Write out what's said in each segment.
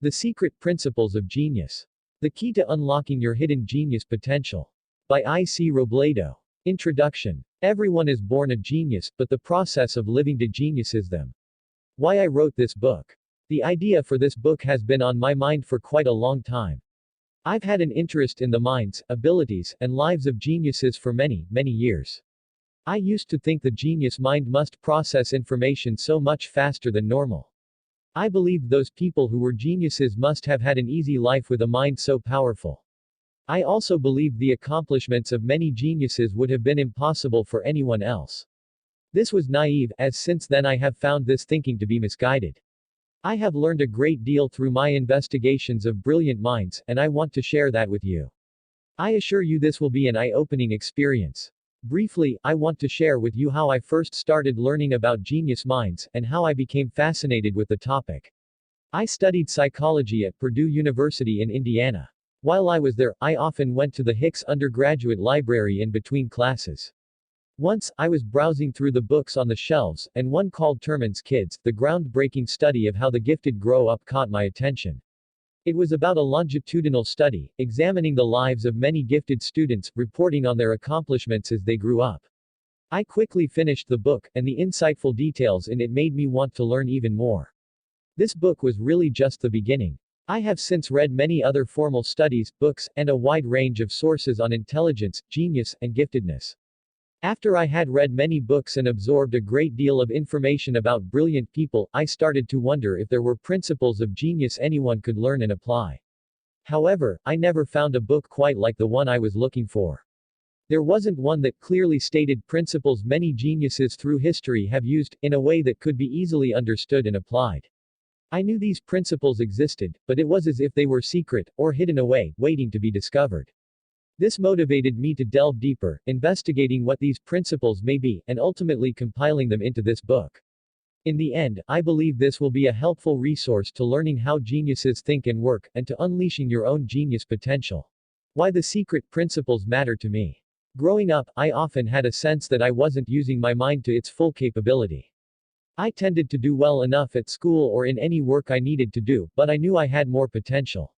The Secret Principles of Genius. The Key to Unlocking Your Hidden Genius Potential. By I.C. Robledo. Introduction. Everyone is born a genius, but the process of living to genius is them. Why I wrote this book. The idea for this book has been on my mind for quite a long time. I've had an interest in the minds, abilities, and lives of geniuses for many, many years. I used to think the genius mind must process information so much faster than normal. I believed those people who were geniuses must have had an easy life with a mind so powerful. I also believed the accomplishments of many geniuses would have been impossible for anyone else. This was naive, as since then I have found this thinking to be misguided. I have learned a great deal through my investigations of brilliant minds, and I want to share that with you. I assure you this will be an eye-opening experience. Briefly, I want to share with you how I first started learning about genius minds, and how I became fascinated with the topic. I studied psychology at Purdue University in Indiana. While I was there, I often went to the Hicks undergraduate library in between classes. Once, I was browsing through the books on the shelves, and one called Terman's Kids, the groundbreaking study of how the gifted grow up caught my attention. It was about a longitudinal study, examining the lives of many gifted students, reporting on their accomplishments as they grew up. I quickly finished the book, and the insightful details in it made me want to learn even more. This book was really just the beginning. I have since read many other formal studies, books, and a wide range of sources on intelligence, genius, and giftedness. After I had read many books and absorbed a great deal of information about brilliant people, I started to wonder if there were principles of genius anyone could learn and apply. However, I never found a book quite like the one I was looking for. There wasn't one that clearly stated principles many geniuses through history have used, in a way that could be easily understood and applied. I knew these principles existed, but it was as if they were secret, or hidden away, waiting to be discovered. This motivated me to delve deeper, investigating what these principles may be, and ultimately compiling them into this book. In the end, I believe this will be a helpful resource to learning how geniuses think and work, and to unleashing your own genius potential. Why the secret principles matter to me. Growing up, I often had a sense that I wasn't using my mind to its full capability. I tended to do well enough at school or in any work I needed to do, but I knew I had more potential.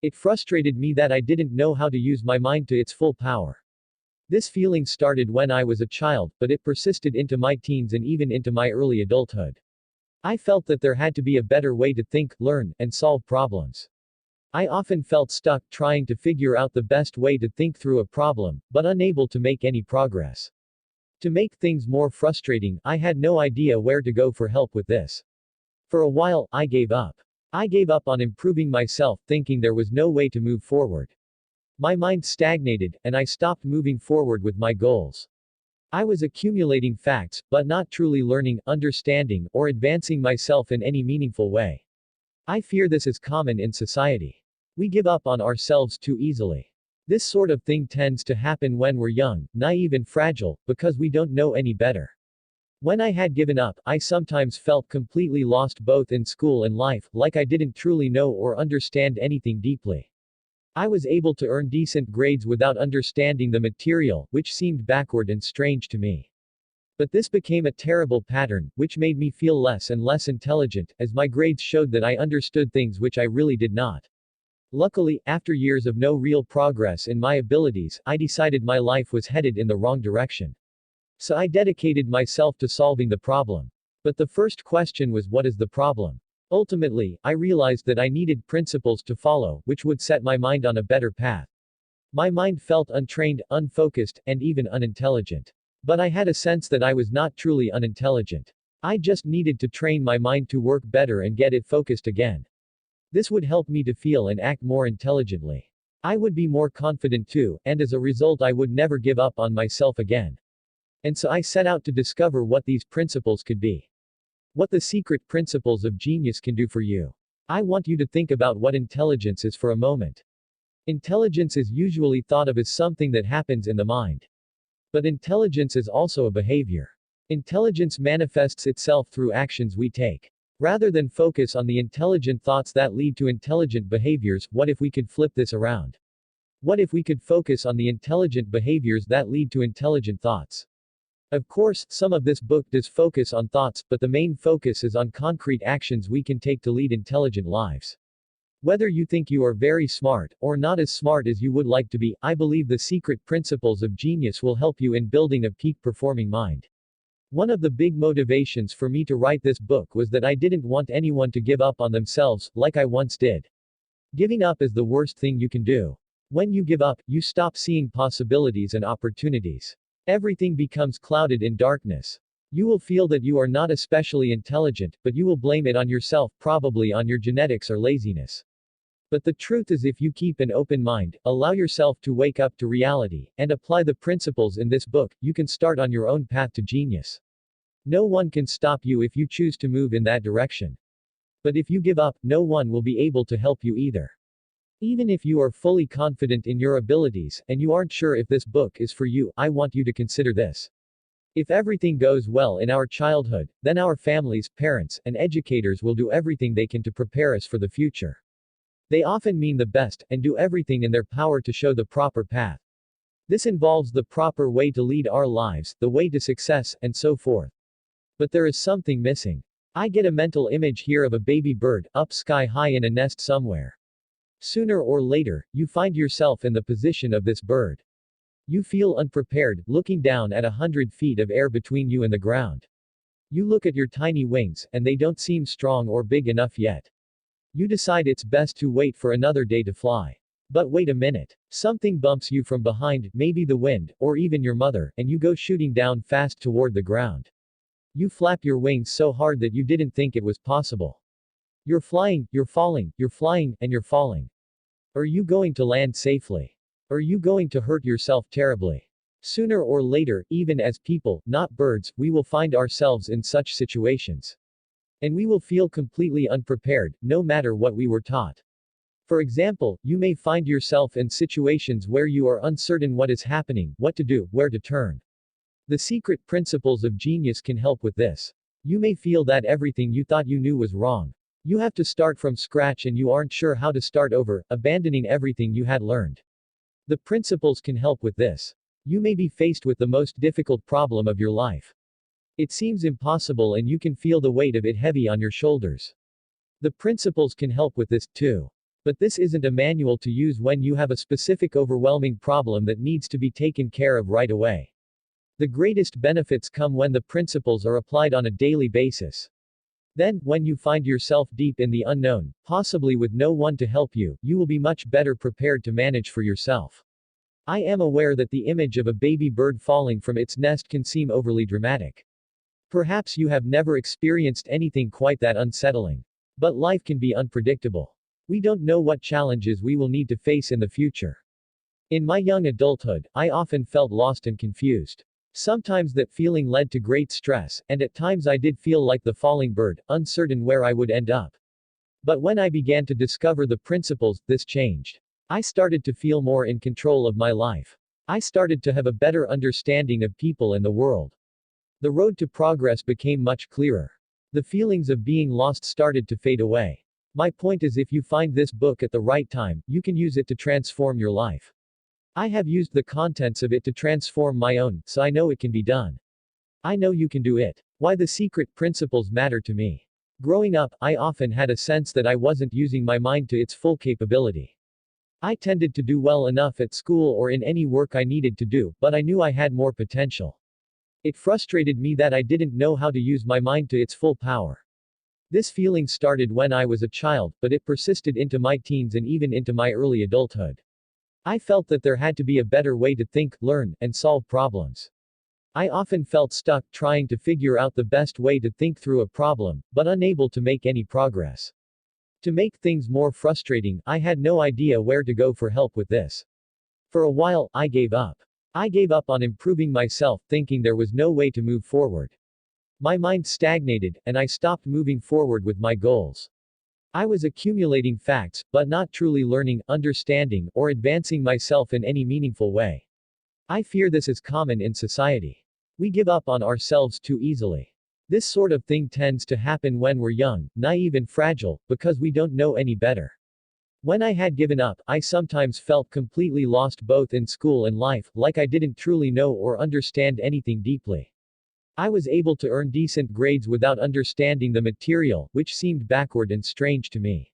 It frustrated me that I didn't know how to use my mind to its full power. This feeling started when I was a child, but it persisted into my teens and even into my early adulthood. I felt that there had to be a better way to think, learn, and solve problems. I often felt stuck trying to figure out the best way to think through a problem, but unable to make any progress. To make things more frustrating, I had no idea where to go for help with this. For a while, I gave up. I gave up on improving myself, thinking there was no way to move forward. My mind stagnated, and I stopped moving forward with my goals. I was accumulating facts, but not truly learning, understanding, or advancing myself in any meaningful way. I fear this is common in society. We give up on ourselves too easily. This sort of thing tends to happen when we're young, naive and fragile, because we don't know any better. When I had given up, I sometimes felt completely lost both in school and life, like I didn't truly know or understand anything deeply. I was able to earn decent grades without understanding the material, which seemed backward and strange to me. But this became a terrible pattern, which made me feel less and less intelligent, as my grades showed that I understood things which I really did not. Luckily, after years of no real progress in my abilities, I decided my life was headed in the wrong direction. So I dedicated myself to solving the problem. But the first question was, what is the problem? Ultimately, I realized that I needed principles to follow, which would set my mind on a better path. My mind felt untrained, unfocused, and even unintelligent. But I had a sense that I was not truly unintelligent. I just needed to train my mind to work better and get it focused again. This would help me to feel and act more intelligently. I would be more confident too, and as a result I would never give up on myself again. And so I set out to discover what these principles could be. What the secret principles of genius can do for you. I want you to think about what intelligence is for a moment. Intelligence is usually thought of as something that happens in the mind. But intelligence is also a behavior. Intelligence manifests itself through actions we take. Rather than focus on the intelligent thoughts that lead to intelligent behaviors, what if we could flip this around? What if we could focus on the intelligent behaviors that lead to intelligent thoughts? Of course, some of this book does focus on thoughts, but the main focus is on concrete actions we can take to lead intelligent lives. Whether you think you are very smart, or not as smart as you would like to be, I believe the secret principles of genius will help you in building a peak-performing mind. One of the big motivations for me to write this book was that I didn't want anyone to give up on themselves, like I once did. Giving up is the worst thing you can do. When you give up, you stop seeing possibilities and opportunities. Everything becomes clouded in darkness. You will feel that you are not especially intelligent, but you will blame it on yourself, probably on your genetics or laziness. But the truth is, if you keep an open mind, allow yourself to wake up to reality, and apply the principles in this book, you can start on your own path to genius. No one can stop you if you choose to move in that direction. But if you give up, no one will be able to help you either. Even if you are fully confident in your abilities, and you aren't sure if this book is for you, I want you to consider this. If everything goes well in our childhood, then our families, parents, and educators will do everything they can to prepare us for the future. They often mean the best, and do everything in their power to show the proper path. This involves the proper way to lead our lives, the way to success, and so forth. But there is something missing. I get a mental image here of a baby bird, up sky high in a nest somewhere. Sooner or later, you find yourself in the position of this bird. You feel unprepared, looking down at 100 feet of air between you and the ground. You look at your tiny wings, and they don't seem strong or big enough yet. You decide it's best to wait for another day to fly. But wait a minute. Something bumps you from behind, maybe the wind, or even your mother, and you go shooting down fast toward the ground. You flap your wings so hard that you didn't think it was possible. You're flying, you're falling, you're flying, and you're falling. Are you going to land safely? Are you going to hurt yourself terribly? Sooner or later, even as people, not birds, we will find ourselves in such situations. And we will feel completely unprepared, no matter what we were taught. For example, you may find yourself in situations where you are uncertain what is happening, what to do, where to turn. The secret principles of genius can help with this. You may feel that everything you thought you knew was wrong. You have to start from scratch and you aren't sure how to start over, abandoning everything you had learned. The principles can help with this. You may be faced with the most difficult problem of your life. It seems impossible and you can feel the weight of it heavy on your shoulders. The principles can help with this, too. But this isn't a manual to use when you have a specific overwhelming problem that needs to be taken care of right away. The greatest benefits come when the principles are applied on a daily basis. Then, when you find yourself deep in the unknown, possibly with no one to help you, you will be much better prepared to manage for yourself. I am aware that the image of a baby bird falling from its nest can seem overly dramatic. Perhaps you have never experienced anything quite that unsettling. But life can be unpredictable. We don't know what challenges we will need to face in the future. In my young adulthood, I often felt lost and confused. Sometimes that feeling led to great stress, and at times I did feel like the falling bird, uncertain where I would end up. But when I began to discover the principles, this changed. I started to feel more in control of my life. I started to have a better understanding of people and the world. The road to progress became much clearer. The feelings of being lost started to fade away. My point is, if you find this book at the right time, you can use it to transform your life. I have used the contents of it to transform my own, so I know it can be done. I know you can do it. Why the secret principles matter to me. Growing up, I often had a sense that I wasn't using my mind to its full capability. I tended to do well enough at school or in any work I needed to do, but I knew I had more potential. It frustrated me that I didn't know how to use my mind to its full power. This feeling started when I was a child, but it persisted into my teens and even into my early adulthood. I felt that there had to be a better way to think, learn, and solve problems. I often felt stuck trying to figure out the best way to think through a problem, but unable to make any progress. To make things more frustrating, I had no idea where to go for help with this. For a while, I gave up. I gave up on improving myself, thinking there was no way to move forward. My mind stagnated, and I stopped moving forward with my goals. I was accumulating facts, but not truly learning, understanding, or advancing myself in any meaningful way. I fear this is common in society. We give up on ourselves too easily. This sort of thing tends to happen when we're young, naive and fragile, because we don't know any better. When I had given up, I sometimes felt completely lost both in school and life, like I didn't truly know or understand anything deeply. I was able to earn decent grades without understanding the material, which seemed backward and strange to me.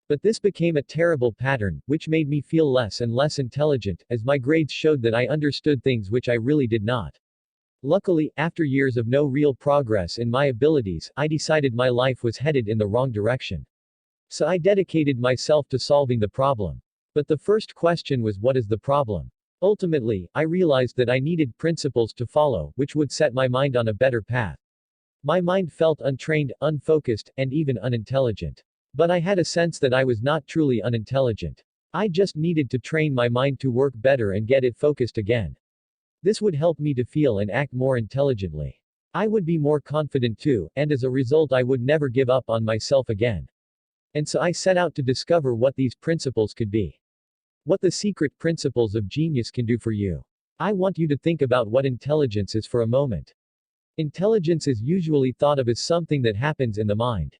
But this became a terrible pattern, which made me feel less and less intelligent, as my grades showed that I understood things which I really did not. Luckily, after years of no real progress in my abilities, I decided my life was headed in the wrong direction. So I dedicated myself to solving the problem. But the first question was, what is the problem? Ultimately, I realized that I needed principles to follow, which would set my mind on a better path. My mind felt untrained, unfocused, and even unintelligent. But I had a sense that I was not truly unintelligent. I just needed to train my mind to work better and get it focused again. This would help me to feel and act more intelligently. I would be more confident too, and as a result I would never give up on myself again. And so I set out to discover what these principles could be. What the secret principles of genius can do for you. I want you to think about what intelligence is for a moment. Intelligence is usually thought of as something that happens in the mind.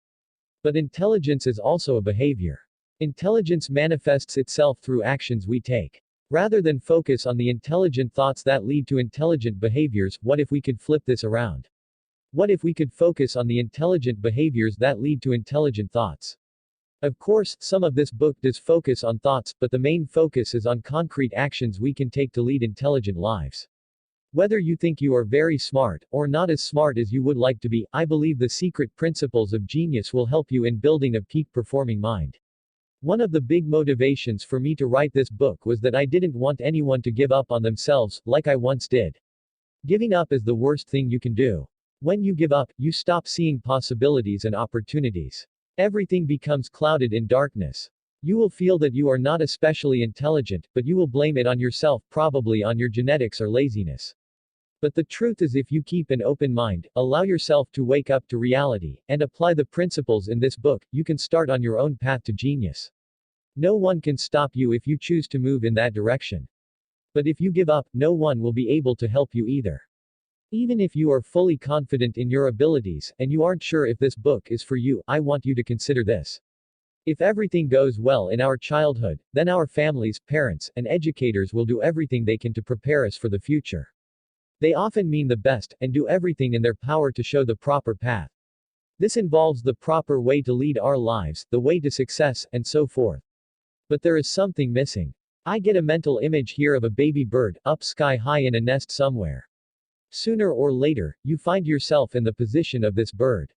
But intelligence is also a behavior. Intelligence manifests itself through actions we take. Rather than focus on the intelligent thoughts that lead to intelligent behaviors, what if we could flip this around? What if we could focus on the intelligent behaviors that lead to intelligent thoughts? Of course, some of this book does focus on thoughts, but the main focus is on concrete actions we can take to lead intelligent lives. Whether you think you are very smart, or not as smart as you would like to be, I believe the secret principles of genius will help you in building a peak-performing mind. One of the big motivations for me to write this book was that I didn't want anyone to give up on themselves, like I once did. Giving up is the worst thing you can do. When you give up, you stop seeing possibilities and opportunities. Everything becomes clouded in darkness. You will feel that you are not especially intelligent, but you will blame it on yourself, probably on your genetics or laziness. But the truth is, if you keep an open mind, allow yourself to wake up to reality, and apply the principles in this book, you can start on your own path to genius. No one can stop you if you choose to move in that direction. But if you give up, no one will be able to help you either. Even if you are fully confident in your abilities, and you aren't sure if this book is for you, I want you to consider this. If everything goes well in our childhood, then our families, parents, and educators will do everything they can to prepare us for the future. They often mean the best, and do everything in their power to show the proper path. This involves the proper way to lead our lives, the way to success, and so forth. But there is something missing. I get a mental image here of a baby bird, up sky high in a nest somewhere. Sooner or later, you find yourself in the position of this bird.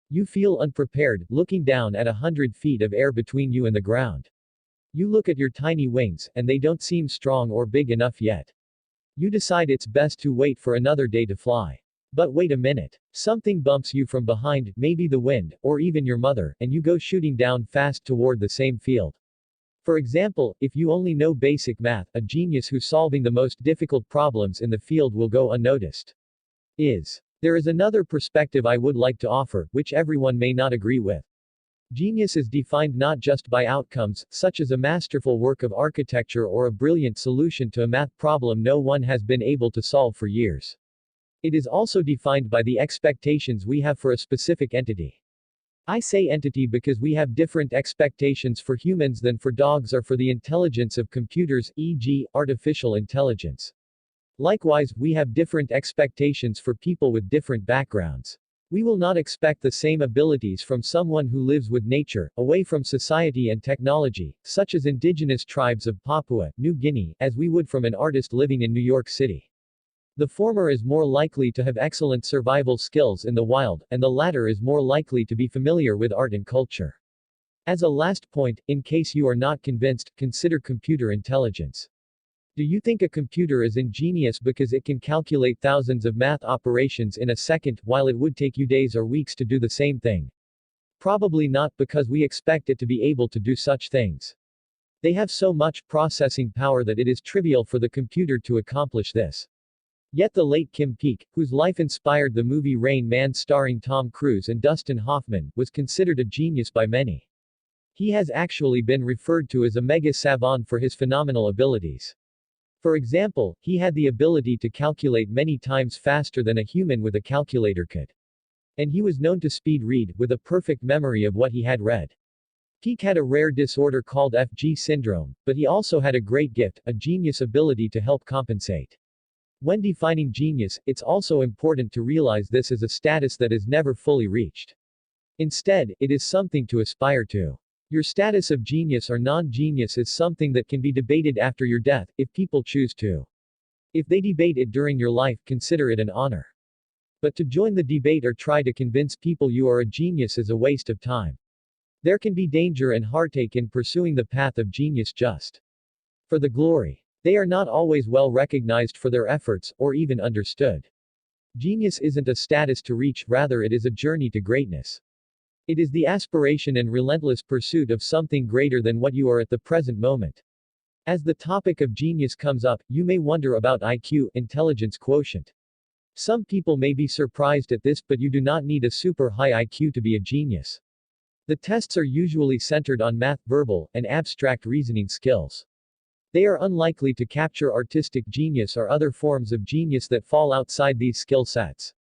You feel unprepared, looking down at 100 feet of air between you and the ground. You look at your tiny wings, and they don't seem strong or big enough yet. You decide it's best to wait for another day to fly. But wait a minute. Something bumps you from behind, maybe the wind, or even your mother, and you go shooting down fast toward the same field. For example, if you only know basic math, a genius who's solving the most difficult problems in the field will go unnoticed. There is another perspective I would like to offer, which everyone may not agree with. Genius is defined not just by outcomes, such as a masterful work of architecture or a brilliant solution to a math problem no one has been able to solve for years. It is also defined by the expectations we have for a specific entity. I say entity because we have different expectations for humans than for dogs or for the intelligence of computers, e.g., artificial intelligence. Likewise, we have different expectations for people with different backgrounds. We will not expect the same abilities from someone who lives with nature, away from society and technology, such as indigenous tribes of Papua New Guinea, as we would from an artist living in New York City. The former is more likely to have excellent survival skills in the wild, and the latter is more likely to be familiar with art and culture. As a last point, in case you are not convinced, consider computer intelligence. Do you think a computer is ingenious because it can calculate thousands of math operations in a second, while it would take you days or weeks to do the same thing? Probably not, because we expect it to be able to do such things. They have so much processing power that it is trivial for the computer to accomplish this. Yet the late Kim Peek, whose life inspired the movie Rain Man starring Tom Cruise and Dustin Hoffman, was considered a genius by many. He has actually been referred to as a mega savant for his phenomenal abilities. For example, he had the ability to calculate many times faster than a human with a calculator could. And he was known to speed read, with a perfect memory of what he had read. Peek had a rare disorder called FG syndrome, but he also had a great gift, a genius ability to help compensate. When defining genius, it's also important to realize this is a status that is never fully reached. Instead, it is something to aspire to. Your status of genius or non-genius is something that can be debated after your death, if people choose to. If they debate it during your life, consider it an honor. But to join the debate or try to convince people you are a genius is a waste of time. There can be danger and heartache in pursuing the path of genius just for the glory. They are not always well recognized for their efforts, or even understood. Genius isn't a status to reach, rather it is a journey to greatness. It is the aspiration and relentless pursuit of something greater than what you are at the present moment. As the topic of genius comes up, you may wonder about IQ, intelligence quotient. Some people may be surprised at this, but you do not need a super high IQ to be a genius. The tests are usually centered on math, verbal, and abstract reasoning skills. They are unlikely to capture artistic genius or other forms of genius that fall outside these skill sets.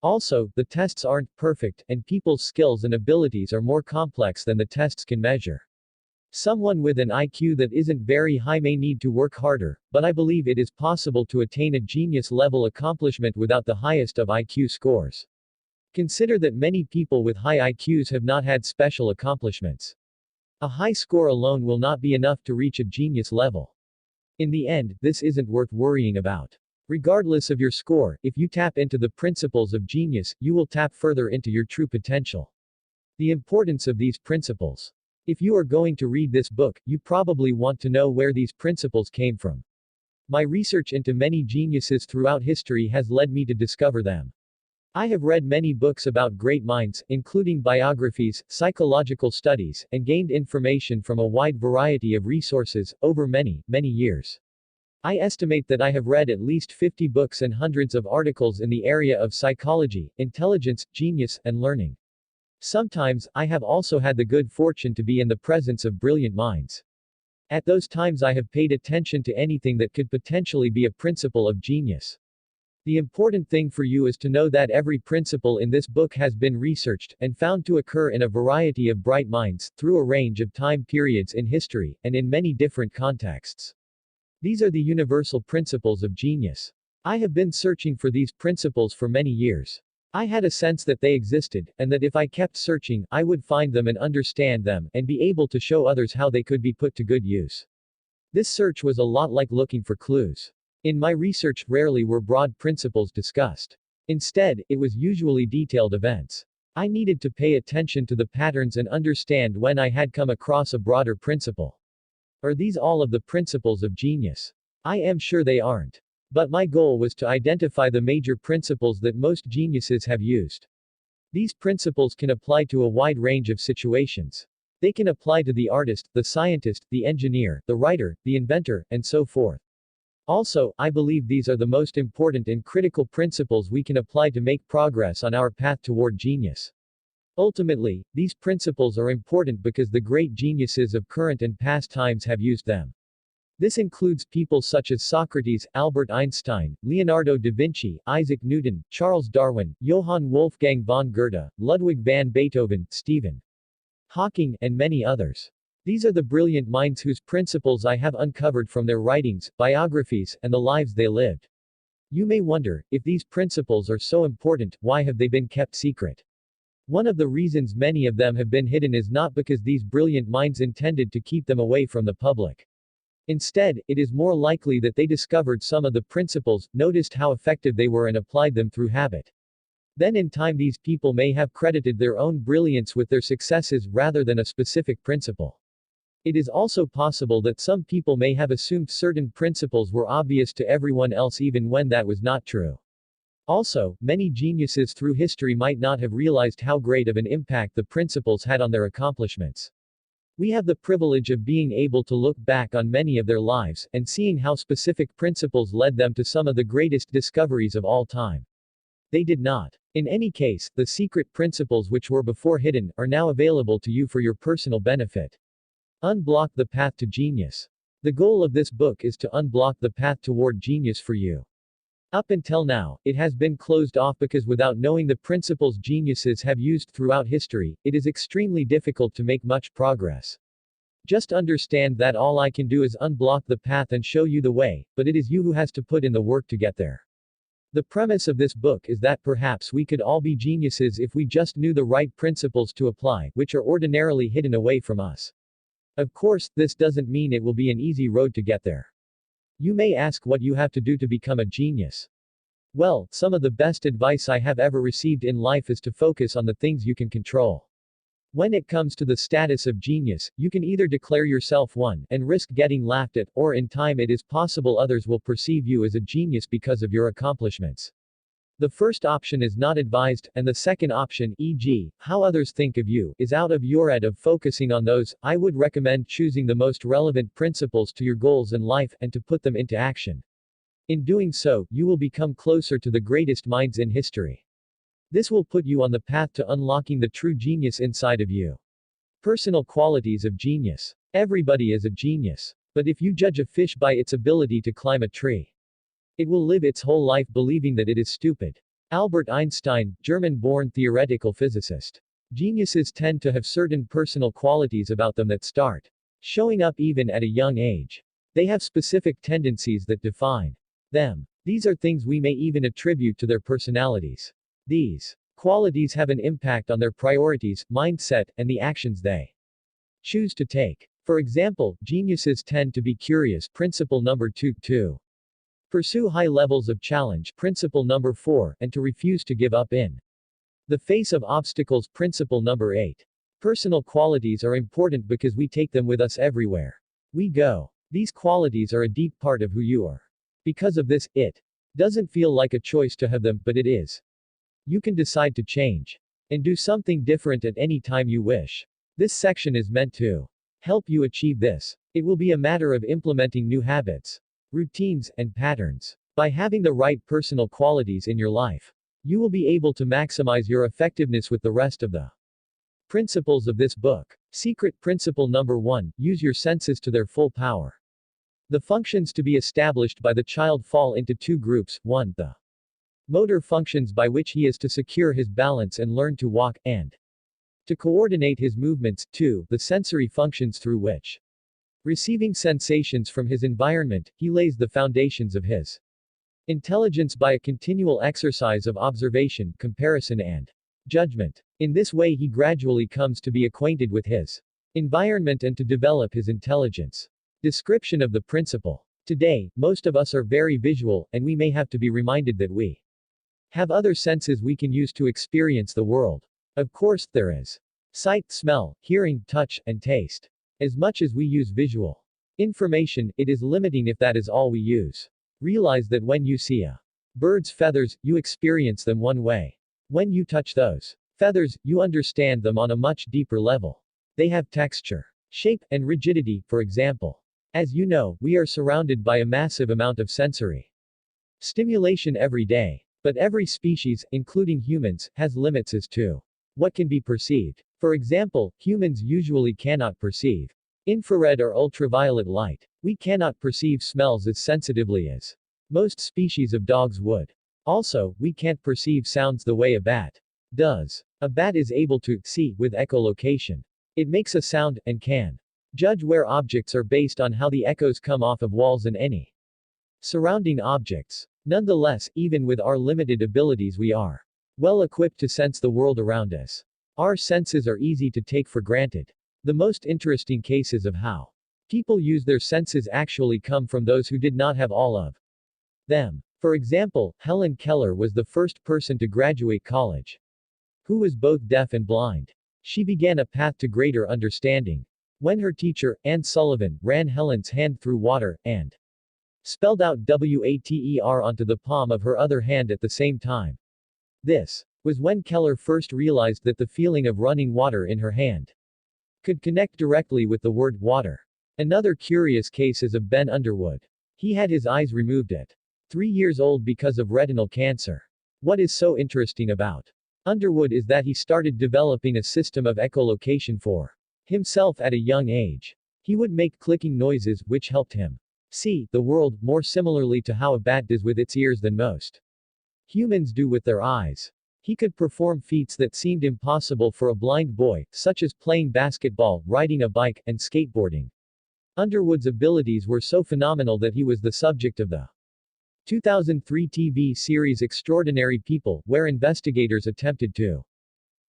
Also, the tests aren't perfect, and people's skills and abilities are more complex than the tests can measure. Someone with an IQ that isn't very high may need to work harder, but I believe it is possible to attain a genius-level accomplishment without the highest of IQ scores. Consider that many people with high IQs have not had special accomplishments. A high score alone will not be enough to reach a genius level. In the end, this isn't worth worrying about. Regardless of your score, if you tap into the principles of genius, you will tap further into your true potential. The importance of these principles. If you are going to read this book, you probably want to know where these principles came from. My research into many geniuses throughout history has led me to discover them. I have read many books about great minds, including biographies, psychological studies, and gained information from a wide variety of resources, over many years. I estimate that I have read at least 50 books and hundreds of articles in the area of psychology, intelligence, genius, and learning. Sometimes, I have also had the good fortune to be in the presence of brilliant minds. At those times I have paid attention to anything that could potentially be a principle of genius. The important thing for you is to know that every principle in this book has been researched, and found to occur in a variety of bright minds, through a range of time periods in history, and in many different contexts. These are the universal principles of genius. I have been searching for these principles for many years. I had a sense that they existed, and that if I kept searching, I would find them and understand them, and be able to show others how they could be put to good use. This search was a lot like looking for clues. In my research, rarely were broad principles discussed. Instead, it was usually detailed events. I needed to pay attention to the patterns and understand when I had come across a broader principle. Are these all of the principles of genius? I am sure they aren't. But my goal was to identify the major principles that most geniuses have used. These principles can apply to a wide range of situations. They can apply to the artist, the scientist, the engineer, the writer, the inventor, and so forth. Also, I believe these are the most important and critical principles we can apply to make progress on our path toward genius. Ultimately, these principles are important because the great geniuses of current and past times have used them. This includes people such as Socrates, Albert Einstein, Leonardo da Vinci, Isaac Newton, Charles Darwin, Johann Wolfgang von Goethe, Ludwig van Beethoven, Stephen Hawking, and many others. These are the brilliant minds whose principles I have uncovered from their writings, biographies, and the lives they lived. You may wonder, if these principles are so important, why have they been kept secret? One of the reasons many of them have been hidden is not because these brilliant minds intended to keep them away from the public. Instead, it is more likely that they discovered some of the principles, noticed how effective they were and applied them through habit. Then in time these people may have credited their own brilliance with their successes rather than a specific principle. It is also possible that some people may have assumed certain principles were obvious to everyone else even when that was not true. Also, many geniuses through history might not have realized how great of an impact the principles had on their accomplishments. We have the privilege of being able to look back on many of their lives, and seeing how specific principles led them to some of the greatest discoveries of all time. They did not. In any case, the secret principles which were before hidden, are now available to you for your personal benefit. Unblock the path to genius. The goal of this book is to unblock the path toward genius for you. Up until now, it has been closed off because without knowing the principles geniuses have used throughout history, it is extremely difficult to make much progress. Just understand that all I can do is unblock the path and show you the way, but it is you who has to put in the work to get there. The premise of this book is that perhaps we could all be geniuses if we just knew the right principles to apply, which are ordinarily hidden away from us. Of course, this doesn't mean it will be an easy road to get there. You may ask what you have to do to become a genius. Well, some of the best advice I have ever received in life is to focus on the things you can control. When it comes to the status of genius, you can either declare yourself one, and risk getting laughed at, or in time it is possible others will perceive you as a genius because of your accomplishments. The first option is not advised, and the second option, e.g., how others think of you, is out of your head of focusing on those. I would recommend choosing the most relevant principles to your goals in life, and to put them into action. In doing so, you will become closer to the greatest minds in history. This will put you on the path to unlocking the true genius inside of you. Personal qualities of genius. Everybody is a genius. But if you judge a fish by its ability to climb a tree, it will live its whole life believing that it is stupid. Albert Einstein, German-born theoretical physicist. Geniuses tend to have certain personal qualities about them that start showing up even at a young age. They have specific tendencies that define them. These are things we may even attribute to their personalities. These qualities have an impact on their priorities, mindset, and the actions they choose to take. For example, geniuses tend to be curious. Principle number 2. Pursue high levels of challenge. Principle number 4, and to refuse to give up in the face of obstacles. Principle number 8. Personal qualities are important because we take them with us everywhere we go. These qualities are a deep part of who you are. Because of this, it doesn't feel like a choice to have them, but it is. You can decide to change and do something different at any time you wish. This section is meant to help you achieve this. It will be a matter of implementing new habits, routines, and patterns. By having the right personal qualities in your life, you will be able to maximize your effectiveness with the rest of the principles of this book. Secret principle number 1, use your senses to their full power. The functions to be established by the child fall into 2 groups. 1. The motor functions by which he is to secure his balance and learn to walk, and to coordinate his movements. 2. The sensory functions through which, receiving sensations from his environment, he lays the foundations of his intelligence by a continual exercise of observation, comparison, and judgment. In this way he gradually comes to be acquainted with his environment and to develop his intelligence. Description of the principle. Today, most of us are very visual, and we may have to be reminded that we have other senses we can use to experience the world. Of course, there is sight, smell, hearing, touch, and taste. As much as we use visual information, it is limiting if that is all we use. Realize that when you see a bird's feathers, you experience them one way. When you touch those feathers, you understand them on a much deeper level. They have texture, shape, and rigidity, for example. As you know, we are surrounded by a massive amount of sensory stimulation every day. But every species, including humans, has limits as to what can be perceived. For example, humans usually cannot perceive infrared or ultraviolet light. We cannot perceive smells as sensitively as most species of dogs would. Also, we can't perceive sounds the way a bat does. A bat is able to see with echolocation. It makes a sound, and can judge where objects are based on how the echoes come off of walls and any surrounding objects. Nonetheless, even with our limited abilities, we are well equipped to sense the world around us. Our senses are easy to take for granted. The most interesting cases of how people use their senses actually come from those who did not have all of them. For example, Helen Keller was the first person to graduate college who was both deaf and blind. She began a path to greater understanding when her teacher, Anne Sullivan, ran Helen's hand through water, and spelled out water onto the palm of her other hand at the same time. This was when Keller first realized that the feeling of running water in her hand could connect directly with the word water. Another curious case is of Ben Underwood. He had his eyes removed at 3 years old because of retinal cancer. What is so interesting about Underwood is that he started developing a system of echolocation for himself at a young age. He would make clicking noises, which helped him see the world more similarly to how a bat does with its ears than most humans do with their eyes. He could perform feats that seemed impossible for a blind boy, such as playing basketball, riding a bike, and skateboarding. Underwood's abilities were so phenomenal that he was the subject of the 2003 TV series Extraordinary People, where investigators attempted to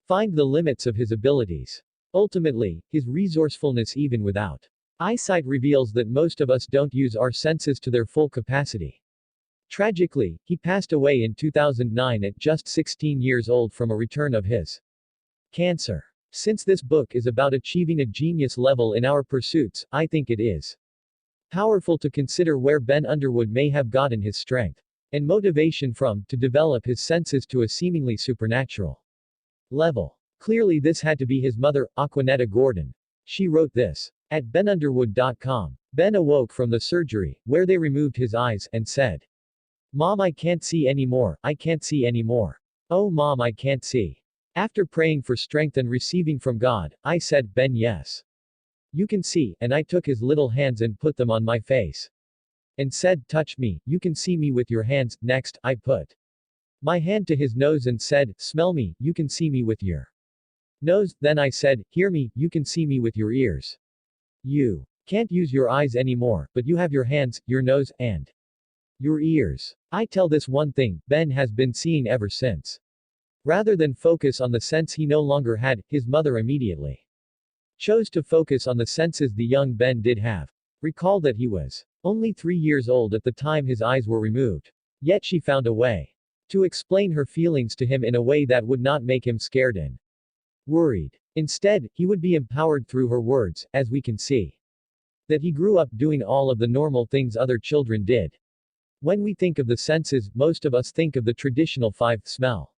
find the limits of his abilities. Ultimately, his resourcefulness even without eyesight reveals that most of us don't use our senses to their full capacity. Tragically, he passed away in 2009 at just 16 years old from a return of his cancer. Since this book is about achieving a genius level in our pursuits, I think it is powerful to consider where Ben Underwood may have gotten his strength and motivation from to develop his senses to a seemingly supernatural level. Clearly this had to be his mother, Aquanetta Gordon. She wrote this at benunderwood.com. Ben awoke from the surgery, where they removed his eyes, and said, "Mom, I can't see anymore, I can't see anymore. Oh Mom, I can't see." After praying for strength and receiving from God, I said, "Ben, yes. You can see," and I took his little hands and put them on my face. And said, "Touch me, you can see me with your hands." Next, I put my hand to his nose and said, "Smell me, you can see me with your nose." Then I said, "Hear me, you can see me with your ears. You can't use your eyes anymore, but you have your hands, your nose, and your ears." I tell this one thing, Ben has been seeing ever since. Rather than focus on the sense he no longer had, his mother immediately chose to focus on the senses the young Ben did have. Recall that he was only 3 years old at the time his eyes were removed. Yet she found a way to explain her feelings to him in a way that would not make him scared and worried. Instead, he would be empowered through her words, as we can see that he grew up doing all of the normal things other children did. When we think of the senses, most of us think of the traditional 5: smell,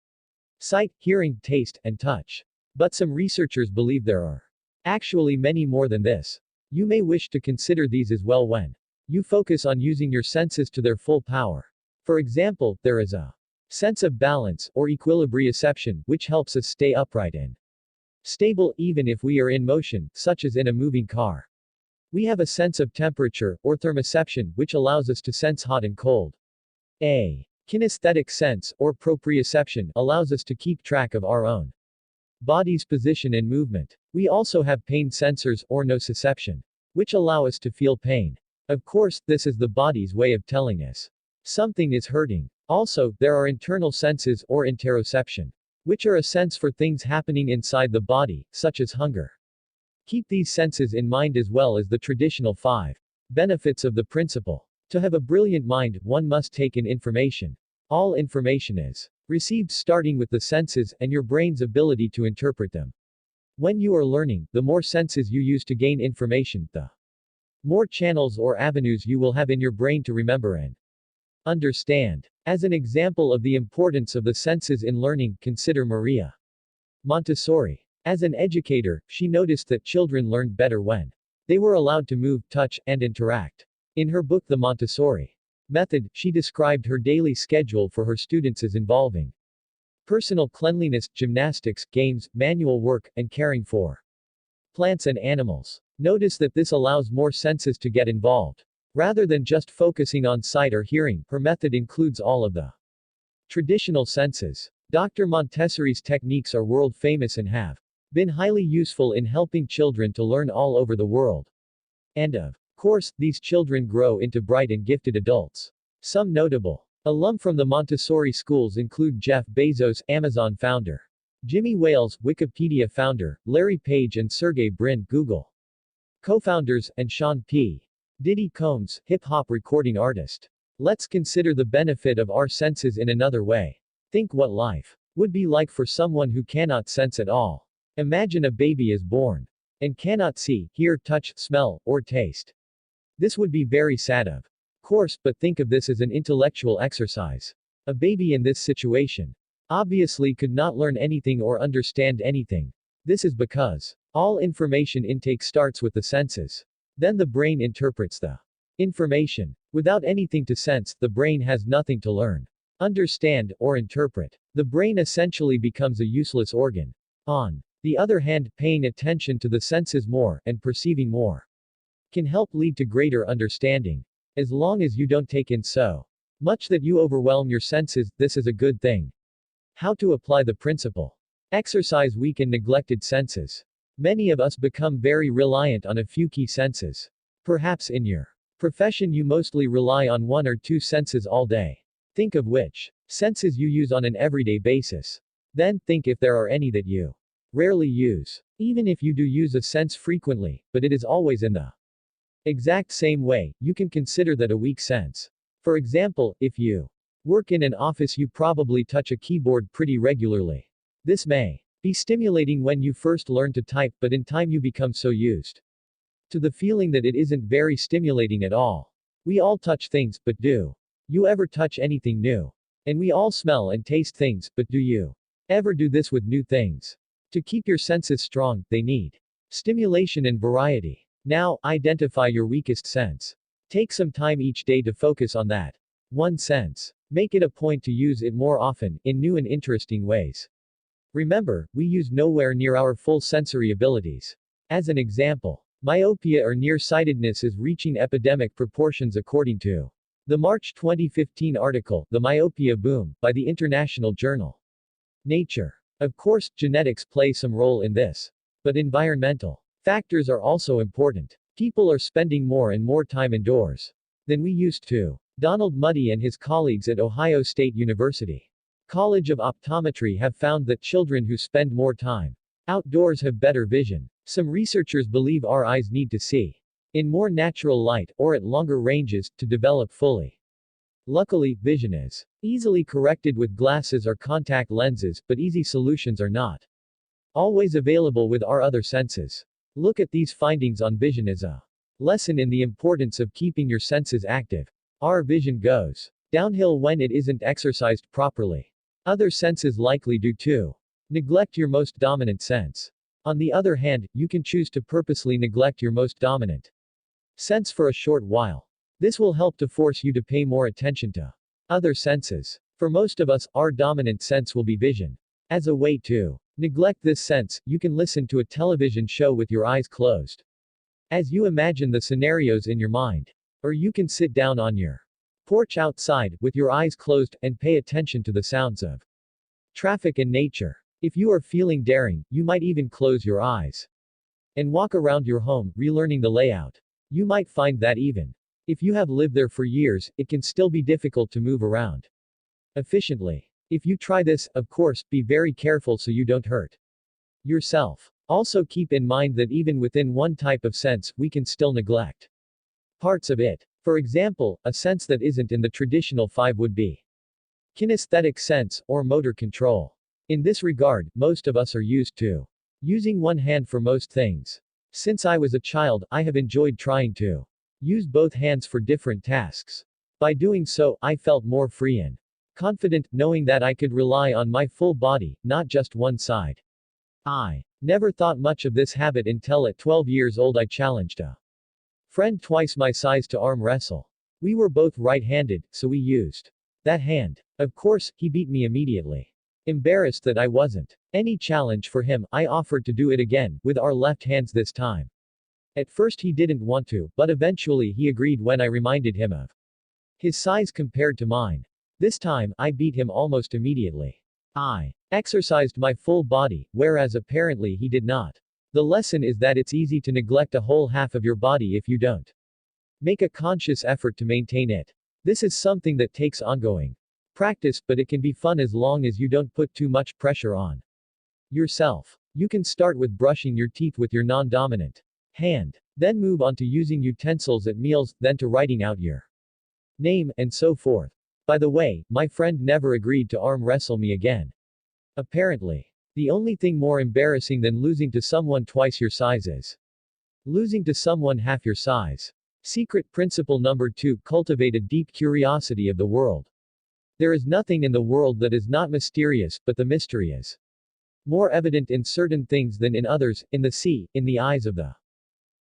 sight, hearing, taste, and touch. But some researchers believe there are actually many more than this. You may wish to consider these as well when you focus on using your senses to their full power. For example, there is a sense of balance, or equilibrioception, which helps us stay upright and stable even if we are in motion, such as in a moving car. We have a sense of temperature, or thermoception, which allows us to sense hot and cold. A kinesthetic sense, or proprioception, allows us to keep track of our own body's position and movement. We also have pain sensors, or nociception, which allow us to feel pain. Of course, this is the body's way of telling us something is hurting. Also, there are internal senses, or interoception, which are a sense for things happening inside the body, such as hunger. Keep these senses in mind as well as the traditional 5 benefits of the principle. To have a brilliant mind, one must take in information. All information is received starting with the senses, and your brain's ability to interpret them. When you are learning, the more senses you use to gain information, the more channels or avenues you will have in your brain to remember and understand. As an example of the importance of the senses in learning, consider Maria Montessori. As an educator, she noticed that children learned better when they were allowed to move, touch, and interact. In her book The Montessori Method, she described her daily schedule for her students as involving personal cleanliness, gymnastics, games, manual work, and caring for plants and animals. Notice that this allows more senses to get involved. Rather than just focusing on sight or hearing, her method includes all of the traditional senses. Dr. Montessori's techniques are world famous and have been highly useful in helping children to learn all over the world. And of course, these children grow into bright and gifted adults. Some notable alum from the Montessori schools include Jeff Bezos, Amazon founder; Jimmy Wales, Wikipedia founder; Larry Page and Sergey Brin, Google co-founders; and Sean P. Diddy Combs, hip-hop recording artist. Let's consider the benefit of our senses in another way. Think what life would be like for someone who cannot sense at all. Imagine a baby is born and cannot see, hear, touch, smell, or taste. This would be very sad of course, but think of this as an intellectual exercise. A baby in this situation obviously could not learn anything or understand anything. This is because all information intake starts with the senses. Then the brain interprets the information. Without anything to sense, the brain has nothing to learn, understand, or interpret. The brain essentially becomes a useless organ. On the other hand, paying attention to the senses more, and perceiving more, can help lead to greater understanding. As long as you don't take in so much that you overwhelm your senses, this is a good thing. How to apply the principle. Exercise weak and neglected senses. Many of us become very reliant on a few key senses. Perhaps in your Profession: you mostly rely on one or two senses all day. Think of which senses you use on an everyday basis. Then, think if there are any that you rarely use. Even if you do use a sense frequently, but it is always in the exact same way, you can consider that a weak sense. For example, if you work in an office, you probably touch a keyboard pretty regularly. This may be stimulating when you first learn to type, but in time you become so used to the feeling that it isn't very stimulating at all. We all touch things, but do you ever touch anything new? And we all smell and taste things, but do you ever do this with new things? To keep your senses strong, they need stimulation and variety. Now, identify your weakest sense. Take some time each day to focus on that one sense. Make it a point to use it more often, in new and interesting ways. Remember, we use nowhere near our full sensory abilities. As an example, myopia or nearsightedness is reaching epidemic proportions according to the March 2015 article, The Myopia Boom, by the International Journal Nature. Of course, genetics play some role in this. But environmental factors are also important. People are spending more and more time indoors than we used to. Donald Muddy and his colleagues at Ohio State University College of Optometry have found that children who spend more time outdoors have better vision. Some researchers believe our eyes need to see in more natural light, or at longer ranges, to develop fully. Luckily, vision is easily corrected with glasses or contact lenses, but easy solutions are not always available with our other senses. Look at these findings on vision as a lesson in the importance of keeping your senses active. Our vision goes downhill when it isn't exercised properly. Other senses likely do too. Neglect your most dominant sense. On the other hand, you can choose to purposely neglect your most dominant sense for a short while. This will help to force you to pay more attention to other senses. For most of us, our dominant sense will be vision. As a way to neglect this sense, you can listen to a television show with your eyes closed, as you imagine the scenarios in your mind. Or you can sit down on your porch outside, with your eyes closed, and pay attention to the sounds of traffic and nature. If you are feeling daring, you might even close your eyes and walk around your home, relearning the layout. You might find that even if you have lived there for years, it can still be difficult to move around efficiently. If you try this, of course, be very careful so you don't hurt yourself. Also keep in mind that even within one type of sense, we can still neglect parts of it. For example, a sense that isn't in the traditional 5 would be kinesthetic sense, or motor control. In this regard, most of us are used to using one hand for most things. Since I was a child, I have enjoyed trying to use both hands for different tasks. By doing so, I felt more free and confident, knowing that I could rely on my full body, not just one side. I never thought much of this habit until at 12 years old I challenged a friend twice my size to arm wrestle. We were both right-handed, so we used that hand. Of course, he beat me immediately. Embarrassed that I wasn't any challenge for him, I offered to do it again, with our left hands this time. At first he didn't want to, but eventually he agreed when I reminded him of his size compared to mine. This time, I beat him almost immediately. I exercised my full body, whereas apparently he did not. The lesson is that it's easy to neglect a whole half of your body if you don't make a conscious effort to maintain it. This is something that takes ongoing practice, but it can be fun as long as you don't put too much pressure on yourself. You can start with brushing your teeth with your non-dominant hand. Then move on to using utensils at meals, then to writing out your name, and so forth. By the way, my friend never agreed to arm wrestle me again. Apparently. The only thing more embarrassing than losing to someone twice your size is losing to someone half your size. Secret principle number 2: cultivate a deep curiosity of the world. There is nothing in the world that is not mysterious, but the mystery is more evident in certain things than in others, in the sea, in the eyes of the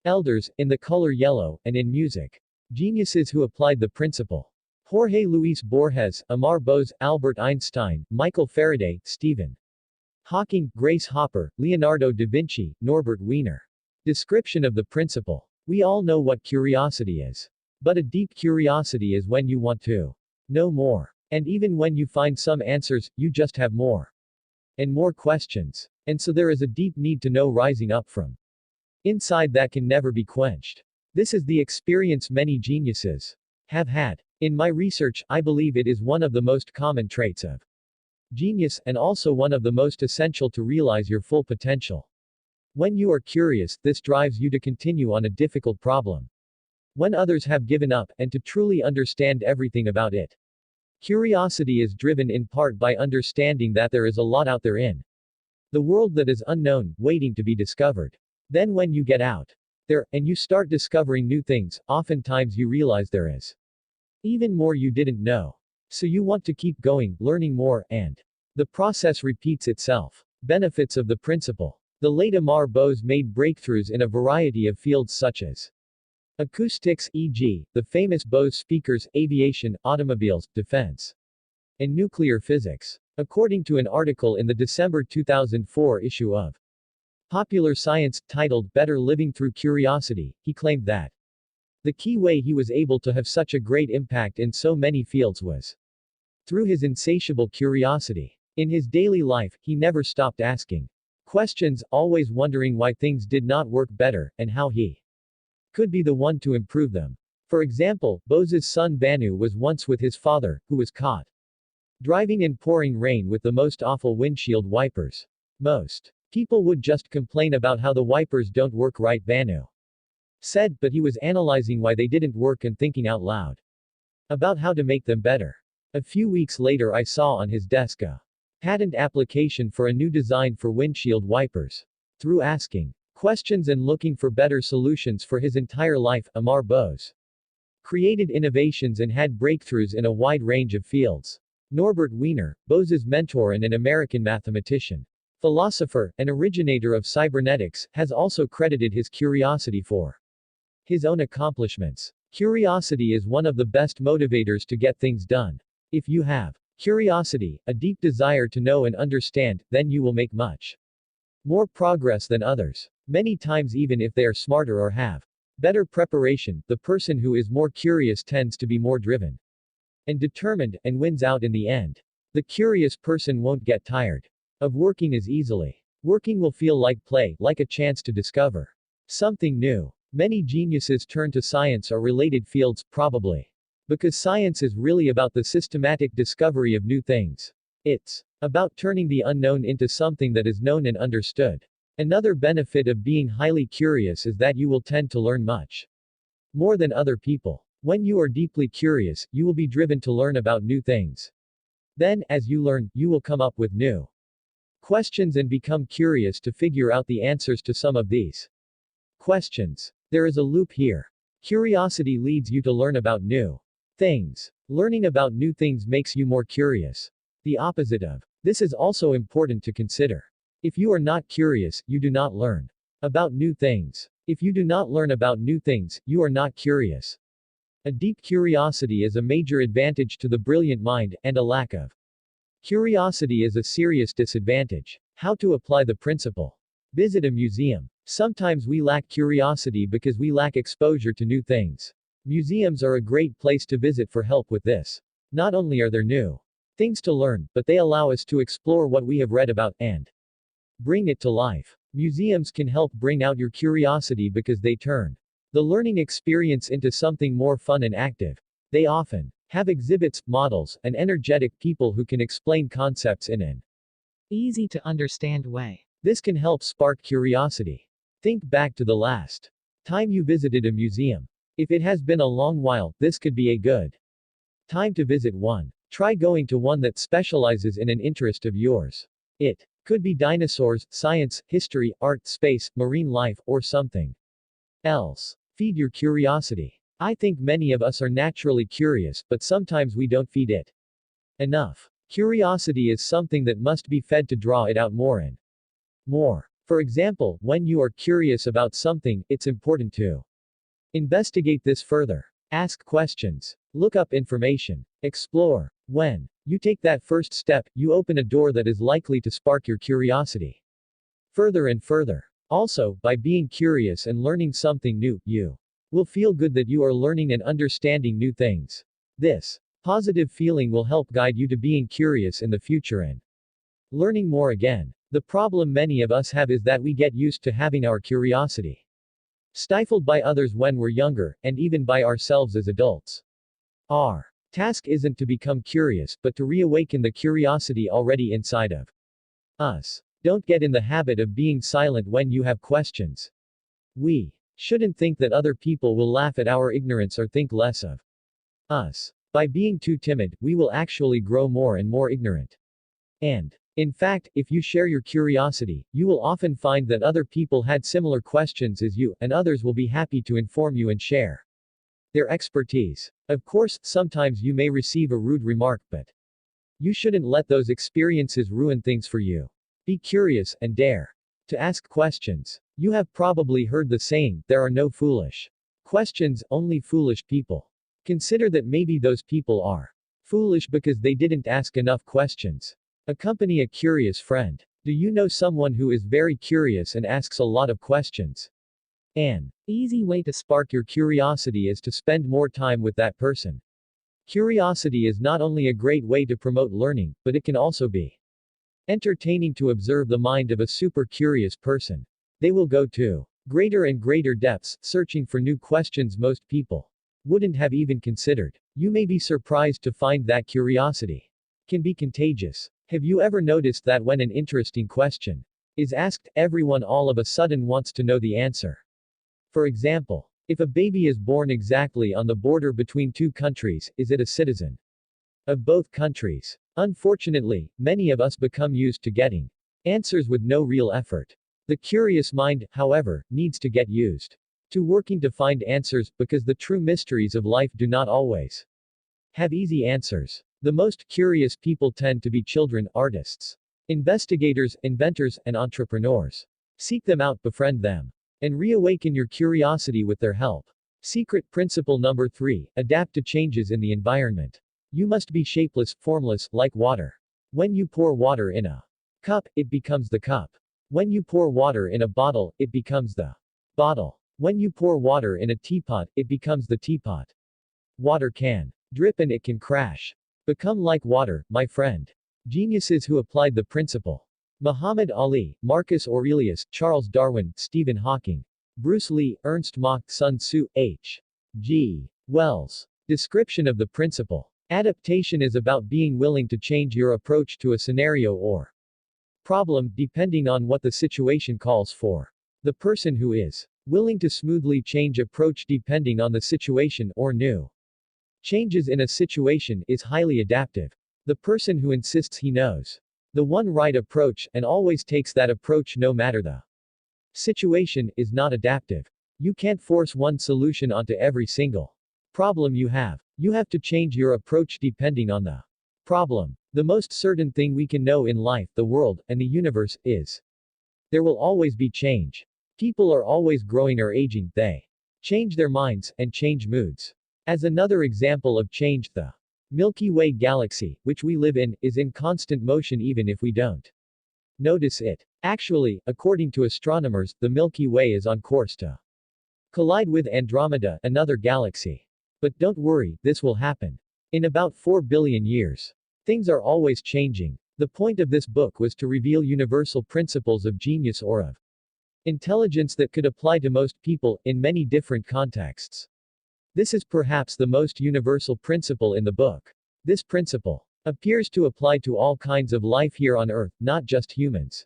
elders, in the color yellow, and in music. Geniuses who applied the principle. Jorge Luis Borges, Amar Bose, Albert Einstein, Michael Faraday, Stephen Hawking, Grace Hopper, Leonardo da Vinci, Norbert Wiener. Description of the principle. We all know what curiosity is. But a deep curiosity is when you want to know more. And even when you find some answers, you just have more and more questions. And so there is a deep need to know rising up from inside that can never be quenched. This is the experience many geniuses have had. In my research, I believe it is one of the most common traits of genius, and also one of the most essential to realize your full potential. When you are curious, this drives you to continue on a difficult problem when others have given up, and to truly understand everything about it. Curiosity is driven in part by understanding that there is a lot out there in the world that is unknown, waiting to be discovered. Then when you get out there, and you start discovering new things, oftentimes you realize there is even more you didn't know. So you want to keep going, learning more, and the process repeats itself. Benefits of the principle. The late Amar Bose made breakthroughs in a variety of fields such as acoustics, e.g., the famous Bose speakers, aviation, automobiles, defense, and nuclear physics. According to an article in the December 2004 issue of Popular Science, titled Better Living Through Curiosity, he claimed that the key way he was able to have such a great impact in so many fields was through his insatiable curiosity. In his daily life, he never stopped asking questions, always wondering why things did not work better, and how he could be the one to improve them. For example, Bose's son Banu was once with his father, who was caught driving in pouring rain with the most awful windshield wipers. Most people would just complain about how the wipers don't work right, Banu said, but he was analyzing why they didn't work and thinking out loud about how to make them better. A few weeks later I saw on his desk a patent application for a new design for windshield wipers. Through asking questions and looking for better solutions for his entire life, Amar Bose created innovations and had breakthroughs in a wide range of fields. Norbert Wiener, Bose's mentor and an American mathematician, philosopher, and originator of cybernetics, has also credited his curiosity for his own accomplishments. Curiosity is one of the best motivators to get things done. If you have curiosity, a deep desire to know and understand, then you will make much more progress than others. Many times, even if they are smarter or have better preparation, the person who is more curious tends to be more driven and determined, and wins out in the end. The curious person won't get tired of working as easily. Working will feel like play, like a chance to discover something new. Many geniuses turn to science or related fields, probably because science is really about the systematic discovery of new things. It's about turning the unknown into something that is known and understood. Another benefit of being highly curious is that you will tend to learn much more than other people. When you are deeply curious, you will be driven to learn about new things. Then, as you learn, you will come up with new questions and become curious to figure out the answers to some of these questions. There is a loop here. Curiosity leads you to learn about new things. Learning about new things makes you more curious. The opposite of this is also important to consider. If you are not curious, you do not learn about new things. If you do not learn about new things, you are not curious. A deep curiosity is a major advantage to the brilliant mind, and a lack of curiosity is a serious disadvantage. How to apply the principle. Visit a museum. Sometimes we lack curiosity because we lack exposure to new things. Museums are a great place to visit for help with this. Not only are there new things to learn, but they allow us to explore what we have read about, and bring it to life. Museums can help bring out your curiosity because they turn the learning experience into something more fun and active. They often have exhibits, models, and energetic people who can explain concepts in an easy to understand way. This can help spark curiosity. Think back to the last time you visited a museum. If it has been a long while, this could be a good time to visit one. Try going to one that specializes in an interest of yours. It could be dinosaurs, science, history, art, space, marine life, or something else. Feed your curiosity. I think many of us are naturally curious, but sometimes we don't feed it enough. Curiosity is something that must be fed to draw it out more and more. For example, when you are curious about something, it's important to investigate this further. Ask questions. Look up information. Explore. When you take that first step, you open a door that is likely to spark your curiosity further and further. Also, by being curious and learning something new, you will feel good that you are learning and understanding new things. This positive feeling will help guide you to being curious in the future and learning more again. The problem many of us have is that we get used to having our curiosity stifled by others when we're younger, and even by ourselves as adults. Our task isn't to become curious, but to reawaken the curiosity already inside of us. Don't get in the habit of being silent when you have questions. We shouldn't think that other people will laugh at our ignorance or think less of us. By being too timid, we will actually grow more and more ignorant. And, in fact, if you share your curiosity, you will often find that other people had similar questions as you, and others will be happy to inform you and share their expertise. Of course, sometimes you may receive a rude remark, but you shouldn't let those experiences ruin things for you. Be curious, and dare to ask questions. You have probably heard the saying, there are no foolish questions, only foolish people. Consider that maybe those people are foolish because they didn't ask enough questions. Accompany a curious friend. Do you know someone who is very curious and asks a lot of questions? An easy way to spark your curiosity is to spend more time with that person. Curiosity is not only a great way to promote learning, but it can also be entertaining to observe the mind of a super curious person. They will go to greater and greater depths, searching for new questions most people wouldn't have even considered. You may be surprised to find that curiosity can be contagious. Have you ever noticed that when an interesting question is asked, everyone all of a sudden wants to know the answer? For example, if a baby is born exactly on the border between two countries, is it a citizen of both countries? Unfortunately, many of us become used to getting answers with no real effort. The curious mind, however, needs to get used to working to find answers, because the true mysteries of life do not always have easy answers. The most curious people tend to be children, artists, investigators, inventors, and entrepreneurs. Seek them out, befriend them, and reawaken your curiosity with their help. Secret principle number 3. Adapt to changes in the environment. You must be shapeless, formless, like water. When you pour water in a cup, it becomes the cup. When you pour water in a bottle, it becomes the bottle. When you pour water in a teapot, it becomes the teapot. Water can drip and it can crash. Become like water, my friend. Geniuses who applied the principle. Muhammad Ali, Marcus Aurelius, Charles Darwin, Stephen Hawking, Bruce Lee, Ernst Mach, Sun Tzu, H. G. Wells. Description of the principle. Adaptation is about being willing to change your approach to a scenario or problem, depending on what the situation calls for. The person who is willing to smoothly change approach depending on the situation or new changes in a situation is highly adaptive. The person who insists he knows the one right approach, and always takes that approach no matter the situation, is not adaptive. You can't force one solution onto every single problem you have. You have to change your approach depending on the problem. The most certain thing we can know in life, the world, and the universe, is there will always be change. People are always growing or aging, they change their minds, and change moods. As another example of change, the Milky Way galaxy, which we live in, is in constant motion even if we don't notice it. Actually, according to astronomers, the Milky Way is on course to collide with Andromeda, another galaxy. But don't worry, this will happen in about 4 billion years. Things are always changing. The point of this book was to reveal universal principles of genius or of intelligence that could apply to most people, in many different contexts. This is perhaps the most universal principle in the book. This principle appears to apply to all kinds of life here on Earth, not just humans.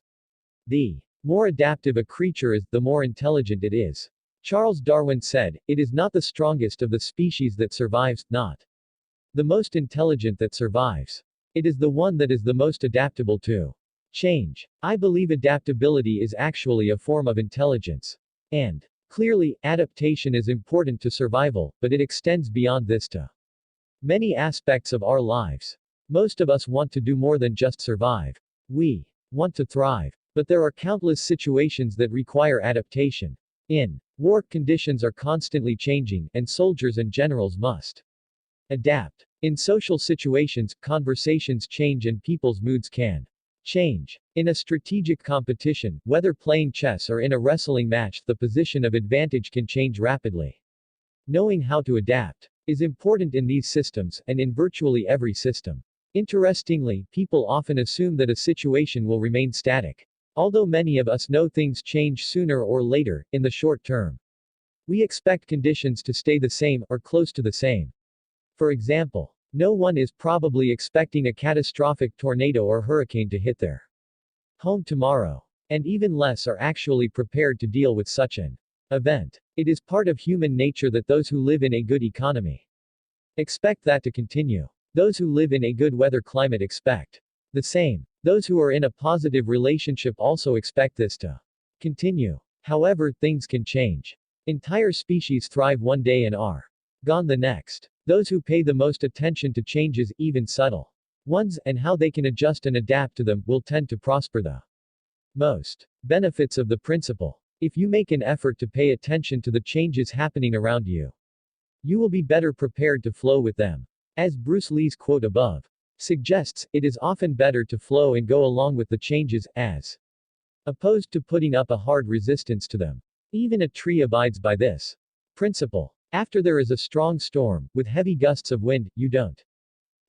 The more adaptive a creature is, the more intelligent it is. Charles Darwin said, "It is not the strongest of the species that survives, not the most intelligent that survives. It is the one that is the most adaptable to change." I believe adaptability is actually a form of intelligence. And clearly, adaptation is important to survival, but it extends beyond this to many aspects of our lives. Most of us want to do more than just survive. We want to thrive. But there are countless situations that require adaptation. In war, conditions are constantly changing, and soldiers and generals must adapt. In social situations, conversations change and people's moods can change. In a strategic competition, whether playing chess or in a wrestling match, the position of advantage can change rapidly. Knowing how to adapt is important in these systems, and in virtually every system. Interestingly, people often assume that a situation will remain static. Although many of us know things change sooner or later, in the short term. We expect conditions to stay the same or close to the same. For example, no one is probably expecting a catastrophic tornado or hurricane to hit their home tomorrow. And even less are actually prepared to deal with such an event. It is part of human nature that those who live in a good economy expect that to continue. Those who live in a good weather climate expect the same. Those who are in a positive relationship also expect this to continue. However, things can change. Entire species thrive one day and are gone the next. Those who pay the most attention to changes, even subtle ones, and how they can adjust and adapt to them, will tend to prosper the most. Benefits of the principle. If you make an effort to pay attention to the changes happening around you, you will be better prepared to flow with them. As Bruce Lee's quote above suggests, it is often better to flow and go along with the changes, as opposed to putting up a hard resistance to them. Even a tree abides by this principle. After there is a strong storm, with heavy gusts of wind, you don't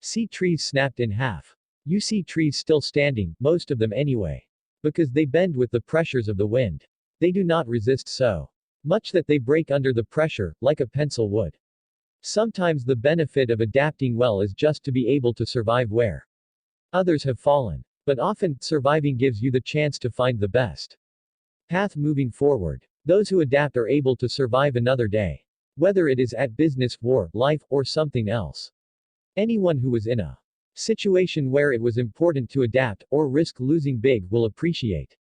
see trees snapped in half. You see trees still standing, most of them anyway. Because they bend with the pressures of the wind. They do not resist so much that they break under the pressure, like a pencil would. Sometimes the benefit of adapting well is just to be able to survive where others have fallen. But often, surviving gives you the chance to find the best path moving forward. Those who adapt are able to survive another day. Whether it is at business, war, life, or something else. Anyone who was in a situation where it was important to adapt, or risk losing big, will appreciate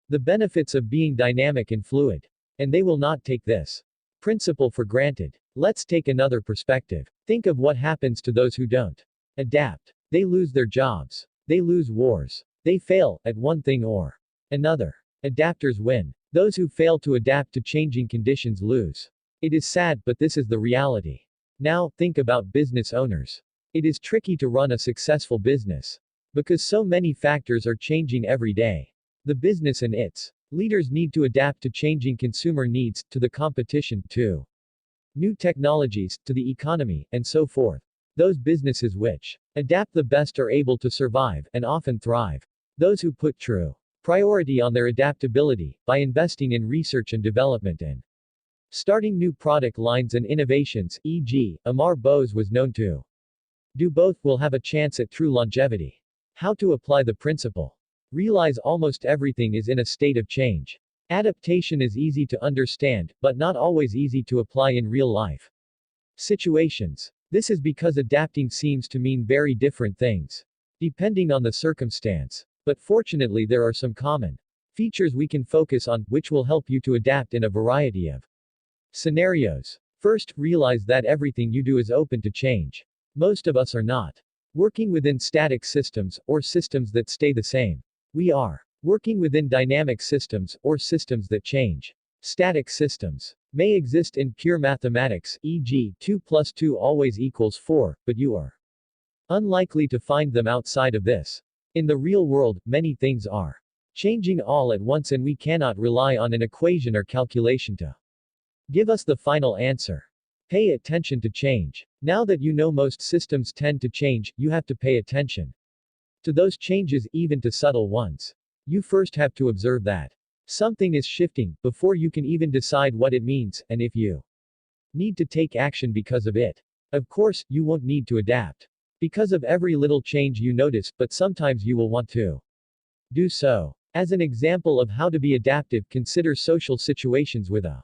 the benefits of being dynamic and fluid. And they will not take this principle for granted. Let's take another perspective. Think of what happens to those who don't adapt. They lose their jobs. They lose wars. They fail at one thing or another. Adapters win. Those who fail to adapt to changing conditions lose. It is sad, but this is the reality. Now, think about business owners. It is tricky to run a successful business. Because so many factors are changing every day. The business and its leaders need to adapt to changing consumer needs, to the competition, to new technologies, to the economy, and so forth. Those businesses which adapt the best are able to survive, and often thrive. Those who put true priority on their adaptability, by investing in research and development and starting new product lines and innovations, e.g., Amar Bose was known to do both, will have a chance at true longevity. How to apply the principle. Realize almost everything is in a state of change. Adaptation is easy to understand, but not always easy to apply in real life situations. This is because adapting seems to mean very different things, depending on the circumstance. But fortunately, there are some common features we can focus on, which will help you to adapt in a variety of scenarios. First, realize that everything you do is open to change. Most of us are not working within static systems, or systems that stay the same. We are working within dynamic systems, or systems that change. Static systems may exist in pure mathematics, e.g., 2 plus 2 always equals 4, but you are unlikely to find them outside of this. In the real world, many things are changing all at once, and we cannot rely on an equation or calculation to give us the final answer. Pay attention to change. Now that you know most systems tend to change, you have to pay attention to those changes, even to subtle ones. You first have to observe that something is shifting, before you can even decide what it means, and if you need to take action because of it. Of course, you won't need to adapt because of every little change you notice, but sometimes you will want to do so. As an example of how to be adaptive, consider social situations with a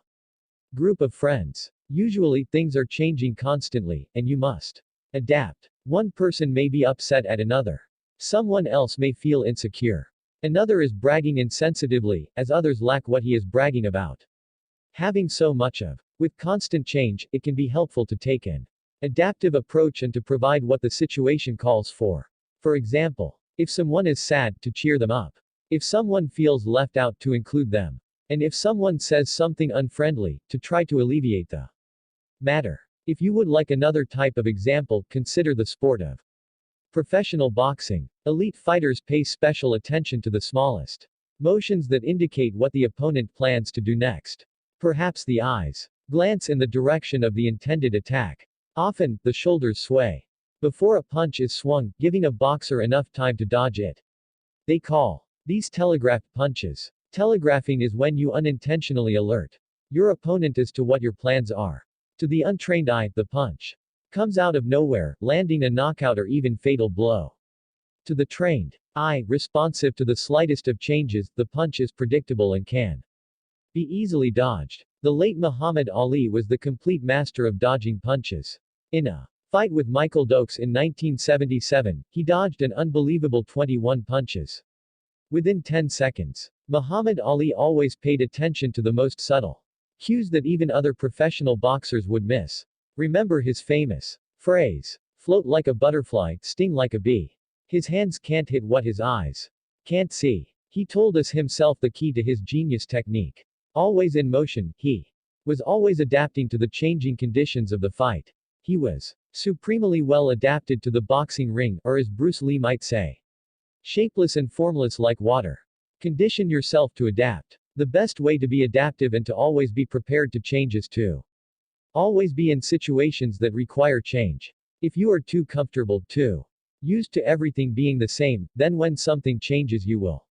group of friends. Usually, things are changing constantly, and you must adapt. One person may be upset at another. Someone else may feel insecure. Another is bragging insensitively, as others lack what he is bragging about. Having so much of with constant change, it can be helpful to take an adaptive approach and to provide what the situation calls for. For example, if someone is sad, to cheer them up. If someone feels left out, to include them. And if someone says something unfriendly, to try to alleviate the matter. If you would like another type of example, consider the sport of professional boxing. Elite fighters pay special attention to the smallest motions that indicate what the opponent plans to do next. Perhaps the eyes glance in the direction of the intended attack. Often, the shoulders sway before a punch is swung, giving a boxer enough time to dodge it. They call these telegraphed punches. Telegraphing is when you unintentionally alert Your opponent as to what your plans are. To the untrained eye, the punch comes out of nowhere, landing a knockout or even fatal blow. To the trained eye, responsive to the slightest of changes, the punch is predictable and can be easily dodged. The late Muhammad Ali was the complete master of dodging punches. In a fight with Michael Dokes in 1977, he dodged an unbelievable 21 punches within 10 seconds. Muhammad Ali always paid attention to the most subtle cues that even other professional boxers would miss. Remember his famous phrase, float like a butterfly, sting like a bee. His hands can't hit what his eyes can't see. He told us himself the key to his genius technique. Always in motion, he was always adapting to the changing conditions of the fight. He was supremely well adapted to the boxing ring, or as Bruce Lee might say, shapeless and formless like water. Condition yourself to adapt. The best way to be adaptive and to always be prepared to change is to always be in situations that require change. If you are too comfortable, too used to everything being the same, then when something changes you will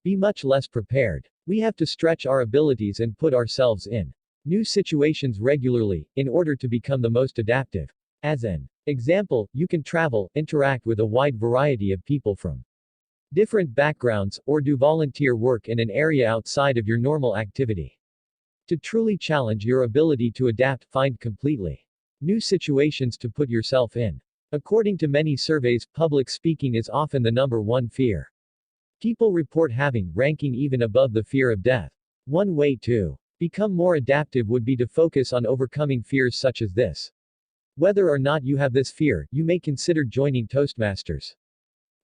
be much less prepared. We have to stretch our abilities and put ourselves in new situations regularly, in order to become the most adaptive. As an example, you can travel, interact with a wide variety of people from different backgrounds, or do volunteer work in an area outside of your normal activity. To truly challenge your ability to adapt, find completely new situations to put yourself in. According to many surveys, public speaking is often the number one fear people report having, ranking even above the fear of death. One way to become more adaptive would be to focus on overcoming fears such as this. Whether or not you have this fear, you may consider joining Toastmasters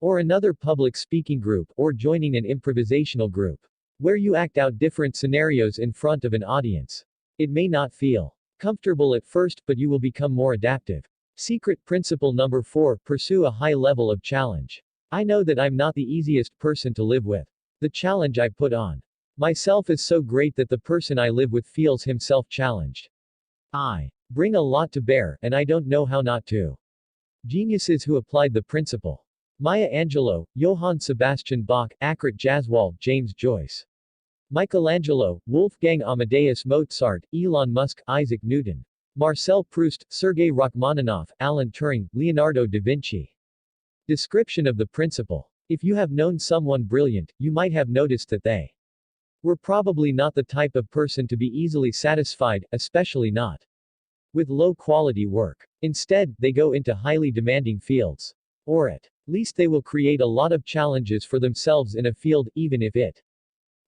or another public speaking group, or joining an improvisational group where you act out different scenarios in front of an audience. It may not feel comfortable at first, but you will become more adaptive. Secret principle number 4: pursue a high level of challenge. I know that I'm not the easiest person to live with. The challenge I put on myself is so great that the person I live with feels himself challenged. I bring a lot to bear, and I don't know how not to. Geniuses who applied the principle. Maya Angelou, Johann Sebastian Bach, Akrat Jaswal, James Joyce. Michelangelo, Wolfgang Amadeus Mozart, Elon Musk, Isaac Newton. Marcel Proust, Sergei Rachmaninoff, Alan Turing, Leonardo da Vinci. Description of the principle. If you have known someone brilliant, you might have noticed that they were probably not the type of person to be easily satisfied, especially not with low-quality work. Instead, they go into highly demanding fields. Or at least they will create a lot of challenges for themselves in a field, even if it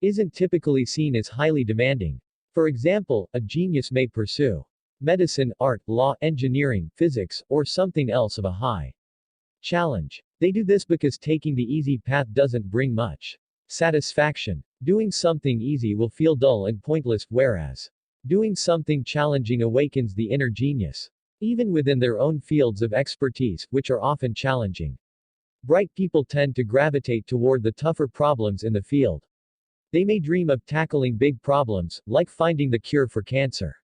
isn't typically seen as highly demanding. For example, a genius may pursue medicine, art, law, engineering, physics, or something else of a high challenge. They do this because taking the easy path doesn't bring much satisfaction. Doing something easy will feel dull and pointless, whereas doing something challenging awakens the inner genius, even within their own fields of expertise, which are often challenging. Bright people tend to gravitate toward the tougher problems in the field. They may dream of tackling big problems, like finding the cure for cancer.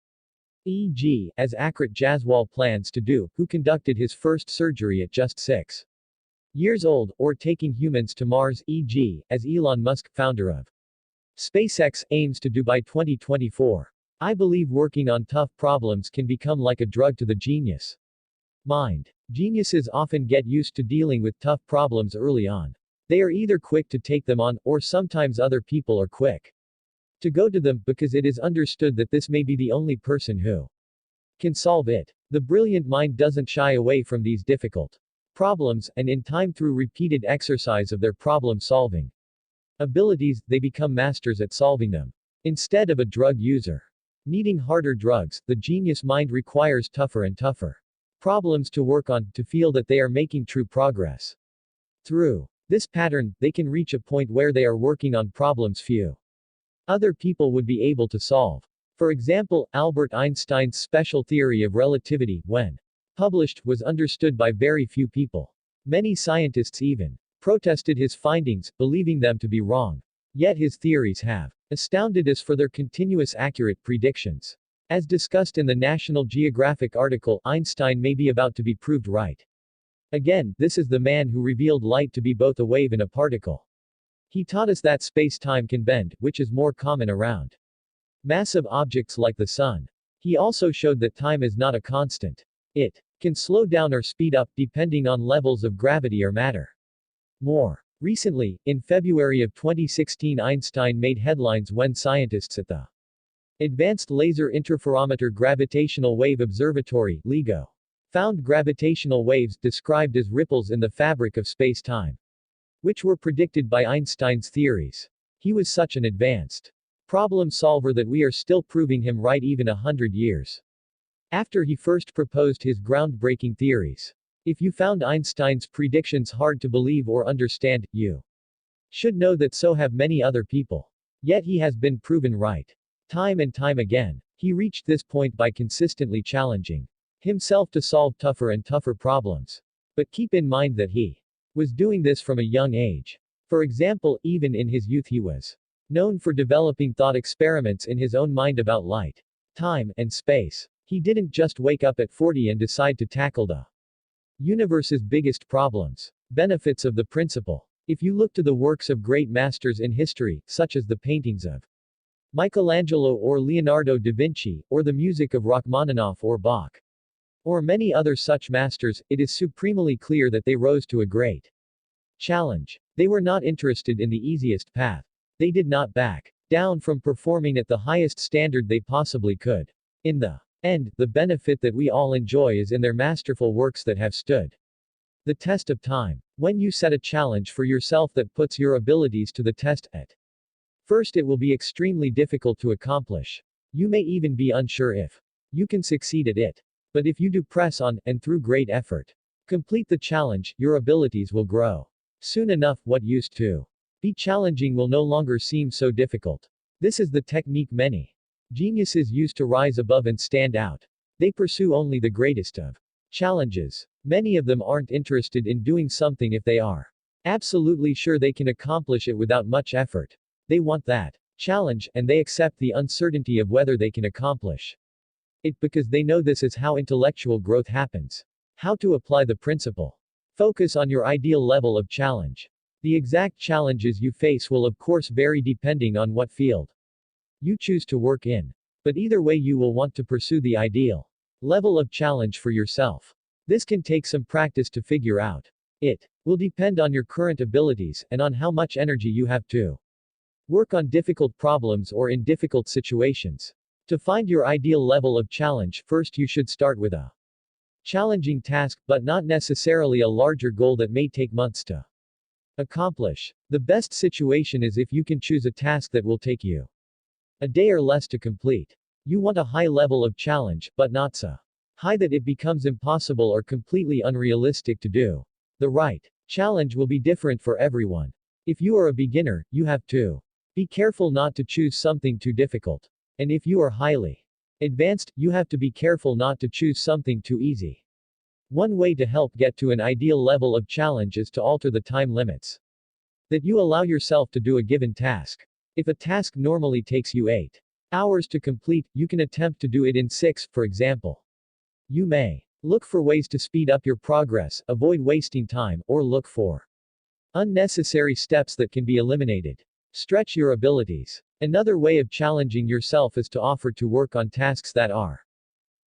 E.g., as Akrat Jaswal plans to do, who conducted his first surgery at just 6 years old, or taking humans to Mars, e.g., as Elon Musk, founder of SpaceX, aims to do by 2024. I believe working on tough problems can become like a drug to the genius mind. Geniuses often get used to dealing with tough problems early on. They are either quick to take them on, or sometimes other people are quick to go to them, because it is understood that this may be the only person who can solve it. The brilliant mind doesn't shy away from these difficult problems, and in time, through repeated exercise of their problem-solving abilities, they become masters at solving them. Instead of a drug user needing harder drugs, the genius mind requires tougher and tougher problems to work on, to feel that they are making true progress. Through this pattern, they can reach a point where they are working on problems few other people would be able to solve. For example, Albert Einstein's special theory of relativity, when published, was understood by very few people. Many scientists even protested his findings, believing them to be wrong. Yet his theories have astounded us for their continuous accurate predictions. As discussed in the National Geographic article, Einstein may be about to be proved right. Again, this is the man who revealed light to be both a wave and a particle. He taught us that space-time can bend, which is more common around massive objects like the sun. He also showed that time is not a constant. It can slow down or speed up depending on levels of gravity or matter. More recently, in February of 2016, Einstein made headlines when scientists at the Advanced Laser Interferometer Gravitational Wave Observatory (LIGO) found gravitational waves described as ripples in the fabric of space-time, which were predicted by Einstein's theories. He was such an advanced problem solver that we are still proving him right even 100 years after he first proposed his groundbreaking theories. If you found Einstein's predictions hard to believe or understand, you should know that so have many other people. Yet he has been proven right. Time and time again. He reached this point by consistently challenging himself to solve tougher and tougher problems. But keep in mind that he was doing this from a young age. For example, even in his youth he was known for developing thought experiments in his own mind about light, time, and space. He didn't just wake up at 40 and decide to tackle the universe's biggest problems. Benefits of the principle. If you look to the works of great masters in history, such as the paintings of Michelangelo or Leonardo da Vinci, or the music of Rachmaninoff or Bach, or many other such masters, it is supremely clear that they rose to a great challenge. They were not interested in the easiest path. They did not back down from performing at the highest standard they possibly could. In the end, the benefit that we all enjoy is in their masterful works that have stood the test of time. When you set a challenge for yourself that puts your abilities to the test, at first it will be extremely difficult to accomplish. You may even be unsure if you can succeed at it. But if you do press on, and through great effort, complete the challenge, your abilities will grow. Soon enough, what used to be challenging will no longer seem so difficult. This is the technique many geniuses use to rise above and stand out. They pursue only the greatest of challenges. Many of them aren't interested in doing something if they are absolutely sure they can accomplish it without much effort. They want that challenge, and they accept the uncertainty of whether they can accomplish it because they know this is how intellectual growth happens. How to apply the principle. Focus on your ideal level of challenge. The exact challenges you face will of course vary depending on what field you choose to work in. But either way you will want to pursue the ideal level of challenge for yourself. This can take some practice to figure out. It will depend on your current abilities, and on how much energy you have to work on difficult problems or in difficult situations. To find your ideal level of challenge, first you should start with a challenging task, but not necessarily a larger goal that may take months to accomplish. The best situation is if you can choose a task that will take you a day or less to complete. You want a high level of challenge, but not so high that it becomes impossible or completely unrealistic to do. The right challenge will be different for everyone. If you are a beginner, you have to be careful not to choose something too difficult. And if you are highly advanced, you have to be careful not to choose something too easy. One way to help get to an ideal level of challenge is to alter the time limits that you allow yourself to do a given task. If a task normally takes you 8 hours to complete, you can attempt to do it in 6, for example. You may look for ways to speed up your progress, avoid wasting time, or look for unnecessary steps that can be eliminated. Stretch your abilities. Another way of challenging yourself is to offer to work on tasks that are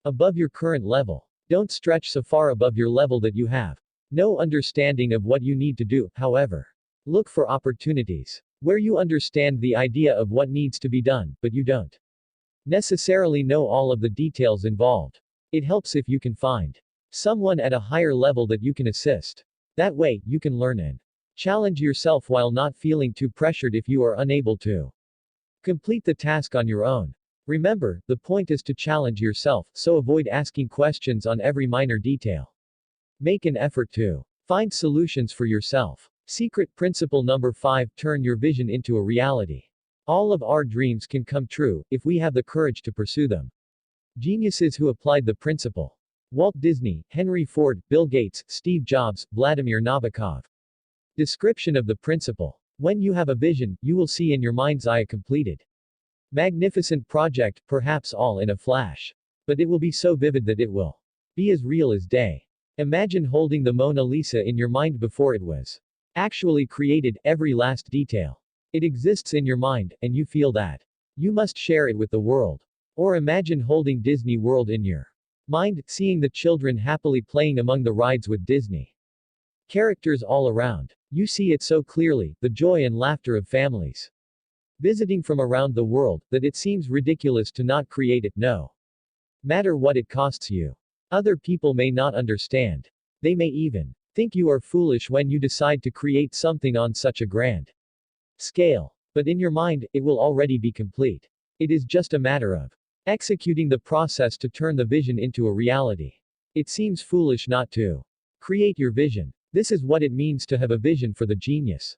above your current level. Don't stretch so far above your level that you have no understanding of what you need to do, however. Look for opportunities where you understand the idea of what needs to be done, but you don't necessarily know all of the details involved. It helps if you can find someone at a higher level that you can assist. That way, you can learn and challenge yourself while not feeling too pressured if you are unable to complete the task on your own. Remember, the point is to challenge yourself, so avoid asking questions on every minor detail. Make an effort to find solutions for yourself. Secret principle number 5: turn your vision into a reality. All of our dreams can come true, if we have the courage to pursue them. Geniuses who applied the principle. Walt Disney, Henry Ford, Bill Gates, Steve Jobs, Vladimir Nabokov. Description of the principle. When you have a vision, you will see in your mind's eye a completed, magnificent project, perhaps all in a flash. But it will be so vivid that it will be as real as day. Imagine holding the Mona Lisa in your mind before it was actually created, every last detail. It exists in your mind, and you feel that You must share it with the world. Or imagine holding Disney World in your mind, seeing the children happily playing among the rides with Disney characters all around. You see it so clearly, the joy and laughter of families visiting from around the world, that it seems ridiculous to not create it, no matter what it costs you. Other people may not understand. They may even think you are foolish when you decide to create something on such a grand scale. But in your mind, it will already be complete. It is just a matter of executing the process to turn the vision into a reality. It seems foolish not to create your vision. This is what it means to have a vision for the genius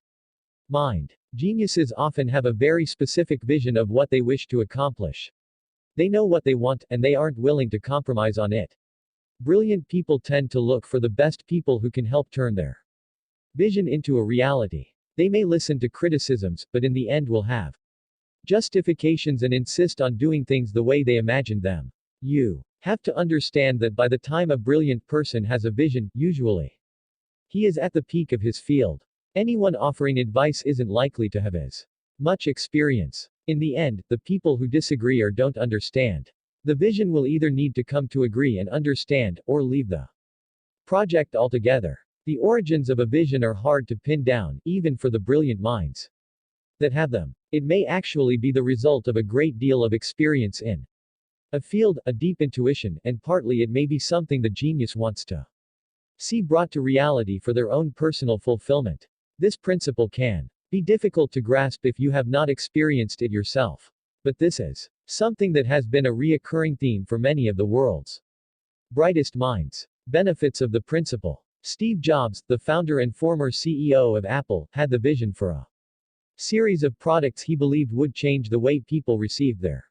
mind. Geniuses often have a very specific vision of what they wish to accomplish. They know what they want, and they aren't willing to compromise on it. Brilliant people tend to look for the best people who can help turn their vision into a reality. They may listen to criticisms, but in the end will have justifications and insist on doing things the way they imagined them. You have to understand that by the time a brilliant person has a vision, usually he is at the peak of his field. Anyone offering advice isn't likely to have as much experience. In the end, the people who disagree or don't understand the vision will either need to come to agree and understand, or leave the project altogether. The origins of a vision are hard to pin down, even for the brilliant minds that have them. It may actually be the result of a great deal of experience in a field, a deep intuition, and partly it may be something the genius wants to see brought to reality for their own personal fulfillment. This principle can be difficult to grasp if you have not experienced it yourself. But this is something that has been a reoccurring theme for many of the world's brightest minds. Benefits of the principle. Steve Jobs, the founder and former CEO of Apple, had the vision for a series of products he believed would change the way people received their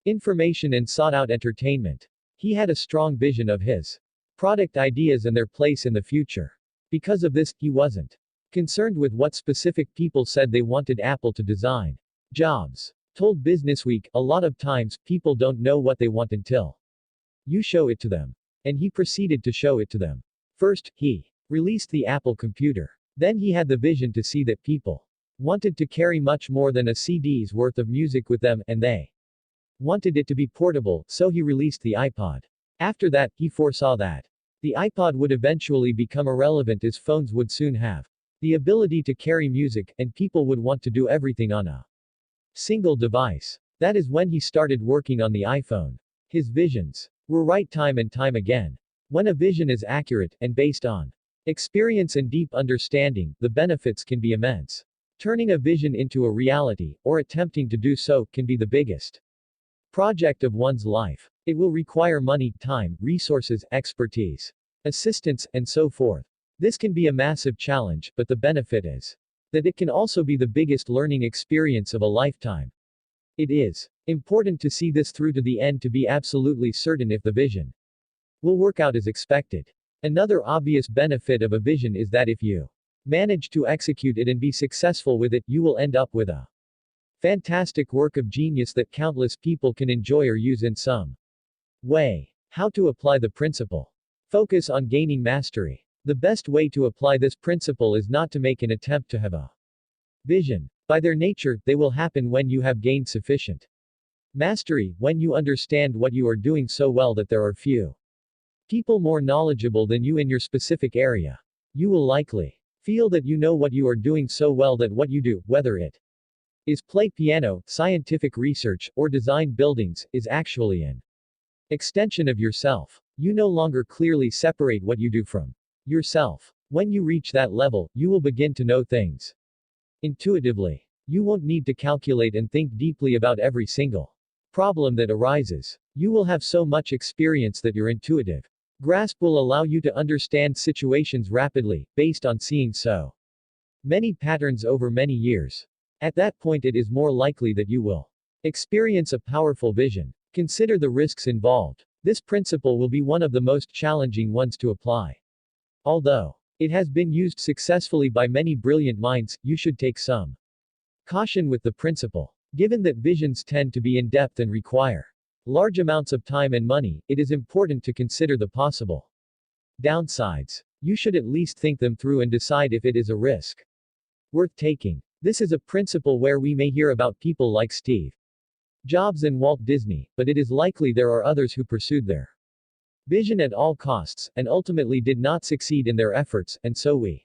information and sought out entertainment. He had a strong vision of his product ideas and their place in the future. Because of this, he wasn't concerned with what specific people said they wanted Apple to design. Jobs told Businessweek, "A lot of times, people don't know what they want until you show it to them." And he proceeded to show it to them. First, he released the Apple computer. Then he had the vision to see that people wanted to carry much more than a CD's worth of music with them, and they wanted it to be portable, so he released the iPod. After that, he foresaw that the iPod would eventually become irrelevant as phones would soon have the ability to carry music, and people would want to do everything on a single device. That is when he started working on the iPhone. His visions were right time and time again. When a vision is accurate, and based on experience and deep understanding, the benefits can be immense. Turning a vision into a reality, or attempting to do so, can be the biggest project of one's life. It will require money, time, resources, expertise, assistance, and so forth. This can be a massive challenge, but the benefit is that it can also be the biggest learning experience of a lifetime. It is important to see this through to the end to be absolutely certain if the vision will work out as expected. Another obvious benefit of a vision is that if you manage to execute it and be successful with it, you will end up with a fantastic work of genius that countless people can enjoy or use in some way. How to apply the principle. Focus on gaining mastery. The best way to apply this principle is not to make an attempt to have a vision. By their nature, they will happen when you have gained sufficient mastery, when you understand what you are doing so well that there are few people more knowledgeable than you in your specific area. You will likely feel that you know what you are doing so well that what you do, whether it is play piano, scientific research, or design buildings, is actually an extension of yourself. You no longer clearly separate what you do from yourself. When you reach that level, you will begin to know things intuitively. You won't need to calculate and think deeply about every single problem that arises. You will have so much experience that your intuitive grasp will allow you to understand situations rapidly, based on seeing so many patterns over many years. At that point, it is more likely that you will experience a powerful vision. Consider the risks involved. This principle will be one of the most challenging ones to apply. Although it has been used successfully by many brilliant minds, you should take some caution with the principle. Given that visions tend to be in-depth and require large amounts of time and money, it is important to consider the possible downsides. You should at least think them through and decide if it is a risk worth taking. This is a principle where we may hear about people like Steve Jobs and Walt Disney, but it is likely there are others who pursued their vision at all costs, and ultimately did not succeed in their efforts, and so we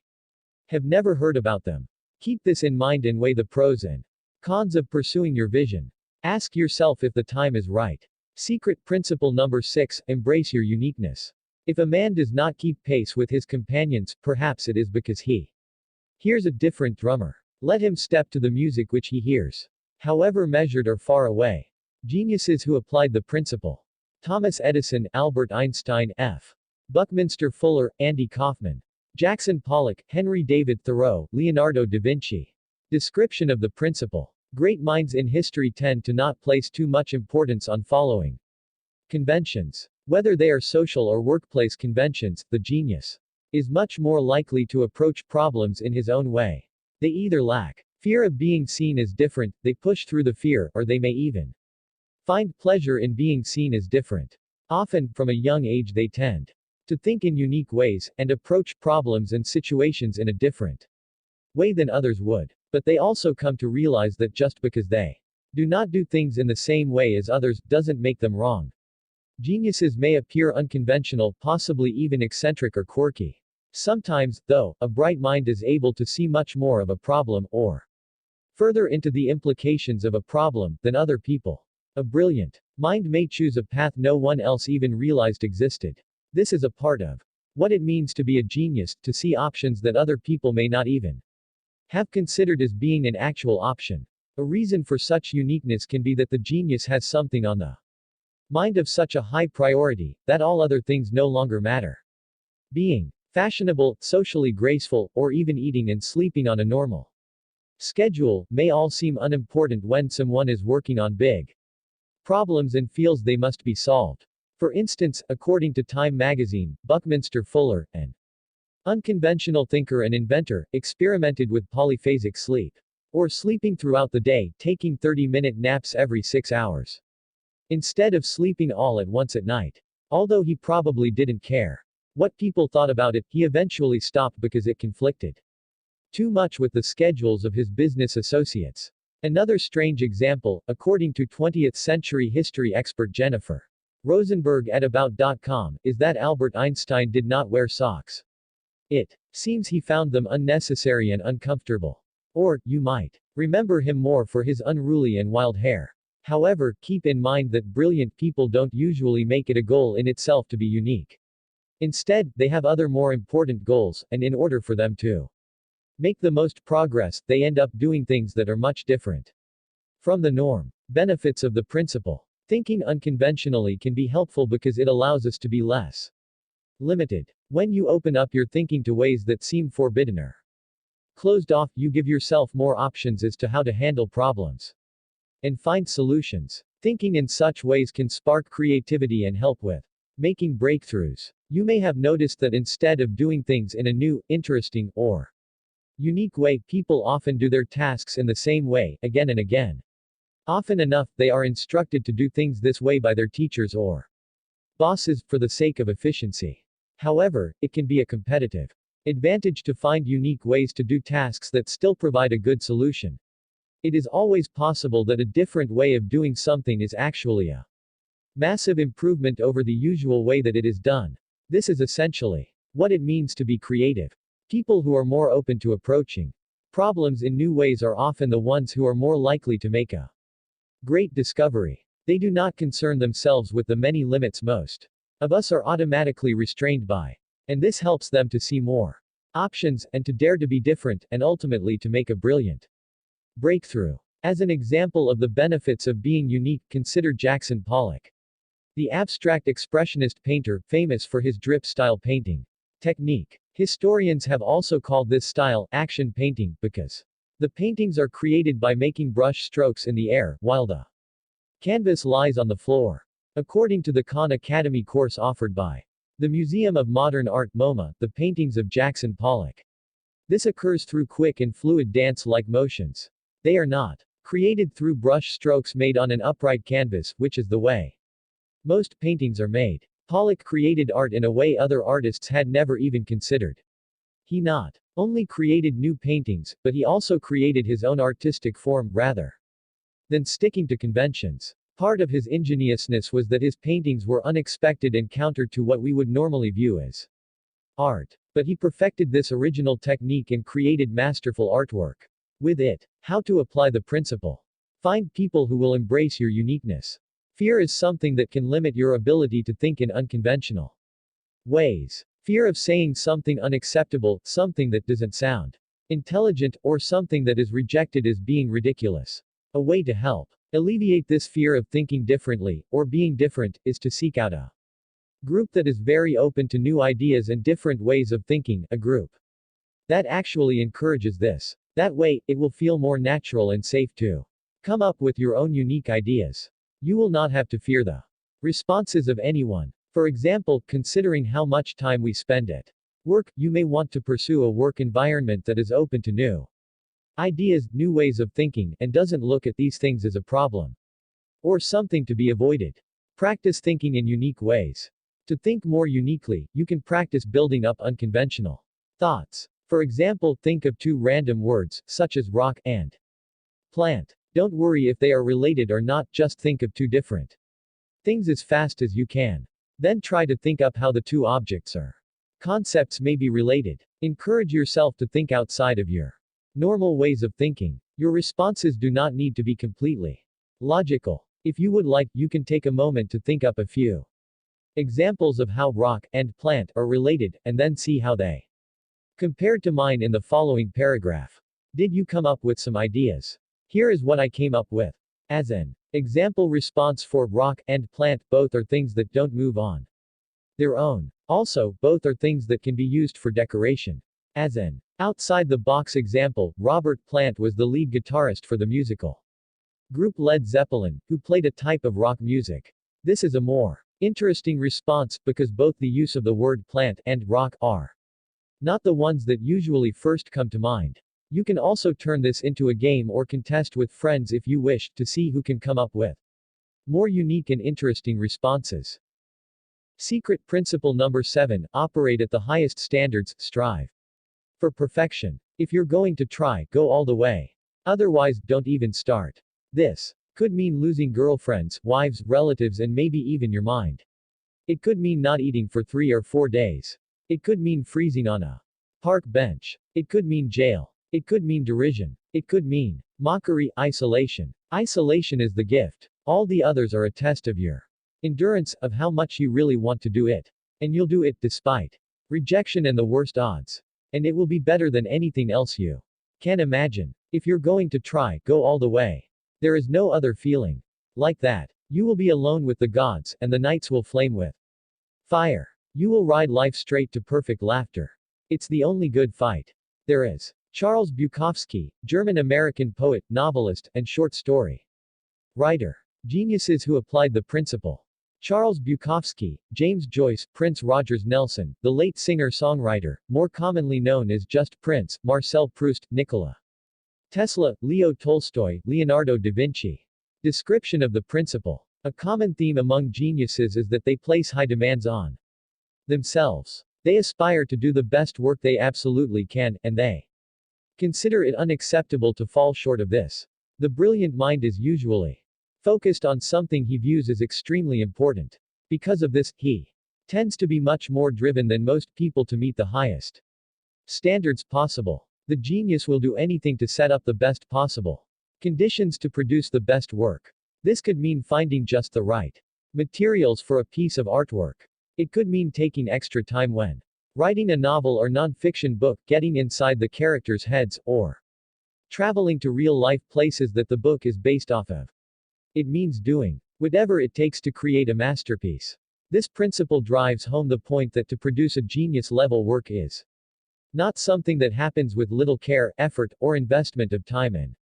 have never heard about them. Keep this in mind and weigh the pros and cons of pursuing your vision. Ask yourself if the time is right. Secret principle number 6, embrace your uniqueness. If a man does not keep pace with his companions, perhaps it is because he hears a different drummer. Let him step to the music which he hears, however measured or far away. Geniuses who applied the principle. Thomas Edison, Albert Einstein, F. Buckminster Fuller, Andy Kaufman, Jackson Pollock, Henry David Thoreau, Leonardo da Vinci. Description of the principle. Great minds in history tend to not place too much importance on following conventions. Whether they are social or workplace conventions, the genius is much more likely to approach problems in his own way. They either lack fear of being seen as different, they push through the fear, or they may even find pleasure in being seen as different. Often, from a young age they tend to think in unique ways, and approach problems and situations in a different way than others would. But they also come to realize that just because they do not do things in the same way as others, doesn't make them wrong. Geniuses may appear unconventional, possibly even eccentric or quirky. Sometimes, though, a bright mind is able to see much more of a problem, or further into the implications of a problem, than other people. A brilliant mind may choose a path no one else even realized existed. This is a part of what it means to be a genius, to see options that other people may not even have considered as being an actual option. A reason for such uniqueness can be that the genius has something on the mind of such a high priority, that all other things no longer matter. Being fashionable, socially graceful, or even eating and sleeping on a normal schedule, may all seem unimportant when someone is working on big problems and feels they must be solved. For instance, according to Time magazine, Buckminster Fuller, an unconventional thinker and inventor, experimented with polyphasic sleep, or sleeping throughout the day, taking 30-minute naps every 6 hours, instead of sleeping all at once at night. Although he probably didn't care what people thought about it, he eventually stopped because it conflicted too much with the schedules of his business associates. Another strange example, according to 20th century history expert Jennifer Rosenberg at About.com, is that Albert Einstein did not wear socks. It seems he found them unnecessary and uncomfortable. Or, you might remember him more for his unruly and wild hair. However, keep in mind that brilliant people don't usually make it a goal in itself to be unique. Instead, they have other more important goals, and in order for them to make the most progress, they end up doing things that are much different from the norm. Benefits of the principle. Thinking unconventionally can be helpful because it allows us to be less limited. When you open up your thinking to ways that seem forbidden or closed off, you give yourself more options as to how to handle problems and find solutions. Thinking in such ways can spark creativity and help with making breakthroughs. You may have noticed that instead of doing things in a new, interesting, or unique way, people often do their tasks in the same way, again and again. Often enough, they are instructed to do things this way by their teachers or bosses, for the sake of efficiency. However, it can be a competitive advantage to find unique ways to do tasks that still provide a good solution. It is always possible that a different way of doing something is actually a massive improvement over the usual way that it is done. This is essentially what it means to be creative. People who are more open to approaching problems in new ways are often the ones who are more likely to make a great discovery. They do not concern themselves with the many limits most of us are automatically restrained by. And this helps them to see more options, and to dare to be different, and ultimately to make a brilliant breakthrough. As an example of the benefits of being unique, consider Jackson Pollock, the abstract expressionist painter, famous for his drip-style painting technique. Historians have also called this style action painting, because the paintings are created by making brush strokes in the air, while the canvas lies on the floor. According to the Khan Academy course offered by the Museum of Modern Art, MoMA, the paintings of Jackson Pollock. This occurs through quick and fluid dance-like motions. They are not created through brush strokes made on an upright canvas, which is the way most paintings are made. Pollock created art in a way other artists had never even considered. He not only created new paintings, but he also created his own artistic form, rather than sticking to conventions. Part of his ingeniousness was that his paintings were unexpected and counter to what we would normally view as art. But he perfected this original technique and created masterful artwork. With it, how to apply the principle. Find people who will embrace your uniqueness. Fear is something that can limit your ability to think in unconventional ways. Fear of saying something unacceptable, something that doesn't sound intelligent, or something that is rejected as being ridiculous. A way to help alleviate this fear of thinking differently, or being different, is to seek out a group that is very open to new ideas and different ways of thinking, a group that actually encourages this. That way, it will feel more natural and safe to come up with your own unique ideas. You will not have to fear the responses of anyone. For example, considering how much time we spend at work, you may want to pursue a work environment that is open to new ideas, new ways of thinking, and doesn't look at these things as a problem or something to be avoided. Practice thinking in unique ways. To think more uniquely, you can practice building up unconventional thoughts. For example, think of two random words, such as rock and plant. Don't worry if they are related or not, just think of two different things as fast as you can. Then try to think up how the two objects or concepts may be related. Encourage yourself to think outside of your normal ways of thinking. Your responses do not need to be completely logical. If you would like, you can take a moment to think up a few examples of how rock and plant are related, and then see how they compared to mine in the following paragraph. Did you come up with some ideas? Here is what I came up with. As an example response for rock and plant, both are things that don't move on their own. Also, both are things that can be used for decoration. As an outside the box example, Robert Plant was the lead guitarist for the musical group Led Zeppelin, who played a type of rock music. This is a more interesting response, because both the use of the word plant and rock are not the ones that usually first come to mind. You can also turn this into a game or contest with friends if you wish, to see who can come up with more unique and interesting responses. Secret principle number 7, operate at the highest standards, strive for perfection. If you're going to try, go all the way. Otherwise, don't even start. This could mean losing girlfriends, wives, relatives, and maybe even your mind. It could mean not eating for 3 or 4 days. It could mean freezing on a park bench. It could mean jail. It could mean derision. It could mean mockery, isolation. Isolation is the gift. All the others are a test of your endurance, of how much you really want to do it. And you'll do it, despite rejection and the worst odds. And it will be better than anything else you can imagine. If you're going to try, go all the way. There is no other feeling like that. You will be alone with the gods, and the nights will flame with fire. You will ride life straight to perfect laughter. It's the only good fight there is. Charles Bukowski, German-American poet, novelist, and short story writer. Geniuses who applied the principle. Charles Bukowski, James Joyce, Prince Rogers Nelson, the late singer-songwriter, more commonly known as just Prince, Marcel Proust, Nikola Tesla, Leo Tolstoy, Leonardo da Vinci. Description of the principle. A common theme among geniuses is that they place high demands on themselves. They aspire to do the best work they absolutely can, and they consider it unacceptable to fall short of this. The brilliant mind is usually focused on something he views as extremely important. Because of this, he tends to be much more driven than most people to meet the highest standards possible. The genius will do anything to set up the best possible conditions to produce the best work. This could mean finding just the right materials for a piece of artwork. It could mean taking extra time when writing a novel or non-fiction book, getting inside the characters' heads, or traveling to real-life places that the book is based off of. It means doing whatever it takes to create a masterpiece. This principle drives home the point that to produce a genius-level work is not something that happens with little care, effort, or investment of time and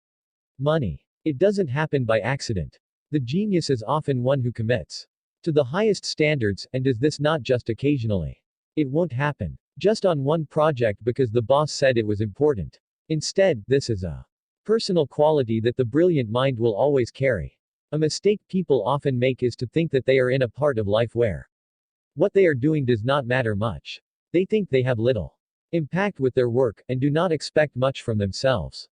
money. It doesn't happen by accident. The genius is often one who commits to the highest standards, and does this not just occasionally. It won't happen just on one project because the boss said it was important. Instead, this is a personal quality that the brilliant mind will always carry. A mistake people often make is to think that they are in a part of life where what they are doing does not matter much. They think they have little impact with their work, and do not expect much from themselves.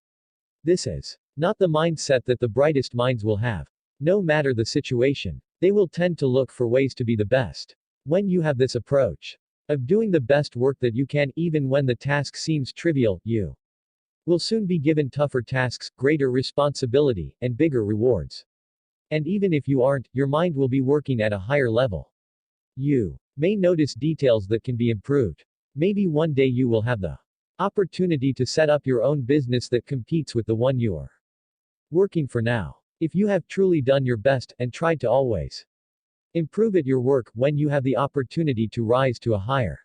This is not the mindset that the brightest minds will have. No matter the situation, they will tend to look for ways to be the best. When you have this approach of doing the best work that you can even when the task seems trivial, you will soon be given tougher tasks, greater responsibility, and bigger rewards. And even if you aren't, your mind will be working at a higher level. You may notice details that can be improved. Maybe one day you will have the opportunity to set up your own business that competes with the one you're working for now. If you have truly done your best and tried to always improve at your work, when you have the opportunity to rise to a higher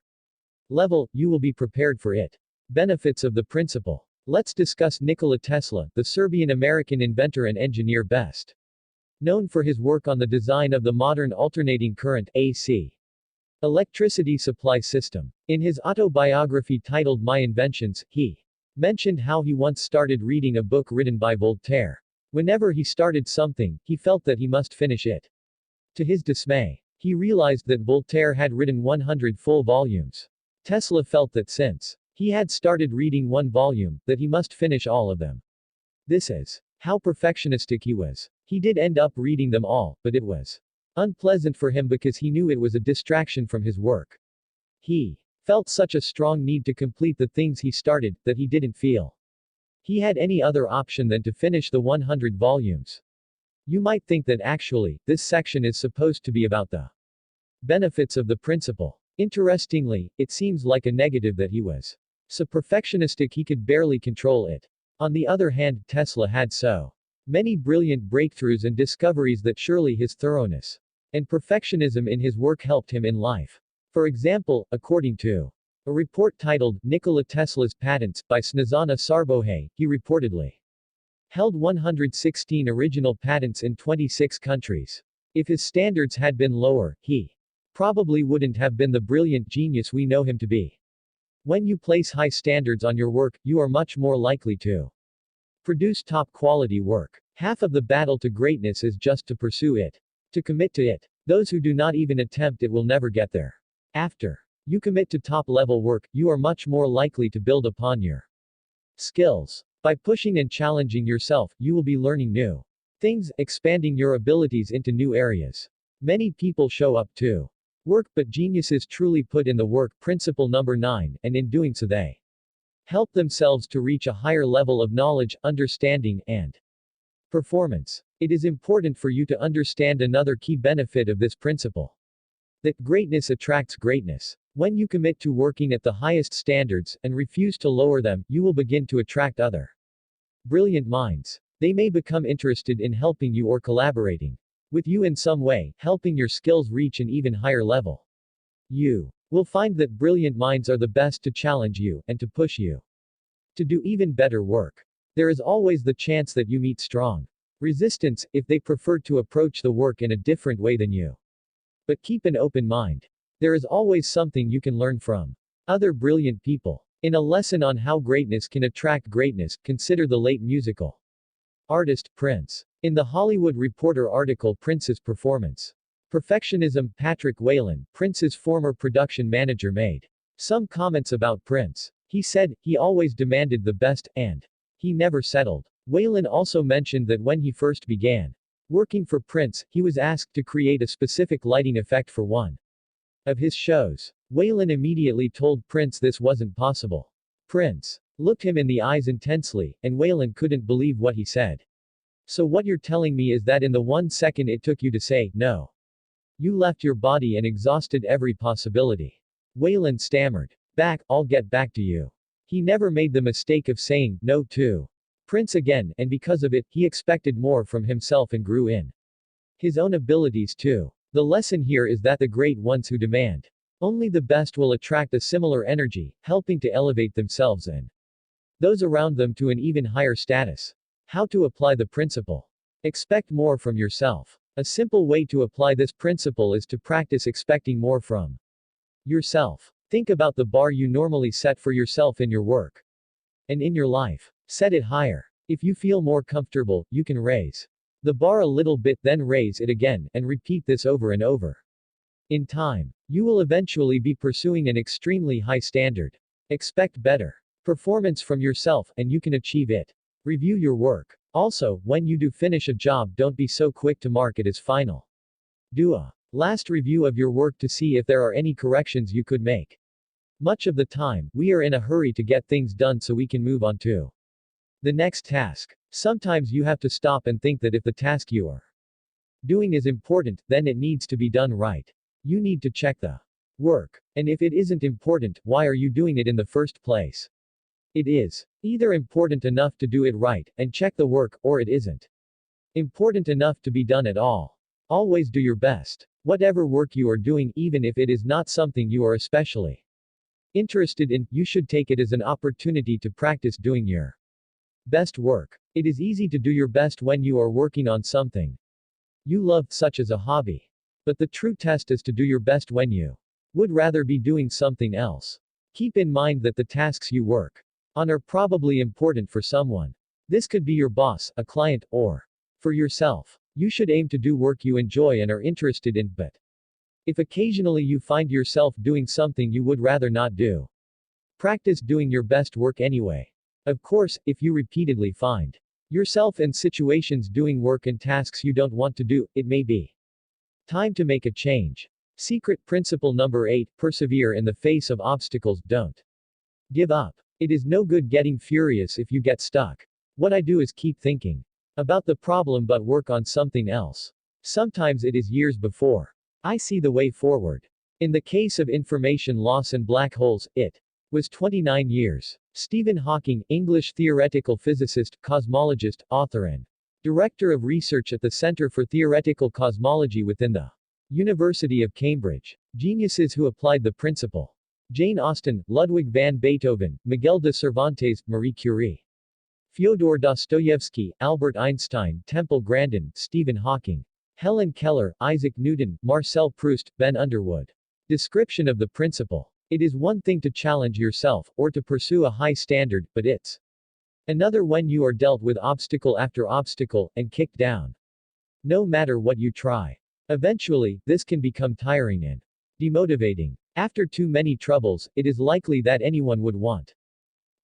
level, you will be prepared for it. Benefits of the principle. Let's discuss Nikola Tesla, the Serbian-American inventor and engineer best known for his work on the design of the modern alternating current AC electricity supply system. In his autobiography titled My Inventions, he mentioned how he once started reading a book written by Voltaire. Whenever he started something, he felt that he must finish it. To his dismay, he realized that Voltaire had written 100 full volumes. Tesla felt that since he had started reading one volume, that he must finish all of them. This is how perfectionistic he was. He did end up reading them all, but it was unpleasant for him because he knew it was a distraction from his work. He felt such a strong need to complete the things he started, that he didn't feel he had any other option than to finish the 100 volumes. You might think that actually, this section is supposed to be about the benefits of the principle. Interestingly, it seems like a negative that he was so perfectionistic he could barely control it. On the other hand, Tesla had so many brilliant breakthroughs and discoveries that surely his thoroughness and perfectionism in his work helped him in life. For example, according to a report titled Nikola Tesla's Patents by Snezana Sarbohe, he reportedly held 116 original patents in 26 countries. If his standards had been lower, he probably wouldn't have been the brilliant genius we know him to be. When you place high standards on your work, you are much more likely to produce top quality work. Half of the battle to greatness is just to pursue it. To commit to it. Those who do not even attempt it will never get there. After you commit to top level work, you are much more likely to build upon your skills. By pushing and challenging yourself, you will be learning new things, expanding your abilities into new areas. Many people show up to work, but geniuses truly put in the work. Principle number 9, and in doing so they help themselves to reach a higher level of knowledge, understanding, and performance. It is important for you to understand another key benefit of this principle. That greatness attracts greatness. When you commit to working at the highest standards, and refuse to lower them, you will begin to attract other brilliant minds. They may become interested in helping you or collaborating with you in some way, helping your skills reach an even higher level. You will find that brilliant minds are the best to challenge you, and to push you to do even better work. There is always the chance that you meet strong resistance, if they prefer to approach the work in a different way than you. But keep an open mind. There is always something you can learn from other brilliant people. In a lesson on how greatness can attract greatness, consider the late musical artist, Prince. In the Hollywood Reporter article Prince's Performance. Perfectionism, Patrick Whalen, Prince's former production manager, made some comments about Prince. He said, he always demanded the best, and he never settled. Whalen also mentioned that when he first began working for Prince, he was asked to create a specific lighting effect for one of his shows. Whalen immediately told Prince this wasn't possible. Prince looked him in the eyes intensely, and Whalen couldn't believe what he said. So what you're telling me is that in the 1 second it took you to say, no, you left your body and exhausted every possibility. Whalen stammered back, I'll get back to you. He never made the mistake of saying no to Prince again, and because of it, he expected more from himself and grew in his own abilities too. The lesson here is that the great ones who demand only the best will attract a similar energy, helping to elevate themselves and those around them to an even higher status. How to apply the principle. Expect more from yourself. A simple way to apply this principle is to practice expecting more from yourself. Think about the bar you normally set for yourself in your work and in your life. Set it higher. If you feel more comfortable, you can raise the bar a little bit, then raise it again, and repeat this over and over. In time, you will eventually be pursuing an extremely high standard. Expect better performance from yourself, and you can achieve it. Review your work. Also, when you do finish a job, don't be so quick to mark it as final. Do a last review of your work to see if there are any corrections you could make. Much of the time, we are in a hurry to get things done so we can move on to the next task. Sometimes you have to stop and think that if the task you are doing is important, then it needs to be done right. You need to check the work. And if it isn't important, why are you doing it in the first place? It is either important enough to do it right, and check the work, or it isn't important enough to be done at all. Always do your best. Whatever work you are doing, even if it is not something you are especially interested in, you should take it as an opportunity to practice doing your best work. It is easy to do your best when you are working on something you love, such as a hobby. But the true test is to do your best when you would rather be doing something else. Keep in mind that the tasks you work on are probably important for someone. This could be your boss, a client, or for yourself. You should aim to do work you enjoy and are interested in, but if occasionally you find yourself doing something you would rather not do, practice doing your best work anyway. Of course, if you repeatedly find yourself in situations doing work and tasks you don't want to do, it may be time to make a change. Secret principle number 8: persevere in the face of obstacles. Don't give up. It is no good getting furious if you get stuck. What I do is keep thinking about the problem but work on something else. Sometimes it is years before I see the way forward. In the case of information loss and black holes, it was 29 years. Stephen Hawking, English theoretical physicist, cosmologist, author and director of research at the Center for Theoretical Cosmology within the University of Cambridge. Geniuses who applied the principle: Jane Austen, Ludwig van Beethoven, Miguel de Cervantes, Marie Curie, Fyodor Dostoevsky, Albert Einstein, Temple Grandin, Stephen Hawking, Helen Keller, Isaac Newton, Marcel Proust, Ben Underwood. Description of the principle: it is one thing to challenge yourself, or to pursue a high standard, but it's another when you are dealt with obstacle after obstacle, and kicked down. No matter what you try. Eventually, this can become tiring and demotivating. After too many troubles, it is likely that anyone would want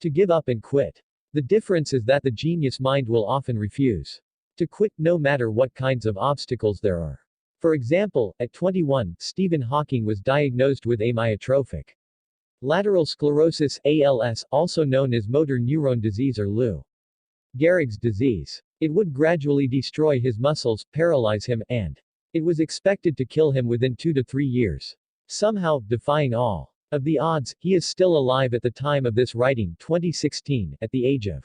to give up and quit. The difference is that the genius mind will often refuse to quit, no matter what kinds of obstacles there are. For example, at 21, Stephen Hawking was diagnosed with amyotrophic lateral sclerosis, ALS, also known as motor neuron disease or Lou Gehrig's disease. It would gradually destroy his muscles, paralyze him, and it was expected to kill him within 2 to 3 years. Somehow, defying all of the odds, he is still alive at the time of this writing, 2016, at the age of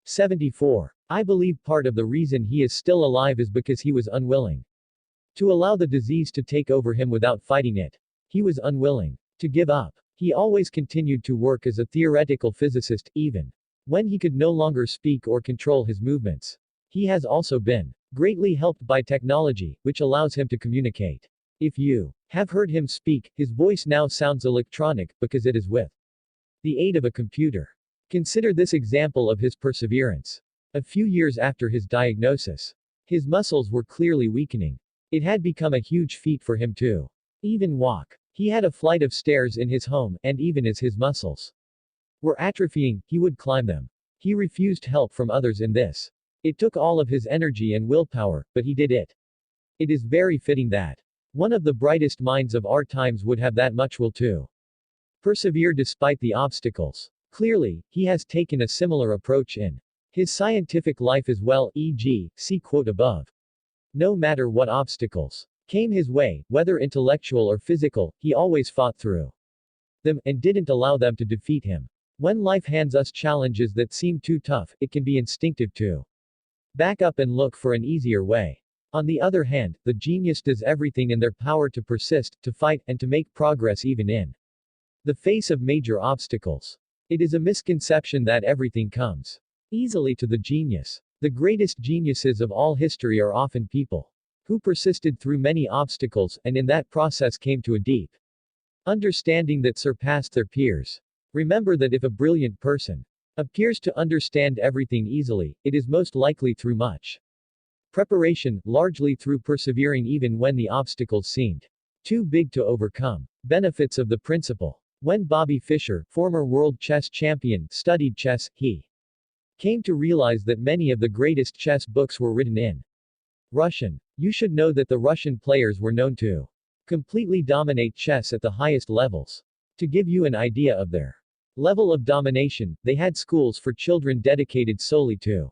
74. I believe part of the reason he is still alive is because he was unwilling to allow the disease to take over him without fighting it. He was unwilling to give up. He always continued to work as a theoretical physicist, even when he could no longer speak or control his movements. He has also been greatly helped by technology, which allows him to communicate. If you have heard him speak, his voice now sounds electronic, because it is with the aid of a computer. Consider this example of his perseverance. A few years after his diagnosis, his muscles were clearly weakening. It had become a huge feat for him to even walk. He had a flight of stairs in his home, and even as his muscles were atrophying, he would climb them. He refused help from others in this. It took all of his energy and willpower, but he did it. It is very fitting that one of the brightest minds of our times would have that much will to persevere despite the obstacles. Clearly, he has taken a similar approach in his scientific life as well, e.g., see quote above. No matter what obstacles came his way, whether intellectual or physical, he always fought through them, and didn't allow them to defeat him. When life hands us challenges that seem too tough, it can be instinctive to back up and look for an easier way. On the other hand, the genius does everything in their power to persist, to fight, and to make progress even in the face of major obstacles. It is a misconception that everything comes easily to the genius. The greatest geniuses of all history are often people who persisted through many obstacles, and in that process came to a deep understanding that surpassed their peers. Remember that if a brilliant person appears to understand everything easily, it is most likely through much preparation, largely through persevering even when the obstacles seemed too big to overcome. Benefits of the principle. When Bobby Fischer, former world chess champion, studied chess, he came to realize that many of the greatest chess books were written in Russian. You should know that the Russian players were known to completely dominate chess at the highest levels. To give you an idea of their level of domination, they had schools for children dedicated solely to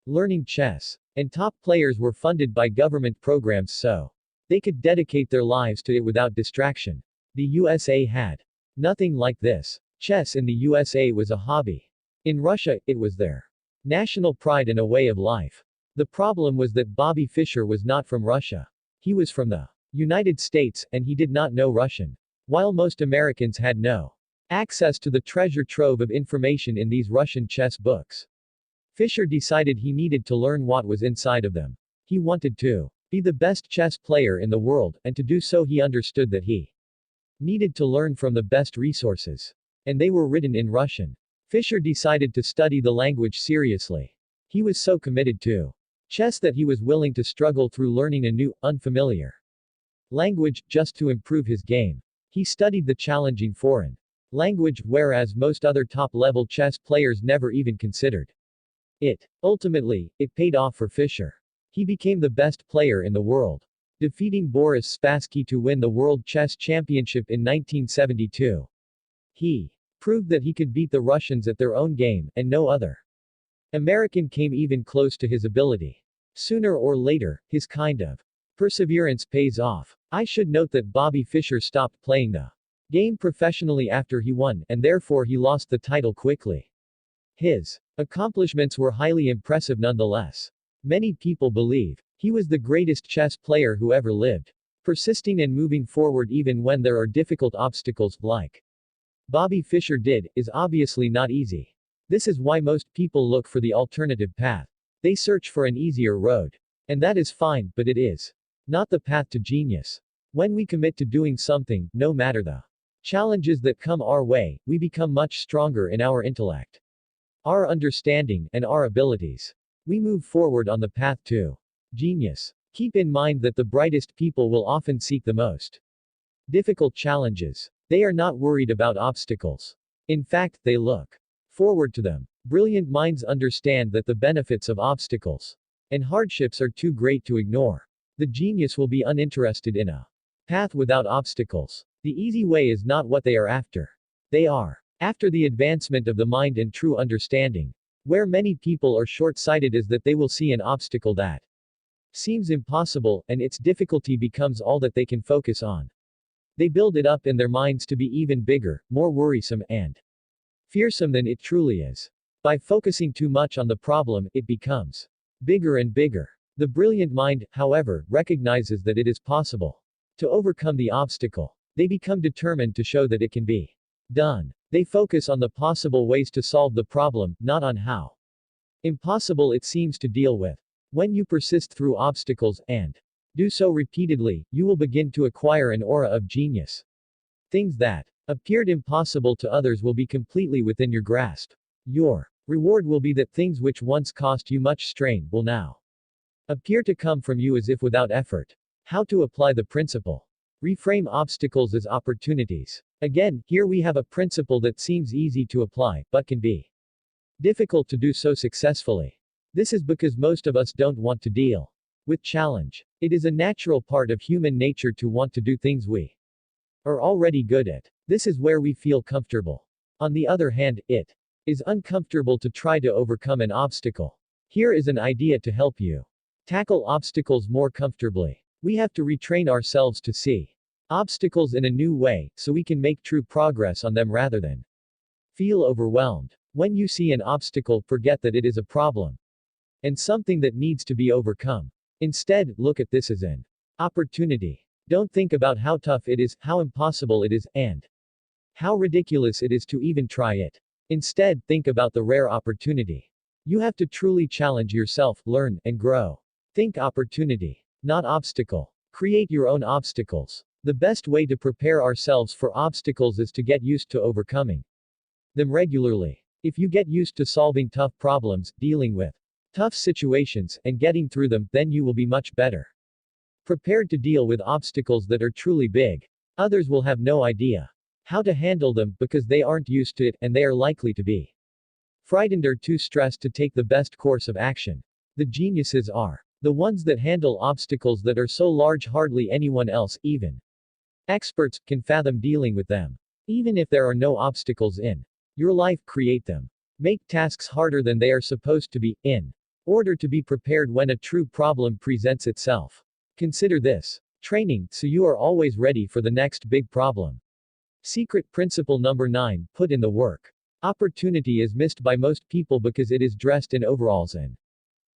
learning chess. And top players were funded by government programs so they could dedicate their lives to it without distraction. The USA had nothing like this. Chess in the USA was a hobby. In Russia, it was their national pride and a way of life. The problem was that Bobby Fischer was not from Russia. He was from the United States, and he did not know Russian. While most Americans had no access to the treasure trove of information in these Russian chess books, Fischer decided he needed to learn what was inside of them. He wanted to be the best chess player in the world, and to do so he understood that he needed to learn from the best resources. And they were written in Russian. Fischer decided to study the language seriously. He was so committed to chess that he was willing to struggle through learning a new, unfamiliar language, just to improve his game. He studied the challenging foreign language, whereas most other top-level chess players never even considered it. Ultimately, it paid off for Fischer. He became the best player in the world, defeating Boris Spassky to win the World Chess Championship in 1972. He proved that he could beat the Russians at their own game, and no other American came even close to his ability. Sooner or later, his kind of perseverance pays off. I should note that Bobby Fischer stopped playing the game professionally after he won, and therefore he lost the title quickly. His accomplishments were highly impressive nonetheless. Many people believe he was the greatest chess player who ever lived. Persisting and moving forward even when there are difficult obstacles, like Bobby Fischer did, is obviously not easy. This is why most people look for the alternative path. They search for an easier road. And that is fine, but it is not the path to genius. When we commit to doing something, no matter the challenges that come our way, we become much stronger in our intellect, our understanding, and our abilities. We move forward on the path to genius. Keep in mind that the brightest people will often seek the most difficult challenges. They are not worried about obstacles. In fact, they look forward to them. Brilliant minds understand that the benefits of obstacles and hardships are too great to ignore. The genius will be uninterested in a path without obstacles. The easy way is not what they are after. They are after the advancement of the mind and true understanding. Where many people are short-sighted is that they will see an obstacle that seems impossible, and its difficulty becomes all that they can focus on. They build it up in their minds to be even bigger, more worrisome, and fearsome than it truly is. By focusing too much on the problem, it becomes bigger and bigger. The brilliant mind, however, recognizes that it is possible to overcome the obstacle. They become determined to show that it can be done. They focus on the possible ways to solve the problem, not on how impossible it seems to deal with. When you persist through obstacles, and do so repeatedly, you will begin to acquire an aura of genius. Things that appeared impossible to others will be completely within your grasp. Your reward will be that things which once cost you much strain will now appear to come from you as if without effort. How to apply the principle? Reframe obstacles as opportunities. Again, here we have a principle that seems easy to apply, but can be difficult to do so successfully. This is because most of us don't want to deal with challenge. It is a natural part of human nature to want to do things we are already good at. This is where we feel comfortable. On the other hand, it is uncomfortable to try to overcome an obstacle. Here is an idea to help you tackle obstacles more comfortably. We have to retrain ourselves to see obstacles in a new way, so we can make true progress on them rather than feel overwhelmed. When you see an obstacle, forget that it is a problem and something that needs to be overcome. Instead, look at this as an opportunity. Don't think about how tough it is, how impossible it is, and how ridiculous it is to even try it. Instead, think about the rare opportunity. You have to truly challenge yourself, learn, and grow. Think opportunity, not obstacle. Create your own obstacles. The best way to prepare ourselves for obstacles is to get used to overcoming them regularly. If you get used to solving tough problems, dealing with tough situations, and getting through them, then you will be much better prepared to deal with obstacles that are truly big. Others will have no idea how to handle them, because they aren't used to it, and they are likely to be frightened or too stressed to take the best course of action. The geniuses are the ones that handle obstacles that are so large hardly anyone else, even experts, can fathom dealing with them. Even if there are no obstacles in your life, create them. Make tasks harder than they are supposed to be, in order to be prepared when a true problem presents itself. Consider this training, so you are always ready for the next big problem. Secret principle number 9: put in the work. Opportunity is missed by most people because it is dressed in overalls and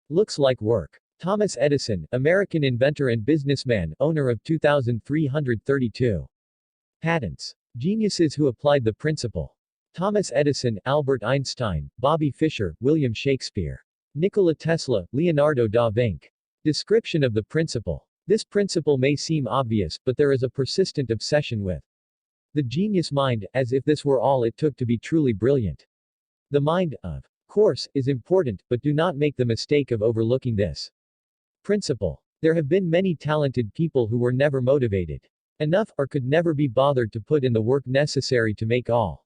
looks like work. Thomas Edison, American inventor and businessman, owner of 2,332 patents. Geniuses who applied the principle: Thomas Edison, Albert Einstein, Bobby Fischer, William Shakespeare, Nikola Tesla, Leonardo da Vinci. Description of the principle. This principle may seem obvious, but there is a persistent obsession with the genius mind, as if this were all it took to be truly brilliant. The mind, of course, is important, but do not make the mistake of overlooking this principle. There have been many talented people who were never motivated enough, or could never be bothered to put in the work necessary to make all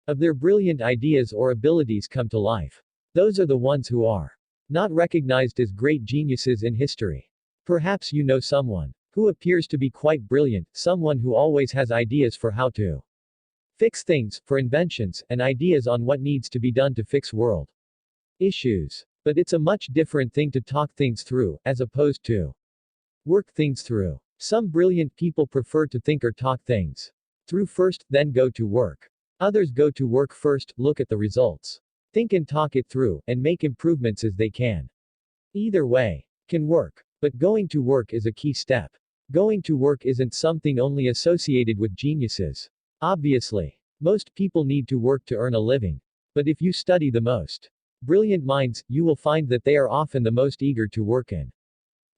of their brilliant ideas or abilities come to life. Those are the ones who are not recognized as great geniuses in history. Perhaps you know someone who appears to be quite brilliant, someone who always has ideas for how to fix things, for inventions, and ideas on what needs to be done to fix world issues. But it's a much different thing to talk things through, as opposed to work things through. Some brilliant people prefer to think or talk things through first, then go to work. Others go to work first, look at the results, think and talk it through, and make improvements as they can. Either way can work. But going to work is a key step. Going to work isn't something only associated with geniuses. Obviously, most people need to work to earn a living. But if you study the most brilliant minds, you will find that they are often the most eager to work and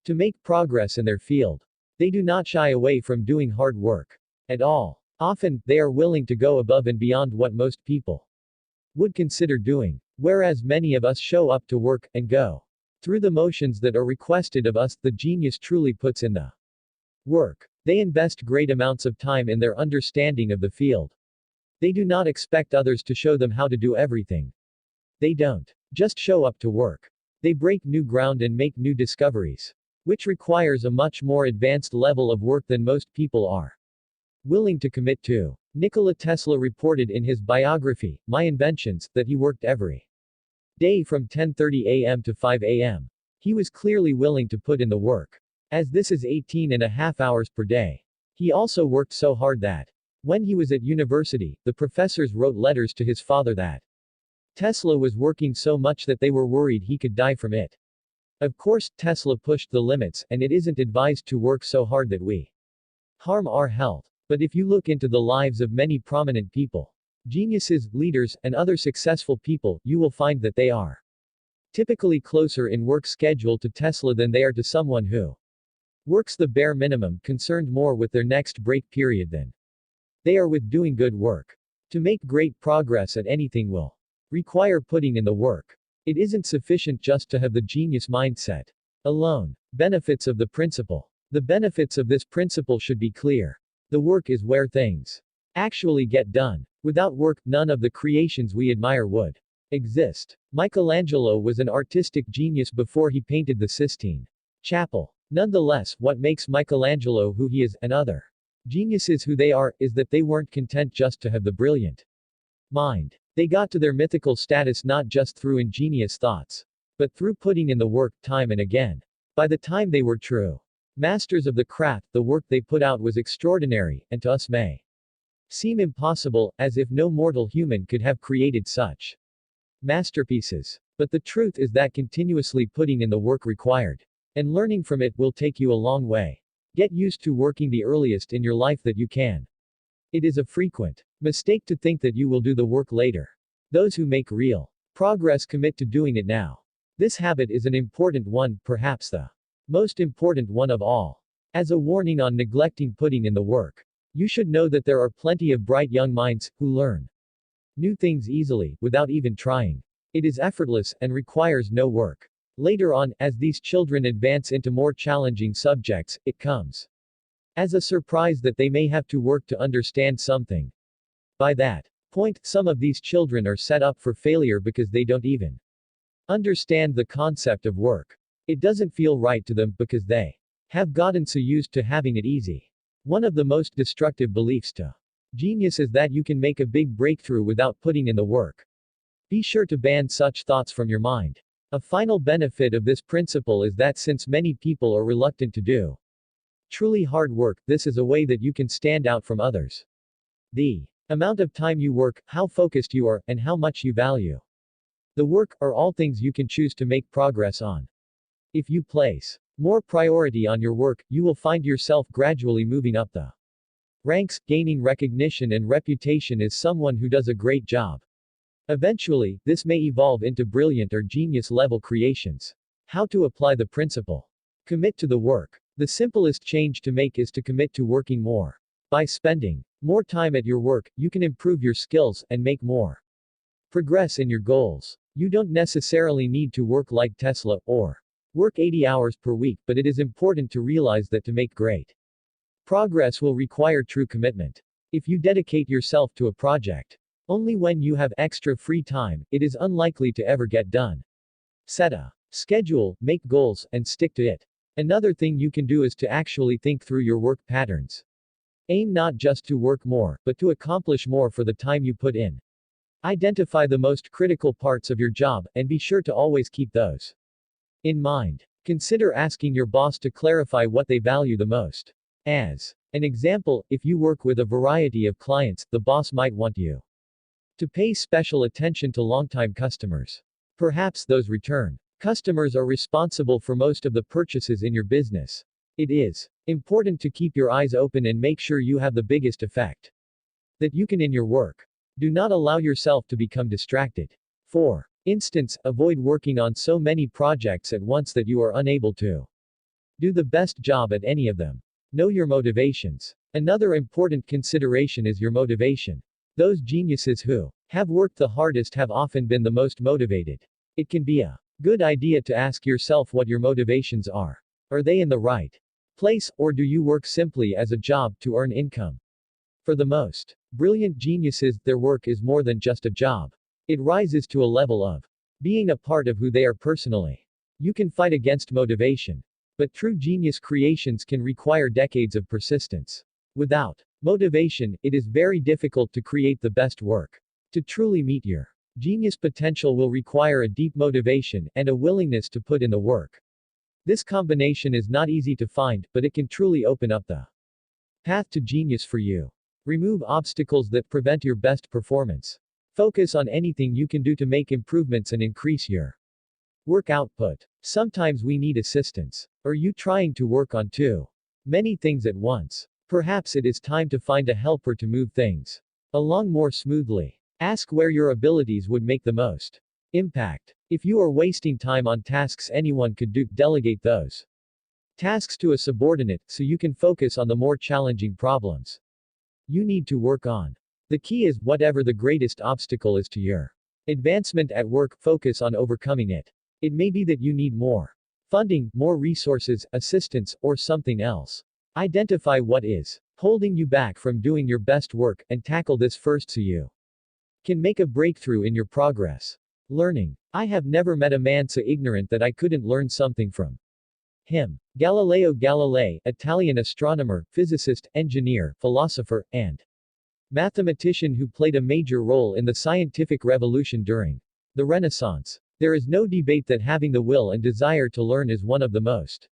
to make progress in their field. They do not shy away from doing hard work at all. Often, they are willing to go above and beyond what most people would consider doing. Whereas many of us show up to work and go through the motions that are requested of us, the genius truly puts in the work. They invest great amounts of time in their understanding of the field. They do not expect others to show them how to do everything. They don't just show up to work. They break new ground and make new discoveries, which requires a much more advanced level of work than most people are willing to commit to. Nikola Tesla reported in his biography, My Inventions, that he worked every day from 10:30 a.m. to 5 a.m. He was clearly willing to put in the work, as this is 18.5 hours per day. He also worked so hard that when he was at university, the professors wrote letters to his father that Tesla was working so much that they were worried he could die from it. Of course, Tesla pushed the limits, and it isn't advised to work so hard that we harm our health. But if you look into the lives of many prominent people, geniuses, leaders, and other successful people, you will find that they are typically closer in work schedule to Tesla than they are to someone who works the bare minimum, concerned more with their next break period than they are with doing good work. To make great progress at anything will require putting in the work. It isn't sufficient just to have the genius mindset alone. Benefits of the principle. The benefits of this principle should be clear. The work is where things actually get done. Without work, none of the creations we admire would exist. Michelangelo was an artistic genius before he painted the Sistine Chapel. Nonetheless, what makes Michelangelo who he is, and other geniuses who they are, is that they weren't content just to have the brilliant mind. They got to their mythical status not just through ingenious thoughts, but through putting in the work, time and again. By the time they were true masters of the craft, the work they put out was extraordinary, and to us may seem impossible, as if no mortal human could have created such masterpieces. But the truth is that continuously putting in the work required, and learning from it, will take you a long way. Get used to working the earliest in your life that you can. It is a frequent mistake to think that you will do the work later. Those who make real progress commit to doing it now. This habit is an important one, perhaps the most important one of all. As a warning on neglecting putting in the work, you should know that there are plenty of bright young minds who learn new things easily, without even trying. It is effortless, and requires no work. Later on, as these children advance into more challenging subjects, it comes as a surprise that they may have to work to understand something. By that Point, some of these children are set up for failure because they don't even understand the concept of work. It doesn't feel right to them because they have gotten so used to having it easy. One of the most destructive beliefs to genius is that you can make a big breakthrough without putting in the work. Be sure to ban such thoughts from your mind. A final benefit of this principle is that since many people are reluctant to do truly hard work, this is a way that you can stand out from others. The amount of time you work, how focused you are, and how much you value the work are all things you can choose to make progress on. If you place more priority on your work, you will find yourself gradually moving up the ranks, gaining recognition and reputation as someone who does a great job. Eventually, this may evolve into brilliant or genius level creations. How to apply the principle? Commit to the work. The simplest change to make is to commit to working more. By spending more time at your work, you can improve your skills and make more progress in your goals. You don't necessarily need to work like Tesla or work 80 hours per week, but it is important to realize that to make great progress will require true commitment. If you dedicate yourself to a project only when you have extra free time, it is unlikely to ever get done. Set a schedule, make goals, and stick to it. Another thing you can do is to actually think through your work patterns. Aim not just to work more, but to accomplish more for the time you put in. Identify the most critical parts of your job, and be sure to always keep those in mind. Consider asking your boss to clarify what they value the most. As an example, if you work with a variety of clients, the boss might want you to pay special attention to longtime customers. Perhaps those return customers are responsible for most of the purchases in your business. It is important to keep your eyes open and make sure you have the biggest effect that you can in your work. Do not allow yourself to become distracted. For instance, avoid working on so many projects at once that you are unable to do the best job at any of them. Know your motivations. Another important consideration is your motivation. Those geniuses who have worked the hardest have often been the most motivated. It can be a good idea to ask yourself what your motivations are. Are they in the right place, or do you work simply as a job to earn income? For the most brilliant geniuses, their work is more than just a job. It rises to a level of being a part of who they are personally. You can fight against motivation, but true genius creations can require decades of persistence. Without motivation, it is very difficult to create the best work. To truly meet your genius potential will require a deep motivation and a willingness to put in the work. This combination is not easy to find, but it can truly open up the path to genius for you. Remove obstacles that prevent your best performance. Focus on anything you can do to make improvements and increase your work output. Sometimes we need assistance. Are you trying to work on too many things at once? Perhaps it is time to find a helper to move things along more smoothly. Ask where your abilities would make the most impact. If you are wasting time on tasks anyone could do, delegate those tasks to a subordinate so you can focus on the more challenging problems you need to work on. The key is, whatever the greatest obstacle is to your advancement at work, focus on overcoming it. It may be that you need more funding, more resources, assistance, or something else. Identify what is holding you back from doing your best work, and tackle this first so you can make a breakthrough in your progress. Learning. I have never met a man so ignorant that I couldn't learn something from him. Galileo Galilei, Italian astronomer, physicist, engineer, philosopher, and mathematician who played a major role in the scientific revolution during the Renaissance. There is no debate that having the will and desire to learn is one of the most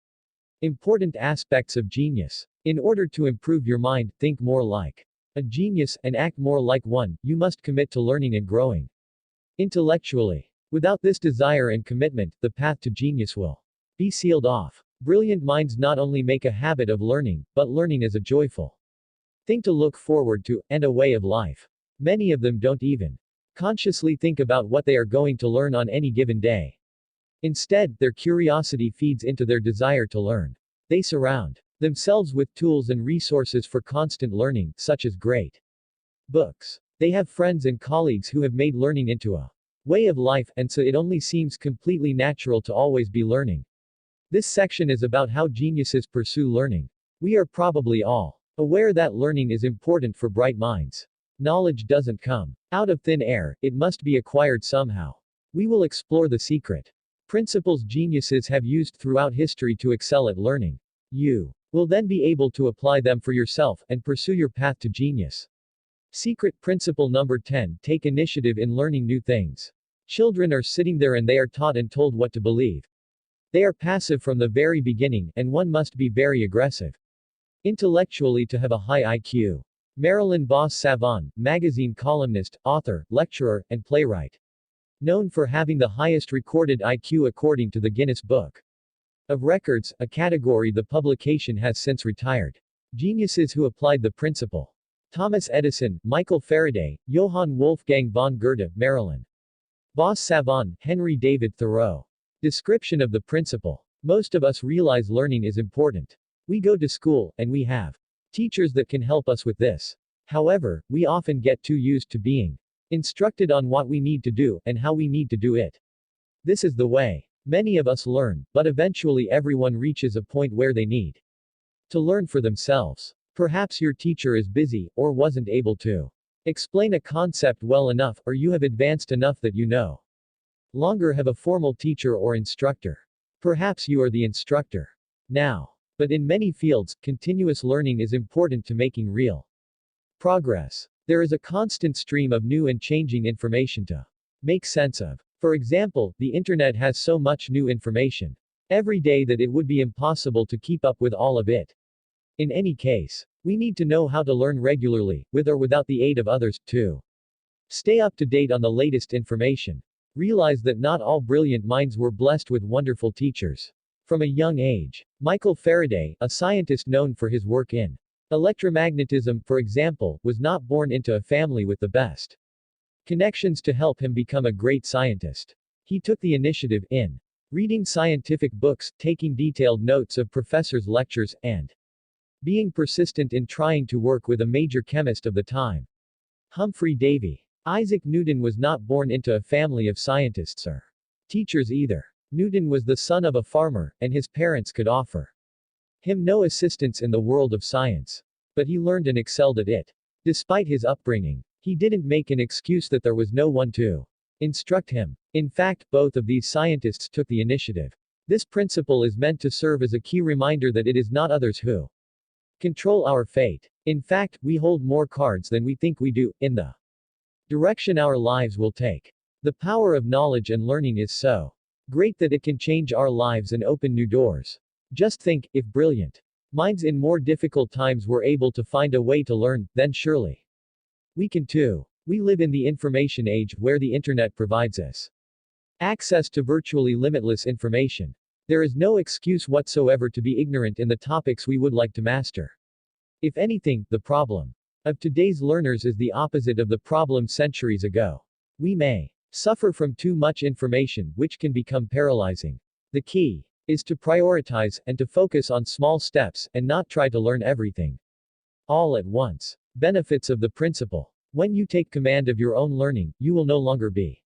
important aspects of genius. In order to improve your mind, think more like a genius, and act more like one. You must commit to learning and growing intellectually. Without this desire and commitment, the path to genius will be sealed off. Brilliant minds not only make a habit of learning, but learning is a joyful thing to look forward to, and a way of life. Many of them don't even consciously think about what they are going to learn on any given day. Instead, their curiosity feeds into their desire to learn. They surround themselves with tools and resources for constant learning, such as great books. They have friends and colleagues who have made learning into a way of life, and so it only seems completely natural to always be learning. This section is about how geniuses pursue learning. We are probably all aware that learning is important for bright minds. Knowledge doesn't come out of thin air, it must be acquired somehow. We will explore the secret principles geniuses have used throughout history to excel at learning. You will then be able to apply them for yourself and pursue your path to genius. Secret principle number 10. Take initiative in learning new things. Children are sitting there and they are taught and told what to believe. They are passive from the very beginning, and one must be very aggressive intellectually to have a high IQ. Marilyn Vos Savon, magazine columnist, author, lecturer, and playwright. Known for having the highest recorded IQ according to the Guinness Book of Records, a category the publication has since retired. Geniuses who applied the principle. Thomas Edison, Michael Faraday, Johann Wolfgang von Goethe, Marilyn Vos Savon, Henry David Thoreau. Description of the principle. Most of us realize learning is important. We go to school, and we have teachers that can help us with this. However, we often get too used to being instructed on what we need to do, and how we need to do it. This is the way many of us learn, but eventually everyone reaches a point where they need to learn for themselves. Perhaps your teacher is busy, or wasn't able to explain a concept well enough, or you have advanced enough that you no longer have a formal teacher or instructor. Perhaps you are the instructor now. But in many fields, continuous learning is important to making real progress. There is a constant stream of new and changing information to make sense of. For example, the internet has so much new information every day that it would be impossible to keep up with all of it. In any case, we need to know how to learn regularly, with or without the aid of others, to stay up to date on the latest information. Realize that not all brilliant minds were blessed with wonderful teachers. From a young age, Michael Faraday, a scientist known for his work in electromagnetism, for example, was not born into a family with the best connections to help him become a great scientist. He took the initiative in reading scientific books, taking detailed notes of professors' lectures, and being persistent in trying to work with a major chemist of the time, Humphrey Davy. Isaac Newton was not born into a family of scientists or teachers either. Newton was the son of a farmer, and his parents could offer him no assistance in the world of science. But he learned and excelled at it. Despite his upbringing, he didn't make an excuse that there was no one to instruct him. In fact, both of these scientists took the initiative. This principle is meant to serve as a key reminder that it is not others who control our fate. In fact, we hold more cards than we think we do, in the direction our lives will take. The power of knowledge and learning is so great that it can change our lives and open new doors. Just think, if brilliant minds in more difficult times were able to find a way to learn, then surely we can too. We live in the information age, where the internet provides us access to virtually limitless information. There is no excuse whatsoever to be ignorant in the topics we would like to master. If anything, the problem of today's learners is the opposite of the problem centuries ago. We may suffer from too much information, which can become paralyzing. The key is to prioritize, and to focus on small steps, and not try to learn everything all at once. Benefits of the principle. When you take command of your own learning, you will no longer be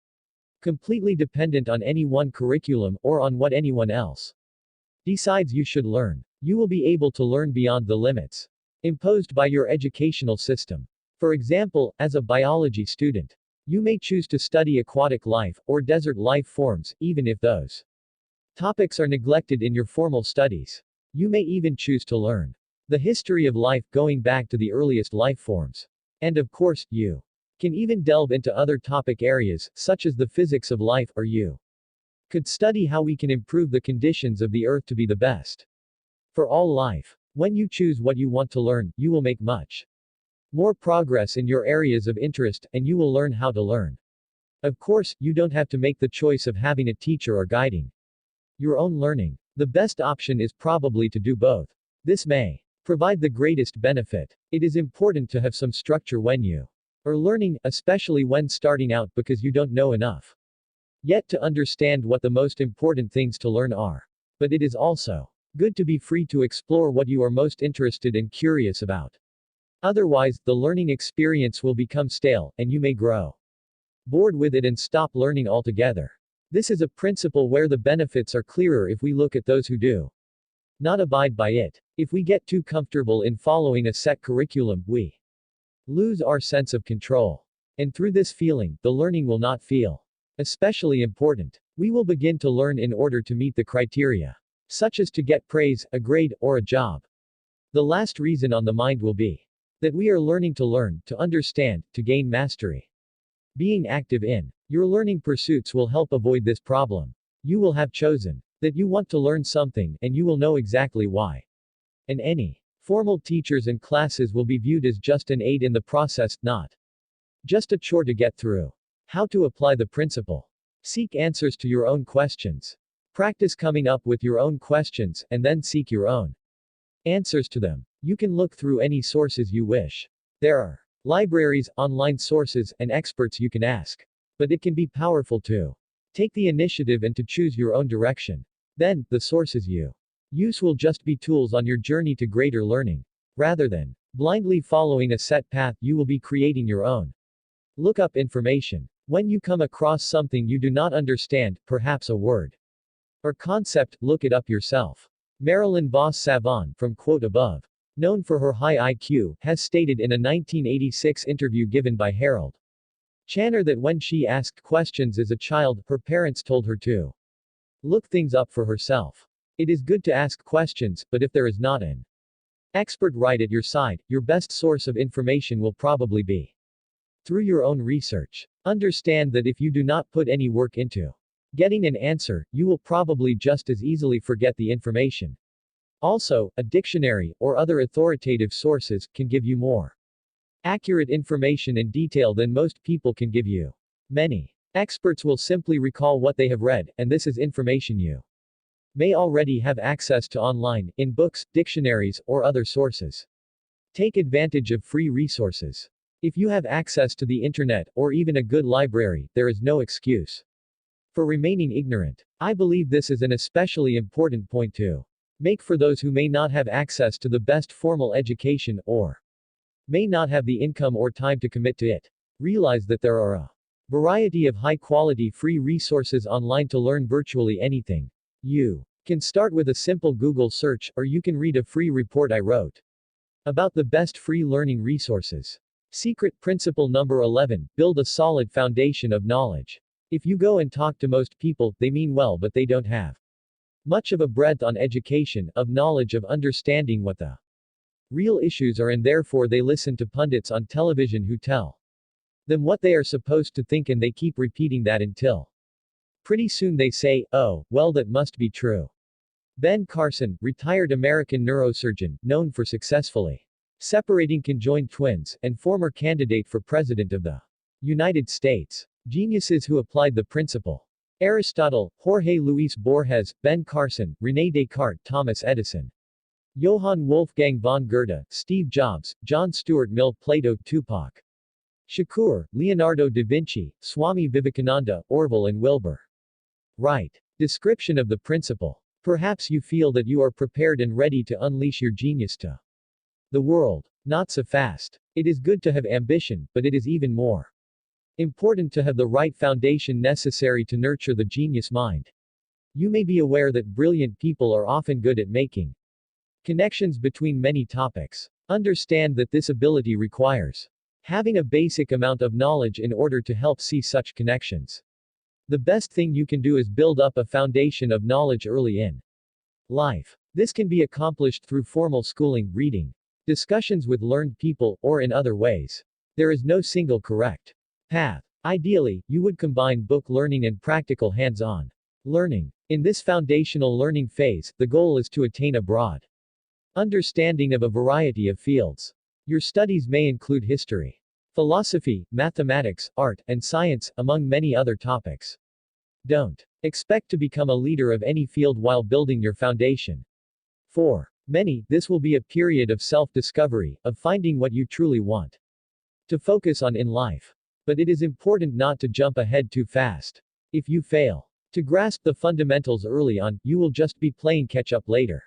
completely dependent on any one curriculum, or on what anyone else decides you should learn. You will be able to learn beyond the limits imposed by your educational system. For example, as a biology student, you may choose to study aquatic life, or desert life forms, even if those topics are neglected in your formal studies. You may even choose to learn the history of life, going back to the earliest life forms. And of course, you can even delve into other topic areas, such as the physics of life, or you could study how we can improve the conditions of the earth to be the best for all life. When you choose what you want to learn, you will make much more progress in your areas of interest, and you will learn how to learn. Of course, you don't have to make the choice of having a teacher or guiding your own learning. The best option is probably to do both. This may provide the greatest benefit. It is important to have some structure when you are learning, especially when starting out, because you don't know enough yet to understand what the most important things to learn are. But it is also good to be free to explore what you are most interested and curious about. Otherwise, the learning experience will become stale, and you may grow bored with it and stop learning altogether. This is a principle where the benefits are clearer if we look at those who do not abide by it. If we get too comfortable in following a set curriculum, we lose our sense of control. And through this feeling, the learning will not feel especially important. We will begin to learn in order to meet the criteria, such as to get praise, a grade, or a job. The last reason on the mind will be that we are learning to learn, to understand, to gain mastery. Being active in your learning pursuits will help avoid this problem. You will have chosen that you want to learn something, and you will know exactly why. And any formal teachers and classes will be viewed as just an aid in the process, not just a chore to get through. How to apply the principle. Seek answers to your own questions. Practice coming up with your own questions, and then seek your own answers to them. You can look through any sources you wish. There are libraries, online sources, and experts you can ask. But it can be powerful to take the initiative and to choose your own direction. Then, the sources you use will just be tools on your journey to greater learning. Rather than blindly following a set path, you will be creating your own. Look up information. When you come across something you do not understand, perhaps a word or concept, look it up yourself. Marilyn Vos Savon, from quote above, known for her high IQ, has stated in a 1986 interview given by Harold Channer that when she asked questions as a child, her parents told her to look things up for herself. It is good to ask questions, but if there is not an expert right at your side, your best source of information will probably be through your own research. Understand that if you do not put any work into getting an answer, you will probably just as easily forget the information. Also, a dictionary, or other authoritative sources, can give you more accurate information and detail than most people can give you. Many experts will simply recall what they have read, and this is information you may already have access to online, in books, dictionaries, or other sources. Take advantage of free resources. If you have access to the internet, or even a good library, there is no excuse for remaining ignorant. I believe this is an especially important point to make for those who may not have access to the best formal education, or may not have the income or time to commit to it. Realize that there are a variety of high-quality free resources online to learn virtually anything. You can start with a simple Google search, or you can read a free report I wrote about the best free learning resources. Secret principle number 11, build a solid foundation of knowledge. If you go and talk to most people, they mean well but they don't have much of a breadth on education, of knowledge, of understanding what the real issues are, and therefore they listen to pundits on television who tell them what they are supposed to think, and they keep repeating that until pretty soon they say, oh, well, that must be true. Ben Carson, retired American neurosurgeon, known for successfully separating conjoined twins, and former candidate for President of the United States. Geniuses who applied the principle. Aristotle, Jorge Luis Borges, Ben Carson, René Descartes, Thomas Edison, Johann Wolfgang von Goethe, Steve Jobs, John Stuart Mill, Plato, Tupac Shakur, Leonardo da Vinci, Swami Vivekananda, Orville and Wilbur Wright. Description of the principle. Perhaps you feel that you are prepared and ready to unleash your genius to the world. Not so fast. It is good to have ambition, but it is even more important to have the right foundation necessary to nurture the genius mind. You may be aware that brilliant people are often good at making connections between many topics. Understand that this ability requires having a basic amount of knowledge in order to help see such connections. The best thing you can do is build up a foundation of knowledge early in life. This can be accomplished through formal schooling, reading, discussions with learned people, or in other ways. There is no single correct path. Ideally, you would combine book learning and practical hands-on learning. In this foundational learning phase, the goal is to attain a broad understanding of a variety of fields. Your studies may include history, philosophy, mathematics, art, and science, among many other topics. Don't expect to become a leader of any field while building your foundation. For many, this will be a period of self-discovery, of finding what you truly want to focus on in life. But it is important not to jump ahead too fast. If you fail to grasp the fundamentals early on, you will just be playing catch-up later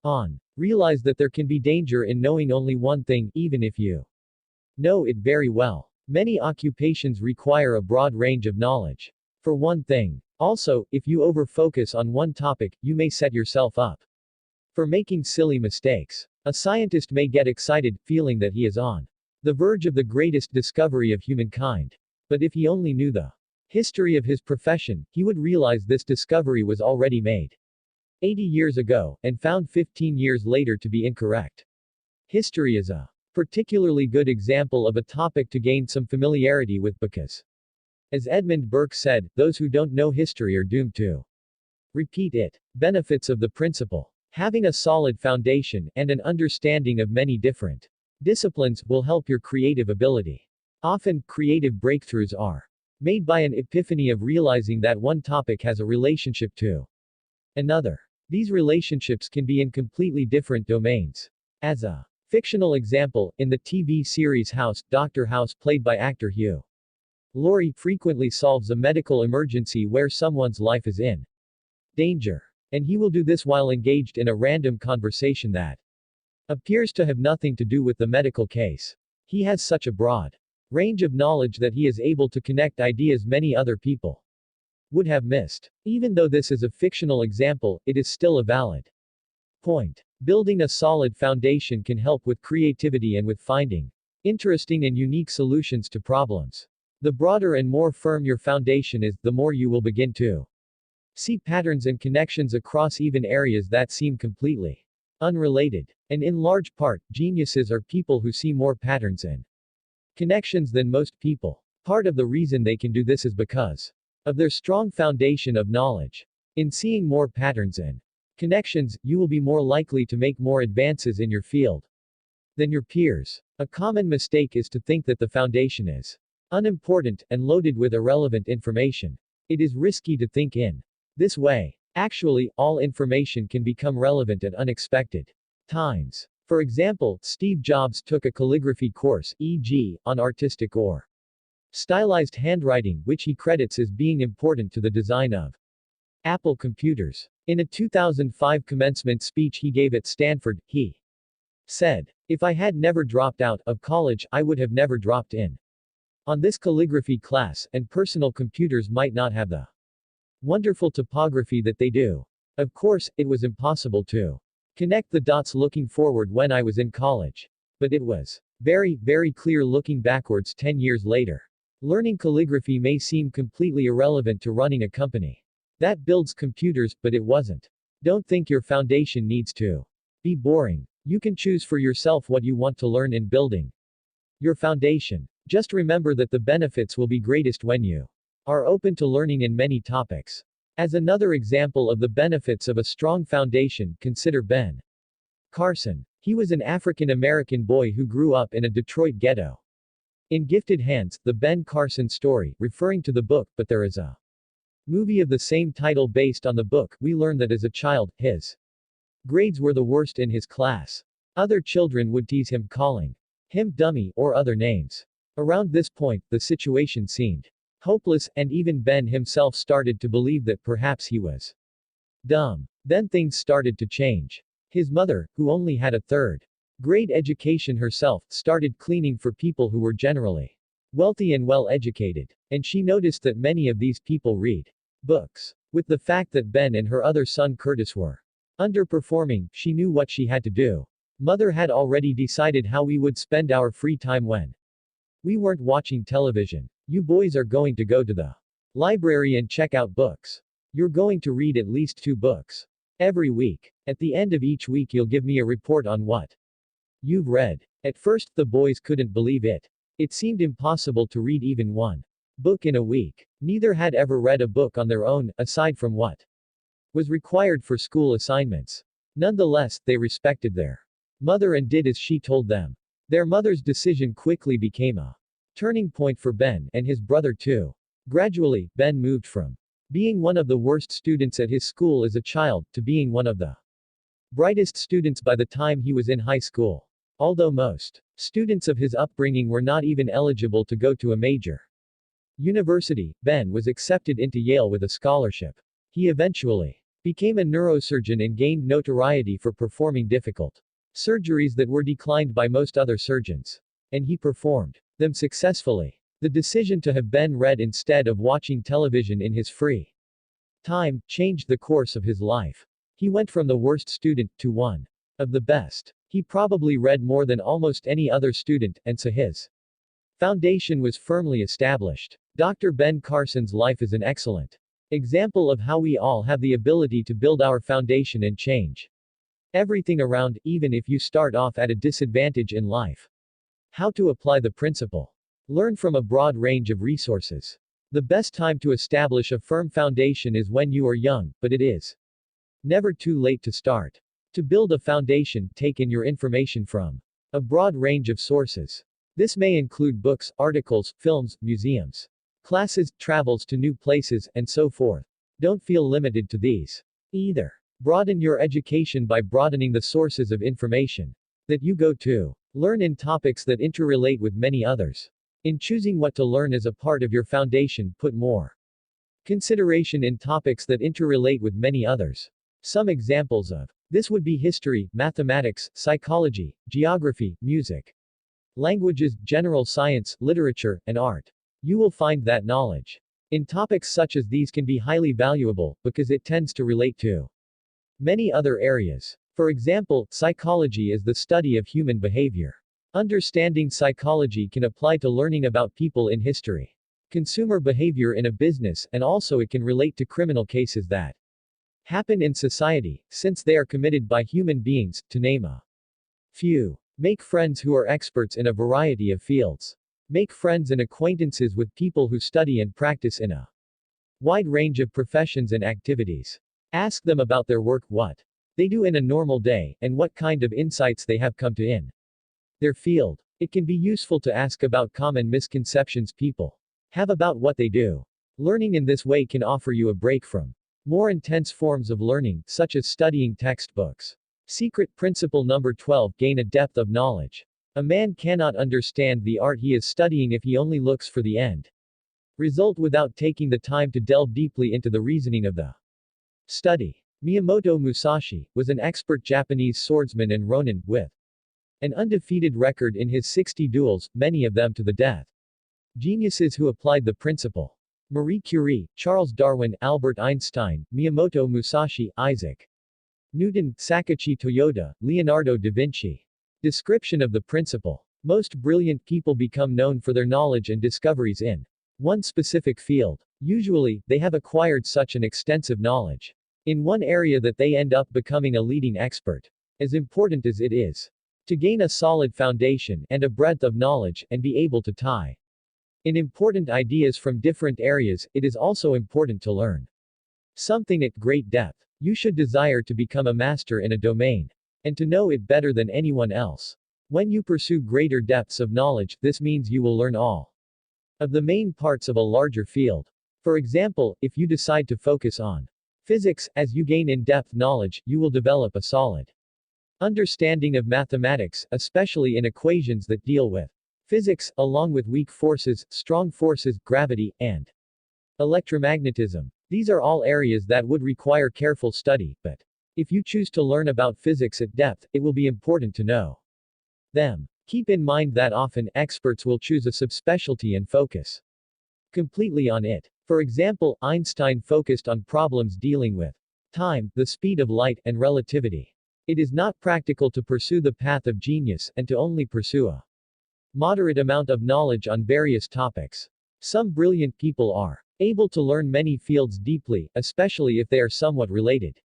on. Realize that there can be danger in knowing only one thing, even if you know it very well. Many occupations require a broad range of knowledge. For one thing. Also, if you over-focus on one topic, you may set yourself up for making silly mistakes. A scientist may get excited, feeling that he is on the verge of the greatest discovery of humankind. But if he only knew the history of his profession, he would realize this discovery was already made 80 years ago, and found 15 years later to be incorrect. History is a particularly good example of a topic to gain some familiarity with because, as Edmund Burke said, those who don't know history are doomed to repeat it. Benefits of the principle. Having a solid foundation, and an understanding of many different disciplines, will help your creative ability. Often, creative breakthroughs are made by an epiphany of realizing that one topic has a relationship to another. These relationships can be in completely different domains. As a fictional example, in the TV series House, Dr. House, played by actor Hugh Laurie, frequently solves a medical emergency where someone's life is in danger. And he will do this while engaged in a random conversation that appears to have nothing to do with the medical case. He has such a broad range of knowledge that he is able to connect ideas many other people would have missed. Even though this is a fictional example, it is still a valid point. Building a solid foundation can help with creativity and with finding interesting and unique solutions to problems. The broader and more firm your foundation is, the more you will begin to see patterns and connections across even areas that seem completely unrelated. And in large part, geniuses are people who see more patterns and connections than most people. Part of the reason they can do this is because of their strong foundation of knowledge. In seeing more patterns and connections, you will be more likely to make more advances in your field than your peers. A common mistake is to think that the foundation is unimportant and loaded with irrelevant information. It is risky to think in this way. Actually, all information can become relevant at unexpected times. For example, Steve Jobs took a calligraphy course, e.g., on artistic or stylized handwriting, which he credits as being important to the design of Apple computers. In a 2005 commencement speech he gave at Stanford, he said, "If I had never dropped out of college, I would have never dropped in on this calligraphy class, and personal computers might not have the wonderful topography that they do. Of course, it was impossible to connect the dots looking forward when I was in college. But it was very, very clear looking backwards 10 years later. Learning calligraphy may seem completely irrelevant to running a company that builds computers, but it wasn't. Don't think your foundation needs to be boring. You can choose for yourself what you want to learn in building your foundation. Just remember that the benefits will be greatest when you are open to learning in many topics. As another example of the benefits of a strong foundation, consider Ben Carson. He was an African American boy who grew up in a Detroit ghetto. In Gifted Hands, the Ben Carson story, referring to the book, but there is a movie of the same title based on the book, we learn that as a child, his grades were the worst in his class. Other children would tease him, calling him dummy, or other names. Around this point, the situation seemed hopeless, and even Ben himself started to believe that perhaps he was dumb. Then things started to change. His mother, who only had a third grade education herself, started cleaning for people who were generally wealthy and well educated. And she noticed that many of these people read books. With the fact that Ben and her other son Curtis were underperforming, she knew what she had to do. Mother had already decided how we would spend our free time when we weren't watching television. You boys are going to go to the library and check out books. You're going to read at least 2 books every week. At the end of each week you'll give me a report on what you've read. At first, the boys couldn't believe it. It seemed impossible to read even 1 book in a week. Neither had ever read a book on their own, aside from what was required for school assignments. Nonetheless, they respected their mother and did as she told them. Their mother's decision quickly became a turning point for Ben, and his brother too. Gradually, Ben moved from being one of the worst students at his school as a child, to being one of the brightest students by the time he was in high school. Although most students of his upbringing were not even eligible to go to a major university, Ben was accepted into Yale with a scholarship. He eventually became a neurosurgeon and gained notoriety for performing difficult surgeries that were declined by most other surgeons. And he performed them successfully. The decision to have Ben read instead of watching television in his free time changed the course of his life. He went from the worst student to one of the best. He probably read more than almost any other student, and so his foundation was firmly established. Dr. Ben Carson's life is an excellent example of how we all have the ability to build our foundation and change everything around, even if you start off at a disadvantage in life. How to apply the principle. Learn from a broad range of resources. The best time to establish a firm foundation is when you are young, but it is never too late to start. To build a foundation, take in your information from a broad range of sources. This may include books, articles, films, museums, classes, travels to new places, and so forth. Don't feel limited to these either. Broaden your education by broadening the sources of information that you go to. Learn in topics that interrelate with many others. In choosing what to learn as a part of your foundation, put more consideration in topics that interrelate with many others. Some examples of this would be history, mathematics, psychology, geography, music, languages, general science, literature, and art. You will find that knowledge in topics such as these can be highly valuable, because it tends to relate to many other areas. For example, psychology is the study of human behavior. Understanding psychology can apply to learning about people in history, consumer behavior in a business, and also it can relate to criminal cases that happen in society, since they are committed by human beings, to name a few. Make friends who are experts in a variety of fields. Make friends and acquaintances with people who study and practice in a wide range of professions and activities. Ask them about their work, what they do in a normal day, and what kind of insights they have come to in their field. It can be useful to ask about common misconceptions people have about what they do. Learning in this way can offer you a break from more intense forms of learning, such as studying textbooks. Secret principle number 12. Gain a depth of knowledge. A man cannot understand the art he is studying if he only looks for the end result without taking the time to delve deeply into the reasoning of the study. Miyamoto Musashi was an expert Japanese swordsman and ronin, with an undefeated record in his 60 duels, many of them to the death. Geniuses who applied the principle. Marie Curie, Charles Darwin, Albert Einstein, Miyamoto Musashi, Isaac Newton, Sakachi Toyoda, Leonardo da Vinci. Description of the principle. Most brilliant people become known for their knowledge and discoveries in one specific field. Usually, they have acquired such an extensive knowledge in one area that they end up becoming a leading expert. As important as it is to gain a solid foundation and a breadth of knowledge, and be able to tie in important ideas from different areas, it is also important to learn something at great depth. You should desire to become a master in a domain, and to know it better than anyone else. When you pursue greater depths of knowledge, this means you will learn all of the main parts of a larger field. For example, if you decide to focus on physics, as you gain in-depth knowledge, you will develop a solid understanding of mathematics, especially in equations that deal with physics, along with weak forces, strong forces, gravity, and electromagnetism. These are all areas that would require careful study, but if you choose to learn about physics at depth, it will be important to know them. Keep in mind that often, experts will choose a subspecialty and focus completely on it. For example, Einstein focused on problems dealing with time, the speed of light, and relativity. It is not practical to pursue the path of genius, and to only pursue a moderate amount of knowledge on various topics. Some brilliant people are able to learn many fields deeply, especially if they are somewhat related,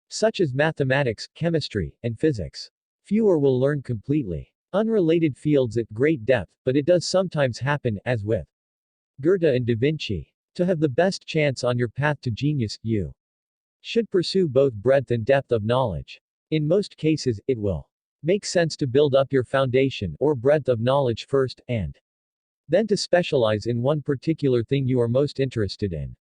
such as mathematics, chemistry, and physics. Fewer will learn completely unrelated fields at great depth, but it does sometimes happen, as with Goethe and Da Vinci. To have the best chance on your path to genius, you should pursue both breadth and depth of knowledge. In most cases, it will make sense to build up your foundation, or breadth of knowledge first, and then to specialize in one particular thing you are most interested in.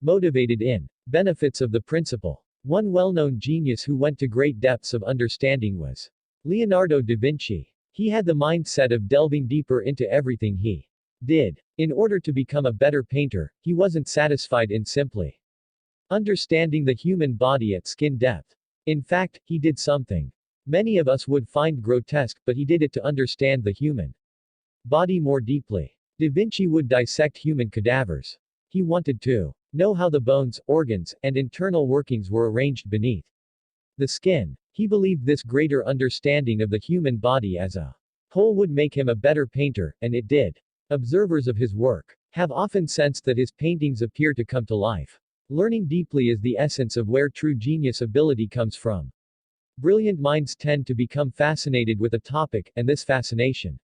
Motivated in. Benefits of the principle. One well-known genius who went to great depths of understanding was Leonardo da Vinci. He had the mindset of delving deeper into everything he did. In order to become a better painter, he wasn't satisfied in simply understanding the human body at skin depth. In fact, he did something many of us would find grotesque, but he did it to understand the human body more deeply. Da Vinci would dissect human cadavers. He wanted to know how the bones, organs, and internal workings were arranged beneath the skin. He believed this greater understanding of the human body as a whole would make him a better painter, and it did. Observers of his work have often sensed that his paintings appear to come to life. Learning deeply is the essence of where true genius ability comes from. Brilliant minds tend to become fascinated with a topic, and this fascination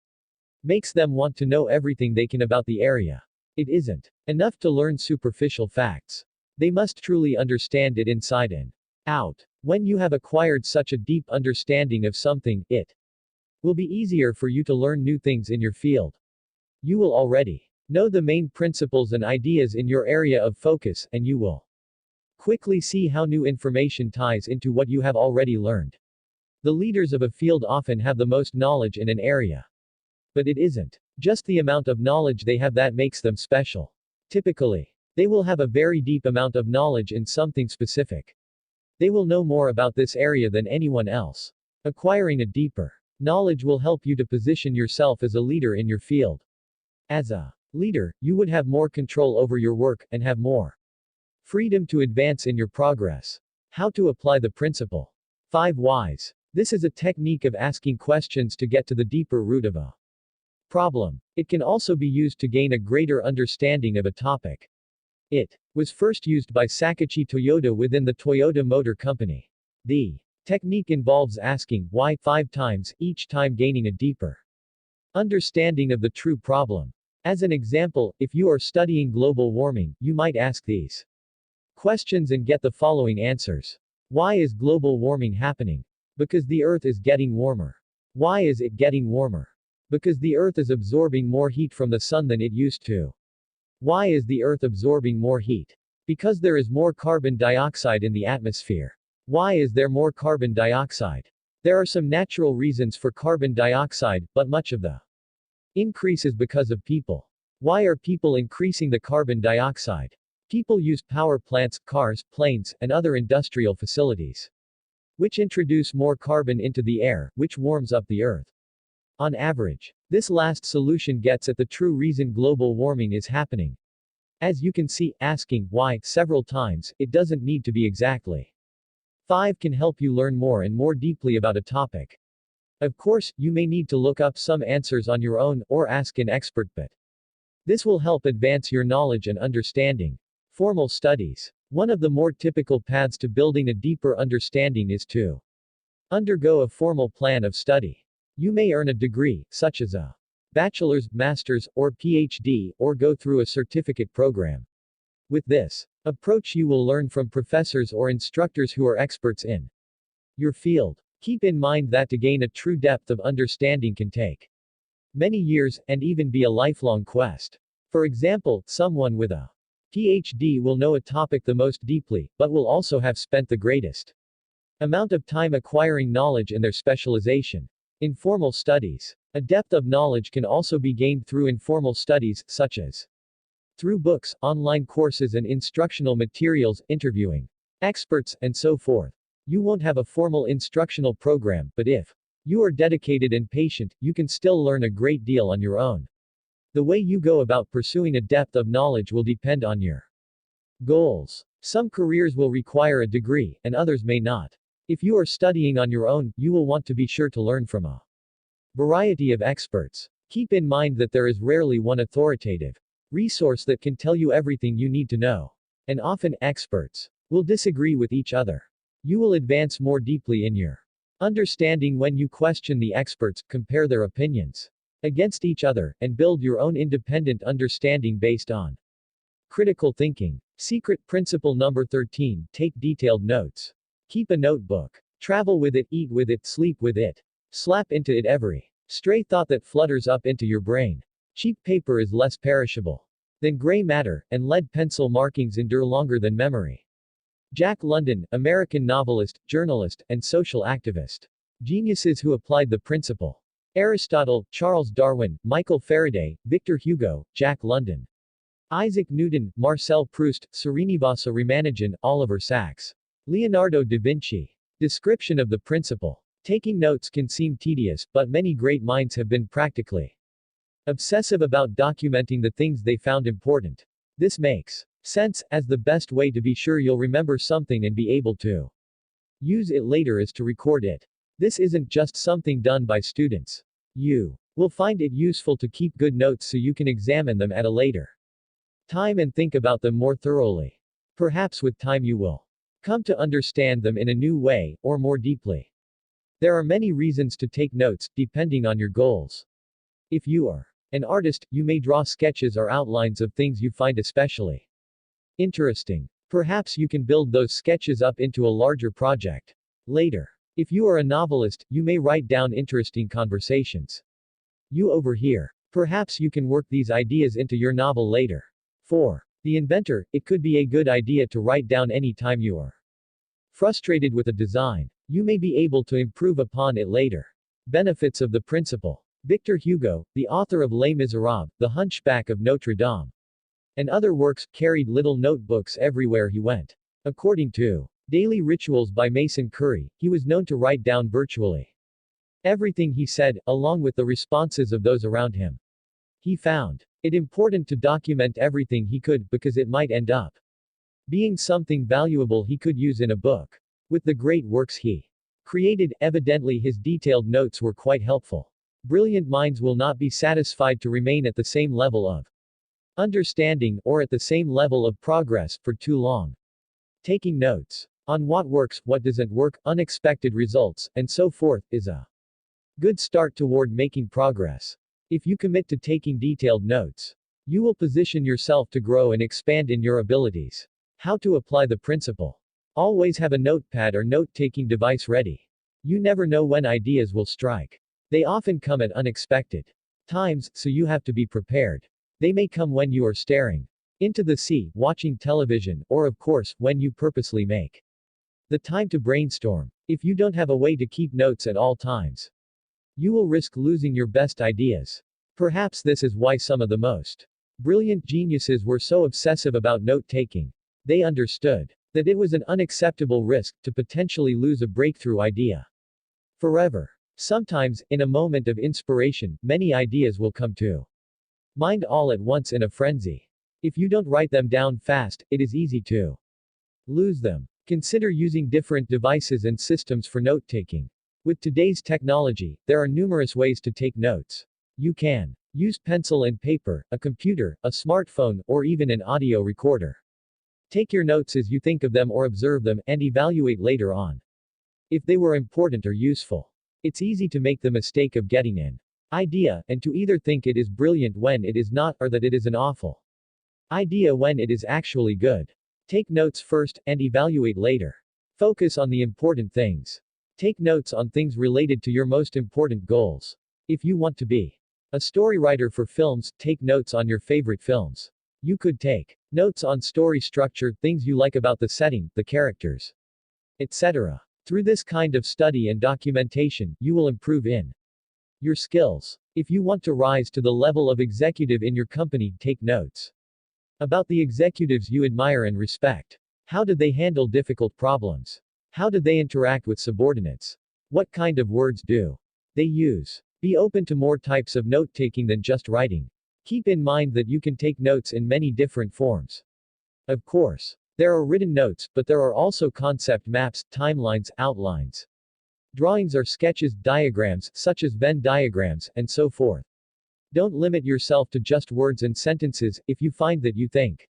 makes them want to know everything they can about the area. It isn't enough to learn superficial facts. They must truly understand it inside and out. When you have acquired such a deep understanding of something, it will be easier for you to learn new things in your field. You will already know the main principles and ideas in your area of focus, and you will quickly see how new information ties into what you have already learned. The leaders of a field often have the most knowledge in an area. But it isn't just the amount of knowledge they have that makes them special. Typically, they will have a very deep amount of knowledge in something specific. They will know more about this area than anyone else. Acquiring a deeper knowledge will help you to position yourself as a leader in your field. As a leader, you would have more control over your work, and have more freedom to advance in your progress. How to apply the principle. 5 whys. This is a technique of asking questions to get to the deeper root of a problem. It can also be used to gain a greater understanding of a topic. It was first used by Sakachi Toyota within the Toyota Motor Company. The technique involves asking why 5 times, each time gaining a deeper understanding of the true problem. As an example, if you are studying global warming, you might ask these questions and get the following answers. Why is global warming happening? Because the Earth is getting warmer. Why is it getting warmer? Because the Earth is absorbing more heat from the sun than it used to. Why is the Earth absorbing more heat? Because there is more carbon dioxide in the atmosphere. Why is there more carbon dioxide? There are some natural reasons for carbon dioxide, but much of the increase is because of people. Why are people increasing the carbon dioxide? People use power plants, cars, planes, and other industrial facilities, which introduce more carbon into the air, which warms up the Earth. On average, this last solution gets at the true reason global warming is happening. As you can see, asking why several times, it doesn't need to be exactly 5 can help you learn more and more deeply about a topic. Of course, you may need to look up some answers on your own, or ask an expert, but this will help advance your knowledge and understanding. Formal studies. One of the more typical paths to building a deeper understanding is to undergo a formal plan of study. You may earn a degree, such as a bachelor's, master's, or PhD, or go through a certificate program. With this approach, you will learn from professors or instructors who are experts in your field. Keep in mind that to gain a true depth of understanding can take many years, and even be a lifelong quest. For example, someone with a PhD will know a topic the most deeply, but will also have spent the greatest amount of time acquiring knowledge in their specialization. Informal studies. A depth of knowledge can also be gained through informal studies, such as through books, online courses and instructional materials, interviewing experts, and so forth. You won't have a formal instructional program, but if you are dedicated and patient, you can still learn a great deal on your own. The way you go about pursuing a depth of knowledge will depend on your goals. Some careers will require a degree, and others may not. If you are studying on your own, you will want to be sure to learn from a variety of experts. Keep in mind that there is rarely one authoritative resource that can tell you everything you need to know. And often, experts will disagree with each other. You will advance more deeply in your understanding when you question the experts, compare their opinions against each other, and build your own independent understanding based on critical thinking. Secret principle number 13. Take detailed notes. Keep a notebook. Travel with it, eat with it, sleep with it. Slap into it every stray thought that flutters up into your brain. Cheap paper is less perishable than gray matter, and lead pencil markings endure longer than memory. Jack London, American novelist, journalist, and social activist. Geniuses who applied the principle. Aristotle, Charles Darwin, Michael Faraday, Victor Hugo, Jack London. Isaac Newton, Marcel Proust, Srinivasa Ramanujan, Oliver Sacks. Leonardo da Vinci. Description of the principle. Taking notes can seem tedious, but many great minds have been practically obsessive about documenting the things they found important. This makes sense, as the best way to be sure you'll remember something and be able to Use it later as to record it. This isn't just something done by students. You will find it useful to keep good notes so you can examine them at a later time and think about them more thoroughly. Perhaps with time you will come to understand them in a new way, or more deeply. There are many reasons to take notes, depending on your goals. If you are an artist, you may draw sketches or outlines of things you find especially interesting. Perhaps you can build those sketches up into a larger project later. If you are a novelist, you may write down interesting conversations you overhear. Perhaps you can work these ideas into your novel later. For the inventor, it could be a good idea to write down any time you are frustrated with a design. You may be able to improve upon it later. Benefits of the principle. Victor Hugo, the author of Les Miserables, The Hunchback of Notre Dame, and other works, carried little notebooks everywhere he went. According to Daily Rituals by Mason Curry, he was known to write down virtually everything he said, along with the responses of those around him. He found it important to document everything he could, because it might end up being something valuable he could use in a book. With the great works he created, evidently his detailed notes were quite helpful. Brilliant minds will not be satisfied to remain at the same level of understanding, or at the same level of progress, for too long. Taking notes on what works, what doesn't work, unexpected results, and so forth, is a good start toward making progress. If you commit to taking detailed notes, you will position yourself to grow and expand in your abilities. How to apply the principle. Always have a notepad or note-taking device ready. You never know when ideas will strike. They often come at unexpected times, so you have to be prepared. They may come when you are staring into the sea, watching television, or of course, when you purposely make the time to brainstorm. If you don't have a way to keep notes at all times, you will risk losing your best ideas. Perhaps this is why some of the most brilliant geniuses were so obsessive about note-taking. They understood that it was an unacceptable risk to potentially lose a breakthrough idea forever. Sometimes, in a moment of inspiration, many ideas will come to mind all at once in a frenzy. If you don't write them down fast, it is easy to lose them. Consider using different devices and systems for note-taking. With today's technology, there are numerous ways to take notes. You can use pencil and paper, a computer, a smartphone, or even an audio recorder. Take your notes as you think of them or observe them, and evaluate later on if they were important or useful. It's easy to make the mistake of getting an idea, and to either think it is brilliant when it is not, or that it is an awful idea when it is actually good. Take notes first, and evaluate later. Focus on the important things. Take notes on things related to your most important goals. If you want to be a story writer for films, take notes on your favorite films. You could take notes on story structure, things you like about the setting, the characters, etc. Through this kind of study and documentation, you will improve in your skills. If you want to rise to the level of executive in your company, take notes about the executives you admire and respect. How did they handle difficult problems? How did they interact with subordinates? What kind of words do they use? Be open to more types of note-taking than just writing. Keep in mind that you can take notes in many different forms. Of course, there are written notes, but there are also concept maps, timelines, outlines, drawings or sketches, diagrams, such as Venn diagrams, and so forth. Don't limit yourself to just words and sentences, if you find that you think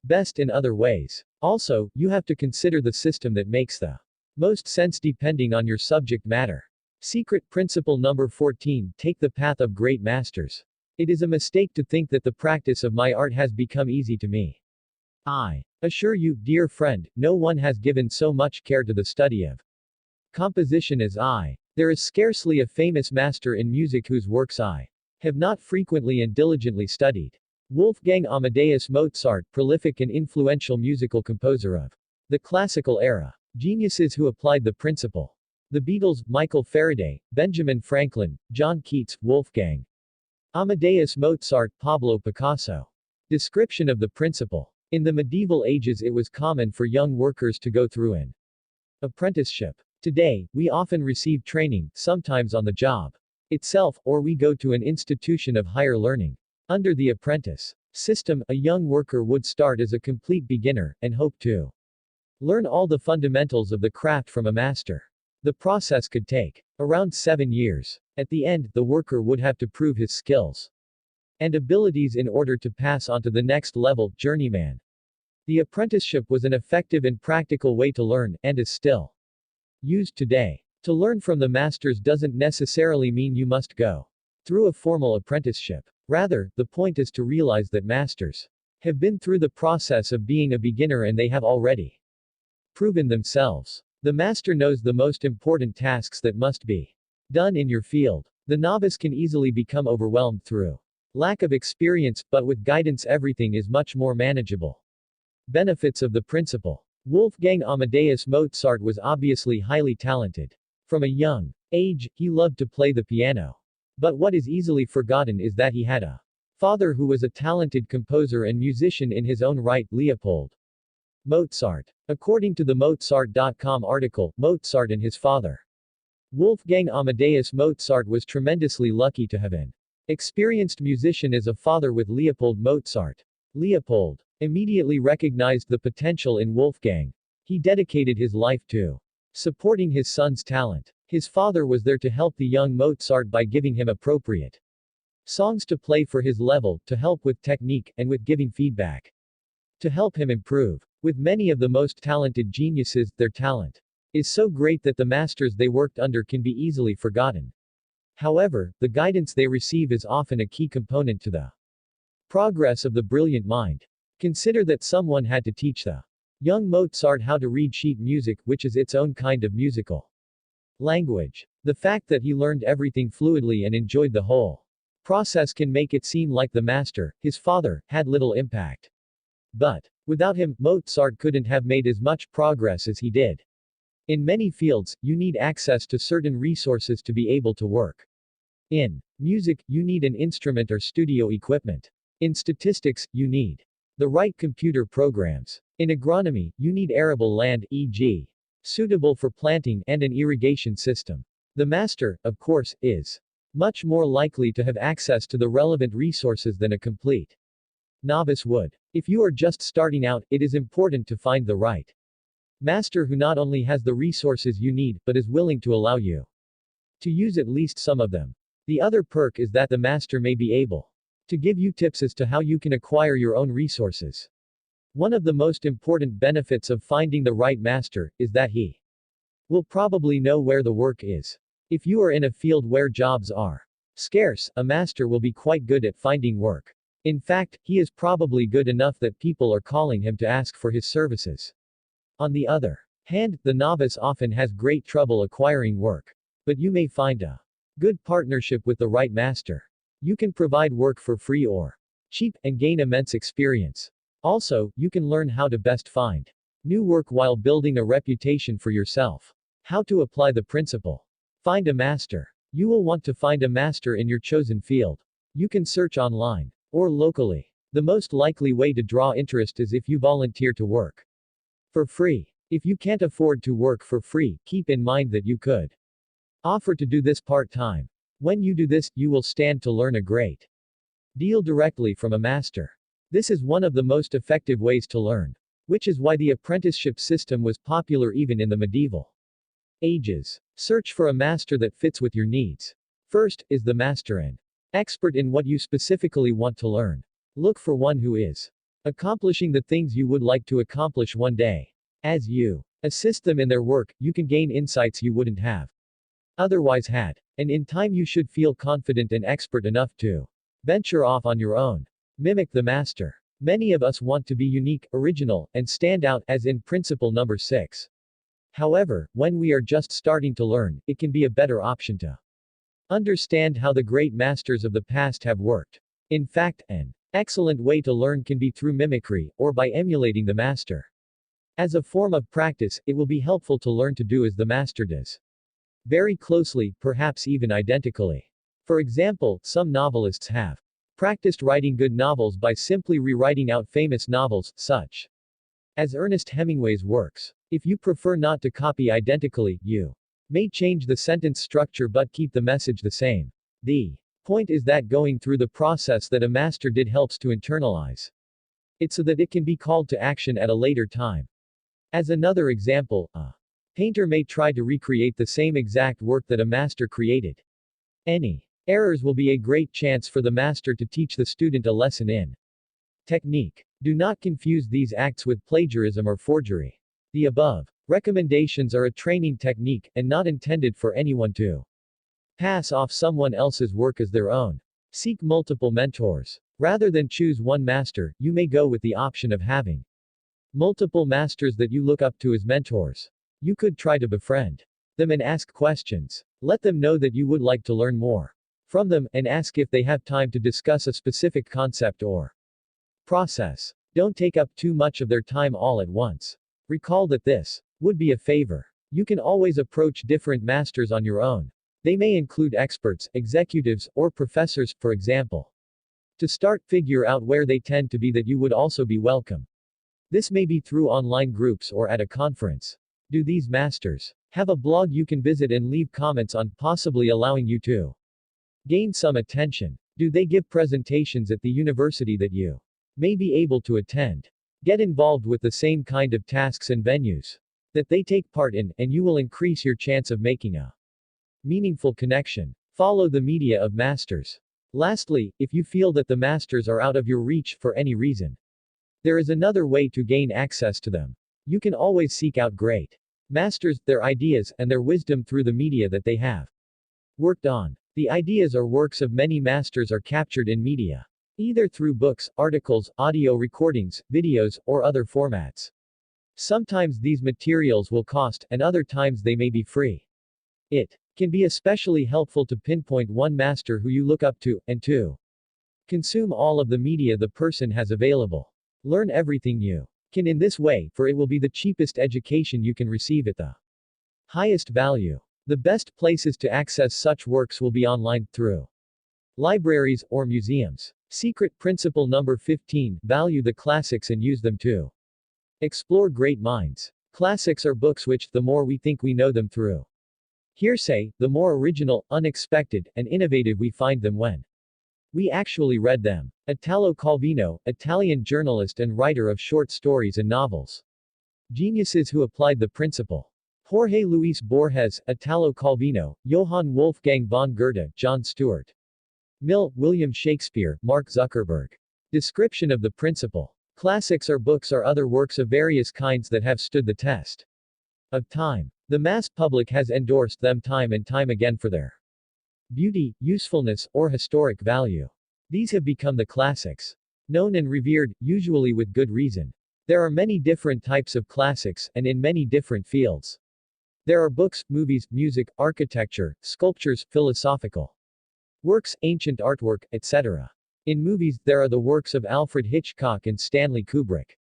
best in other ways. Also, you have to consider the system that makes the most sense depending on your subject matter. Secret principle number 14. Take the path of great masters. It is a mistake to think that the practice of my art has become easy to me. I assure you, dear friend, no one has given so much care to the study of composition as I. There is scarcely a famous master in music whose works I have not frequently and diligently studied. Wolfgang Amadeus Mozart, prolific and influential musical composer of the classical era. Geniuses who applied the principle. The Beatles, Michael Faraday, Benjamin Franklin, John Keats, Wolfgang Amadeus Mozart, Pablo Picasso. Description of the principle. In the medieval ages it was common for young workers to go through an apprenticeship. Today, we often receive training, sometimes on the job itself, or we go to an institution of higher learning. Under the apprentice system, a young worker would start as a complete beginner, and hope to Learn all the fundamentals of the craft from a master. The process could take around 7 years. At the end, the worker would have to prove his skills and abilities in order to pass on to the next level, journeyman. The apprenticeship was an effective and practical way to learn, and is still used today. To learn from the masters doesn't necessarily mean you must go through a formal apprenticeship. Rather, the point is to realize that masters have been through the process of being a beginner and they have already proven themselves. The master knows the most important tasks that must be done in your field. The novice can easily become overwhelmed through lack of experience, but with guidance everything is much more manageable. Benefits of the principle. Wolfgang Amadeus Mozart was obviously highly talented. From a young age, he loved to play the piano. But what is easily forgotten is that he had a father who was a talented composer and musician in his own right, Leopold Mozart. According to the Mozart.com article, Mozart and his father, Wolfgang Amadeus Mozart, was tremendously lucky to have an experienced musician as a father with Leopold Mozart. Leopold immediately recognized the potential in Wolfgang. He dedicated his life to supporting his son's talent. His father was there to help the young Mozart by giving him appropriate songs to play for his level, to help with technique, and with giving feedback to help him improve. With many of the most talented geniuses, their talent is so great that the masters they worked under can be easily forgotten. However, the guidance they receive is often a key component to the progress of the brilliant mind. Consider that someone had to teach the young Mozart how to read sheet music, which is its own kind of musical language. The fact that he learned everything fluidly and enjoyed the whole process can make it seem like the master, his father, had little impact. But without him, Mozart couldn't have made as much progress as he did. In many fields, you need access to certain resources to be able to work. In music, you need an instrument or studio equipment. In statistics, you need the right computer programs. In agronomy, you need arable land, e.g., suitable for planting, and an irrigation system. The master, of course, is much more likely to have access to the relevant resources than a complete novice would. If you are just starting out, it is important to find the right master who not only has the resources you need, but is willing to allow you to use at least some of them. The other perk is that the master may be able to give you tips as to how you can acquire your own resources. One of the most important benefits of finding the right master is that he will probably know where the work is. If you are in a field where jobs are scarce, a master will be quite good at finding work. In fact, he is probably good enough that people are calling him to ask for his services. On the other hand, the novice often has great trouble acquiring work. But you may find a good partnership with the right master. You can provide work for free or cheap, and gain immense experience. Also, you can learn how to best find new work while building a reputation for yourself. How to apply the principle. Find a master. You will want to find a master in your chosen field. You can search online or locally. The most likely way to draw interest is if you volunteer to work for free. If you can't afford to work for free, keep in mind that you could offer to do this part-time. When you do this, you will stand to learn a great deal directly from a master. This is one of the most effective ways to learn, which is why the apprenticeship system was popular even in the medieval ages. Search for a master that fits with your needs. First, is the master an expert in what you specifically want to learn? Look for one who is accomplishing the things you would like to accomplish one day. As you assist them in their work, you can gain insights you wouldn't have otherwise had. And in time you should feel confident and expert enough to venture off on your own. Mimic the master. Many of us want to be unique, original, and stand out, as in principle number 6. However, when we are just starting to learn, it can be a better option to understand how the great masters of the past have worked. In fact, an excellent way to learn can be through mimicry, or by emulating the master. As a form of practice, it will be helpful to learn to do as the master does. Very closely, perhaps even identically. For example, some novelists have practiced writing good novels by simply rewriting out famous novels, such as Ernest Hemingway's works. If you prefer not to copy identically, you may change the sentence structure but keep the message the same. The point is that going through the process that a master did helps to internalize it so that it can be called to action at a later time. As another example, a painter may try to recreate the same exact work that a master created. Any errors will be a great chance for the master to teach the student a lesson in technique. Do not confuse these acts with plagiarism or forgery. The above recommendations are a training technique, and not intended for anyone to pass off someone else's work as their own. Seek multiple mentors. Rather than choose one master, you may go with the option of having multiple masters that you look up to as mentors. You could try to befriend them and ask questions. Let them know that you would like to learn more from them, and ask if they have time to discuss a specific concept or process. Don't take up too much of their time all at once. Recall that this would be a favor. You can always approach different masters on your own. They may include experts, executives, or professors, for example. To start, figure out where they tend to be that you would also be welcome. This may be through online groups or at a conference. Do these masters have a blog you can visit and leave comments on, possibly allowing you to gain some attention? Do they give presentations at the university that you may be able to attend? Get involved with the same kind of tasks and venues that they take part in, and you will increase your chance of making a meaningful connection. Follow the media of masters. Lastly, if you feel that the masters are out of your reach for any reason, there is another way to gain access to them. You can always seek out great masters, their ideas, and their wisdom through the media that they have worked on. The ideas or works of many masters are captured in media, either through books, articles, audio recordings, videos, or other formats. Sometimes these materials will cost, and other times they may be free. It can be especially helpful to pinpoint one master who you look up to, and to consume all of the media the person has available. Learn everything you can in this way, for it will be the cheapest education you can receive at the highest value. The best places to access such works will be online, through libraries, or museums. Secret principle number 15, value the classics and use them to explore great minds. Classics are books which, the more we think we know them through hearsay, the more original, unexpected, and innovative we find them when we actually read them. Italo Calvino, Italian journalist and writer of short stories and novels. Geniuses who applied the principle. Jorge Luis Borges, Italo Calvino, Johann Wolfgang von Goethe, John Stuart Mill, William Shakespeare, Mark Zuckerberg. Description of the principle. Classics are books or other works of various kinds that have stood the test of time. The mass public has endorsed them time and time again for their beauty, usefulness, or historic value. These have become the classics. Known and revered, usually with good reason. There are many different types of classics, and in many different fields. There are books, movies, music, architecture, sculptures, philosophical works, ancient artwork, etc. In movies, there are the works of Alfred Hitchcock and Stanley Kubrick.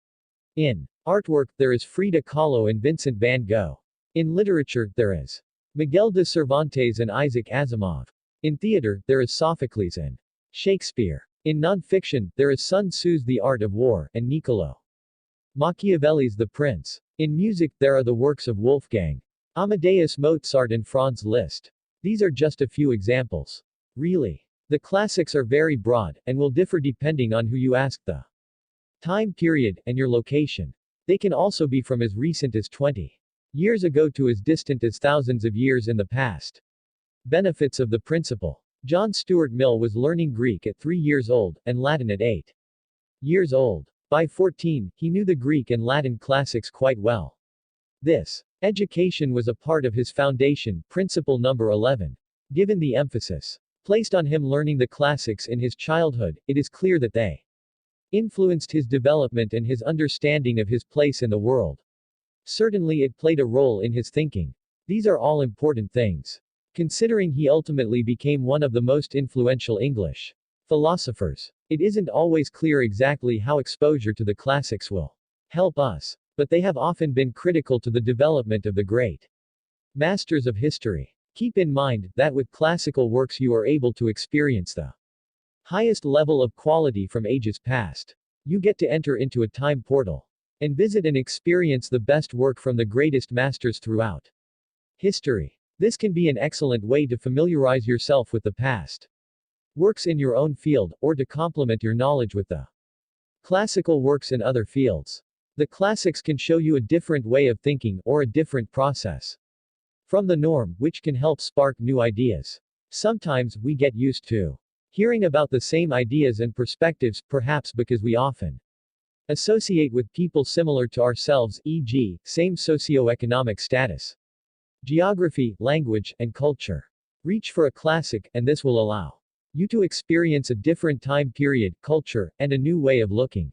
In artwork, there is Frida Kahlo and Vincent van Gogh. In literature, there is Miguel de Cervantes and Isaac Asimov. In theater, there is Sophocles and Shakespeare. In non-fiction, there is Sun Tzu's The Art of War, and Niccolo Machiavelli's The Prince. In music, there are the works of Wolfgang Amadeus Mozart and Franz Liszt. These are just a few examples. Really, the classics are very broad, and will differ depending on who you ask, the time period, and your location. They can also be from as recent as 20 years ago to as distant as thousands of years in the past. Benefits of the principle. John Stuart Mill was learning Greek at 3 years old, and Latin at 8 years old. By 14, he knew the Greek and Latin classics quite well. This education was a part of his foundation, principle number 11. Given the emphasis placed on him learning the classics in his childhood, it is clear that they influenced his development and his understanding of his place in the world. Certainly it played a role in his thinking. These are all important things, considering he ultimately became one of the most influential English philosophers. It isn't always clear exactly how exposure to the classics will help us, but they have often been critical to the development of the great masters of history. Keep in mind that with classical works you are able to experience the highest level of quality from ages past. You get to enter into a time portal and visit and experience the best work from the greatest masters throughout history. This can be an excellent way to familiarize yourself with the past works in your own field, or to complement your knowledge with the classical works in other fields. The classics can show you a different way of thinking or a different process from the norm, which can help spark new ideas. Sometimes, we get used to hearing about the same ideas and perspectives, perhaps because we often associate with people similar to ourselves, e.g., same socioeconomic status, geography, language, and culture. Reach for a classic, and this will allow you to experience a different time period, culture, and a new way of looking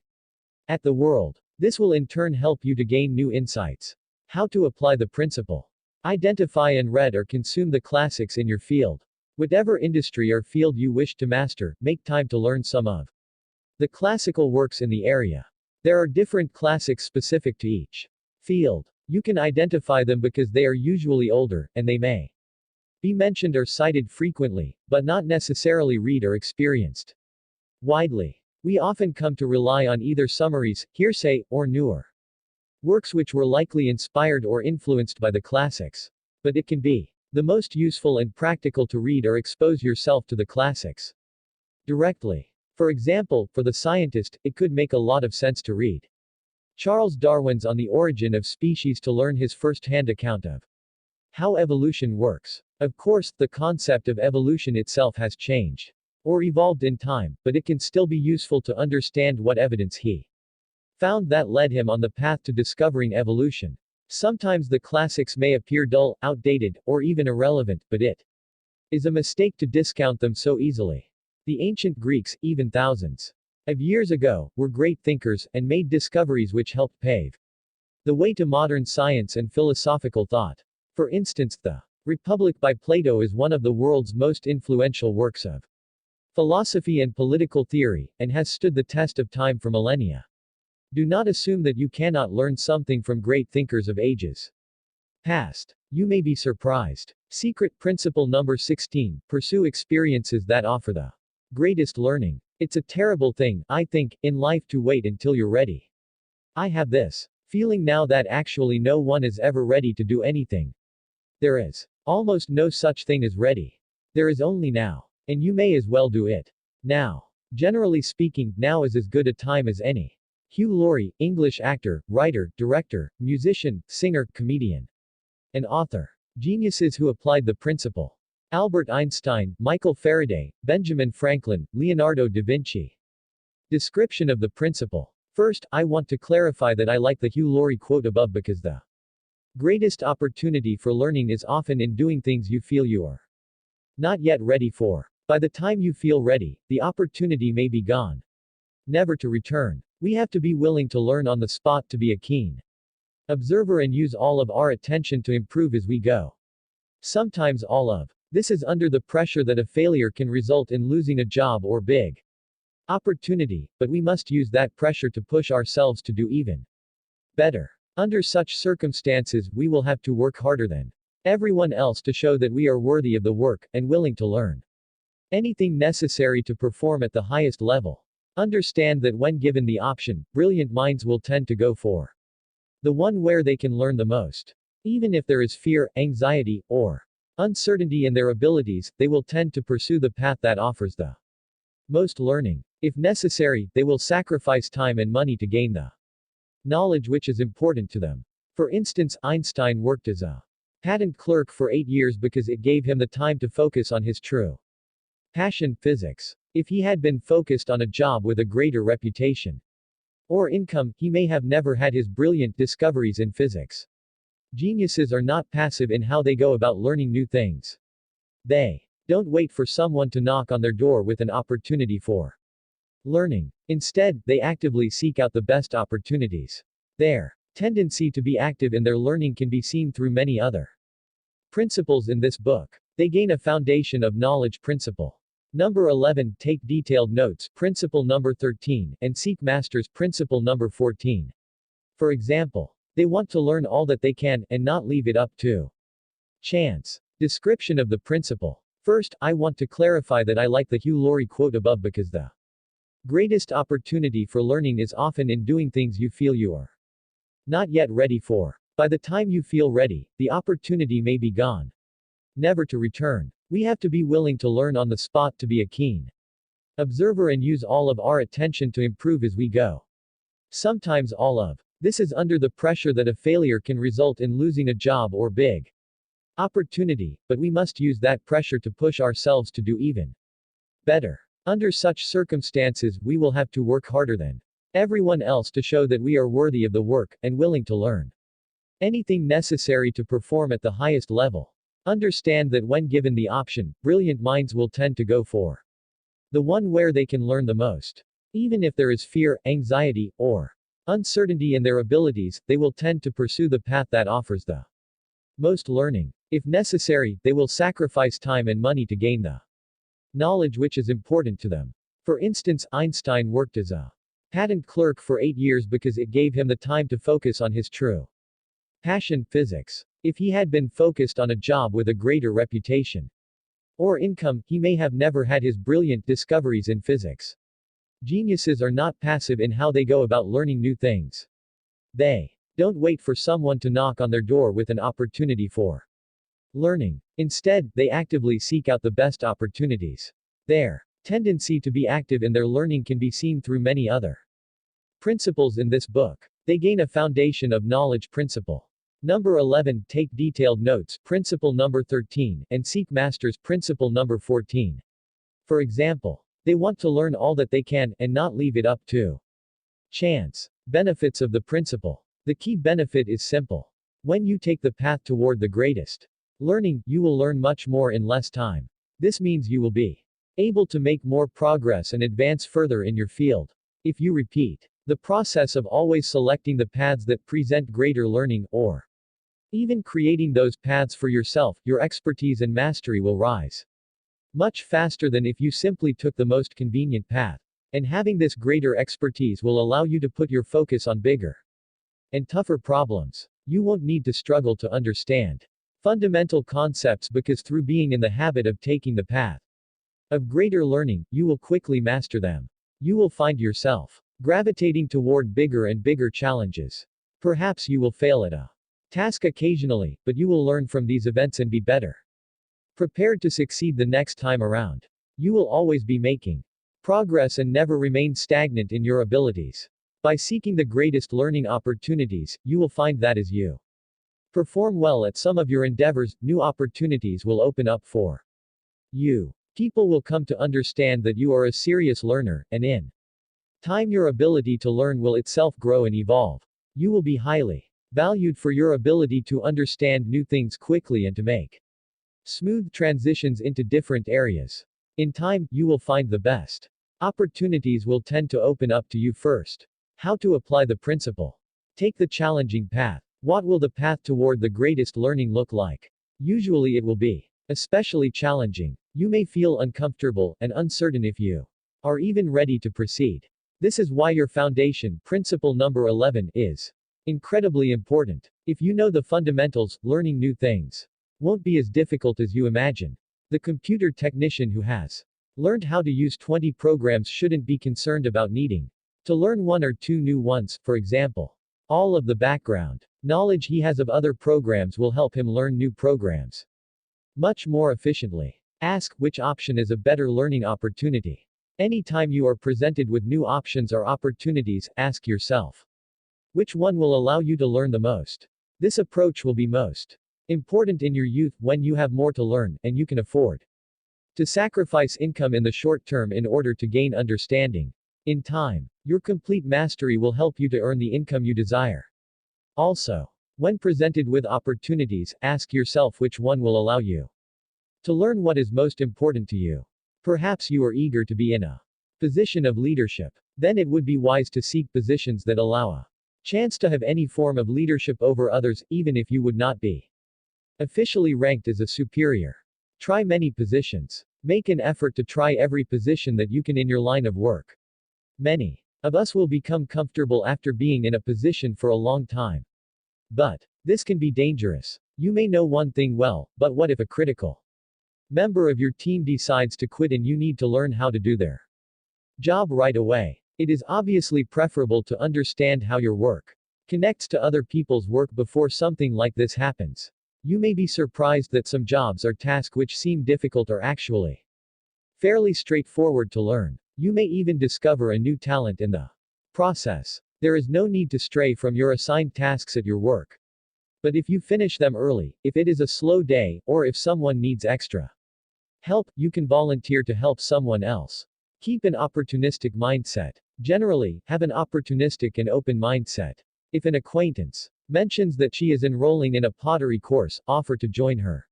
at the world. This will in turn help you to gain new insights. How to apply the principle. Identify and read or consume the classics in your field. Whatever industry or field you wish to master, make time to learn some of the classical works in the area. There are different classics specific to each field. You can identify them because they are usually older, and they may be mentioned or cited frequently, but not necessarily read or experienced widely. We often come to rely on either summaries, hearsay, or newer works which were likely inspired or influenced by the classics. But it can be the most useful and practical to read or expose yourself to the classics directly. For example, for the scientist, it could make a lot of sense to read Charles Darwin's On the Origin of Species to learn his first-hand account of how evolution works. Of course, the concept of evolution itself has changed or evolved in time, but it can still be useful to understand what evidence he found that led him on the path to discovering evolution. Sometimes the classics may appear dull, outdated, or even irrelevant, but it is a mistake to discount them so easily. The ancient Greeks, even thousands of years ago, were great thinkers, and made discoveries which helped pave the way to modern science and philosophical thought. For instance, the Republic by Plato is one of the world's most influential works of philosophy and political theory, and has stood the test of time for millennia. Do not assume that you cannot learn something from great thinkers of ages past. You may be surprised. Secret principle number 16, pursue experiences that offer the greatest learning. It's a terrible thing, I think, in life to wait until you're ready. I have this feeling now that actually no one is ever ready to do anything. There is almost no such thing as ready. There is only now. And you may as well do it now. Generally speaking, now is as good a time as any. Hugh Laurie, English actor, writer, director, musician, singer, comedian, and author. Geniuses who applied the principle. Albert Einstein, Michael Faraday, Benjamin Franklin, Leonardo da Vinci. Description of the principle. First, I want to clarify that I like the Hugh Laurie quote above because the greatest opportunity for learning is often in doing things you feel you are not yet ready for. By the time you feel ready, the opportunity may be gone, never to return. We have to be willing to learn on the spot, to be a keen observer and use all of our attention to improve as we go. Sometimes all of this is under the pressure that a failure can result in losing a job or big opportunity, but we must use that pressure to push ourselves to do even better. Under such circumstances, we will have to work harder than everyone else to show that we are worthy of the work, and willing to learn anything necessary to perform at the highest level. Understand that when given the option, brilliant minds will tend to go for the one where they can learn the most. Even if there is fear, anxiety, or uncertainty in their abilities, they will tend to pursue the path that offers the most learning. If necessary, they will sacrifice time and money to gain the knowledge which is important to them. For instance, Einstein worked as a patent clerk for 8 years because it gave him the time to focus on his true passion, physics. If he had been focused on a job with a greater reputation or income, he may have never had his brilliant discoveries in physics. Geniuses are not passive in how they go about learning new things. They don't wait for someone to knock on their door with an opportunity for learning. Instead, they actively seek out the best opportunities. Their tendency to be active in their learning can be seen through many other principles in this book. They gain a foundation of knowledge. Principle number 11, take detailed notes. Principle number 13, and seek masters. Principle number 14. For example, they want to learn all that they can, and not leave it up to chance. Description of the principle. First, I want to clarify that I like the Hugh Laurie quote above because the greatest opportunity for learning is often in doing things you feel you are not yet ready for. By the time you feel ready, the opportunity may be gone, never to return. We have to be willing to learn on the spot, to be a keen observer and use all of our attention to improve as we go. Sometimes all of This is under the pressure that a failure can result in losing a job or big opportunity, but we must use that pressure to push ourselves to do even better. Under such circumstances, we will have to work harder than everyone else to show that we are worthy of the work, and willing to learn anything necessary to perform at the highest level. Understand that when given the option, brilliant minds will tend to go for the one where they can learn the most. Even if there is fear, anxiety, or uncertainty in their abilities, they will tend to pursue the path that offers the most learning. If necessary, they will sacrifice time and money to gain the knowledge which is important to them. For instance, Einstein worked as a patent clerk for 8 years because it gave him the time to focus on his true passion, physics. If he had been focused on a job with a greater reputation or income, he may have never had his brilliant discoveries in physics. Geniuses are not passive in how they go about learning new things. They don't wait for someone to knock on their door with an opportunity for learning. Instead, they actively seek out the best opportunities. Their tendency to be active in their learning can be seen through many other principles in this book. They gain a foundation of knowledge. Principle number 11, take detailed notes. Principle number 13, and seek masters. Principle number 14. For example, they want to learn all that they can, and not leave it up to chance. Benefits of the principle. The key benefit is simple. When you take the path toward the greatest learning, you will learn much more in less time. This means you will be able to make more progress and advance further in your field. If you repeat the process of always selecting the paths that present greater learning, or even creating those paths for yourself, your expertise and mastery will rise much faster than if you simply took the most convenient path. And having this greater expertise will allow you to put your focus on bigger and tougher problems. You won't need to struggle to understand fundamental concepts because through being in the habit of taking the path of greater learning, you will quickly master them. You will find yourself gravitating toward bigger and bigger challenges. Perhaps you will fail at a task occasionally, but you will learn from these events and be better prepared to succeed the next time around. You will always be making progress and never remain stagnant in your abilities. By seeking the greatest learning opportunities, you will find that as you perform well at some of your endeavors, new opportunities will open up for you. People will come to understand that you are a serious learner, and in time your ability to learn will itself grow and evolve. You will be highly valued for your ability to understand new things quickly and to make smooth transitions into different areas. In time, you will find the best opportunities will tend to open up to you first. How to apply the principle. Take the challenging path. What will the path toward the greatest learning look like? Usually it will be especially challenging. You may feel uncomfortable and uncertain if you are even ready to proceed. This is why your foundation, principle number 11, is incredibly important. If you know the fundamentals, learning new things won't be as difficult as you imagine. The computer technician who has learned how to use 20 programs shouldn't be concerned about needing to learn 1 or 2 new ones, for example. All of the background knowledge he has of other programs will help him learn new programs much more efficiently. Ask, which option is a better learning opportunity? Anytime you are presented with new options or opportunities, ask yourself, which one will allow you to learn the most? This approach will be most important in your youth, when you have more to learn, and you can afford to sacrifice income in the short term in order to gain understanding. In time, your complete mastery will help you to earn the income you desire. Also, when presented with opportunities, ask yourself which one will allow you to learn what is most important to you. Perhaps you are eager to be in a position of leadership. Then it would be wise to seek positions that allow a chance to have any form of leadership over others, even if you would not be officially ranked as a superior. Try many positions. Make an effort to try every position that you can in your line of work. Many of us will become comfortable after being in a position for a long time. But this can be dangerous. You may know one thing well, but what if a critical member of your team decides to quit and you need to learn how to do their job right away? It is obviously preferable to understand how your work connects to other people's work before something like this happens. You may be surprised that some jobs or tasks which seem difficult are actually fairly straightforward to learn. You may even discover a new talent in the process. There is no need to stray from your assigned tasks at your work. But if you finish them early, if it is a slow day, or if someone needs extra help, you can volunteer to help someone else. Keep an opportunistic mindset. Generally, have an opportunistic and open mindset. If an acquaintance mentions that she is enrolling in a pottery course, offer to join her.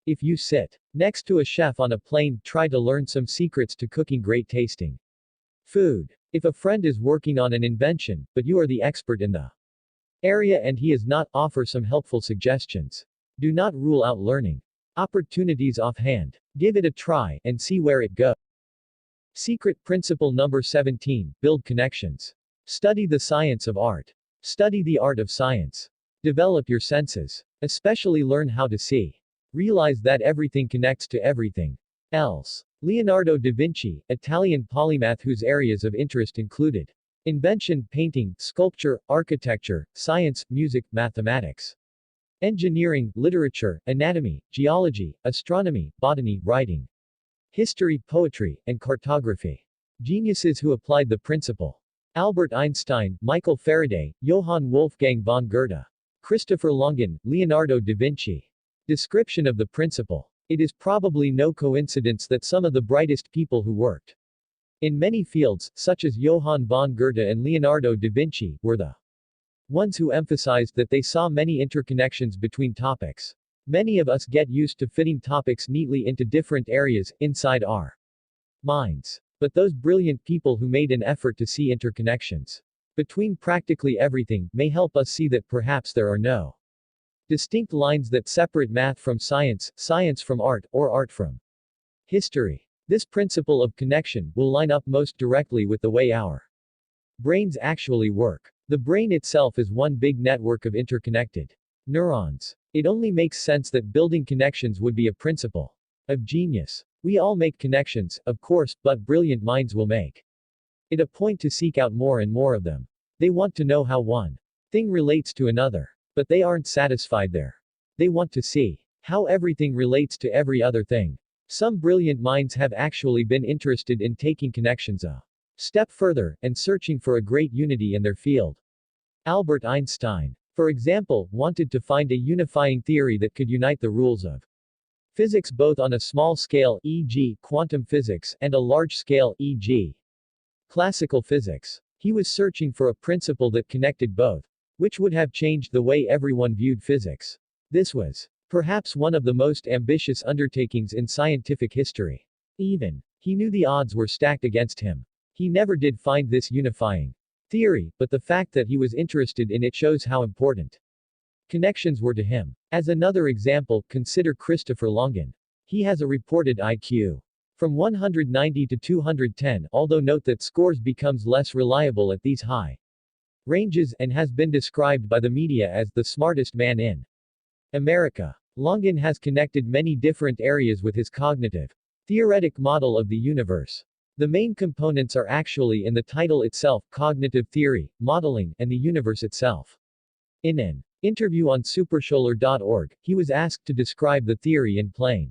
If you sit next to a chef on a plane, try to learn some secrets to cooking great tasting food. If a friend is working on an invention, but you are the expert in the area and he is not, offer some helpful suggestions. Do not rule out learning opportunities offhand. Give it a try, and see where it goes. Secret principle number 17, build connections. Study the science of art. Study the art of science. Develop your senses. Especially learn how to see. Realize that everything connects to everything else. Leonardo da Vinci, Italian polymath whose areas of interest included invention, painting, sculpture, architecture, science, music, mathematics, engineering, literature, anatomy, geology, astronomy, botany, writing, history, poetry, and cartography. Geniuses who applied the principle. Albert Einstein, Michael Faraday, Johann Wolfgang von Goethe, Christopher Longen, Leonardo da Vinci. Description of the principle. It is probably no coincidence that some of the brightest people who worked in many fields, such as Johann von Goethe and Leonardo da Vinci, were the ones who emphasized that they saw many interconnections between topics. Many of us get used to fitting topics neatly into different areas inside our minds. But those brilliant people who made an effort to see interconnections between practically everything may help us see that perhaps there are no distinct lines that separate math from science, science from art, or art from history. This principle of connection will line up most directly with the way our brains actually work. The brain itself is one big network of interconnected neurons. It only makes sense that building connections would be a principle of genius. We all make connections, of course, but brilliant minds will make it a point to seek out more and more of them. They want to know how one thing relates to another. But they aren't satisfied there. They want to see how everything relates to every other thing. Some brilliant minds have actually been interested in taking connections a step further, and searching for a great unity in their field. Albert Einstein, for example, wanted to find a unifying theory that could unite the rules of physics both on a small scale, e.g., quantum physics, and a large scale, e.g., classical physics. He was searching for a principle that connected both, which would have changed the way everyone viewed physics. This was perhaps one of the most ambitious undertakings in scientific history. Even he knew the odds were stacked against him. He never did find this unifying theory, but the fact that he was interested in it shows how important connections were to him. As another example, consider Christopher Longen. He has a reported IQ from 190 to 210, although note that scores becomes less reliable at these high ranges, and has been described by the media as the smartest man in America. Longen has connected many different areas with his cognitive theoretic model of the universe. The main components are actually in the title itself: cognitive theory, modeling, and the universe itself. In an interview on superscholar.org, he was asked to describe the theory in plain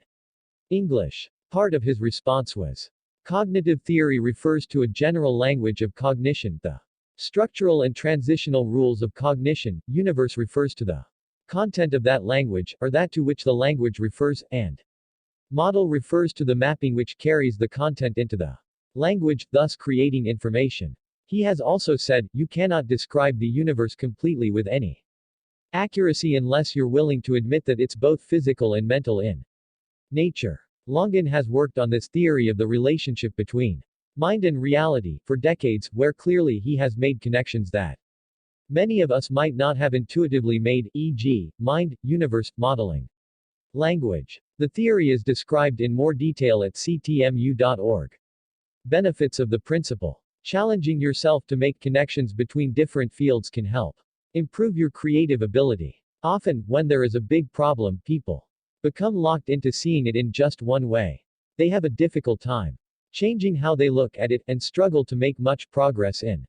English. Part of his response was, cognitive theory refers to a general language of cognition, the structural and transitional rules of cognition. Universe refers to the content of that language, or that to which the language refers, and model refers to the mapping which carries the content into the language, thus creating information. He has also said, you cannot describe the universe completely with any accuracy unless you're willing to admit that it's both physical and mental in nature. Longen has worked on this theory of the relationship between mind and reality for decades, where clearly he has made connections that many of us might not have intuitively made, e.g., mind, universe, modeling, language. The theory is described in more detail at ctmu.org. Benefits of the principle. Challenging yourself to make connections between different fields can help improve your creative ability. Often, when there is a big problem, people become locked into seeing it in just one way. They have a difficult time changing how they look at it, and struggle to make much progress in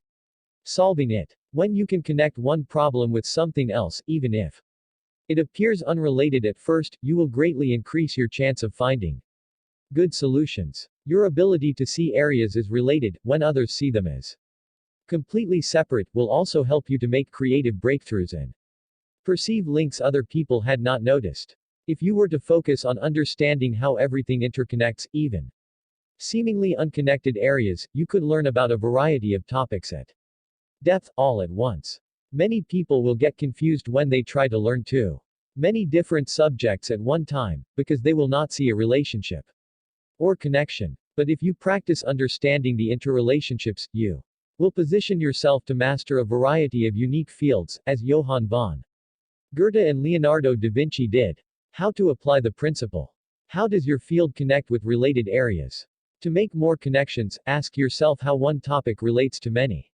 solving it. When you can connect one problem with something else, even if it appears unrelated at first, you will greatly increase your chance of finding good solutions. Your ability to see areas as related, when others see them as Completely separate will also help you to make creative breakthroughs and perceive links other people had not noticed. If you were to focus on understanding how everything interconnects, even seemingly unconnected areas, you could learn about a variety of topics at depth, all at once. Many people will get confused when they try to learn too many different subjects at one time, because they will not see a relationship or connection. But if you practice understanding the interrelationships, you will position yourself to master a variety of unique fields, as Johann von Goethe and Leonardo da Vinci did. How to apply the principle. How does your field connect with related areas? To make more connections, ask yourself how one topic relates to many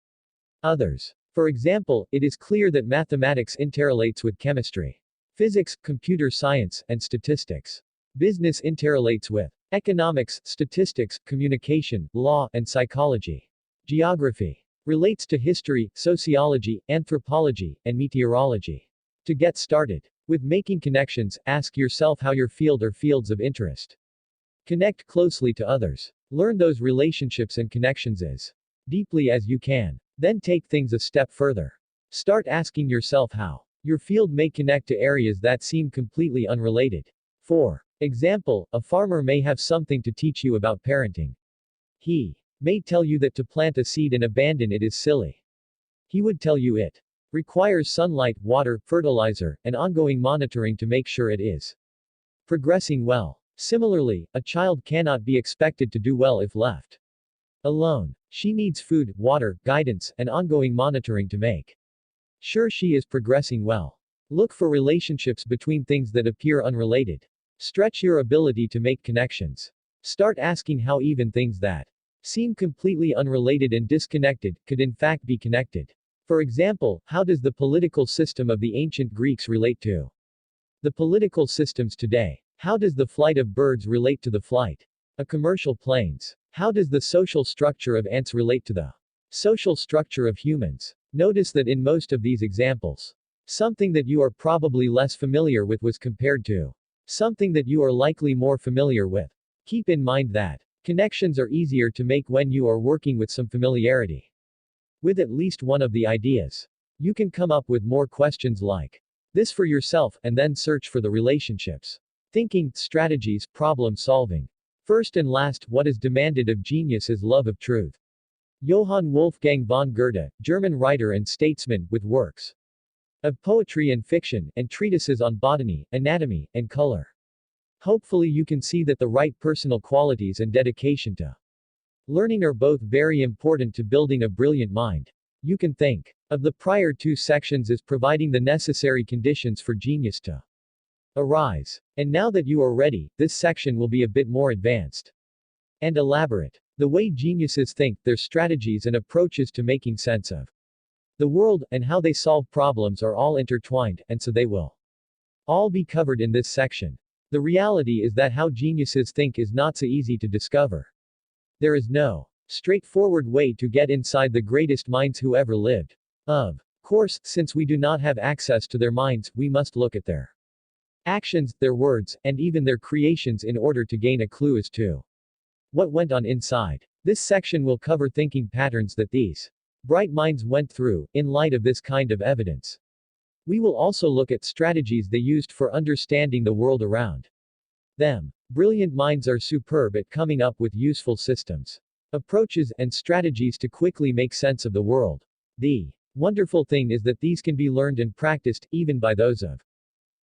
others. For example, it is clear that mathematics interrelates with chemistry, physics, computer science, and statistics. Business interrelates with economics, statistics, communication, law, and psychology. Geography relates to history, sociology, anthropology, and meteorology. To get started with making connections, ask yourself how your field or fields of interest connect closely to others. Learn those relationships and connections as deeply as you can. Then take things a step further. Start asking yourself how your field may connect to areas that seem completely unrelated. For example, a farmer may have something to teach you about parenting. He may tell you that to plant a seed and abandon it is silly. He would tell you it requires sunlight, water, fertilizer, and ongoing monitoring to make sure it is progressing well. Similarly, a child cannot be expected to do well if left alone. She needs food, water, guidance, and ongoing monitoring to make sure she is progressing well. Look for relationships between things that appear unrelated. Stretch your ability to make connections. Start asking how even things that seem completely unrelated and disconnected could in fact be connected. For example, how does the political system of the ancient Greeks relate to the political systems today? How does the flight of birds relate to the flight of commercial planes? How does the social structure of ants relate to the social structure of humans? Notice that in most of these examples, something that you are probably less familiar with was compared to something that you are likely more familiar with. Keep in mind that connections are easier to make when you are working with some familiarity with at least one of the ideas. You can come up with more questions like this for yourself, and then search for the relationships. Thinking, strategies, problem solving. First and last, what is demanded of genius is love of truth. Johann Wolfgang von Goethe, German writer and statesman, with works of poetry and fiction, and treatises on botany, anatomy, and color. Hopefully you can see that the right personal qualities and dedication to learning are both very important to building a brilliant mind. You can think of the prior two sections as providing the necessary conditions for genius to arise. And now that you are ready, this section will be a bit more advanced and elaborate. The way geniuses think, their strategies and approaches to making sense of the world, and how they solve problems are all intertwined, and so they will all be covered in this section. The reality is that how geniuses think is not so easy to discover. There is no straightforward way to get inside the greatest minds who ever lived. Of course, since we do not have access to their minds, we must look at their actions, their words, and even their creations in order to gain a clue as to what went on inside. This section will cover thinking patterns that these bright minds went through, in light of this kind of evidence. We will also look at strategies they used for understanding the world around them. Brilliant minds are superb at coming up with useful systems, approaches, and strategies to quickly make sense of the world. The wonderful thing is that these can be learned and practiced, even by those of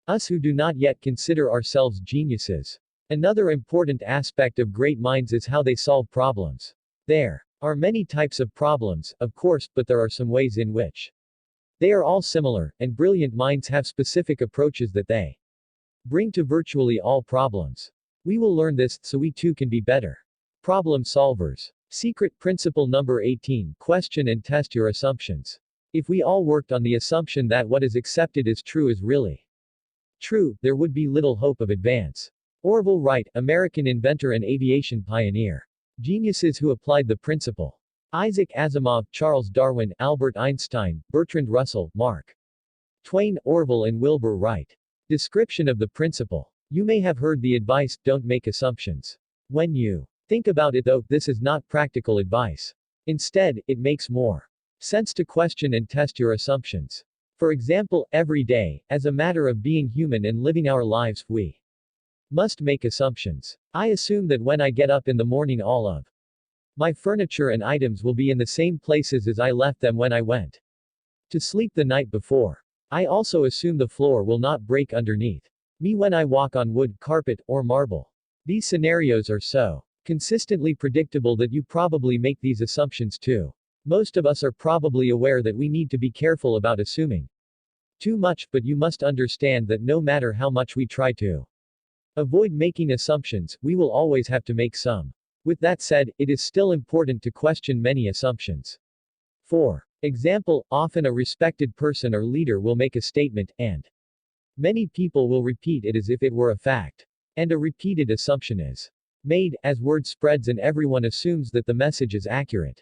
us who do not yet consider ourselves geniuses. Another important aspect of great minds is how they solve problems. There are many types of problems, of course, but there are some ways in which they are all similar, and brilliant minds have specific approaches that they bring to virtually all problems. We will learn this, so we too can be better problem solvers. Secret principle number 18. Question and test your assumptions. If we all worked on the assumption that what is accepted as true is really true, there would be little hope of advance. Orville Wright, American inventor and aviation pioneer. Geniuses who applied the principle. Isaac Asimov, Charles Darwin, Albert Einstein, Bertrand Russell, Mark Twain, Orville and Wilbur Wright. Description of the principle. You may have heard the advice, don't make assumptions. When you think about it though, this is not practical advice. Instead, it makes more Sense to question and test your assumptions. For example, every day, as a matter of being human and living our lives, we must make assumptions. I assume that when I get up in the morning, all of my furniture and items will be in the same places as I left them when I went to sleep the night before. I also assume the floor will not break underneath me when I walk on wood, carpet, or marble. These scenarios are so consistently predictable that you probably make these assumptions too. Most of us are probably aware that we need to be careful about assuming too much, but you must understand that no matter how much we try to avoid making assumptions, we will always have to make some. With that said, it is still important to question many assumptions. For example, often a respected person or leader will make a statement, and many people will repeat it as if it were a fact. And a repeated assumption is made, as word spreads and everyone assumes that the message is accurate.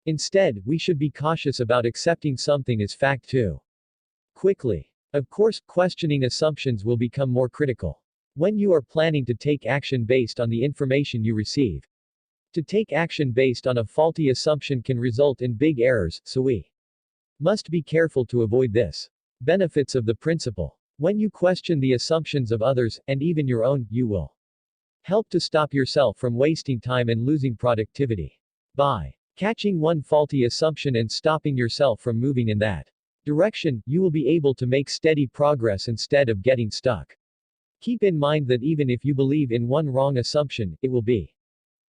Instead, we should be cautious about accepting something as fact too quickly. Of course, questioning assumptions will become more critical when you are planning to take action based on the information you receive. To take action based on a faulty assumption can result in big errors, so we must be careful to avoid this. Benefits of the principle. When you question the assumptions of others, and even your own, you will help to stop yourself from wasting time and losing productivity. By catching one faulty assumption and stopping yourself from moving in that direction, you will be able to make steady progress instead of getting stuck. Keep in mind that even if you believe in one wrong assumption, it will be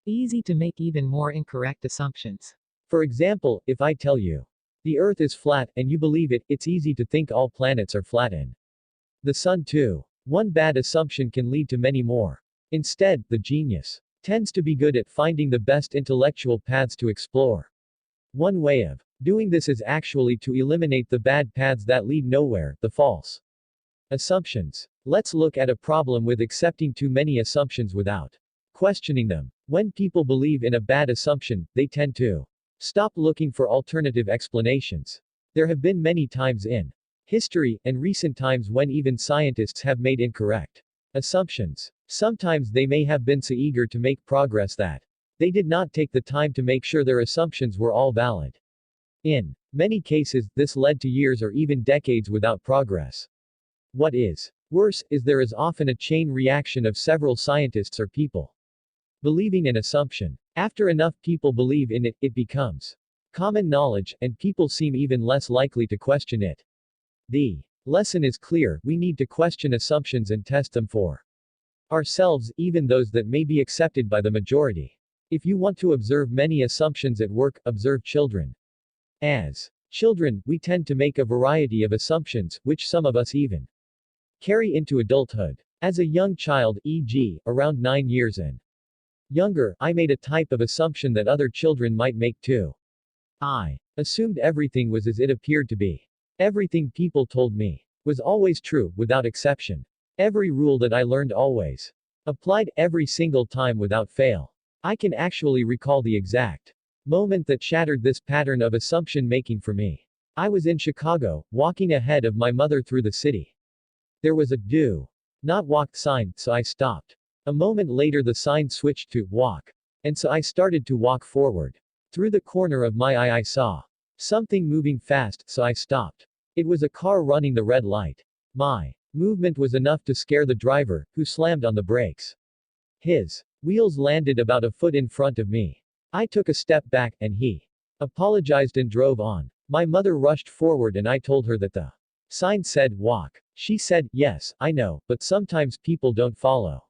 easy to make even more incorrect assumptions. For example, if I tell you the Earth is flat, and you believe it, it's easy to think all planets are flat and the sun too. One bad assumption can lead to many more. Instead, the genius tends to be good at finding the best intellectual paths to explore. One way of doing this is actually to eliminate the bad paths that lead nowhere, the false assumptions. Let's look at a problem with accepting too many assumptions without questioning them. When people believe in a bad assumption, they tend to stop looking for alternative explanations. There have been many times in history, and recent times, when even scientists have made incorrect assumptions. Sometimes they may have been so eager to make progress that they did not take the time to make sure their assumptions were all valid. In many cases, this led to years or even decades without progress. What is worse is there is often a chain reaction of several scientists or people believing an assumption. After enough people believe in it, it becomes common knowledge, and people seem even less likely to question it. The lesson is clear: we need to question assumptions and test them for ourselves, even those that may be accepted by the majority. If you want to observe many assumptions at work, observe children. As children, we tend to make a variety of assumptions, which some of us even carry into adulthood. As a young child, e.g., around 9 years and younger, I made a type of assumption that other children might make too. I assumed everything was as it appeared to be. Everything people told me was always true, without exception. Every rule that I learned always applied, every single time without fail. I can actually recall the exact moment that shattered this pattern of assumption making for me. I was in Chicago, walking ahead of my mother through the city. There was a "do not walk" sign, so I stopped. A moment later the sign switched to "walk," and so I started to walk forward. Through the corner of my eye I saw something moving fast, so I stopped. It was a car running the red light. My movement was enough to scare the driver, who slammed on the brakes. His wheels landed about a foot in front of me. I took a step back, and he apologized and drove on. My mother rushed forward and I told her that the sign said "walk." She said, "Yes, I know, but sometimes people don't follow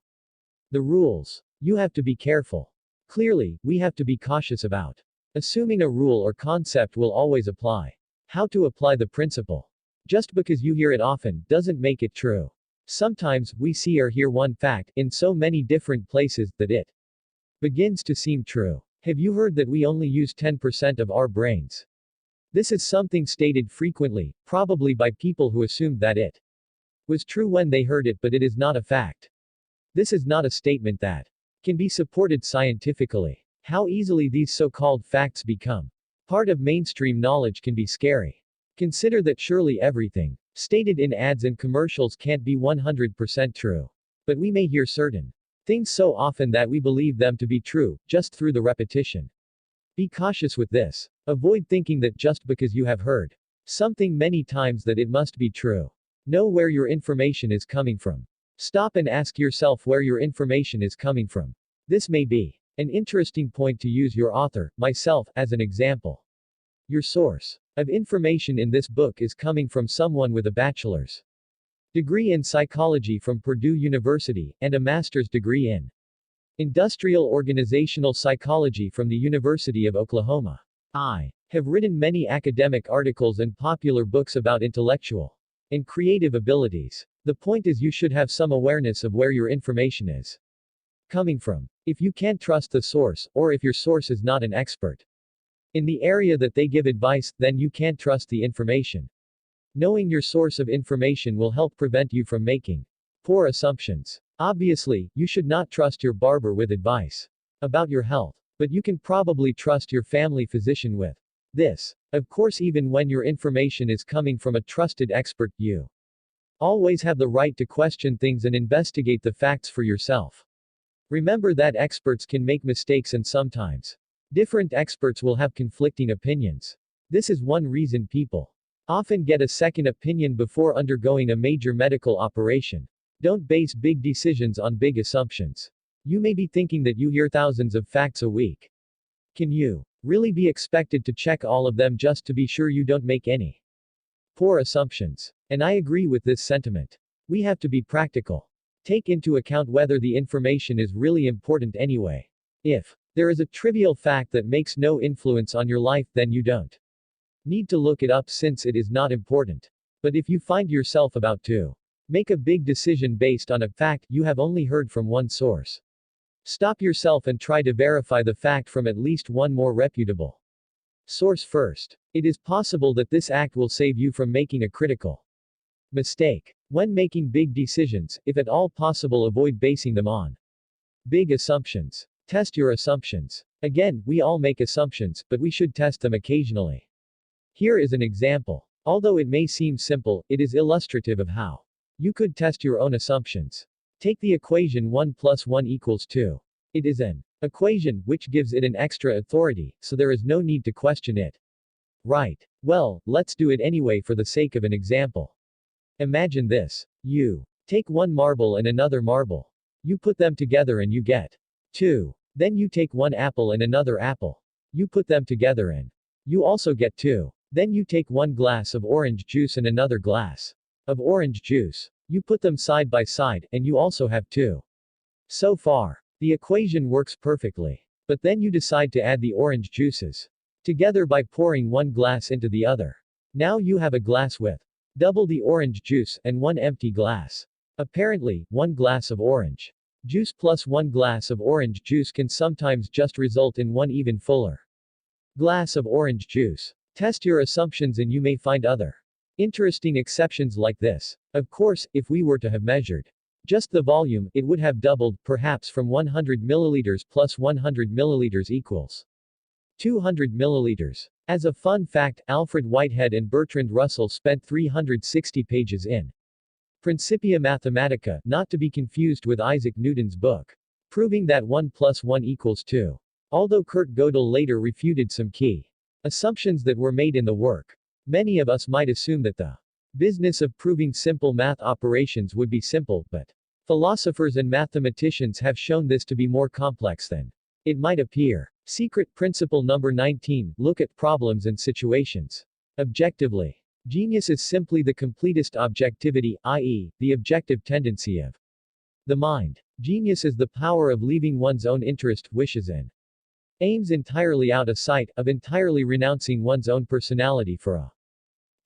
the rules. You have to be careful." Clearly, we have to be cautious about assuming a rule or concept will always apply. How to apply the principle. Just because you hear it often, doesn't make it true. Sometimes, we see or hear one fact, in so many different places, that it begins to seem true. Have you heard that we only use 10% of our brains? This is something stated frequently, probably by people who assumed that it was true when they heard it, but it is not a fact. This is not a statement that can be supported scientifically. How easily these so-called facts become part of mainstream knowledge can be scary. Consider that surely everything stated in ads and commercials can't be 100% true. But we may hear certain things so often that we believe them to be true, just through the repetition. Be cautious with this. Avoid thinking that just because you have heard something many times that it must be true. Know where your information is coming from. Stop and ask yourself where your information is coming from. This may be an interesting point to use your author, myself, as an example. Your source of information in this book is coming from someone with a bachelor's degree in psychology from Purdue University, and a master's degree in industrial organizational psychology from the University of Oklahoma. I have written many academic articles and popular books about intellectual and creative abilities. The point is you should have some awareness of where your information is coming from. If you can't trust the source, or if your source is not an expert in the area that they give advice, then you can't trust the information. Knowing your source of information will help prevent you from making poor assumptions. Obviously, you should not trust your barber with advice about your health, but you can probably trust your family physician with this. Of course, even when your information is coming from a trusted expert, you always have the right to question things and investigate the facts for yourself. Remember that experts can make mistakes and sometimes different experts will have conflicting opinions. This is one reason people often get a second opinion before undergoing a major medical operation. Don't base big decisions on big assumptions. You may be thinking that you hear thousands of facts a week. Can you really be expected to check all of them just to be sure you don't make any poor assumptions? And I agree with this sentiment. We have to be practical. Take into account whether the information is really important anyway. If there is a trivial fact that makes no influence on your life, then you don't need to look it up since it is not important. But if you find yourself about to make a big decision based on a fact you have only heard from one source, stop yourself and try to verify the fact from at least one more reputable source first. It is possible that this act will save you from making a critical mistake. When making big decisions, if at all possible, avoid basing them on big assumptions. Test your assumptions. Again, we all make assumptions, but we should test them occasionally. Here is an example. Although it may seem simple, it is illustrative of how you could test your own assumptions. Take the equation 1 plus 1 equals 2. It is an equation, which gives it an extra authority, so there is no need to question it. Right. Well, let's do it anyway for the sake of an example. Imagine this. You take one marble and another marble. You put them together and you get 2. Then you take one apple and another apple. You put them together and you also get 2. Then you take one glass of orange juice and another glass of orange juice. You put them side by side, and you also have 2. So far, the equation works perfectly. But then you decide to add the orange juices together by pouring one glass into the other. Now you have a glass with double the orange juice, and one empty glass. Apparently, one glass of orange juice plus one glass of orange juice can sometimes just result in one even fuller glass of orange juice. Test your assumptions and you may find other interesting exceptions like this. Of course, if we were to have measured just the volume, it would have doubled, perhaps from 100 milliliters plus 100 milliliters equals 200 milliliters. As a fun fact, Alfred Whitehead and Bertrand Russell spent 360 pages in Principia Mathematica, not to be confused with Isaac Newton's book, proving that 1 plus 1 equals 2. Although Kurt Gödel later refuted some key assumptions that were made in the work, many of us might assume that the business of proving simple math operations would be simple, but philosophers and mathematicians have shown this to be more complex than it might appear. Secret principle number 19, look at problems and situations objectively. Genius is simply the completest objectivity, i.e., the objective tendency of the mind. Genius is the power of leaving one's own interest, wishes and aims entirely out of sight, of entirely renouncing one's own personality for a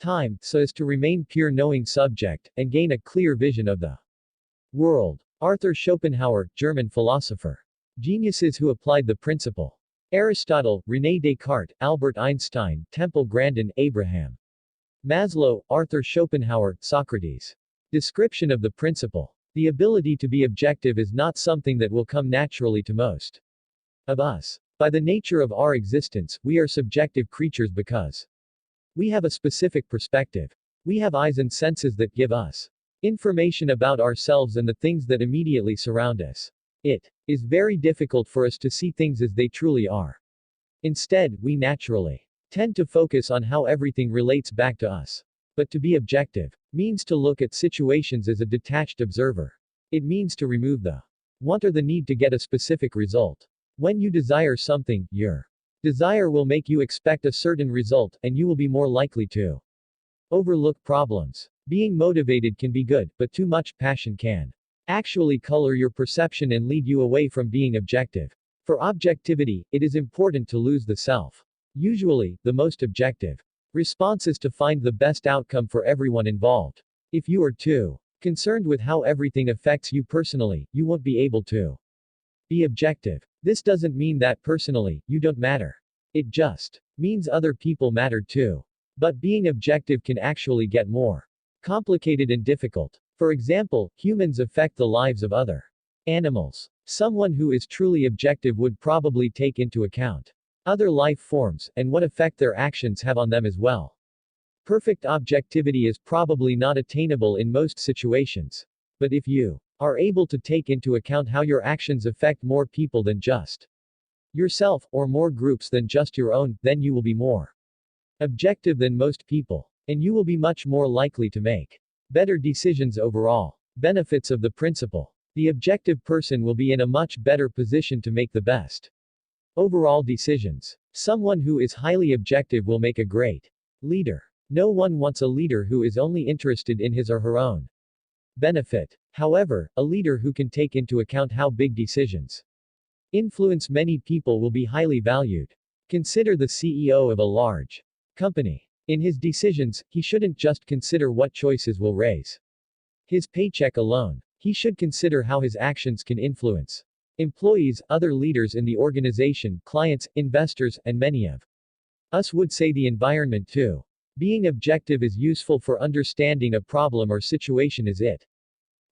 time, so as to remain pure knowing subject, and gain a clear vision of the world. Arthur Schopenhauer, German philosopher. Geniuses who applied the principle. Aristotle, René Descartes, Albert Einstein, Temple Grandin, Abraham Maslow, Arthur Schopenhauer, Socrates. Description of the principle. The ability to be objective is not something that will come naturally to most of us. By the nature of our existence, we are subjective creatures because we have a specific perspective. We have eyes and senses that give us information about ourselves and the things that immediately surround us. It is very difficult for us to see things as they truly are. Instead, we naturally tend to focus on how everything relates back to us. But to be objective means to look at situations as a detached observer. It means to remove the want or the need to get a specific result. When you desire something, your desire will make you expect a certain result, and you will be more likely to overlook problems. Being motivated can be good, but too much passion can actually color your perception and lead you away from being objective. For objectivity, it is important to lose the self. Usually, the most objective response is to find the best outcome for everyone involved. If you are too concerned with how everything affects you personally, you won't be able to be objective. This doesn't mean that personally, you don't matter. It just means other people matter too. But being objective can actually get more complicated and difficult. For example, humans affect the lives of other animals. Someone who is truly objective would probably take into account other life forms, and what effect their actions have on them as well. Perfect objectivity is probably not attainable in most situations. But if you are able to take into account how your actions affect more people than just yourself, or more groups than just your own, then you will be more objective than most people. And you will be much more likely to make better decisions overall. Benefits of the principle. The objective person will be in a much better position to make the best overall decisions. Someone who is highly objective will make a great leader. No one wants a leader who is only interested in his or her own benefit. However, a leader who can take into account how big decisions influence many people will be highly valued. Consider the CEO of a large company. In his decisions, he shouldn't just consider what choices will raise his paycheck alone. He should consider how his actions can influence employees, other leaders in the organization, clients, investors, and many of us would say the environment too. Being objective is useful for understanding a problem or situation as it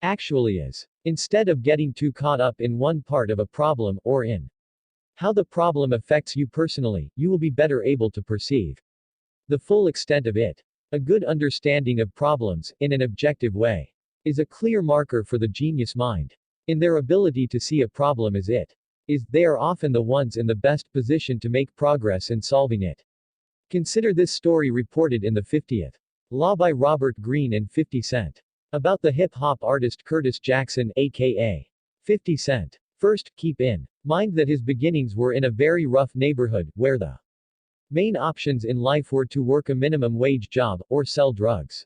actually is. Instead of getting too caught up in one part of a problem, or in how the problem affects you personally, you will be better able to perceive the full extent of it. A good understanding of problems, in an objective way, is a clear marker for the genius mind. In their ability to see a problem as it is, they are often the ones in the best position to make progress in solving it. Consider this story reported in the 50th Law by Robert Greene and 50 Cent. About the hip-hop artist Curtis Jackson, aka 50 Cent. First, keep in mind that his beginnings were in a very rough neighborhood, where the main options in life were to work a minimum wage job, or sell drugs.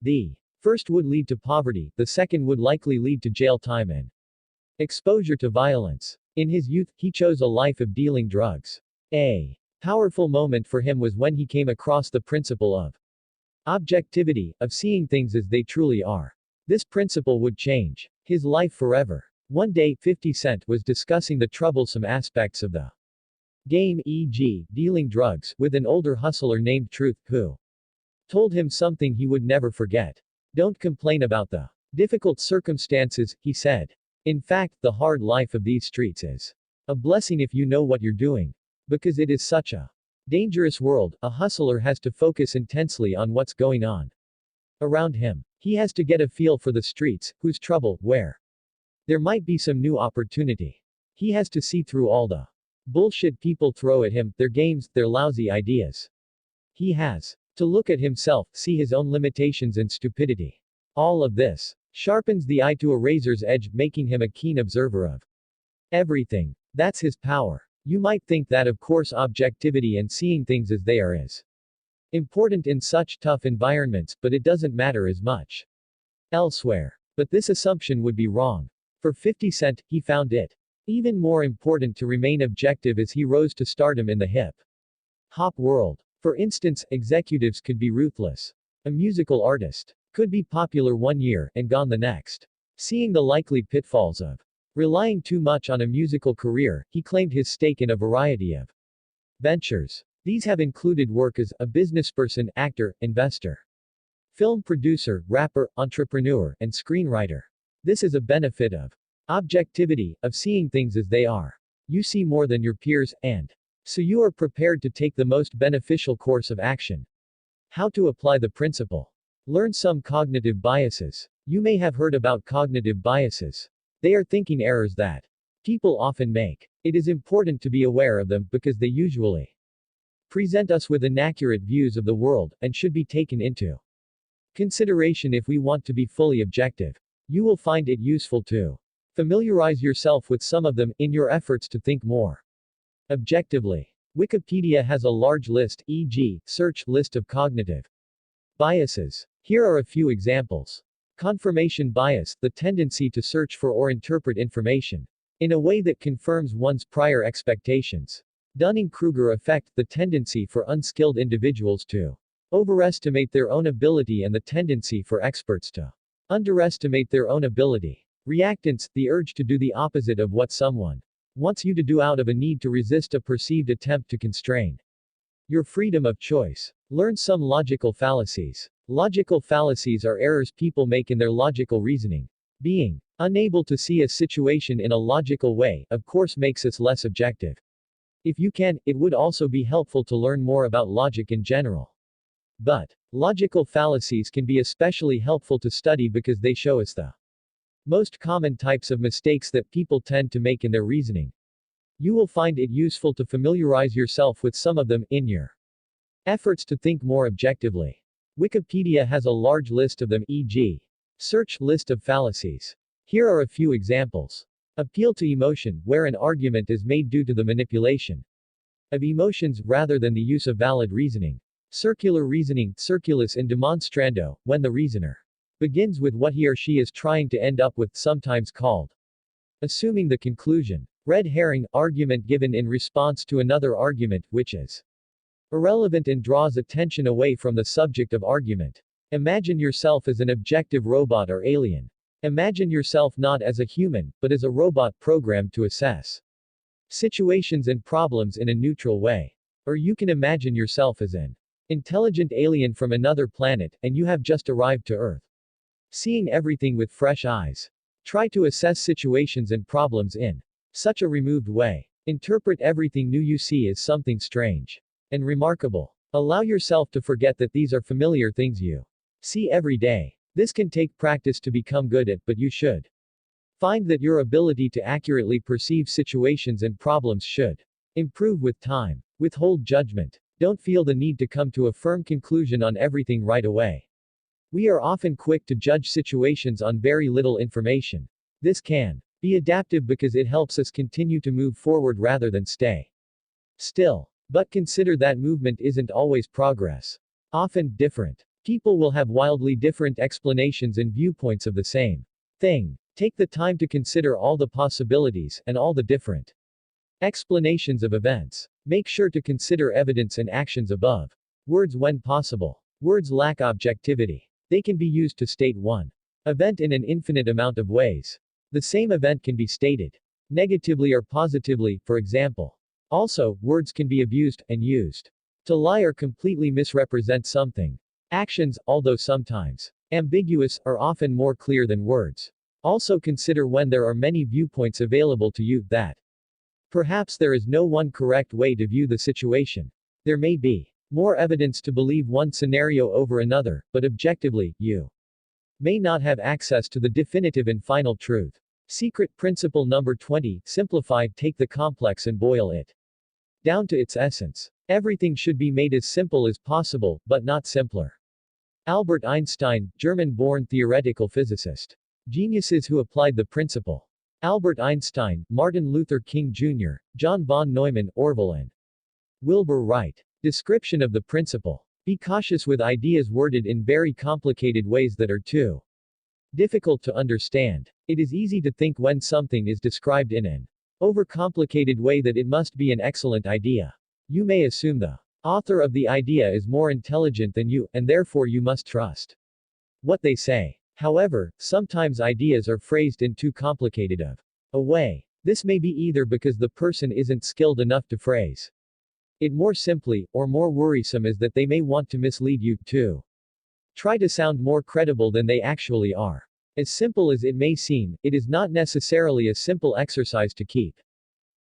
The first would lead to poverty, the second would likely lead to jail time and exposure to violence. In his youth, he chose a life of dealing drugs. A powerful moment for him was when he came across the principle of objectivity, of seeing things as they truly are. This principle would change his life forever. One day, 50 Cent was discussing the troublesome aspects of the game, e.g., dealing drugs, with an older hustler named Truth, who told him something he would never forget. Don't complain about the difficult circumstances, he said. In fact, the hard life of these streets is a blessing if you know what you're doing. Because it is such a dangerous world, a hustler has to focus intensely on what's going on around him. He has to get a feel for the streets, whose trouble, where there might be some new opportunity. He has to see through all the bullshit people throw at him, their games, their lousy ideas. He has to look at himself, see his own limitations and stupidity. All of this sharpens the eye to a razor's edge, making him a keen observer of everything. That's his power. You might think that of course objectivity and seeing things as they are is important in such tough environments, but it doesn't matter as much elsewhere. But this assumption would be wrong. For 50 Cent, he found it even more important to remain objective as he rose to stardom in the hip-hop world. For instance, executives could be ruthless. A musical artist could be popular one year, and gone the next. Seeing the likely pitfalls of relying too much on a musical career, he claimed his stake in a variety of ventures. These have included work as a businessperson, actor, investor, film producer, rapper, entrepreneur, and screenwriter. This is a benefit of objectivity, of seeing things as they are. You see more than your peers, and so you are prepared to take the most beneficial course of action. How to apply the principle. Learn some cognitive biases. You may have heard about cognitive biases. They are thinking errors that people often make. It is important to be aware of them because they usually present us with inaccurate views of the world, and should be taken into consideration if we want to be fully objective. You will find it useful to familiarize yourself with some of them, in your efforts to think more objectively. Wikipedia has a large list, e.g., search list of cognitive biases. Here are a few examples. Confirmation bias, the tendency to search for or interpret information in a way that confirms one's prior expectations. Dunning-Kruger effect, the tendency for unskilled individuals to overestimate their own ability and the tendency for experts to underestimate their own ability. Reactance, the urge to do the opposite of what someone wants you to do out of a need to resist a perceived attempt to constrain your freedom of choice. Learn some logical fallacies. Logical fallacies are errors people make in their logical reasoning. Being unable to see a situation in a logical way, of course, makes us less objective. If you can, it would also be helpful to learn more about logic in general. But logical fallacies can be especially helpful to study because they show us the most common types of mistakes that people tend to make in their reasoning. You will find it useful to familiarize yourself with some of them, in your efforts to think more objectively. Wikipedia has a large list of them, e.g., search list of fallacies. Here are a few examples. Appeal to emotion, where an argument is made due to the manipulation of emotions, rather than the use of valid reasoning. Circular reasoning, circulus in demonstrando, when the reasoner begins with what he or she is trying to end up with, sometimes called assuming the conclusion. Red herring, argument given in response to another argument, which is irrelevant and draws attention away from the subject of argument. Imagine yourself as an objective robot or alien. Imagine yourself not as a human, but as a robot programmed to assess situations and problems in a neutral way. Or you can imagine yourself as an intelligent alien from another planet, and you have just arrived to Earth. Seeing everything with fresh eyes. Try to assess situations and problems in such a removed way. Interpret everything new you see as something strange and remarkable. Allow yourself to forget that these are familiar things you see every day. This can take practice to become good at, but you should find that your ability to accurately perceive situations and problems should improve with time. Withhold judgment. Don't feel the need to come to a firm conclusion on everything right away. We are often quick to judge situations on very little information. This can be adaptive because it helps us continue to move forward rather than stay still. But consider that movement isn't always progress. Often, different people will have wildly different explanations and viewpoints of the same thing. Take the time to consider all the possibilities, and all the different explanations of events. Make sure to consider evidence and actions above words when possible. Words lack objectivity. They can be used to state one event in an infinite amount of ways. The same event can be stated negatively or positively, for example. Also, words can be abused and used to lie or completely misrepresent something. Actions, although sometimes ambiguous, are often more clear than words. Also consider when there are many viewpoints available to you, that perhaps there is no one correct way to view the situation. There may be more evidence to believe one scenario over another, but objectively, you may not have access to the definitive and final truth. Secret principle number 20, simplified. Take the complex and boil it down to its essence. Everything should be made as simple as possible, but not simpler. Albert Einstein, German-born theoretical physicist. Geniuses who applied the principle. Albert Einstein, Martin Luther King Jr., John von Neumann, Orville and Wilbur Wright. Description of the principle. Be cautious with ideas worded in very complicated ways that are too difficult to understand. It is easy to think when something is described in an overcomplicated way that it must be an excellent idea. You may assume the author of the idea is more intelligent than you, and therefore you must trust what they say. However, sometimes ideas are phrased in too complicated of a way. This may be either because the person isn't skilled enough to phrase it more simply, or more worrisome is that they may want to mislead you, too. Try to sound more credible than they actually are. As simple as it may seem, it is not necessarily a simple exercise to keep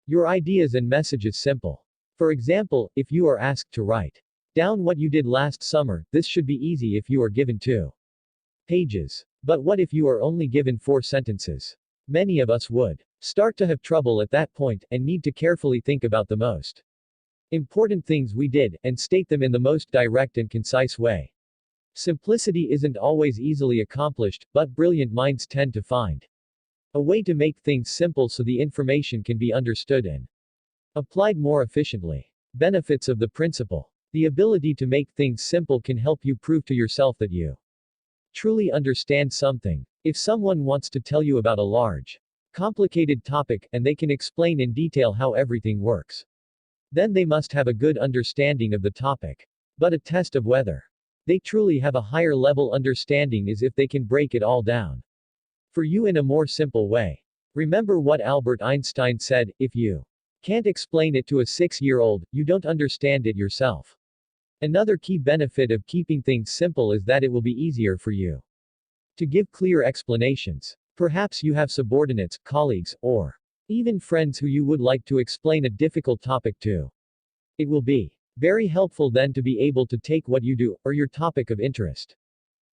your ideas and messages simple. For example, if you are asked to write down what you did last summer, this should be easy if you are given 2 pages. But what if you are only given 4 sentences? Many of us would Start to have trouble at that point, and need to carefully think about the most important things we did, and state them in the most direct and concise way. Simplicity isn't always easily accomplished, but brilliant minds tend to find a way to make things simple so the information can be understood and applied more efficiently. Benefits of the principle. The ability to make things simple can help you prove to yourself that you truly understand something. If someone wants to tell you about a large, complicated topic, and they can explain in detail how everything works, then they must have a good understanding of the topic. But a test of whether they truly have a higher level understanding is if they can break it all down for you in a more simple way. Remember what Albert Einstein said: if you can't explain it to a 6-year-old, you don't understand it yourself. Another key benefit of keeping things simple is that it will be easier for you to give clear explanations. Perhaps you have subordinates, colleagues, or even friends who you would like to explain a difficult topic to. It will be very helpful then to be able to take what you do, or your topic of interest,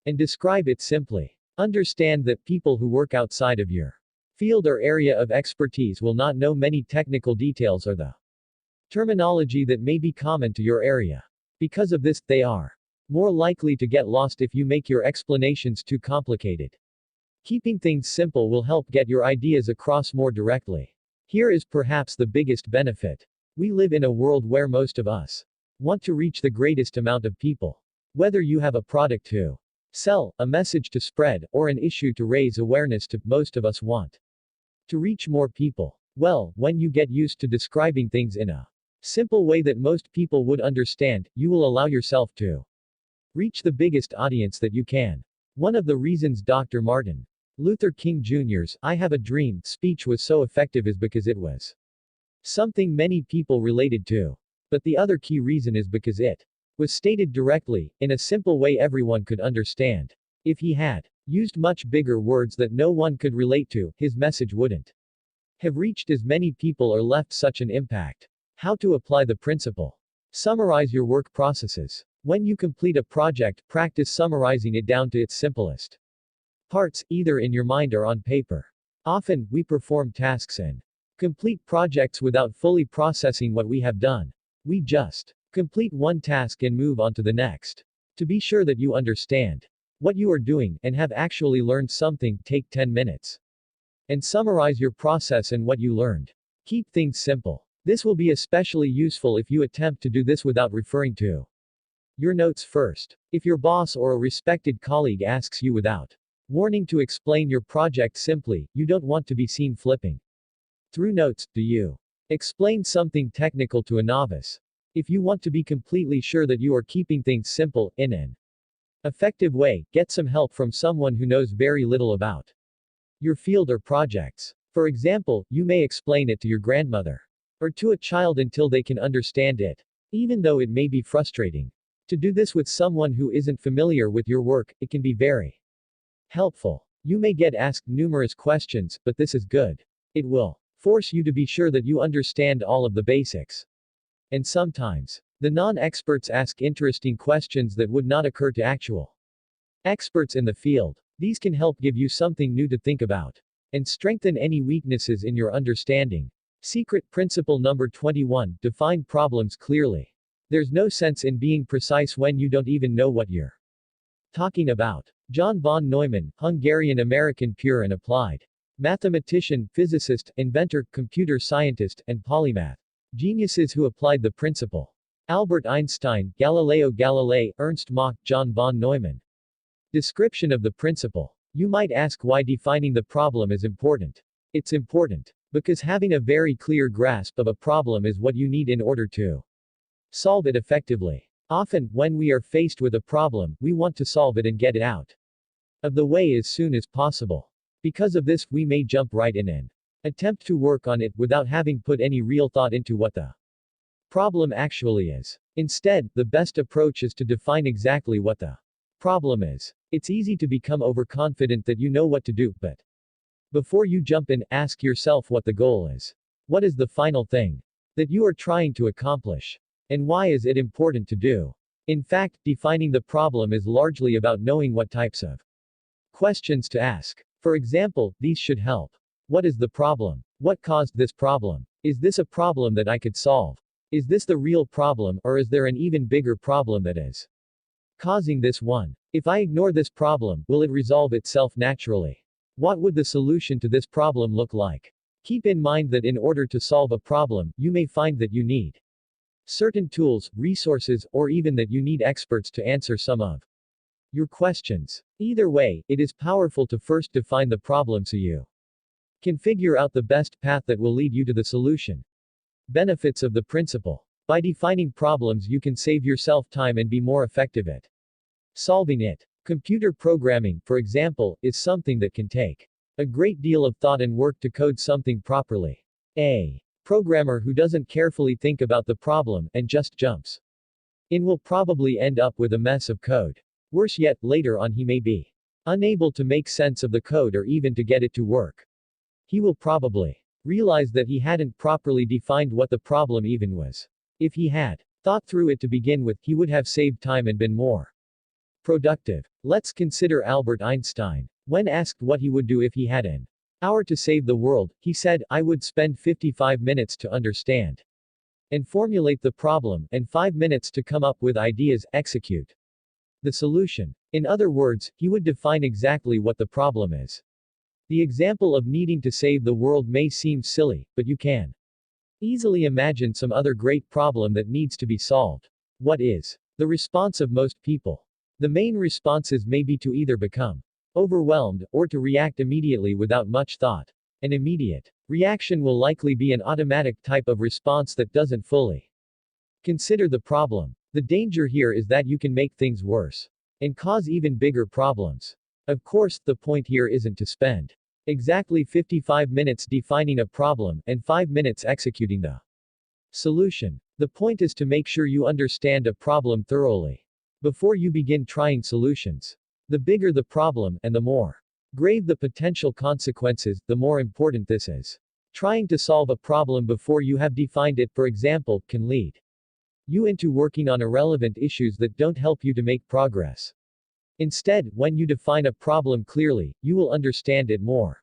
and describe it simply. Understand that people who work outside of your field or area of expertise will not know many technical details or the terminology that may be common to your area. Because of this, they are more likely to get lost if you make your explanations too complicated. Keeping things simple will help get your ideas across more directly. Here is perhaps the biggest benefit. We live in a world where most of us want to reach the greatest amount of people. Whether you have a product to sell, a message to spread, or an issue to raise awareness to, most of us want to reach more people. Well, when you get used to describing things in a simple way that most people would understand, you will allow yourself to reach the biggest audience that you can. One of the reasons Dr. Martin Luther King Jr.'s "I Have a Dream" speech was so effective is because it was something many people related to. But the other key reason is because it was stated directly, in a simple way everyone could understand. If he had used much bigger words that no one could relate to, his message wouldn't have reached as many people or left such an impact. How to apply the principle. Summarize your work processes. When you complete a project, practice summarizing it down to its simplest parts, either in your mind or on paper. Often, we perform tasks and complete projects without fully processing what we have done. We just complete one task and move on to the next. To be sure that you understand what you are doing, and have actually learned something, take 10 minutes and summarize your process and what you learned. Keep things simple. This will be especially useful if you attempt to do this without referring to your notes first. If your boss or a respected colleague asks you without warning to explain your project simply, you don't want to be seen flipping through notes. Do you explain something technical to a novice? If you want to be completely sure that you are keeping things simple, in an effective way, get some help from someone who knows very little about your field or projects. For example, you may explain it to your grandmother or to a child until they can understand it. Even though it may be frustrating to do this with someone who isn't familiar with your work, it can be very helpful. You may get asked numerous questions, but this is good. It will force you to be sure that you understand all of the basics. And sometimes, the non-experts ask interesting questions that would not occur to actual experts in the field. These can help give you something new to think about and strengthen any weaknesses in your understanding. Secret principle number 21: define problems clearly. There's no sense in being precise when you don't even know what you're talking about. John von Neumann, Hungarian-American pure and applied mathematician, physicist, inventor, computer scientist, and polymath. Geniuses who applied the principle. Albert Einstein, Galileo Galilei, Ernst Mach, John von Neumann. Description of the principle. You might ask why defining the problem is important. It's important because having a very clear grasp of a problem is what you need in order to solve it effectively. Often, when we are faced with a problem, we want to solve it and get it out of the way as soon as possible. Because of this, we may jump right in and attempt to work on it without having put any real thought into what the problem actually is. Instead, the best approach is to define exactly what the problem is. It's easy to become overconfident that you know what to do, but before you jump in, ask yourself what the goal is. What is the final thing that you are trying to accomplish? And why is it important to do? In fact, defining the problem is largely about knowing what types of questions to ask. For example, these should help. What is the problem? What caused this problem? Is this a problem that I could solve? Is this the real problem, or is there an even bigger problem that is causing this one? If I ignore this problem, will it resolve itself naturally? What would the solution to this problem look like? Keep in mind that in order to solve a problem, you may find that you need certain tools, resources, or even that you need experts to answer some of your questions. Either way, it is powerful to first define the problem so you can figure out the best path that will lead you to the solution. Benefits of the principle. By defining problems, you can save yourself time and be more effective at solving it. Computer programming, for example, is something that can take a great deal of thought and work to code something properly. A programmer who doesn't carefully think about the problem and just jumps in will probably end up with a mess of code. Worse yet, later on he may be unable to make sense of the code or even to get it to work. He will probably realize that he hadn't properly defined what the problem even was. If he had thought through it to begin with, he would have saved time and been more productive. Let's consider Albert Einstein. When asked what he would do if he had an hour to save the world, he said, "I would spend 55 minutes to understand and formulate the problem, and 5 minutes to come up with ideas, execute the solution." In other words, he would define exactly what the problem is. The example of needing to save the world may seem silly, but you can easily imagine some other great problem that needs to be solved. What is the response of most people? The main responses may be to either become overwhelmed, or to react immediately without much thought. An immediate reaction will likely be an automatic type of response that doesn't fully consider the problem. The danger here is that you can make things worse and cause even bigger problems. Of course, the point here isn't to spend exactly 55 minutes defining a problem, and 5 minutes executing the solution. The point is to make sure you understand a problem thoroughly before you begin trying solutions. The bigger the problem, and the more grave the potential consequences, the more important this is. Trying to solve a problem before you have defined it, for example, can lead you into working on irrelevant issues that don't help you to make progress. Instead, when you define a problem clearly, you will understand it more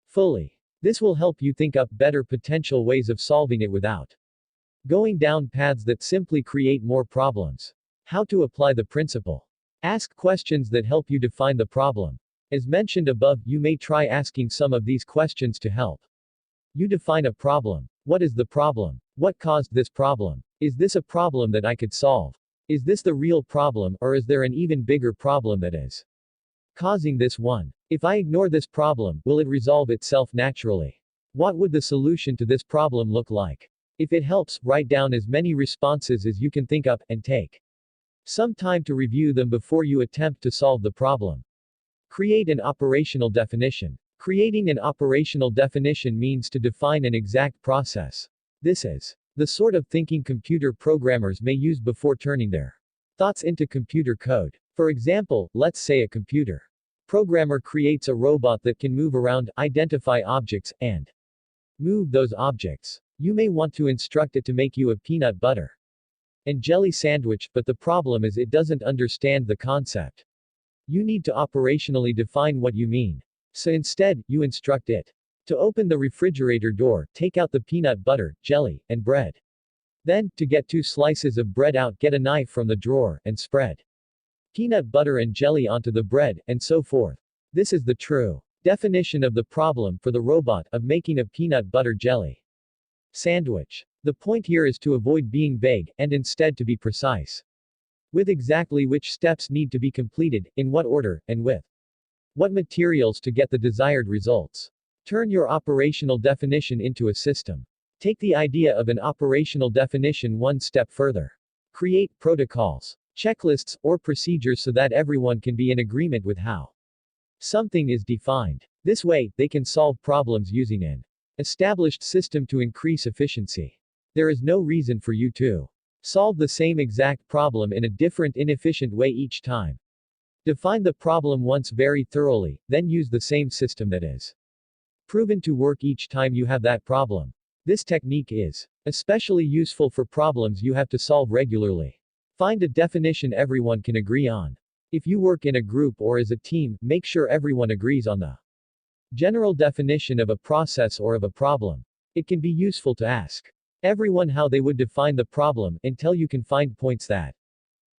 fully. This will help you think up better potential ways of solving it without going down paths that simply create more problems. How to apply the principle. Ask questions that help you define the problem. As mentioned above, you may try asking some of these questions to help you define a problem. What is the problem? What caused this problem? Is this a problem that I could solve? Is this the real problem, or is there an even bigger problem that is causing this one? If I ignore this problem, will it resolve itself naturally? What would the solution to this problem look like? If it helps, write down as many responses as you can think up, and take some time to review them before you attempt to solve the problem. Create an operational definition. Creating an operational definition means to define an exact process. This is the sort of thinking computer programmers may use before turning their thoughts into computer code. For example, let's say a computer programmer creates a robot that can move around, identify objects, and move those objects. You may want to instruct it to make you a peanut butter and jelly sandwich, but the problem is it doesn't understand the concept. You need to operationally define what you mean. So instead, you instruct it to open the refrigerator door, take out the peanut butter, jelly, and bread. Then, to get 2 slices of bread out, get a knife from the drawer, and spread peanut butter and jelly onto the bread, and so forth. This is the true definition of the problem for the robot of making a peanut butter jelly sandwich. The point here is to avoid being vague, and instead to be precise with exactly which steps need to be completed, in what order, and with what materials to get the desired results. Turn your operational definition into a system. Take the idea of an operational definition one step further. Create protocols, checklists, or procedures so that everyone can be in agreement with how something is defined. This way, they can solve problems using an established system to increase efficiency. There is no reason for you to solve the same exact problem in a different, inefficient way each time. Define the problem once very thoroughly, then use the same system that is proven to work each time you have that problem. This technique is especially useful for problems you have to solve regularly. Find a definition everyone can agree on. If you work in a group or as a team, make sure everyone agrees on the General definition of a process or of a problem. It can be useful to ask everyone how they would define the problem until you can find points that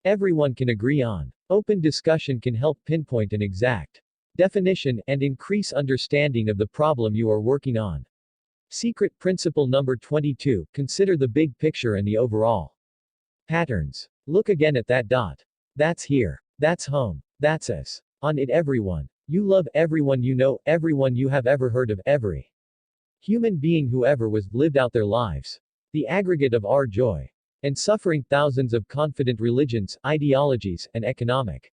everyone can agree on. Open discussion can help pinpoint an exact definition and increase understanding of the problem you are working on. Secret principle number 22. Consider the big picture and the overall patterns. Look again at that dot. That's here. That's home. That's us. On it everyone. You love everyone you know, everyone you have ever heard of, every human being who ever was, lived out their lives. The aggregate of our joy and suffering, thousands of confident religions, ideologies, and economic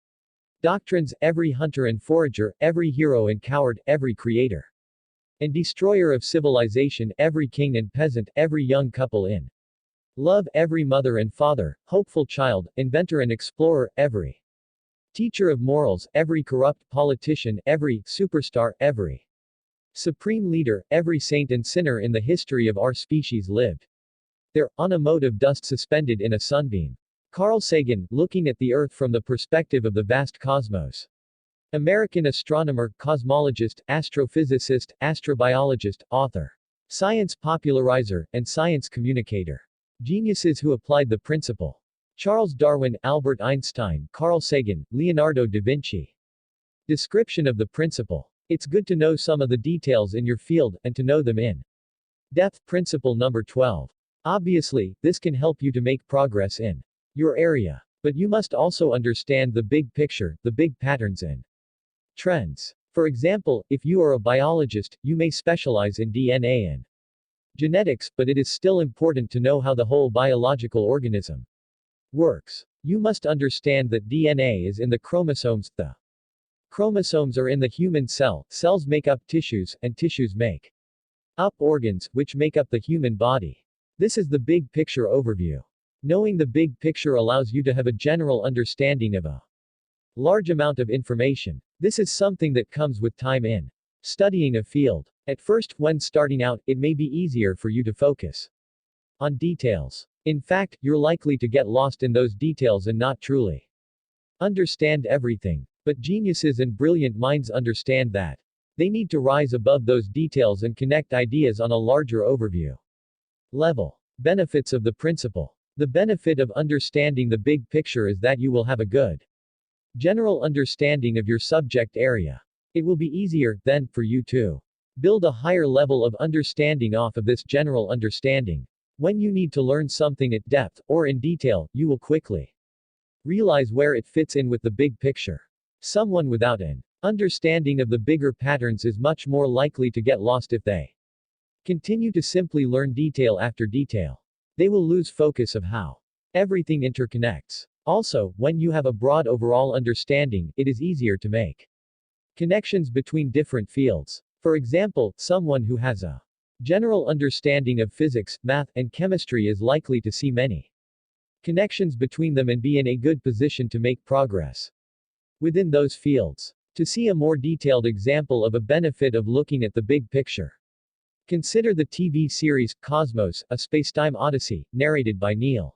doctrines, every hunter and forager, every hero and coward, every creator and destroyer of civilization, every king and peasant, every young couple in love, every mother and father, hopeful child, inventor and explorer, every teacher of morals, every corrupt politician, every superstar, every supreme leader, every saint and sinner in the history of our species lived there, on a mote of dust suspended in a sunbeam. Carl Sagan, Looking at the Earth from the Perspective of the Vast Cosmos. American astronomer, cosmologist, astrophysicist, astrobiologist, author, science popularizer, and science communicator. Geniuses who applied the principle. Charles Darwin, Albert Einstein, Carl Sagan, Leonardo da Vinci. Description of the principle. It's good to know some of the details in your field, and to know them in depth. Principle number 12. Obviously, this can help you to make progress in your area. But you must also understand the big picture, the big patterns and trends. For example, if you are a biologist, you may specialize in DNA and genetics, but it is still important to know how the whole biological organism works. You must understand that DNA is in the chromosomes, the chromosomes are in the human cell, cells make up tissues, and tissues make up organs, which make up the human body. This is the big picture overview. Knowing the big picture allows you to have a general understanding of a large amount of information. This is something that comes with time in studying a field. At first, when starting out, it may be easier for you to focus on details. In fact, you're likely to get lost in those details and not truly understand everything. But geniuses and brilliant minds understand that they need to rise above those details and connect ideas on a larger overview level. Benefits of the principle. The benefit of understanding the big picture is that you will have a good general understanding of your subject area. It will be easier, then, for you to build a higher level of understanding off of this general understanding. When you need to learn something at depth, or in detail, you will quickly realize where it fits in with the big picture. Someone without an understanding of the bigger patterns is much more likely to get lost if they continue to simply learn detail after detail. They will lose focus of how everything interconnects. Also, when you have a broad overall understanding, it is easier to make connections between different fields. For example, someone who has a general understanding of physics, math, and chemistry is likely to see many connections between them and be in a good position to make progress within those fields. To see a more detailed example of a benefit of looking at the big picture, consider the TV series Cosmos, A Spacetime Odyssey, narrated by Neil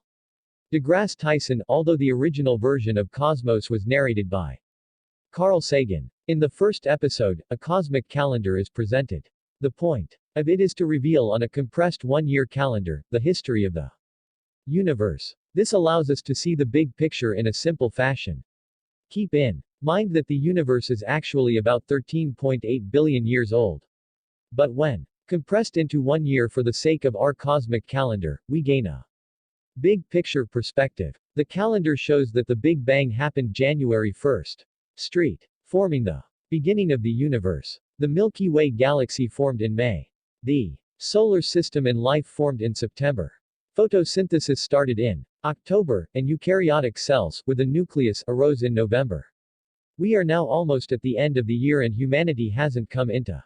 deGrasse Tyson, although the original version of Cosmos was narrated by Carl Sagan. In the first episode, a cosmic calendar is presented. The point of it is to reveal on a compressed one-year calendar the history of the universe. This allows us to see the big picture in a simple fashion. Keep in mind that the universe is actually about 13.8 billion years old. But when compressed into 1 year for the sake of our cosmic calendar, we gain a big picture perspective. The calendar shows that the Big Bang happened January 1st. Street, forming the beginning of the universe. The Milky Way galaxy formed in May. The solar system and life formed in September. Photosynthesis started in October, and eukaryotic cells, with a nucleus, arose in November. We are now almost at the end of the year and humanity hasn't come into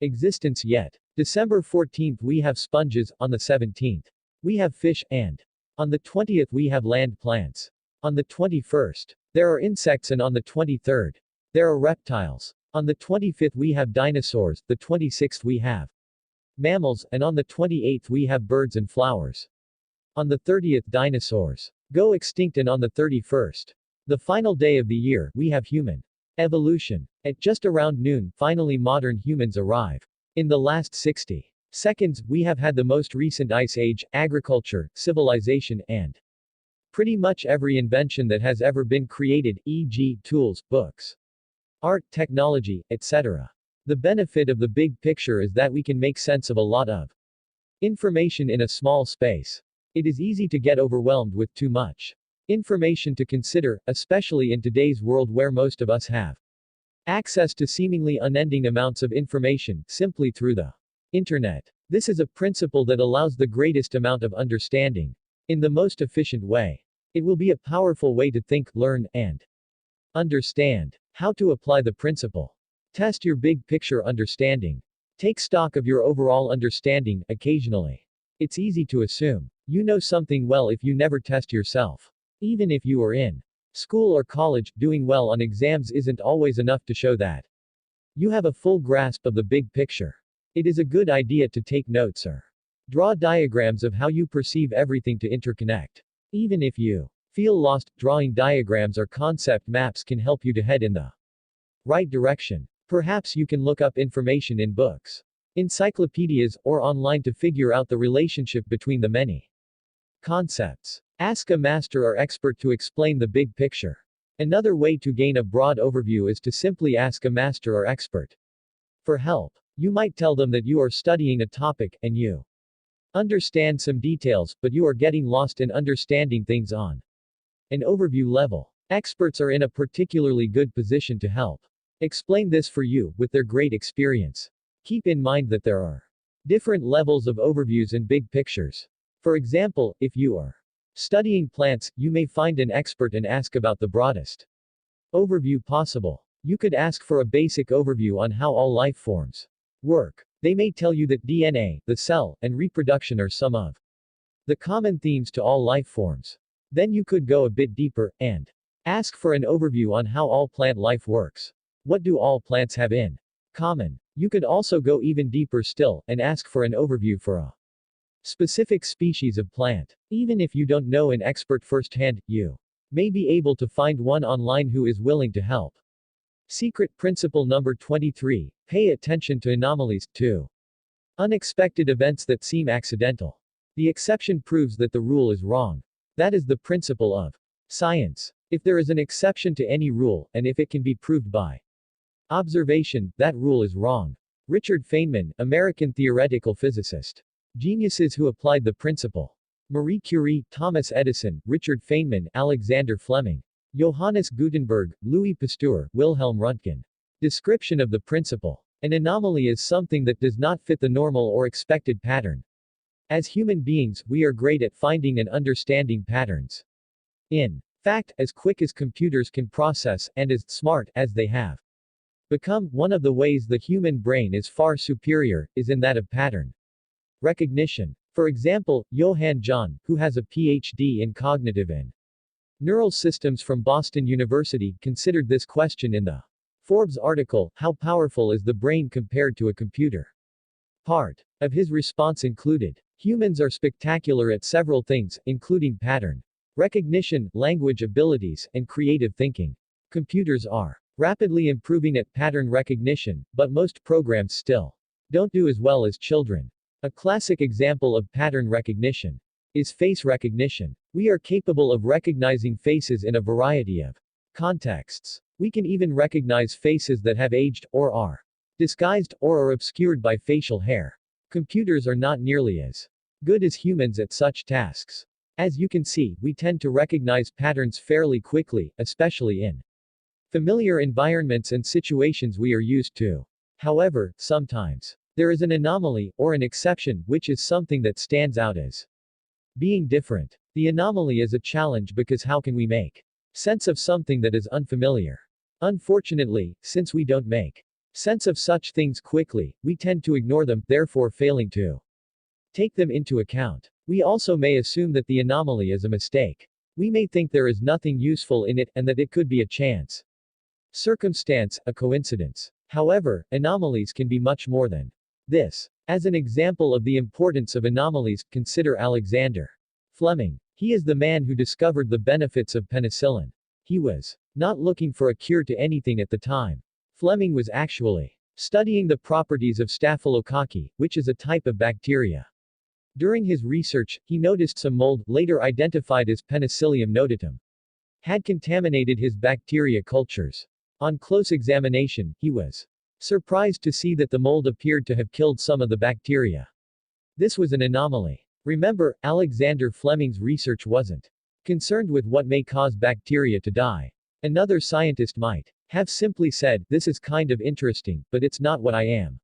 existence yet. December 14th we have sponges, on the 17th we have fish, and on the 20th we have land plants. On the 21st there are insects, and on the 23rd there are reptiles. On the 25th we have dinosaurs, the 26th we have mammals, and on the 28th we have birds and flowers. On the 30th dinosaurs go extinct, and on the 31st, the final day of the year, we have human Evolution. At just around noon, finally modern humans arrive. In the last 60 seconds, we have had the most recent ice age, agriculture, civilization, and pretty much every invention that has ever been created, e.g., tools, books, art, technology, etc. The benefit of the big picture is that we can make sense of a lot of information in a small space. It is easy to get overwhelmed with too much information to consider, especially in today's world where most of us have access to seemingly unending amounts of information, simply through the internet. This is a principle that allows the greatest amount of understanding in the most efficient way. It will be a powerful way to think, learn, and understand. How to apply the principle. Test your big picture understanding. Take stock of your overall understanding, occasionally. It's easy to assume you know something well if you never test yourself. Even if you are in school or college, doing well on exams isn't always enough to show that you have a full grasp of the big picture. It is a good idea to take notes or draw diagrams of how you perceive everything to interconnect. Even if you feel lost, drawing diagrams or concept maps can help you to head in the right direction. Perhaps you can look up information in books, encyclopedias, or online to figure out the relationship between the many concepts. Ask a master or expert to explain the big picture. Another way to gain a broad overview is to simply ask a master or expert for help. You might tell them that you are studying a topic, and you understand some details, but you are getting lost in understanding things on an overview level. Experts are in a particularly good position to help explain this for you, with their great experience. Keep in mind that there are different levels of overviews and big pictures. For example, if you are studying plants, you may find an expert and ask about the broadest overview possible. You could ask for a basic overview on how all life forms work. They may tell you that DNA, the cell, and reproduction are some of the common themes to all life forms. Then you could go a bit deeper, and ask for an overview on how all plant life works. What do all plants have in common? You could also go even deeper still, and ask for an overview for a specific species of plant. Even if you don't know an expert firsthand, you may be able to find one online who is willing to help. Secret principle number 23. Pay attention to anomalies, too. Unexpected events that seem accidental. The exception proves that the rule is wrong. That is the principle of science. If there is an exception to any rule, and if it can be proved by observation, that rule is wrong. Richard Feynman, American theoretical physicist. Geniuses who applied the principle. Marie Curie, Thomas Edison, Richard Feynman, Alexander Fleming, Johannes Gutenberg, Louis Pasteur, Wilhelm Röntgen. Description of the principle. An anomaly is something that does not fit the normal or expected pattern. As human beings, we are great at finding and understanding patterns. In fact, as quick as computers can process, and as smart as they have become, one of the ways the human brain is far superior is in that of pattern recognition. For example, Johann John, who has a PhD in cognitive and neural systems from Boston University, considered this question in the Forbes article, How Powerful is the Brain Compared to a Computer? Part of his response included, humans are spectacular at several things, including pattern recognition, language abilities, and creative thinking. Computers are rapidly improving at pattern recognition, but most programs still don't do as well as children. A classic example of pattern recognition is face recognition. We are capable of recognizing faces in a variety of contexts. We can even recognize faces that have aged, or are disguised, or are obscured by facial hair. Computers are not nearly as good as humans at such tasks. As you can see, we tend to recognize patterns fairly quickly, especially in familiar environments and situations we are used to. However, sometimes there is an anomaly, or an exception, which is something that stands out as being different. The anomaly is a challenge because how can we make sense of something that is unfamiliar? Unfortunately, since we don't make sense of such things quickly, we tend to ignore them, therefore failing to take them into account. We also may assume that the anomaly is a mistake. We may think there is nothing useful in it, and that it could be a chance circumstance, a coincidence. However, anomalies can be much more than this. As an example of the importance of anomalies, consider Alexander Fleming. He is the man who discovered the benefits of penicillin. He was not looking for a cure to anything at the time. Fleming was actually studying the properties of Staphylococcus, which is a type of bacteria. During his research, he noticed some mold, later identified as Penicillium notatum, had contaminated his bacteria cultures. On close examination, he was surprised to see that the mold appeared to have killed some of the bacteria. This was an anomaly. Remember, Alexander Fleming's research wasn't concerned with what may cause bacteria to die. Another scientist might have simply said, "This is kind of interesting, but it's not what I am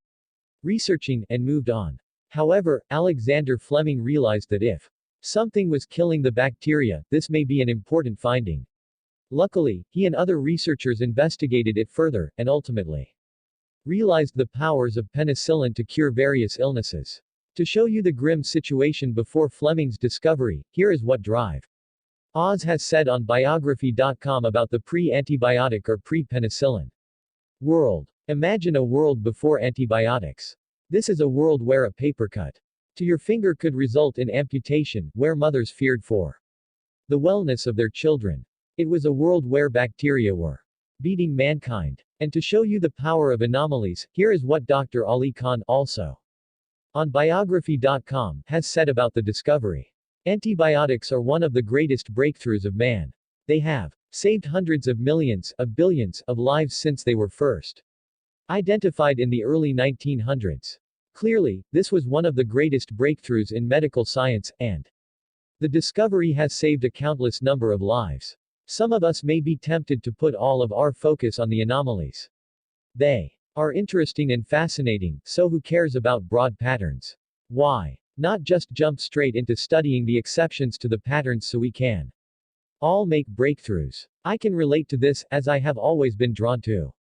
researching," and moved on. However, Alexander Fleming realized that if something was killing the bacteria, this may be an important finding. Luckily, he and other researchers investigated it further, and ultimately realized the powers of penicillin to cure various illnesses. To show you the grim situation before Fleming's discovery, here is what Drive Oz has said on biography.com about the pre-antibiotic or pre-penicillin world. Imagine a world before antibiotics. This is a world where a paper cut to your finger could result in amputation, where mothers feared for the wellness of their children. It was a world where bacteria were beating mankind. And to show you the power of anomalies, here is what Dr. Ali Khan, also on biography.com, has said about the discovery. Antibiotics are one of the greatest breakthroughs of man. They have saved hundreds of millions, of billions, of lives since they were first identified in the early 1900s. Clearly, this was one of the greatest breakthroughs in medical science, and the discovery has saved a countless number of lives. Some of us may be tempted to put all of our focus on the anomalies. They are interesting and fascinating, so who cares about broad patterns? Why not just jump straight into studying the exceptions to the patterns so we can all make breakthroughs? I can relate to this, as I have always been drawn to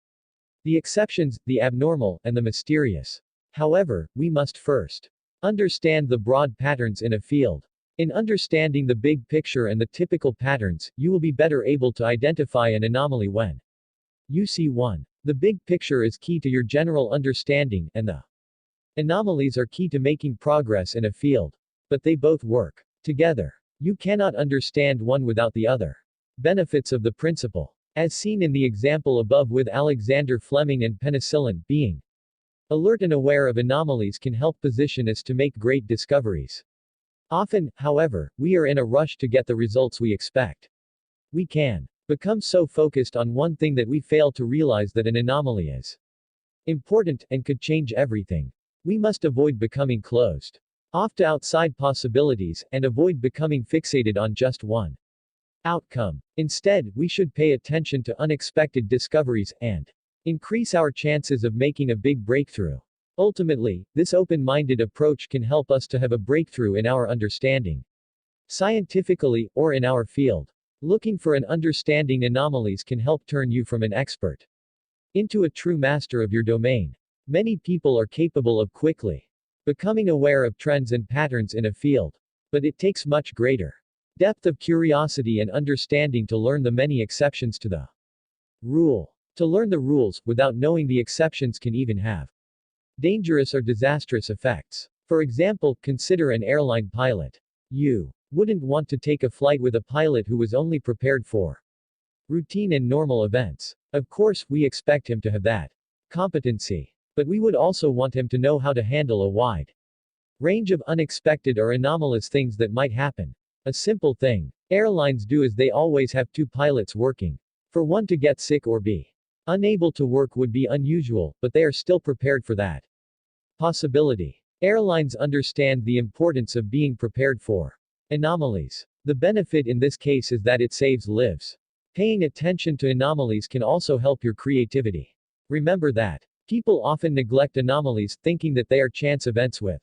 the exceptions, the abnormal, and the mysterious. However, we must first understand the broad patterns in a field. In understanding the big picture and the typical patterns, you will be better able to identify an anomaly when you see one. The big picture is key to your general understanding, and the anomalies are key to making progress in a field. But they both work together. You cannot understand one without the other. Benefits of the principle. As seen in the example above with Alexander Fleming and penicillin, being alert and aware of anomalies can help position us to make great discoveries. Often, however, we are in a rush to get the results we expect. We can become so focused on one thing that we fail to realize that an anomaly is important, and could change everything. We must avoid becoming closed off to outside possibilities, and avoid becoming fixated on just one outcome. Instead, we should pay attention to unexpected discoveries, and increase our chances of making a big breakthrough. Ultimately, this open-minded approach can help us to have a breakthrough in our understanding, scientifically, or in our field. Looking for and understanding anomalies can help turn you from an expert into a true master of your domain. Many people are capable of quickly becoming aware of trends and patterns in a field. But it takes much greater depth of curiosity and understanding to learn the many exceptions to the rule. To learn the rules, without knowing the exceptions, can even have dangerous or disastrous effects. For example, consider an airline pilot. You wouldn't want to take a flight with a pilot who was only prepared for routine and normal events. Of course, we expect him to have that competency. But we would also want him to know how to handle a wide range of unexpected or anomalous things that might happen. A simple thing airlines do is they always have two pilots working. For one to get sick or be unable to work would be unusual, but they are still prepared for that possibility. Airlines understand the importance of being prepared for anomalies. The benefit in this case is that it saves lives. Paying attention to anomalies can also help your creativity. Remember that people often neglect anomalies, thinking that they are chance events with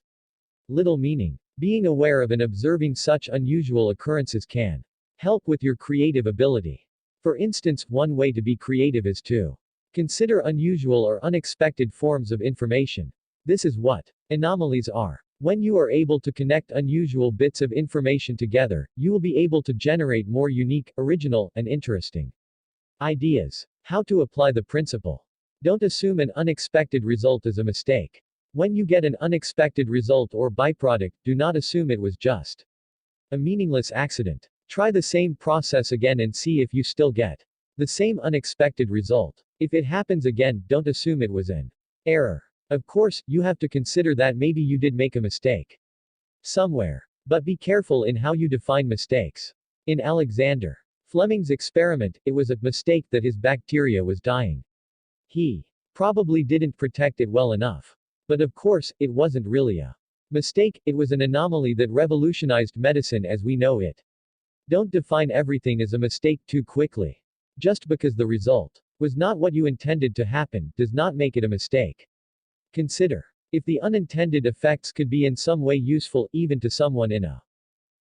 little meaning. Being aware of and observing such unusual occurrences can help with your creative ability. For instance, one way to be creative is to consider unusual or unexpected forms of information. This is what anomalies are. When you are able to connect unusual bits of information together, you will be able to generate more unique, original, and interesting ideas. How to apply the principle. Don't assume an unexpected result is a mistake. When you get an unexpected result or byproduct, do not assume it was just a meaningless accident. Try the same process again and see if you still get The same unexpected result. If it happens again, don't assume it was an error. Of course, you have to consider that maybe you did make a mistake somewhere. But be careful in how you define mistakes. In Alexander Fleming's experiment, it was a mistake that his bacteria was dying. He probably didn't protect it well enough. But of course, it wasn't really a mistake, it was an anomaly that revolutionized medicine as we know it. Don't define everything as a mistake too quickly. Just because the result was not what you intended to happen, does not make it a mistake. Consider if the unintended effects could be in some way useful even to someone in a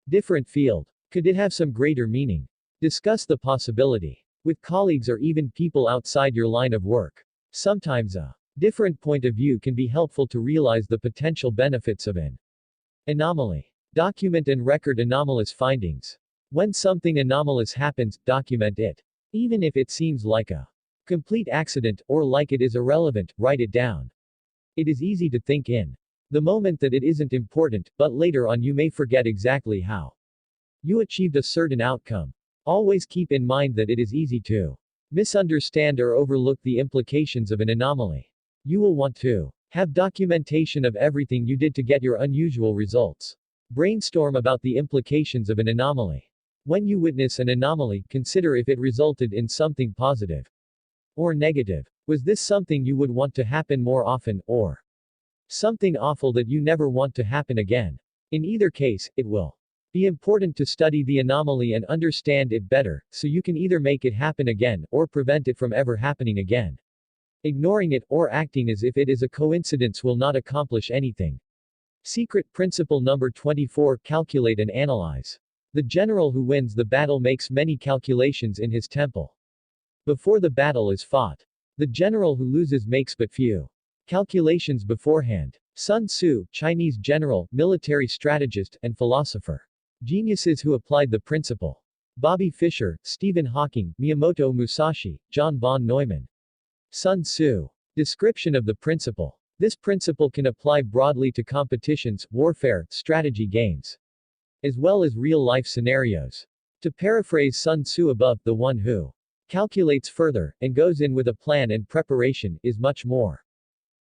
different field. Could it have some greater meaning? Discuss the possibility with colleagues or even people outside your line of work. Sometimes a different point of view can be helpful to realize the potential benefits of an anomaly. Document and record anomalous findings. When something anomalous happens, document it. Even if it seems like a complete accident, or like it is irrelevant, write it down. It is easy to think in the moment that it isn't important, but later on you may forget exactly how you achieved a certain outcome. Always keep in mind that it is easy to misunderstand or overlook the implications of an anomaly. You will want to have documentation of everything you did to get your unusual results. Brainstorm about the implications of an anomaly. When you witness an anomaly, consider if it resulted in something positive or negative. Was this something you would want to happen more often, or something awful that you never want to happen again? In either case, it will be important to study the anomaly and understand it better, so you can either make it happen again, or prevent it from ever happening again. Ignoring it, or acting as if it is a coincidence will not accomplish anything. Secret principle number 24: calculate and analyze. The general who wins the battle makes many calculations in his temple before the battle is fought. The general who loses makes but few calculations beforehand. Sun Tzu, Chinese general, military strategist, and philosopher. Geniuses who applied the principle. Bobby Fischer, Stephen Hawking, Miyamoto Musashi, John von Neumann. Sun Tzu. Description of the principle. This principle can apply broadly to competitions, warfare, strategy games, as well as real-life scenarios. To paraphrase Sun Tzu above, the one who calculates further, and goes in with a plan and preparation, is much more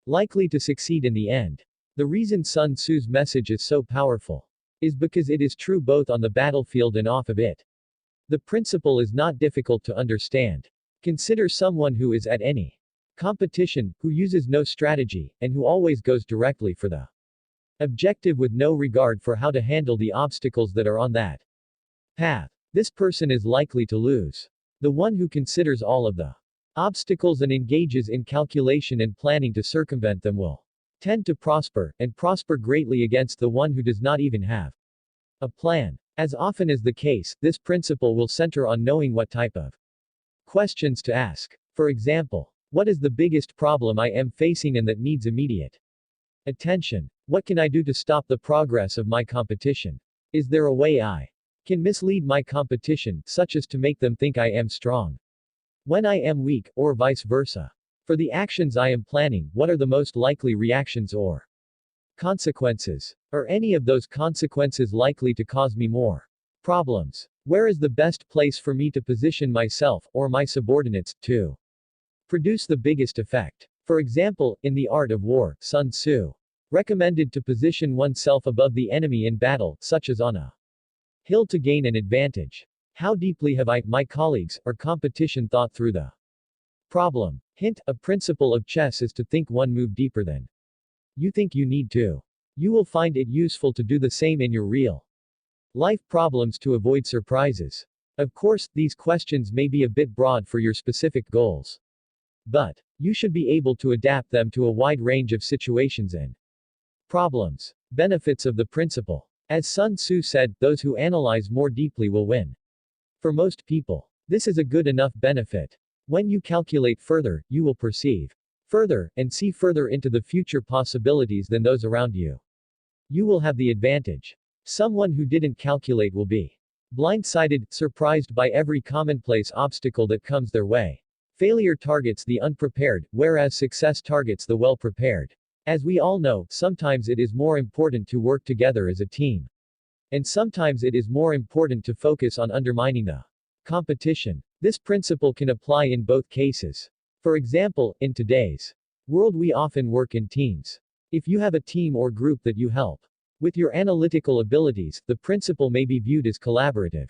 likely to succeed in the end. The reason Sun Tzu's message is so powerful is because it is true both on the battlefield and off of it. The principle is not difficult to understand. Consider someone who is at any competition, who uses no strategy, and who always goes directly for the objective with no regard for how to handle the obstacles that are on that path. This person is likely to lose. The one who considers all of the obstacles and engages in calculation and planning to circumvent them will tend to prosper, and prosper greatly against the one who does not even have a plan. As often is the case, this principle will center on knowing what type of questions to ask. For example, what is the biggest problem I am facing and that needs immediate attention? What can I do to stop the progress of my competition? Is there a way I can mislead my competition, such as to make them think I am strong when I am weak, or vice versa? For the actions I am planning, what are the most likely reactions or consequences? Are any of those consequences likely to cause me more problems? Where is the best place for me to position myself, or my subordinates, to produce the biggest effect? For example, in The Art of War, Sun Tzu recommended to position oneself above the enemy in battle, such as on a hill to gain an advantage. How deeply have I, my colleagues, or competition thought through the problem? Hint: a principle of chess is to think one move deeper than you think you need to. You will find it useful to do the same in your real life problems to avoid surprises. Of course, these questions may be a bit broad for your specific goals, but you should be able to adapt them to a wide range of situations and problems. Benefits of the principle. As Sun Tzu said, those who analyze more deeply will win. For most people, this is a good enough benefit. When you calculate further, you will perceive further, and see further into the future possibilities than those around you. You will have the advantage. Someone who didn't calculate will be blindsided, surprised by every commonplace obstacle that comes their way. Failure targets the unprepared, whereas success targets the well-prepared. As we all know, sometimes it is more important to work together as a team. And sometimes it is more important to focus on undermining the Competition. This principle can apply in both cases. For example, in today's world we often work in teams. If you have a team or group that you help with your analytical abilities, the principle may be viewed as collaborative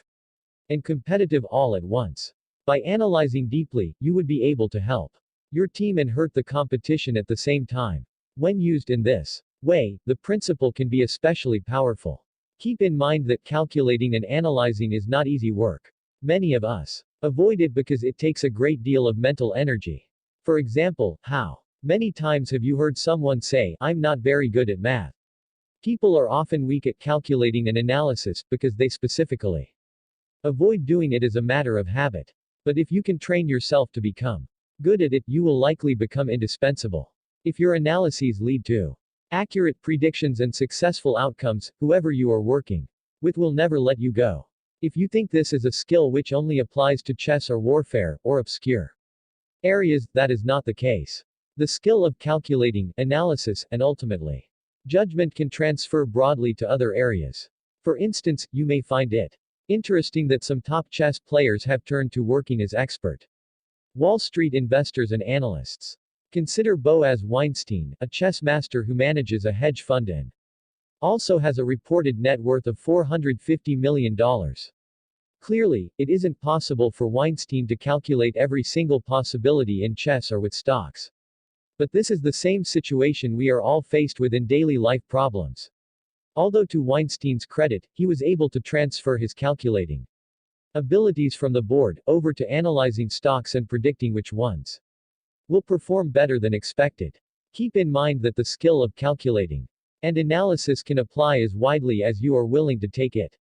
and competitive all at once. By analyzing deeply, you would be able to help your team and hurt the competition at the same time. When used in this way, the principle can be especially powerful. Keep in mind that calculating and analyzing is not easy work. Many of us avoid it because it takes a great deal of mental energy. For example, how many times have you heard someone say, "I'm not very good at math"? People are often weak at calculating and analysis because they specifically avoid doing it as a matter of habit. But if you can train yourself to become good at it, you will likely become indispensable. If your analyses lead to accurate predictions and successful outcomes, whoever you are working with will never let you go. If you think this is a skill which only applies to chess or warfare, or obscure areas, that is not the case. The skill of calculating, analysis, and ultimately judgment can transfer broadly to other areas. For instance, you may find it interesting that some top chess players have turned to working as expert Wall Street investors and analysts. Consider Boaz Weinstein, a chess master who manages a hedge fund and also has a reported net worth of $450 million. Clearly, it isn't possible for Weinstein to calculate every single possibility in chess or with stocks. But this is the same situation we are all faced with in daily life problems. Although to Weinstein's credit, he was able to transfer his calculating abilities from the board over to analyzing stocks and predicting which ones will perform better than expected. Keep in mind that the skill of calculating and analysis can apply as widely as you are willing to take it.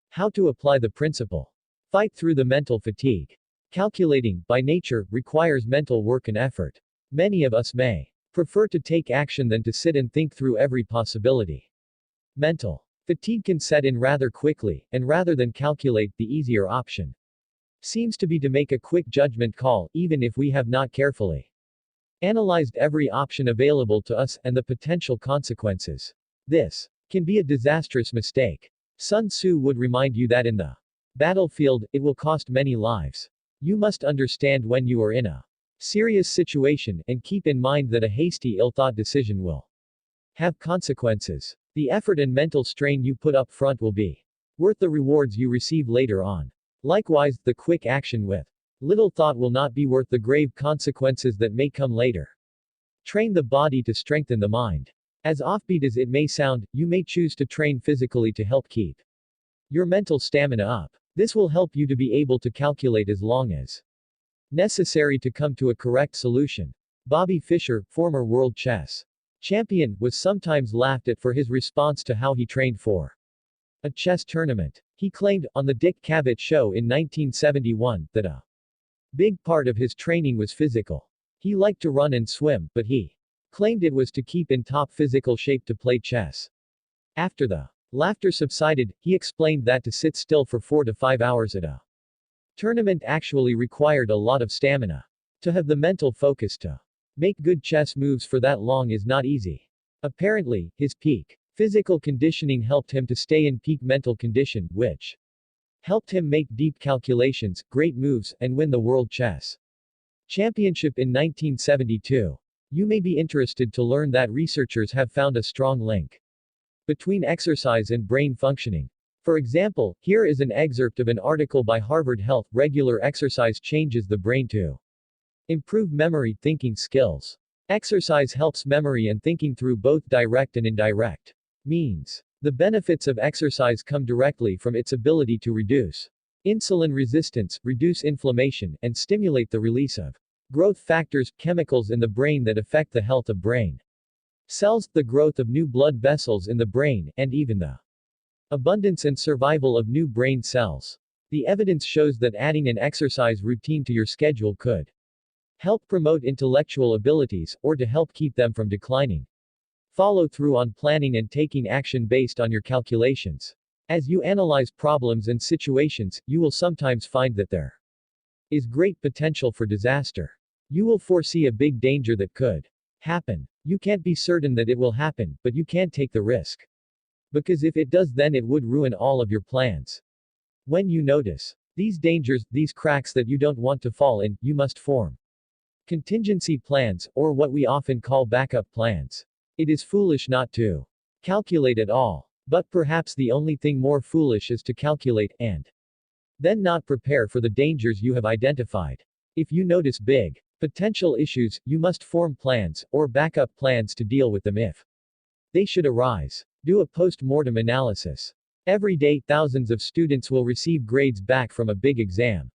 How to apply the principle? Fight through the mental fatigue. Calculating, by nature, requires mental work and effort. Many of us may prefer to take action than to sit and think through every possibility. Mental fatigue can set in rather quickly, and rather than calculate, the easier option seems to be to make a quick judgment call, even if we have not carefully analyzed every option available to us, and the potential consequences. This can be a disastrous mistake. Sun Tzu would remind you that in the battlefield, it will cost many lives. You must understand when you are in a serious situation, and keep in mind that a hasty, ill-thought decision will have consequences. The effort and mental strain you put up front will be worth the rewards you receive later on. Likewise, the quick action with little thought will not be worth the grave consequences that may come later. Train the body to strengthen the mind. As offbeat as it may sound, you may choose to train physically to help keep your mental stamina up. This will help you to be able to calculate as long as necessary to come to a correct solution. Bobby Fischer, former world chess champion, was sometimes laughed at for his response to how he trained for a chess tournament. He claimed, on the Dick Cavett show in 1971, that a big part of his training was physical. He liked to run and swim, but he claimed it was to keep in top physical shape to play chess. After the laughter subsided, he explained that to sit still for 4 to 5 hours at a tournament actually required a lot of stamina. To have the mental focus to make good chess moves for that long is not easy. Apparently, his peak physical conditioning helped him to stay in peak mental condition, which helped him make deep calculations, great moves, and win the World Chess Championship in 1972. You may be interested to learn that researchers have found a strong link between exercise and brain functioning. For example, here is an excerpt of an article by Harvard Health. Regular exercise changes the brain to improve memory, thinking skills. Exercise helps memory and thinking through both direct and indirect means. The benefits of exercise come directly from its ability to reduce insulin resistance, reduce inflammation, and stimulate the release of growth factors, chemicals in the brain that affect the health of brain cells, the growth of new blood vessels in the brain, and even the abundance and survival of new brain cells. The evidence shows that adding an exercise routine to your schedule could help promote intellectual abilities, or to help keep them from declining. Follow through on planning and taking action based on your calculations. As you analyze problems and situations, you will sometimes find that there is great potential for disaster. You will foresee a big danger that could happen. You can't be certain that it will happen, but you can't take the risk. Because if it does, then it would ruin all of your plans. When you notice These dangers, these cracks that you don't want to fall in, you must form contingency plans, or what we often call backup plans. It is foolish not to calculate at all. But perhaps the only thing more foolish is to calculate, and then not prepare for the dangers you have identified. If you notice big potential issues, you must form plans, or backup plans to deal with them if they should arise. Do a post-mortem analysis. Every day, thousands of students will receive grades back from a big exam.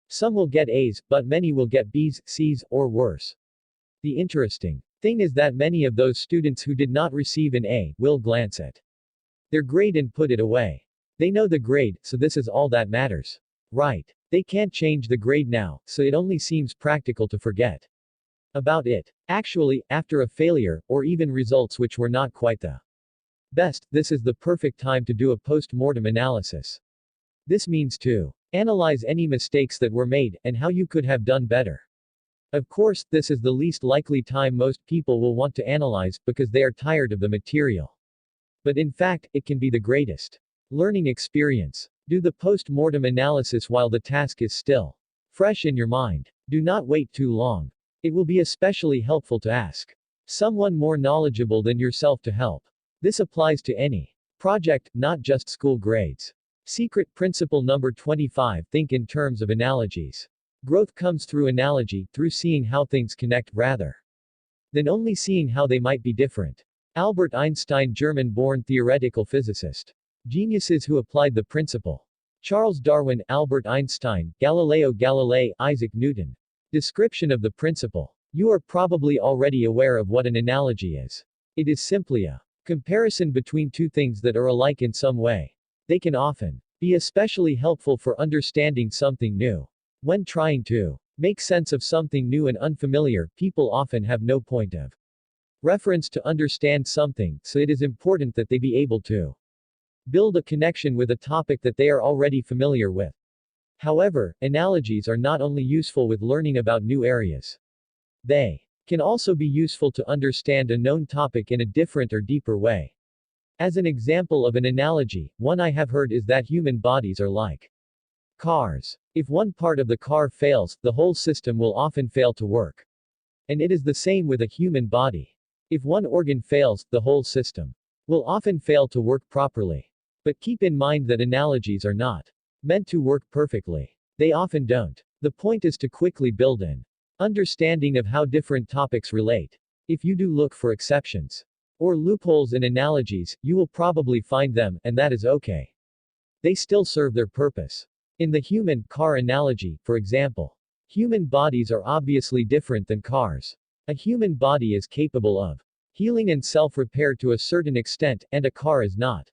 Some will get A's, but many will get B's, C's, or worse. The interesting thing is that many of those students who did not receive an A will glance at their grade and put it away. They know the grade, so this is all that matters. Right. They can't change the grade now, so it only seems practical to forget about it. Actually, after a failure, or even results which were not quite the best, this is the perfect time to do a post-mortem analysis. This means to analyze any mistakes that were made, and how you could have done better. Of course, this is the least likely time most people will want to analyze, because they are tired of the material. But in fact, it can be the greatest learning experience. Do the post-mortem analysis while the task is still fresh in your mind. Do not wait too long. It will be especially helpful to ask someone more knowledgeable than yourself to help. This applies to any project, not just school grades. Secret principle number 25. Think in terms of analogies. Growth comes through analogy, through seeing how things connect, rather than only seeing how they might be different. Albert Einstein, German-born theoretical physicist. Geniuses who applied the principle. Charles Darwin, Albert Einstein, Galileo Galilei, Isaac Newton. Description of the principle. You are probably already aware of what an analogy is. It is simply a comparison between two things that are alike in some way. They can often be especially helpful for understanding something new. When trying to make sense of something new and unfamiliar, people often have no point of reference to understand something, so it is important that they be able to build a connection with a topic that they are already familiar with. However, analogies are not only useful with learning about new areas. They can also be useful to understand a known topic in a different or deeper way. As an example of an analogy, one I have heard is that human bodies are like cars. If one part of the car fails, the whole system will often fail to work. And it is the same with a human body. If one organ fails, the whole system will often fail to work properly. But keep in mind that analogies are not meant to work perfectly. They often don't. The point is to quickly build an understanding of how different topics relate. If you do look for exceptions or loopholes in analogies, you will probably find them, and that is okay. They still serve their purpose. In the human-car analogy, for example, human bodies are obviously different than cars. A human body is capable of healing and self-repair to a certain extent, and a car is not.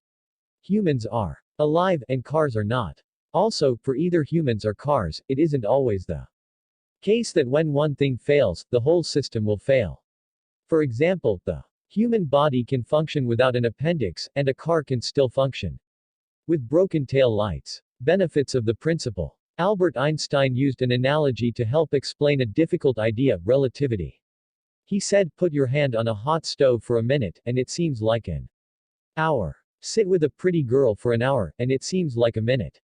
Humans are alive, and cars are not. Also, for either humans or cars, it isn't always the case that when one thing fails, the whole system will fail. For example, the human body can function without an appendix, and a car can still function with broken tail lights. Benefits of the principle. Albert Einstein used an analogy to help explain a difficult idea, relativity. He said, put your hand on a hot stove for a minute, and it seems like an hour. Sit with a pretty girl for an hour, and it seems like a minute.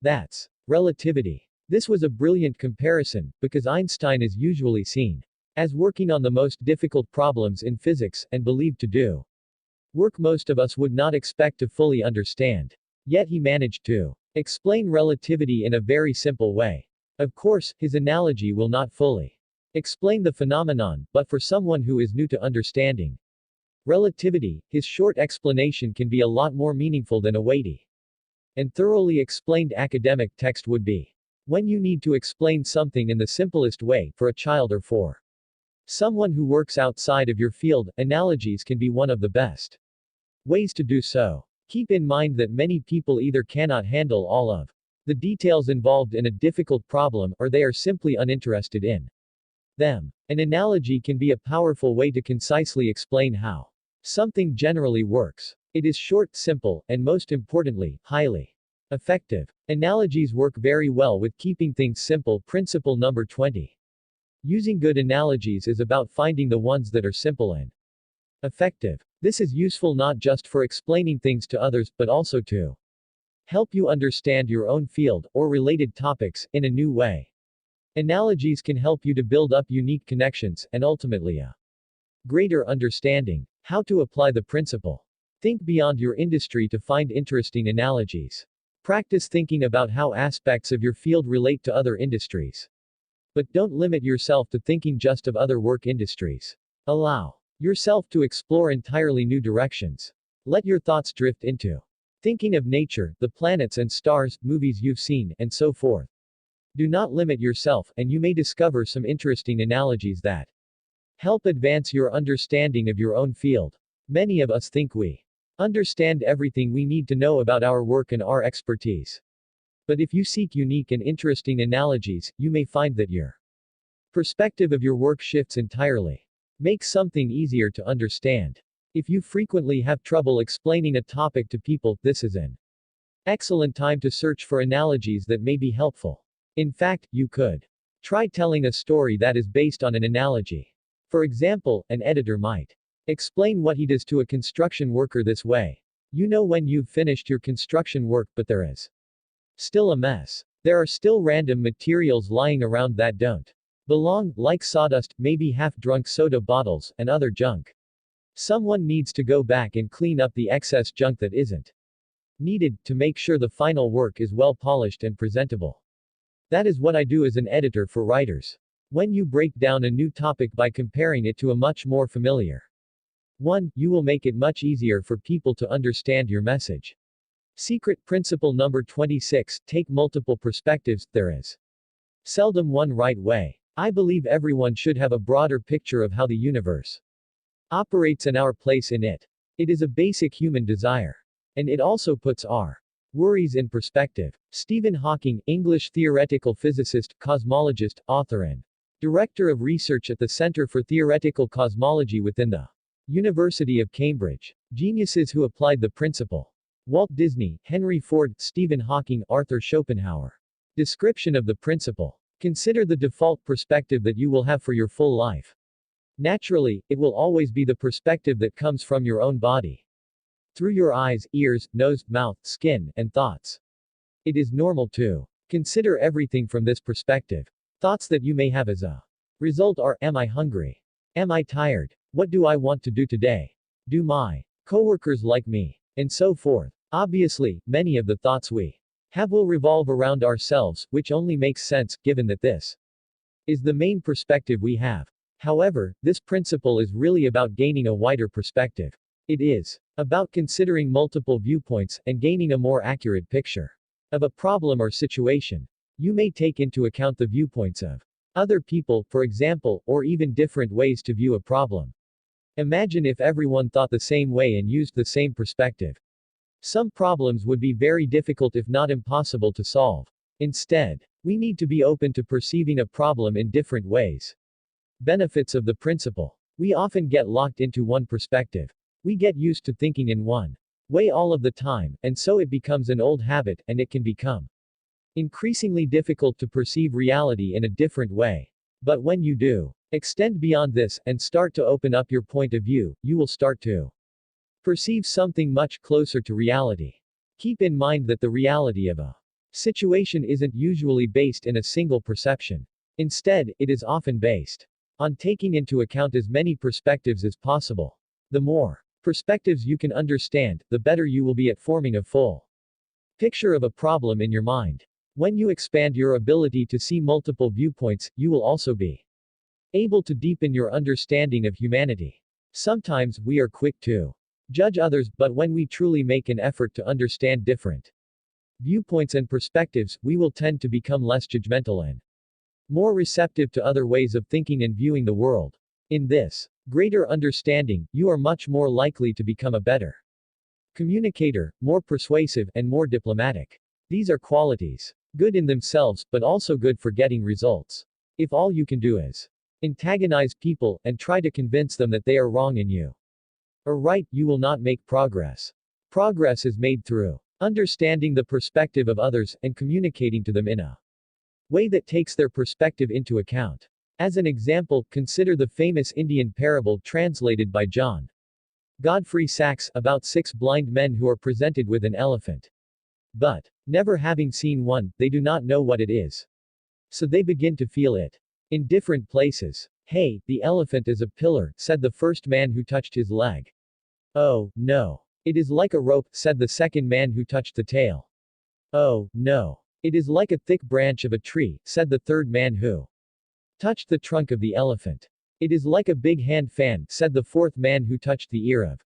That's relativity. This was a brilliant comparison, because Einstein is usually seen as working on the most difficult problems in physics, and believed to do work most of us would not expect to fully understand. Yet he managed to explain relativity in a very simple way. Of course, his analogy will not fully explain the phenomenon, but for someone who is new to understanding relativity, his short explanation can be a lot more meaningful than a weighty and thoroughly explained academic text would be. When you need to explain something in the simplest way, for a child or for someone who works outside of your field, analogies can be one of the best ways to do so. Keep in mind that many people either cannot handle all of the details involved in a difficult problem, or they are simply uninterested in them. An analogy can be a powerful way to concisely explain how something generally works. It is short, simple, and most importantly, highly effective. Analogies work very well with keeping things simple. Principle number 20. Using good analogies is about finding the ones that are simple and effective. This is useful not just for explaining things to others, but also to help you understand your own field, or related topics, in a new way. Analogies can help you to build up unique connections, and ultimately a greater understanding. How to apply the principle. Think beyond your industry to find interesting analogies. Practice thinking about how aspects of your field relate to other industries. But don't limit yourself to thinking just of other work industries. Allow yourself to explore entirely new directions. Let your thoughts drift into thinking of nature, the planets and stars, movies you've seen, and so forth. Do not limit yourself, and you may discover some interesting analogies that help advance your understanding of your own field. Many of us think we understand everything we need to know about our work and our expertise. But if you seek unique and interesting analogies, you may find that your perspective of your work shifts entirely. Make something easier to understand. If you frequently have trouble explaining a topic to people, this is an excellent time to search for analogies that may be helpful. In fact, you could try telling a story that is based on an analogy. For example, an editor might explain what he does to a construction worker this way. You know when you've finished your construction work, but there is still a mess. There are still random materials lying around that don't belong, like sawdust, maybe half-drunk soda bottles, and other junk. Someone needs to go back and clean up the excess junk that isn't needed, to make sure the final work is well polished and presentable. That is what I do as an editor for writers. When you break down a new topic by comparing it to a much more familiar one, you will make it much easier for people to understand your message. Secret principle number 26, take multiple perspectives. There is seldom one right way. I believe everyone should have a broader picture of how the universe operates and our place in it. It is a basic human desire. And it also puts our worries in perspective. Stephen Hawking, English theoretical physicist, cosmologist, author and director of research at the Center for Theoretical Cosmology within the University of Cambridge. Geniuses who applied the principle. Walt Disney, Henry Ford, Stephen Hawking, Arthur Schopenhauer. Description of the principle. Consider the default perspective that you will have for your full life. Naturally, it will always be the perspective that comes from your own body. Through your eyes, ears, nose, mouth, skin, and thoughts. It is normal to consider everything from this perspective. Thoughts that you may have as a result are, am I hungry? Am I tired? What do I want to do today? Do my coworkers like me? And so forth. Obviously, many of the thoughts we have will revolve around ourselves, which only makes sense, given that this is the main perspective we have. However, this principle is really about gaining a wider perspective. It is about considering multiple viewpoints, and gaining a more accurate picture of a problem or situation. You may take into account the viewpoints of other people, for example, or even different ways to view a problem. Imagine if everyone thought the same way and used the same perspective. Some problems would be very difficult if not impossible to solve. Instead, we need to be open to perceiving a problem in different ways. Benefits of the principle. We often get locked into one perspective. We get used to thinking in one way all of the time, and so it becomes an old habit, and it can become increasingly difficult to perceive reality in a different way. But when you do extend beyond this, and start to open up your point of view, you will start to perceive something much closer to reality. Keep in mind that the reality of a situation isn't usually based in a single perception. Instead, it is often based on taking into account as many perspectives as possible. The more perspectives you can understand, the better you will be at forming a full picture of a problem in your mind. When you expand your ability to see multiple viewpoints, you will also be able to deepen your understanding of humanity. Sometimes, we are quick to judge others, but when we truly make an effort to understand different viewpoints and perspectives, we will tend to become less judgmental and more receptive to other ways of thinking and viewing the world. In this greater understanding, you are much more likely to become a better communicator, more persuasive, and more diplomatic. These are qualities good in themselves, but also good for getting results. If all you can do is antagonize people, and try to convince them that they are wrong and you are right, you will not make progress. Progress is made through understanding the perspective of others, and communicating to them in a way that takes their perspective into account. As an example, consider the famous Indian parable translated by John Godfrey Sachs, about 6 blind men who are presented with an elephant. but, never having seen one, they do not know what it is. So they begin to feel it. In different places. Hey, the elephant is a pillar, said the first man who touched his leg. Oh, no. It is like a rope, said the second man who touched the tail. Oh, no. It is like a thick branch of a tree, said the third man who touched the trunk of the elephant. It is like a big hand fan, said the fourth man who touched the ear of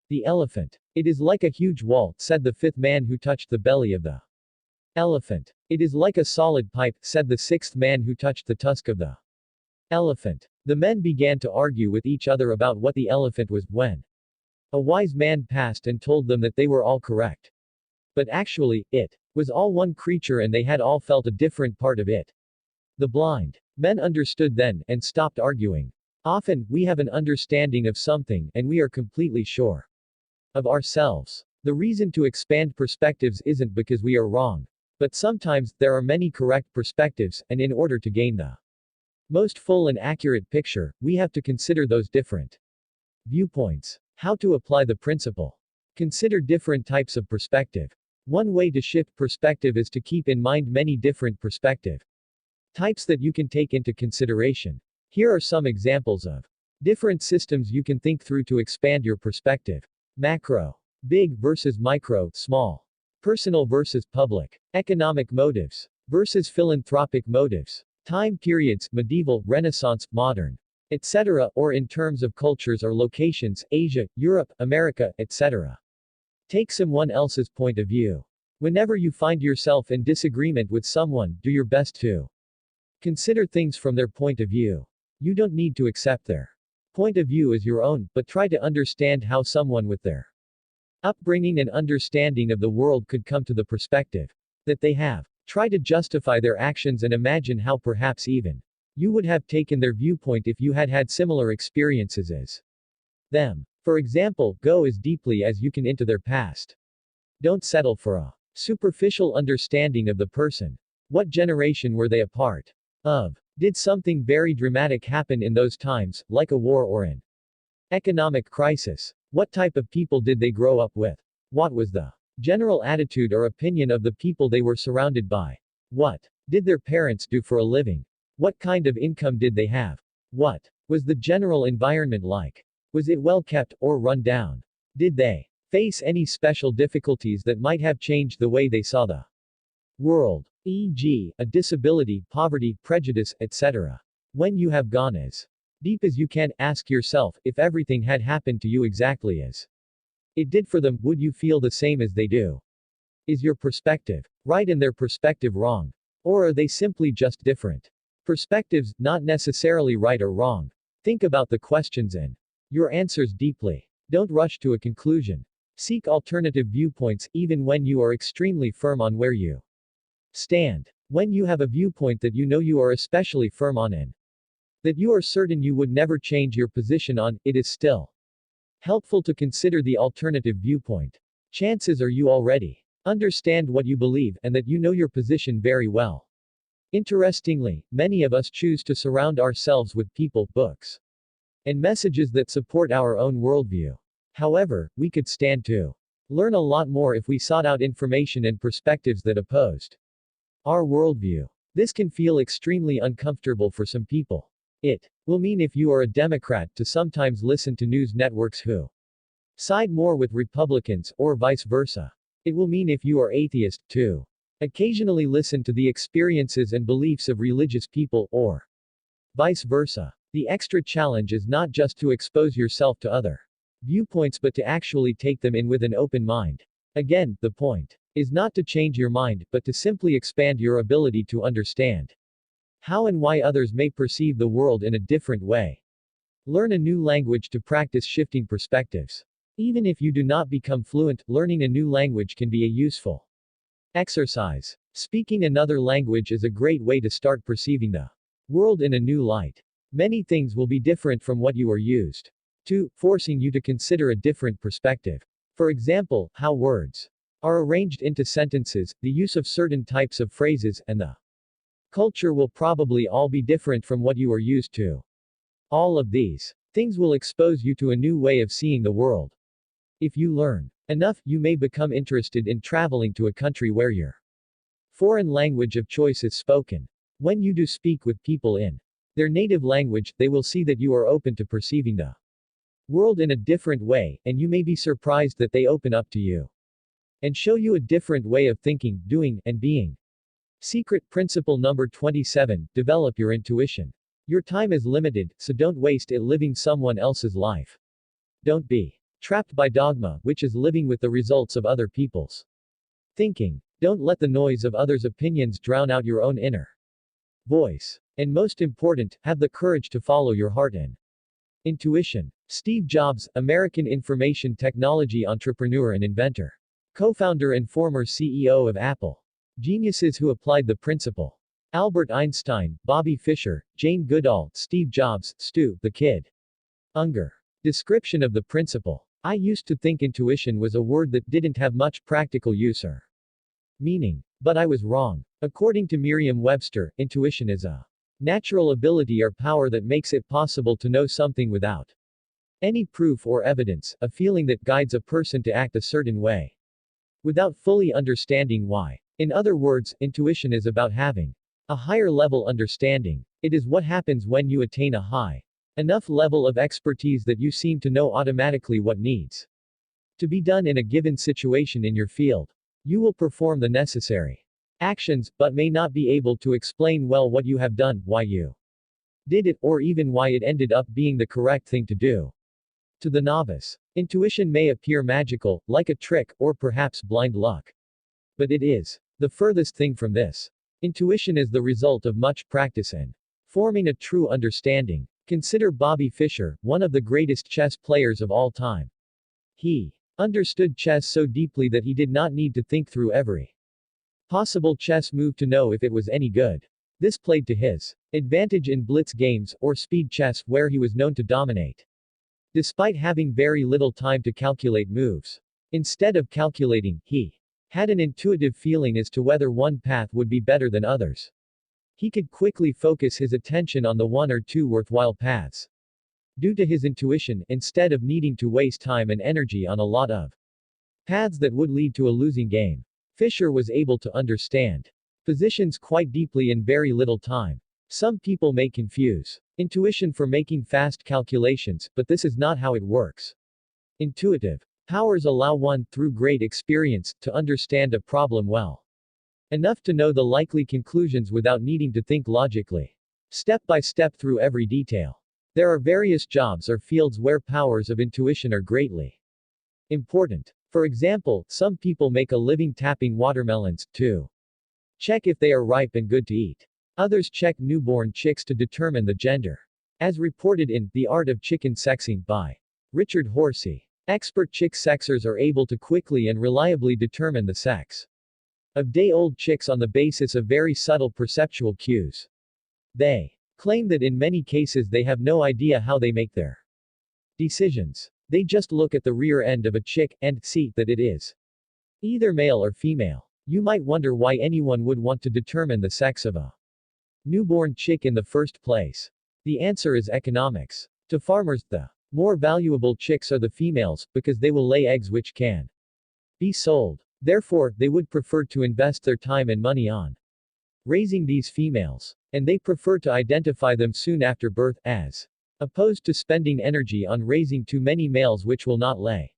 the elephant. It is like a huge wall, said the fifth man who touched the belly of the elephant. It is like a solid pipe, said the sixth man who touched the tusk of the elephant. The men began to argue with each other about what the elephant was, when a wise man passed and told them that they were all correct. But actually, it was all one creature and they had all felt a different part of it. The blind men understood then, and stopped arguing. Often, we have an understanding of something, and we are completely sure of ourselves. The reason to expand perspectives isn't because we are wrong. But sometimes, there are many correct perspectives, and in order to gain the most full and accurate picture, we have to consider those different viewpoints. How to apply the principle. Consider different types of perspective. One way to shift perspective is to keep in mind many different perspective types that you can take into consideration. Here are some examples of different systems you can think through to expand your perspective. Macro. Big versus micro, small. Personal versus public. Economic motives versus philanthropic motives. Time periods, medieval, Renaissance, modern, etc., or in terms of cultures or locations, Asia, Europe, America, etc. Take someone else's point of view. Whenever you find yourself in disagreement with someone, do your best to consider things from their point of view. You don't need to accept their point of view as your own, but try to understand how someone with their upbringing and understanding of the world could come to the perspective that they have. Try to justify their actions and imagine how perhaps even you would have taken their viewpoint if you had had similar experiences as them. For example, go as deeply as you can into their past. Don't settle for a superficial understanding of the person. What generation were they a part of? Did something very dramatic happen in those times, like a war or an economic crisis? What type of people did they grow up with? What was the general attitude or opinion of the people they were surrounded by? What did their parents do for a living? What kind of income did they have? What was the general environment like? Was it well kept, or run down? Did they face any special difficulties that might have changed the way they saw the world? E.g., a disability, poverty, prejudice, etc. When you have gone as deep as you can, ask yourself, if everything had happened to you exactly as it did for them, would you feel the same as they do? Is your perspective right and their perspective wrong? Or are they simply just different perspectives, not necessarily right or wrong? Think about the questions and your answers deeply. Don't rush to a conclusion. Seek alternative viewpoints, even when you are extremely firm on where you stand. When you have a viewpoint that you know you are especially firm on and that you are certain you would never change your position on, it is still helpful to consider the alternative viewpoint. Chances are you already understand what you believe, and that you know your position very well. Interestingly, many of us choose to surround ourselves with people, books, and messages that support our own worldview. However, we could stand to learn a lot more if we sought out information and perspectives that opposed our worldview. This can feel extremely uncomfortable for some people. It will mean, if you are a Democrat, to sometimes listen to news networks who side more with Republicans, or vice versa. It will mean, if you are atheist, to occasionally listen to the experiences and beliefs of religious people, or vice versa. The extra challenge is not just to expose yourself to other viewpoints, but to actually take them in with an open mind. Again, the point is not to change your mind, but to simply expand your ability to understand how and why others may perceive the world in a different way. Learn a new language to practice shifting perspectives. Even if you do not become fluent, learning a new language can be a useful exercise. Speaking another language is a great way to start perceiving the world in a new light. Many things will be different from what you are used to, forcing you to consider a different perspective. For example, how words are arranged into sentences, the use of certain types of phrases, and the culture will probably all be different from what you are used to. All of these things will expose you to a new way of seeing the world. If you learn Enough, you may become interested in traveling to a country where your foreign language of choice is spoken. When you do speak with people in their native language, they will see that you are open to perceiving the world in a different way, and you may be surprised that they open up to you and show you a different way of thinking, doing, and being. Secret principle number 27, develop your intuition. Your time is limited, so don't waste it living someone else's life. Don't be trapped by dogma, which is living with the results of other people's thinking. Don't let the noise of others' opinions drown out your own inner voice. And most important, have the courage to follow your heart and intuition. Steve Jobs, American information technology entrepreneur and inventor. Co-founder and former CEO of Apple. Geniuses who applied the principle. Albert Einstein, Bobby Fischer, Jane Goodall, Steve Jobs, Stu, the Kid. Unger. Description of the principle. I used to think intuition was a word that didn't have much practical use or meaning. But I was wrong. According to Merriam-Webster, intuition is a natural ability or power that makes it possible to know something without any proof or evidence, a feeling that guides a person to act a certain way without fully understanding why. In other words, intuition is about having a higher level understanding. It is what happens when you attain a high enough level of expertise that you seem to know automatically what needs to be done in a given situation in your field. You will perform the necessary actions, but may not be able to explain well what you have done, why you did it, or even why it ended up being the correct thing to do. To the novice, intuition may appear magical, like a trick, or perhaps blind luck. But it is the furthest thing from this. Intuition is the result of much practice and forming a true understanding. Consider Bobby Fischer, one of the greatest chess players of all time. He understood chess so deeply that he did not need to think through every possible chess move to know if it was any good. This played to his advantage in blitz games, or speed chess, where he was known to dominate. Despite having very little time to calculate moves. Instead of calculating, he had an intuitive feeling as to whether one path would be better than others. He could quickly focus his attention on the one or two worthwhile paths. Due to his intuition, instead of needing to waste time and energy on a lot of paths that would lead to a losing game. Fischer was able to understand positions quite deeply in very little time. Some people may confuse intuition for making fast calculations, but this is not how it works. Intuitive powers allow one, through great experience, to understand a problem well enough to know the likely conclusions without needing to think logically. Step by step through every detail. There are various jobs or fields where powers of intuition are greatly important. For example, some people make a living tapping watermelons, to check if they are ripe and good to eat. Others check newborn chicks to determine the gender. As reported in The Art of Chicken Sexing by Richard Horsey. Expert chick sexers are able to quickly and reliably determine the sex of day-old chicks on the basis of very subtle perceptual cues. They claim that in many cases they have no idea how they make their decisions. They just look at the rear end of a chick, and see that it is either male or female. You might wonder why anyone would want to determine the sex of a newborn chick in the first place. The answer is economics. To farmers, the more valuable chicks are the females, because they will lay eggs which can be sold. Therefore, they would prefer to invest their time and money on raising these females. And they prefer to identify them soon after birth, as opposed to spending energy on raising too many males which will not lay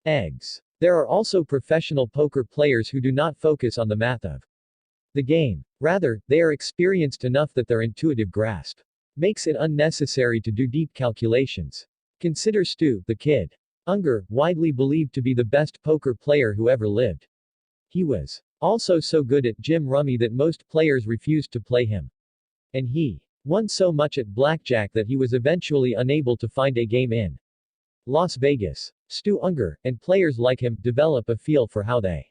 eggs. There are also professional poker players who do not focus on the math of the game. Rather, they are experienced enough that their intuitive grasp makes it unnecessary to do deep calculations. Consider Stu, the Kid. Unger, widely believed to be the best poker player who ever lived. He was also so good at Jim Rummy that most players refused to play him. And he won so much at blackjack that he was eventually unable to find a game in Las Vegas. Stu Unger, and players like him, develop a feel for how they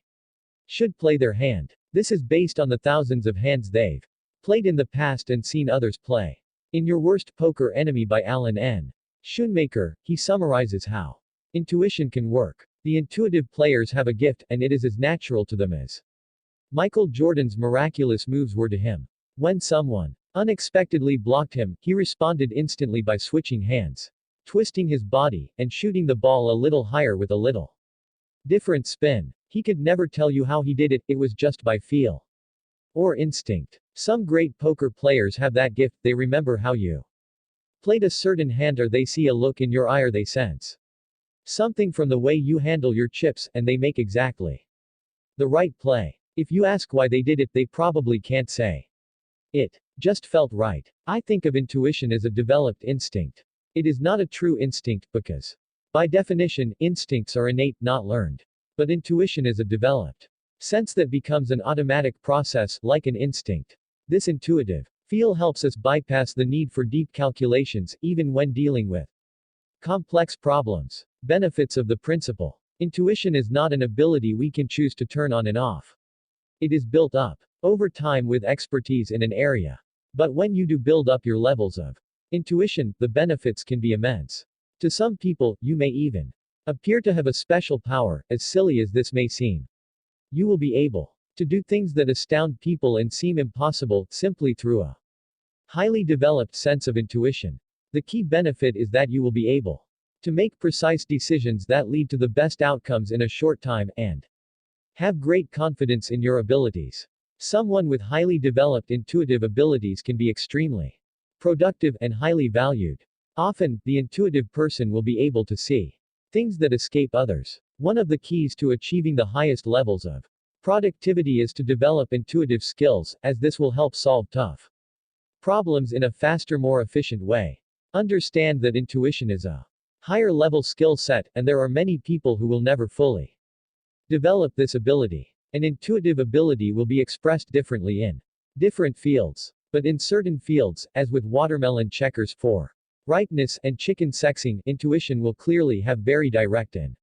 should play their hand. This is based on the thousands of hands they've played in the past and seen others play. In Your Worst Poker Enemy by Alan N. Schoonmaker, he summarizes how intuition can work. The intuitive players have a gift, and it is as natural to them as Michael Jordan's miraculous moves were to him. When someone unexpectedly blocked him, he responded instantly by switching hands, twisting his body, and shooting the ball a little higher with a little Different spin. He could never tell you how he did it, it was just by feel. Or instinct. Some great poker players have that gift, they remember how you played a certain hand, or they see a look in your eye, or they sense something from the way you handle your chips, and they make exactly the right play. If you ask why they did it, they probably can't say. It just felt right. I think of intuition as a developed instinct. It is not a true instinct, because, by definition, instincts are innate, not learned. But intuition is a developed sense that becomes an automatic process, like an instinct. This intuitive feel helps us bypass the need for deep calculations, even when dealing with complex problems. Benefits of the principle. Intuition is not an ability we can choose to turn on and off. It is built up over time with expertise in an area. But when you do build up your levels of intuition, the benefits can be immense. To some people, you may even appear to have a special power, as silly as this may seem. You will be able to do things that astound people and seem impossible, simply through a highly developed sense of intuition. The key benefit is that you will be able to make precise decisions that lead to the best outcomes in a short time, and have great confidence in your abilities. Someone with highly developed intuitive abilities can be extremely productive and highly valued. Often, the intuitive person will be able to see things that escape others. One of the keys to achieving the highest levels of productivity is to develop intuitive skills, as this will help solve tough problems in a faster, more efficient way. Understand that intuition is a higher level skill set, and there are many people who will never fully develop this ability. An intuitive ability will be expressed differently in different fields. But in certain fields, as with watermelon checkers for ripeness and chicken sexing, intuition will clearly have very direct and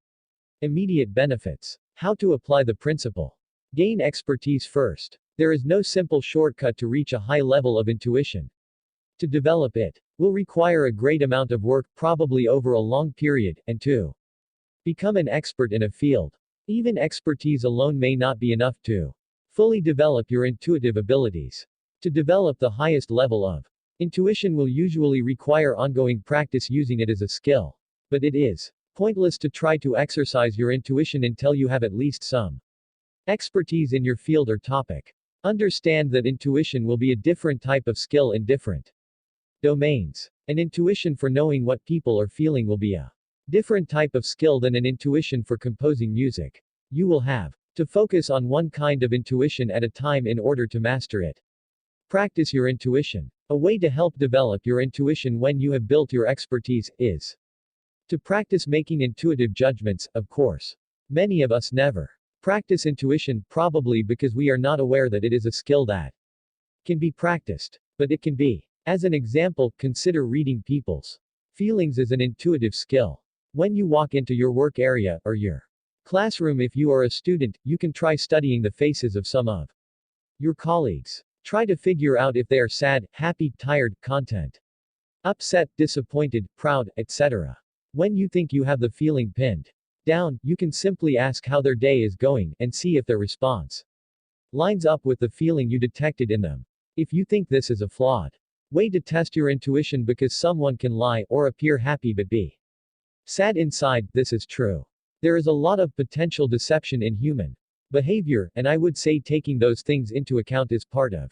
immediate benefits. How to apply the principle. Gain expertise first. There is no simple shortcut to reach a high level of intuition. To develop it will require a great amount of work, probably over a long period, and to become an expert in a field. Even expertise alone may not be enough to fully develop your intuitive abilities. To develop the highest level of intuition will usually require ongoing practice using it as a skill. But it is pointless to try to exercise your intuition until you have at least some expertise in your field or topic. Understand that intuition will be a different type of skill in different domains. An intuition for knowing what people are feeling will be a different type of skill than an intuition for composing music. You will have to focus on one kind of intuition at a time in order to master it. Practice your intuition. A way to help develop your intuition when you have built your expertise is to practice making intuitive judgments, of course. Many of us never practice intuition, probably because we are not aware that it is a skill that can be practiced. But it can be. As an example, consider reading people's feelings as an intuitive skill. When you walk into your work area, or your classroom if you are a student, you can try studying the faces of some of your colleagues. Try to figure out if they are sad, happy, tired, content, upset, disappointed, proud, etc. When you think you have the feeling pinned down, you can simply ask how their day is going, and see if their response lines up with the feeling you detected in them. If you think this is a flawed way to test your intuition because someone can lie, or appear happy but be sad inside, this is true. There is a lot of potential deception in human behavior, and I would say taking those things into account is part of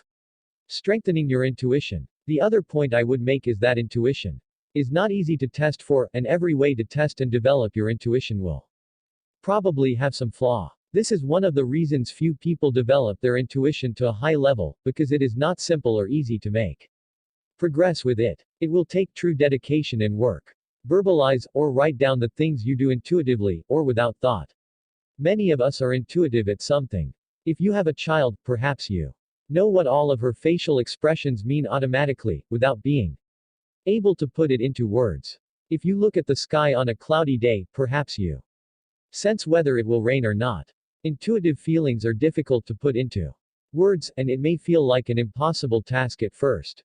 strengthening your intuition. The other point I would make is that intuition is not easy to test for, and every way to test and develop your intuition will probably have some flaw. This is one of the reasons few people develop their intuition to a high level, because it is not simple or easy to make progress with it. It will take true dedication and work. Verbalize, or write down the things you do intuitively, or without thought. Many of us are intuitive at something. If you have a child, perhaps you know what all of her facial expressions mean automatically, without being able to put it into words. If you look at the sky on a cloudy day, perhaps you sense whether it will rain or not. Intuitive feelings are difficult to put into words, and it may feel like an impossible task at first.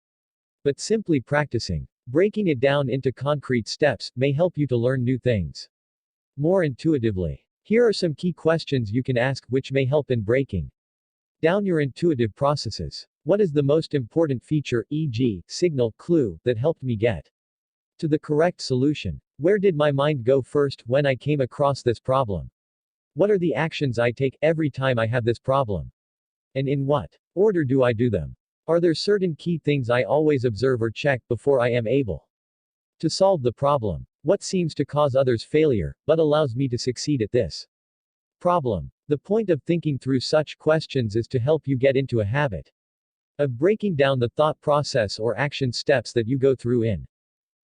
But simply practicing breaking it down into concrete steps may help you to learn new things more intuitively. Here are some key questions you can ask which may help in breaking down your intuitive processes. What is the most important feature, e.g., signal, clue, that helped me get to the correct solution? Where did my mind go first when I came across this problem? What are the actions I take every time I have this problem? And in what order do I do them? Are there certain key things I always observe or check before I am able to solve the problem? What seems to cause others failure, but allows me to succeed at this problem? The point of thinking through such questions is to help you get into a habit of breaking down the thought process or action steps that you go through in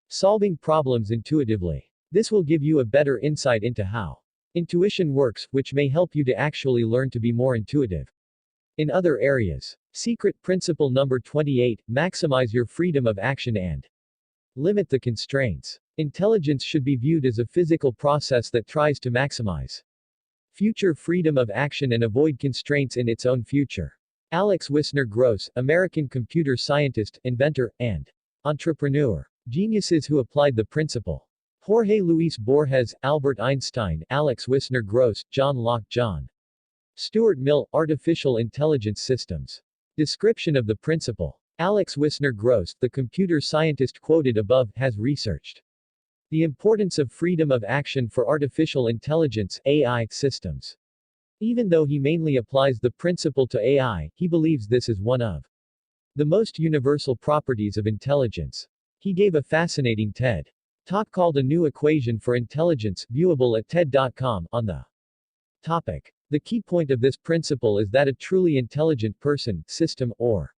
solving problems intuitively. This will give you a better insight into how intuition works, which may help you to actually learn to be more intuitive in other areas. Secret principle number 28, maximize your freedom of action and limit the constraints. Intelligence should be viewed as a physical process that tries to maximize future freedom of action and avoid constraints in its own future. Alex Wisner Gross, American computer scientist, inventor, and entrepreneur. Geniuses who applied the principle. Jorge Luis Borges, Albert Einstein, Alex Wisner Gross, John Locke, John Stuart Mill, Artificial Intelligence Systems. Description of the principle. Alex Wisner Gross, the computer scientist quoted above, has researched the importance of freedom of action for artificial intelligence (AI) systems. Even though he mainly applies the principle to AI, he believes this is one of the most universal properties of intelligence. He gave a fascinating TED talk called A New Equation for Intelligence, viewable at TED.com, on the topic. The key point of this principle is that a truly intelligent person, system, or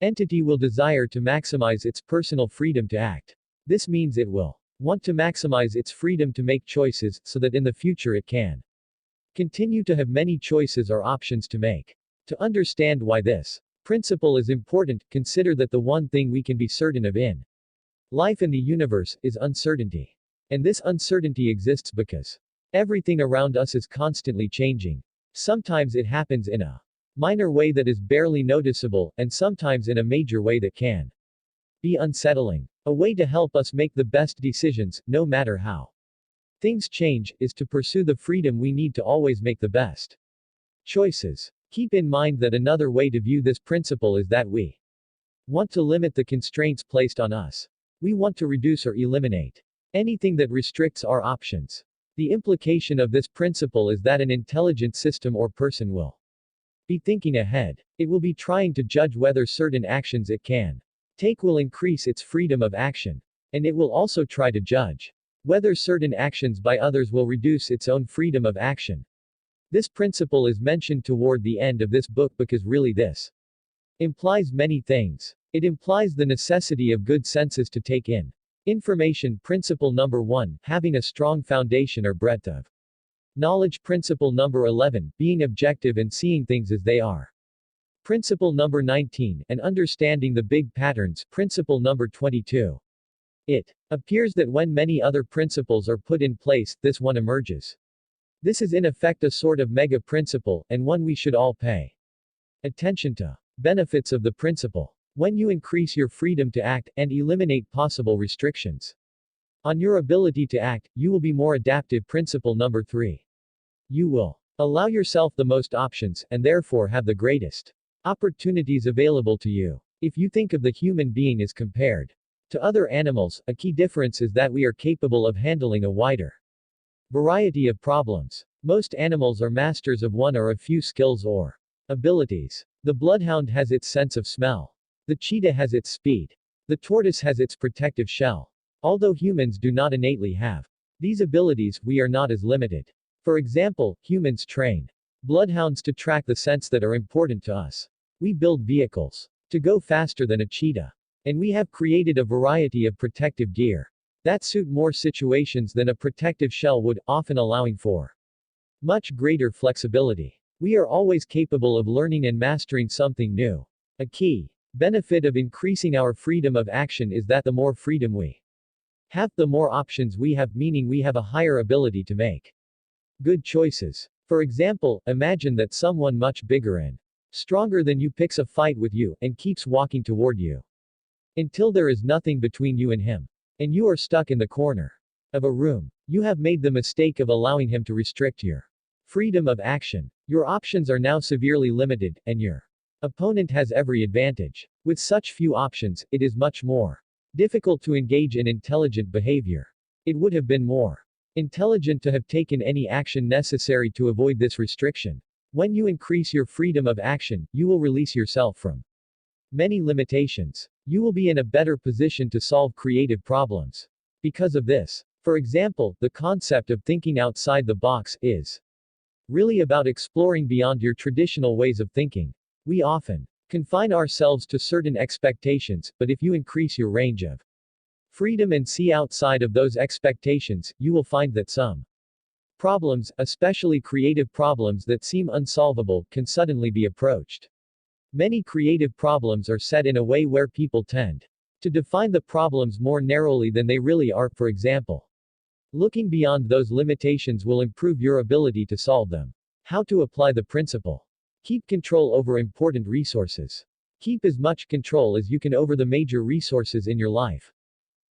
entity will desire to maximize its personal freedom to act. This means it will want to maximize its freedom to make choices, so that in the future it can continue to have many choices or options to make. To understand why this principle is important, consider that the one thing we can be certain of in life and the universe is uncertainty. And this uncertainty exists because everything around us is constantly changing. Sometimes it happens in a minor way that is barely noticeable, and sometimes in a major way that can be unsettling. A way to help us make the best decisions, no matter how things change, is to pursue the freedom we need to always make the best choices. Keep in mind that another way to view this principle is that we want to limit the constraints placed on us. We want to reduce or eliminate anything that restricts our options. The implication of this principle is that an intelligent system or person will be thinking ahead. It will be trying to judge whether certain actions it can take will increase its freedom of action. And it will also try to judge whether certain actions by others will reduce its own freedom of action. This principle is mentioned toward the end of this book because really this implies many things. It implies the necessity of good senses to take in information. Principle number 1, having a strong foundation or breadth of knowledge. Principle number 11, being objective and seeing things as they are. Principle number 19, and understanding the big patterns. Principle number 22. It appears that when many other principles are put in place, this one emerges. This is in effect a sort of mega principle, and one we should all pay attention to. Benefits of the principle. When you increase your freedom to act, and eliminate possible restrictions on your ability to act, you will be more adaptive. Principle number 3. You will allow yourself the most options, and therefore have the greatest opportunities available to you. If you think of the human being as compared to other animals, a key difference is that we are capable of handling a wider variety of problems. Most animals are masters of one or a few skills or abilities. The bloodhound has its sense of smell. The cheetah has its speed. The tortoise has its protective shell. Although humans do not innately have these abilities, we are not as limited. For example, humans train bloodhounds to track the scents that are important to us. We build vehicles to go faster than a cheetah. And we have created a variety of protective gear that suit more situations than a protective shell would, often allowing for much greater flexibility. We are always capable of learning and mastering something new. A key benefit of increasing our freedom of action is that the more freedom we have, the more options we have, meaning we have a higher ability to make good choices. For example, imagine that someone much bigger and stronger than you picks a fight with you, and keeps walking toward you until there is nothing between you and him. And you are stuck in the corner of a room. You have made the mistake of allowing him to restrict your freedom of action. Your options are now severely limited, and your opponent has every advantage. With such few options, it is much more difficult to engage in intelligent behavior. It would have been more Intelligent to have taken any action necessary to avoid this restriction. When you increase your freedom of action, you will release yourself from many limitations. You will be in a better position to solve creative problems. Because of this, for example, the concept of thinking outside the box is really about exploring beyond your traditional ways of thinking. We often confine ourselves to certain expectations, but if you increase your range of freedom and see outside of those expectations, you will find that some problems, especially creative problems that seem unsolvable, can suddenly be approached. Many creative problems are set in a way where people tend to define the problems more narrowly than they really are. For example, looking beyond those limitations will improve your ability to solve them. How to apply the principle. Keep control over important resources. Keep as much control as you can over the major resources in your life.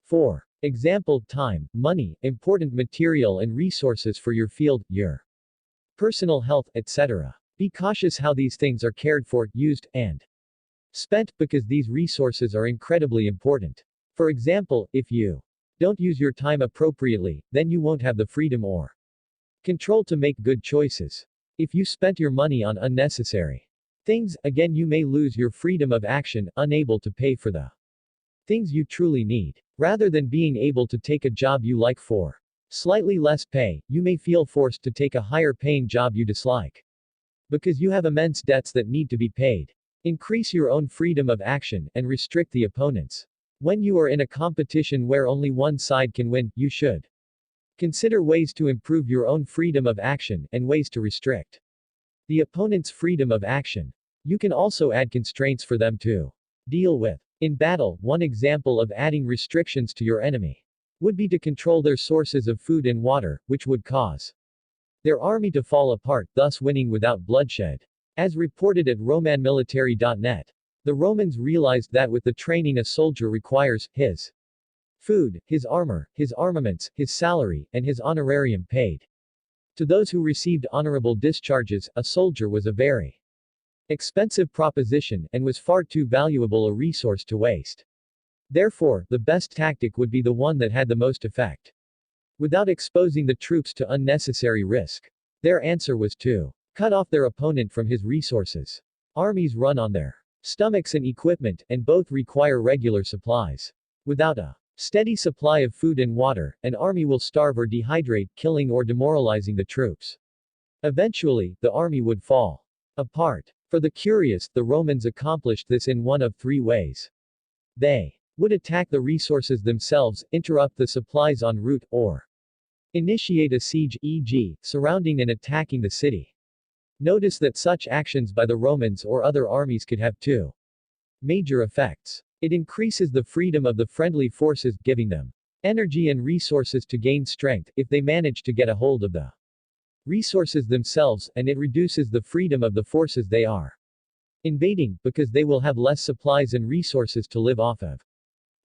4. Example: time, money, important material and resources for your field, your personal health, etc. Be cautious how these things are cared for, used, and spent, because these resources are incredibly important. For example, if you don't use your time appropriately, then you won't have the freedom or control to make good choices. If you spent your money on unnecessary things, again you may lose your freedom of action, unable to pay for the things you truly need. Rather than being able to take a job you like for slightly less pay, you may feel forced to take a higher paying job you dislike, because you have immense debts that need to be paid. Increase your own freedom of action, and restrict the opponent's. When you are in a competition where only one side can win, you should consider ways to improve your own freedom of action, and ways to restrict the opponent's freedom of action. You can also add constraints for them to deal with. In battle, one example of adding restrictions to your enemy would be to control their sources of food and water, which would cause their army to fall apart, thus winning without bloodshed. As reported at romanmilitary.net, the Romans realized that with the training a soldier requires, his food, his armor, his armaments, his salary, and his honorarium paid to those who received honorable discharges, a soldier was a very expensive proposition, and was far too valuable a resource to waste. Therefore, the best tactic would be the one that had the most effect, without exposing the troops to unnecessary risk. Their answer was to cut off their opponent from his resources. Armies run on their stomachs and equipment, and both require regular supplies. Without a steady supply of food and water, an army will starve or dehydrate, killing or demoralizing the troops. Eventually, the army would fall apart. For the curious, the Romans accomplished this in one of three ways. They would attack the resources themselves, interrupt the supplies en route, or initiate a siege, e.g., surrounding and attacking the city. Notice that such actions by the Romans or other armies could have two major effects. It increases the freedom of the friendly forces, giving them energy and resources to gain strength, if they manage to get a hold of the resources themselves, and it reduces the freedom of the forces they are invading, because they will have less supplies and resources to live off of.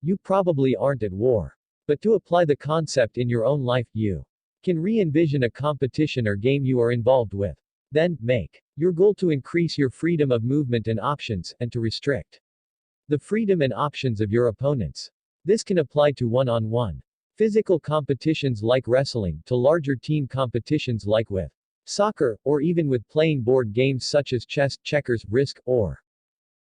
You probably aren't at war. But to apply the concept in your own life, you can re-envision a competition or game you are involved with. Then, make your goal to increase your freedom of movement and options, and to restrict the freedom and options of your opponents. This can apply to one-on-one physical competitions like wrestling, to larger team competitions like with soccer, or even with playing board games such as chess, checkers, Risk, or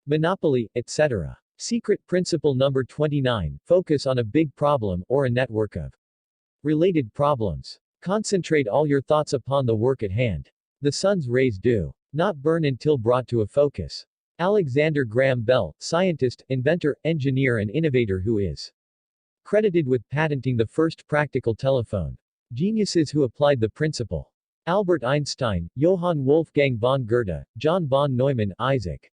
Monopoly, etc. Secret principle number 29. Focus on a big problem, or a network of related problems. Concentrate all your thoughts upon the work at hand. The sun's rays do not burn until brought to a focus. Alexander Graham Bell, scientist, inventor, engineer and innovator who is credited with patenting the first practical telephone. Geniuses who applied the principle: Albert Einstein, Johann Wolfgang von Goethe, John von Neumann, Isaac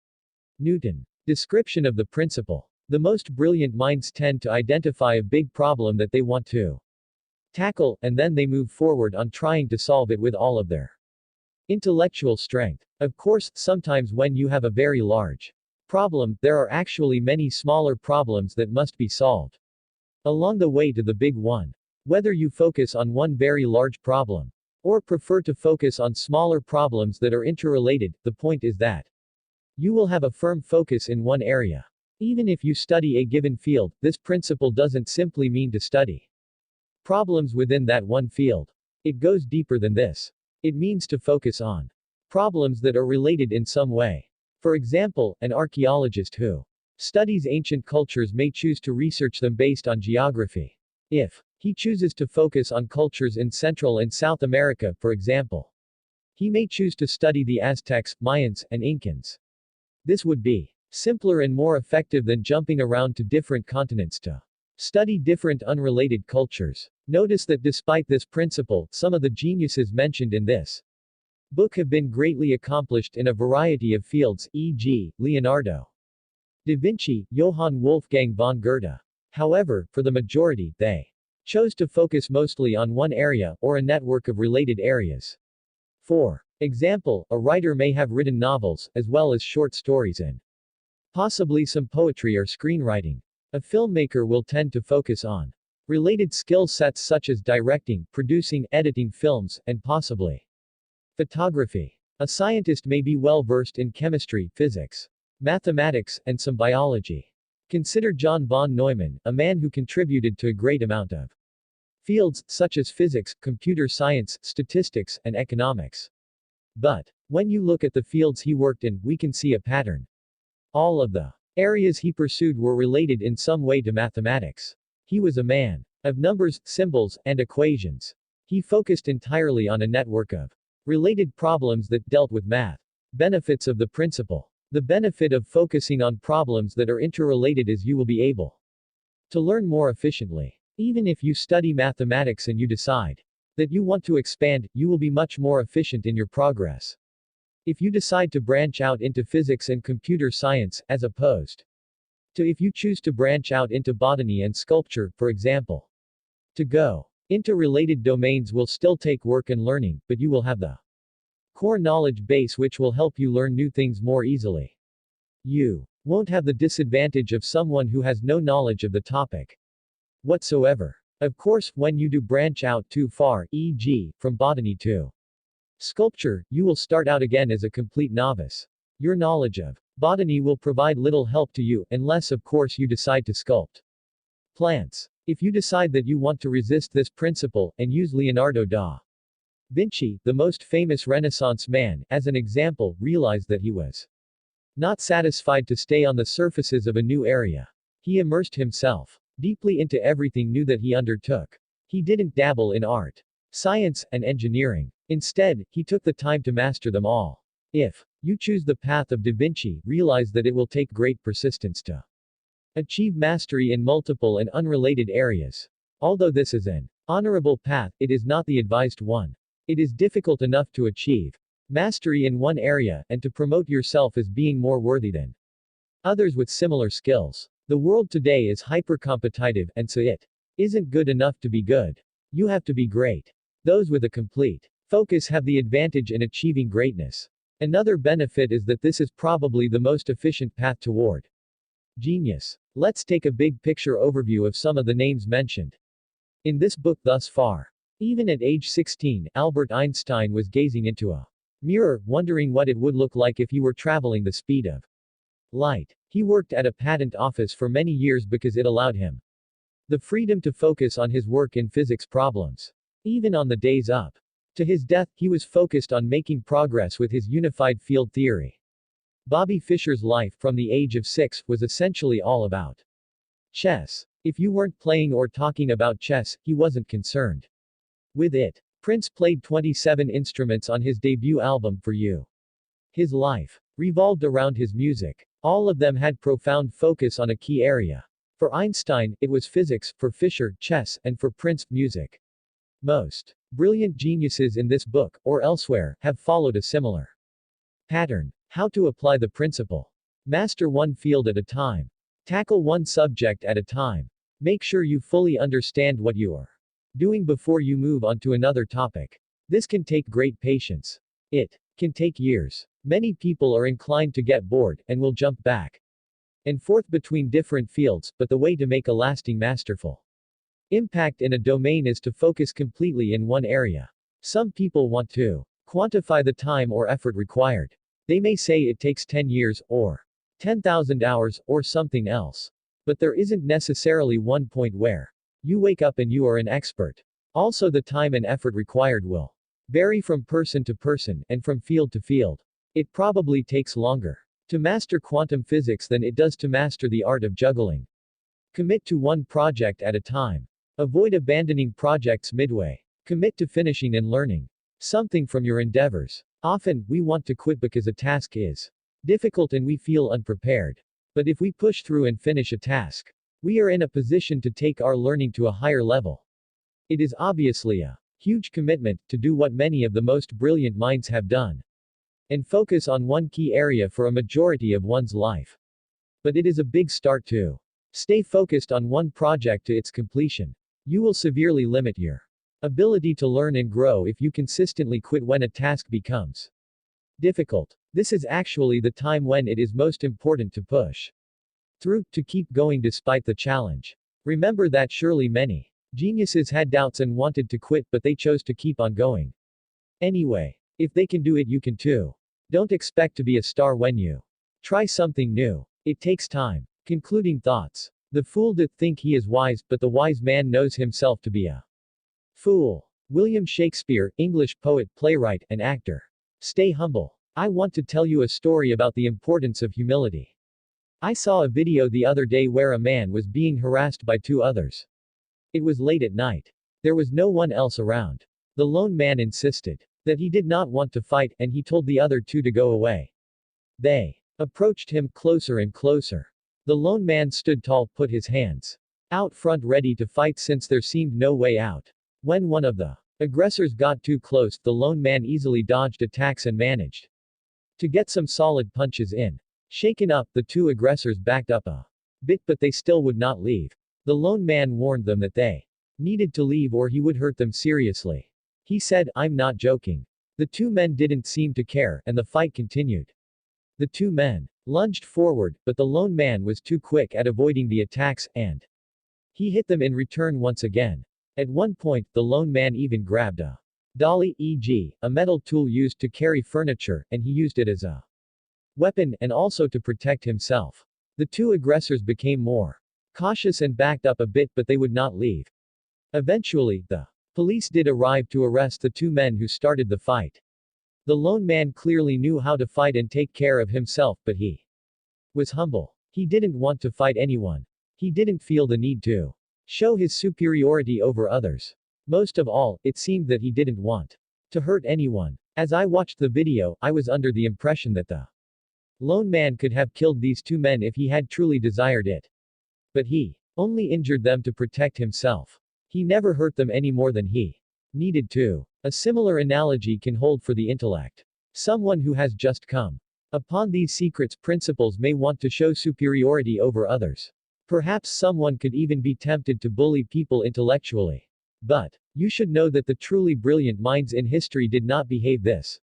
Newton. Description of the principle: the most brilliant minds tend to identify a big problem that they want to tackle, and then they move forward on trying to solve it with all of their intellectual strength. Of course, sometimes when you have a very large problem, there are actually many smaller problems that must be solved along the way to the big one. Whether you focus on one very large problem, or prefer to focus on smaller problems that are interrelated, the point is that you will have a firm focus in one area. Even if you study a given field, this principle doesn't simply mean to study problems within that one field. It goes deeper than this. It means to focus on problems that are related in some way. For example, an archaeologist who studies ancient cultures may choose to research them based on geography. If he chooses to focus on cultures in Central and South America, for example, he may choose to study the Aztecs, Mayans, and Incans. This would be simpler and more effective than jumping around to different continents to study different unrelated cultures. Notice that despite this principle, some of the geniuses mentioned in this book have been greatly accomplished in a variety of fields, e.g., Leonardo da Vinci, Johann Wolfgang von Goethe. However, for the majority, they chose to focus mostly on one area, or a network of related areas. For example, a writer may have written novels, as well as short stories and possibly some poetry or screenwriting. A filmmaker will tend to focus on related skill sets such as directing, producing, editing films, and possibly photography. A scientist may be well versed in chemistry, physics, mathematics, and some biology. Consider John von Neumann, a man who contributed to a great amount of fields, such as physics, computer science, statistics, and economics. But when you look at the fields he worked in, we can see a pattern. All of the areas he pursued were related in some way to mathematics. He was a man of numbers, symbols, and equations. He focused entirely on a network of related problems that dealt with math. Benefits of the principle. The benefit of focusing on problems that are interrelated is you will be able to learn more efficiently. Even if you study mathematics and you decide that you want to expand, you will be much more efficient in your progress. If you decide to branch out into physics and computer science, as opposed to if you choose to branch out into botany and sculpture, for example. To go into related domains will still take work and learning, but you will have the core knowledge base which will help you learn new things more easily. You won't have the disadvantage of someone who has no knowledge of the topic whatsoever. Of course, when you do branch out too far, e.g., from botany to sculpture, you will start out again as a complete novice. Your knowledge of botany will provide little help to you, unless of course you decide to sculpt plants. If you decide that you want to resist this principle, and use Leonardo da Vinci, the most famous Renaissance man, as an example, realize that he was not satisfied to stay on the surfaces of a new area. He immersed himself deeply into everything new that he undertook. He didn't dabble in art, science, and engineering. Instead, he took the time to master them all. If you choose the path of Da Vinci, realize that it will take great persistence to achieve mastery in multiple and unrelated areas. Although this is an honorable path, it is not the advised one. It is difficult enough to achieve mastery in one area, and to promote yourself as being more worthy than others with similar skills. The world today is hyper-competitive, and so it isn't good enough to be good. You have to be great. Those with a complete focus have the advantage in achieving greatness. Another benefit is that this is probably the most efficient path toward genius. Let's take a big picture overview of some of the names mentioned in this book thus far. Even at age 16, Albert Einstein was gazing into a mirror, wondering what it would look like if he were traveling the speed of light. He worked at a patent office for many years because it allowed him the freedom to focus on his work in physics problems. Even on the days up to his death, he was focused on making progress with his unified field theory. Bobby Fischer's life, from the age of 6, was essentially all about chess. If you weren't playing or talking about chess, he wasn't concerned with it. Prince played 27 instruments on his debut album, For You. His life revolved around his music. All of them had profound focus on a key area. For Einstein, it was physics, for Fischer, chess, and for Prince, music. Most brilliant geniuses in this book, or elsewhere, have followed a similar pattern. How to apply the principle. Master one field at a time. Tackle one subject at a time. Make sure you fully understand what you are doing before you move on to another topic. This can take great patience. It can take years. Many people are inclined to get bored, and will jump back and forth between different fields, but the way to make a lasting masterful impact in a domain is to focus completely in one area. Some people want to quantify the time or effort required. They may say it takes 10 years, or 10,000 hours, or something else. But there isn't necessarily one point where You wake up and you are an expert. Also, the time and effort required will vary from person to person, and from field to field. It probably takes longer to master quantum physics than it does to master the art of juggling. Commit to one project at a time. Avoid abandoning projects midway. Commit to finishing and learning something from your endeavors. Often, we want to quit because a task is difficult and we feel unprepared. But if we push through and finish a task, we are in a position to take our learning to a higher level. It is obviously a huge commitment to do what many of the most brilliant minds have done and focus on one key area for a majority of one's life. But it is a big start too. Stay focused on one project to its completion. You will severely limit your ability to learn and grow if you consistently quit when a task becomes difficult. This is actually the time when it is most important to push through, to keep going despite the challenge. Remember that surely many geniuses had doubts and wanted to quit, but they chose to keep on going anyway. If they can do it, you can too. Don't expect to be a star when you try something new. It takes time. Concluding thoughts. The fool doth think he is wise, but the wise man knows himself to be a fool. William Shakespeare, English poet, playwright, and actor. Stay humble. I want to tell you a story about the importance of humility. I saw a video the other day where a man was being harassed by two others. It was late at night. There was no one else around. The lone man insisted that he did not want to fight, and he told the other two to go away. They approached him closer and closer. The lone man stood tall, put his hands out front ready to fight since there seemed no way out. When one of the aggressors got too close, the lone man easily dodged attacks and managed to get some solid punches in. Shaken up, the two aggressors backed up a bit, but they still would not leave. The lone man warned them that they needed to leave or he would hurt them seriously. He said, "I'm not joking." The two men didn't seem to care, and the fight continued. The two men lunged forward, but the lone man was too quick at avoiding the attacks, and he hit them in return once again. At one point, the lone man even grabbed a dolly, e.g., a metal tool used to carry furniture, and he used it as a weapon, and also to protect himself. The two aggressors became more cautious and backed up a bit, but they would not leave. Eventually, the police did arrive to arrest the two men who started the fight. The lone man clearly knew how to fight and take care of himself, but he was humble. He didn't want to fight anyone. He didn't feel the need to show his superiority over others. Most of all, it seemed that he didn't want to hurt anyone. As I watched the video, I was under the impression that the lone man could have killed these two men if he had truly desired it. But he only injured them to protect himself. He never hurt them any more than he needed to. A similar analogy can hold for the intellect. Someone who has just come upon these secrets principles may want to show superiority over others. Perhaps someone could even be tempted to bully people intellectually. But you should know that the truly brilliant minds in history did not behave this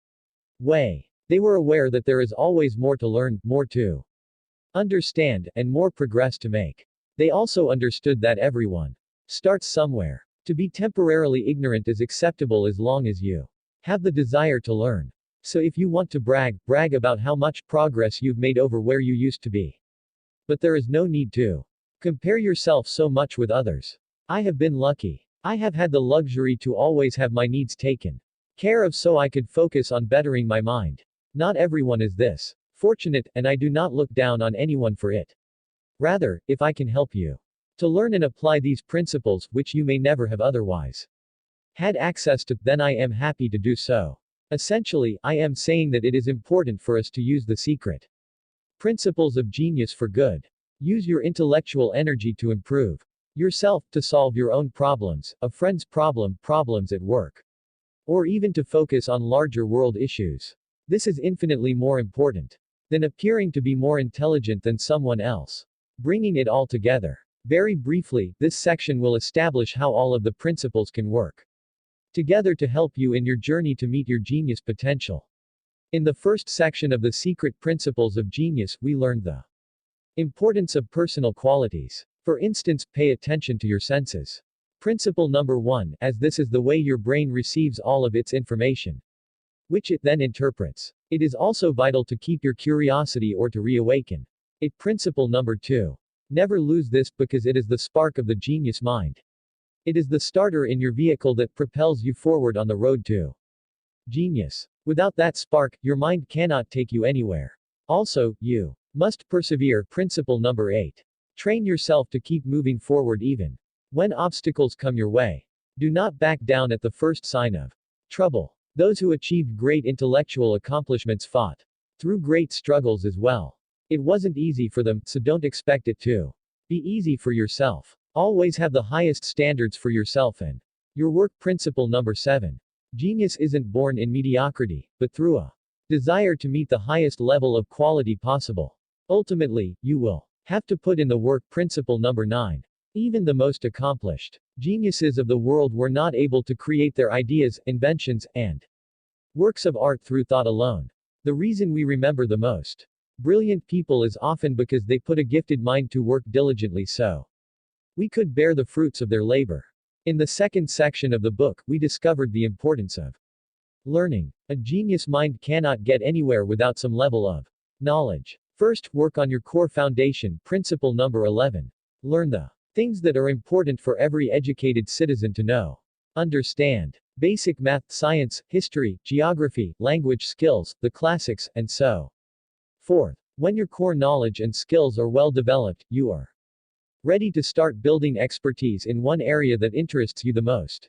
way. They were aware that there is always more to learn, more to understand, and more progress to make. They also understood that everyone starts somewhere. To be temporarily ignorant is acceptable as long as you have the desire to learn. So if you want to brag about how much progress you've made over where you used to be. But there is no need to compare yourself so much with others. I have been lucky. I have had the luxury to always have my needs taken care of so I could focus on bettering my mind. Not everyone is this fortunate, and I do not look down on anyone for it. Rather, if I can help you to learn and apply these principles, which you may never have otherwise had access to, then I am happy to do so. Essentially, I am saying that it is important for us to use the secret principles of genius for good. Use your intellectual energy to improve yourself, to solve your own problems, a friend's problem, problems at work, or even to focus on larger world issues. This is infinitely more important than appearing to be more intelligent than someone else. Bringing it all together. Very briefly, this section will establish how all of the principles can work together to help you in your journey to meet your genius potential. In the first section of the secret principles of genius, we learned the importance of personal qualities. For instance, pay attention to your senses. Principle number 1, as this is the way your brain receives all of its information, which it then interprets. It is also vital to keep your curiosity or to reawaken it. Principle number 2. Never lose this, because it is the spark of the genius mind. It is the starter in your vehicle that propels you forward on the road to genius. Without that spark, your mind cannot take you anywhere. Also, you must persevere. Principle number 8. Train yourself to keep moving forward even when obstacles come your way. Do not back down at the first sign of trouble. Those who achieved great intellectual accomplishments fought through great struggles as well. It wasn't easy for them, so don't expect it to be easy for yourself. Always have the highest standards for yourself and your work. Principle number 7. Genius isn't born in mediocrity, but through a desire to meet the highest level of quality possible. Ultimately, you will have to put in the work. Principle number 9. Even the most accomplished geniuses of the world were not able to create their ideas, inventions, and works of art through thought alone. The reason we remember the most brilliant people is often because they put a gifted mind to work diligently so we could bear the fruits of their labor. In the second section of the book, we discovered the importance of learning. A genius mind cannot get anywhere without some level of knowledge. First, work on your core foundation. Principle number 11. Learn the things that are important for every educated citizen to know. Understand basic math, science, history, geography, language skills, the classics, and so forth. When your core knowledge and skills are well developed, you are ready to start building expertise in one area that interests you the most.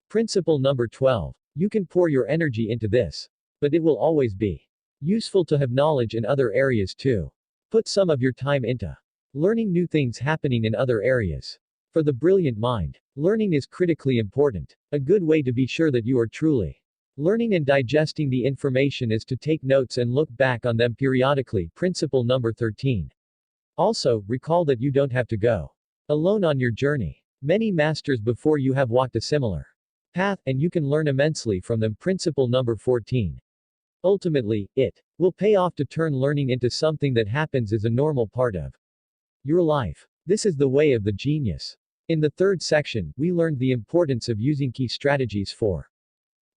Principle number 12. You can pour your energy into this, but it will always be useful to have knowledge in other areas too. Put some of your time into learning new things happening in other areas. For the brilliant mind, learning is critically important. A good way to be sure that you are truly learning and digesting the information is to take notes and look back on them periodically. Principle number 13. Also, recall that you don't have to go alone on your journey. Many masters before you have walked a similar path, and you can learn immensely from them. Principle number 14. Ultimately, it will pay off to turn learning into something that happens as a normal part of your life. This is the way of the genius. In the third section, we learned the importance of using key strategies for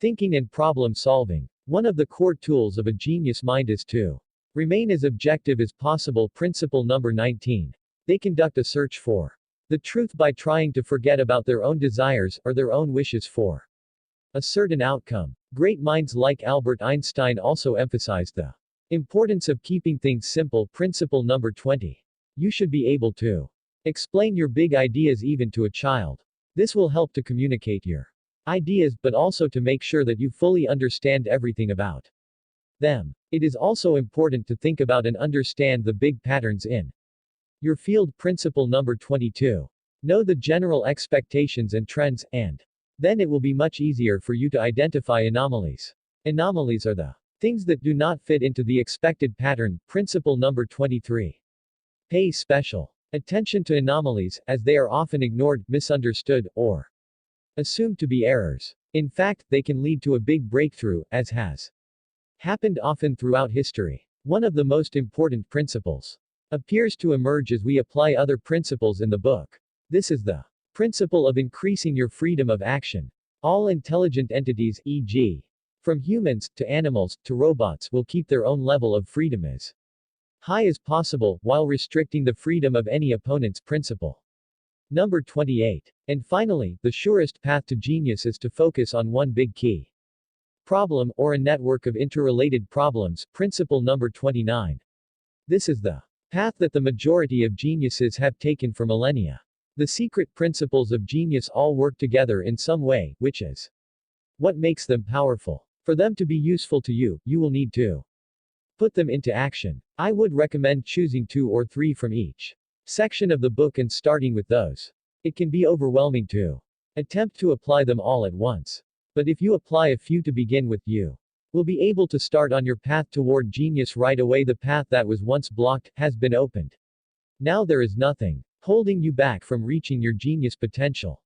thinking and problem solving. One of the core tools of a genius mind is to remain as objective as possible. Principle number 19. They conduct a search for the truth by trying to forget about their own desires or their own wishes for a certain outcome. Great minds like Albert Einstein also emphasized the importance of keeping things simple. Principle number 20. You should be able to explain your big ideas even to a child. This will help to communicate your ideas, but also to make sure that you fully understand everything about them. It is also important to think about and understand the big patterns in your field. Principle number 22. Know the general expectations and trends, and then it will be much easier for you to identify anomalies. Anomalies are the things that do not fit into the expected pattern. Principle number 23. Pay special attention to anomalies, as they are often ignored, misunderstood, or assumed to be errors. In fact, they can lead to a big breakthrough, as has happened often throughout history. One of the most important principles appears to emerge as we apply other principles in the book. This is the principle of increasing your freedom of action. All intelligent entities, e.g., from humans, to animals, to robots, will keep their own level of freedom as high as possible, while restricting the freedom of any opponent's. Principle number 28. And finally, the surest path to genius is to focus on one big key problem, or a network of interrelated problems. Principle number 29. This is the path that the majority of geniuses have taken for millennia. The secret principles of genius all work together in some way, which is what makes them powerful. For them to be useful to you, you will need to put them into action. I would recommend choosing 2 or 3 from each section of the book and starting with those. It can be overwhelming to attempt to apply them all at once. But if you apply a few to begin with, you will be able to start on your path toward genius right away. The path that was once blocked has been opened. Now there is nothing holding you back from reaching your genius potential.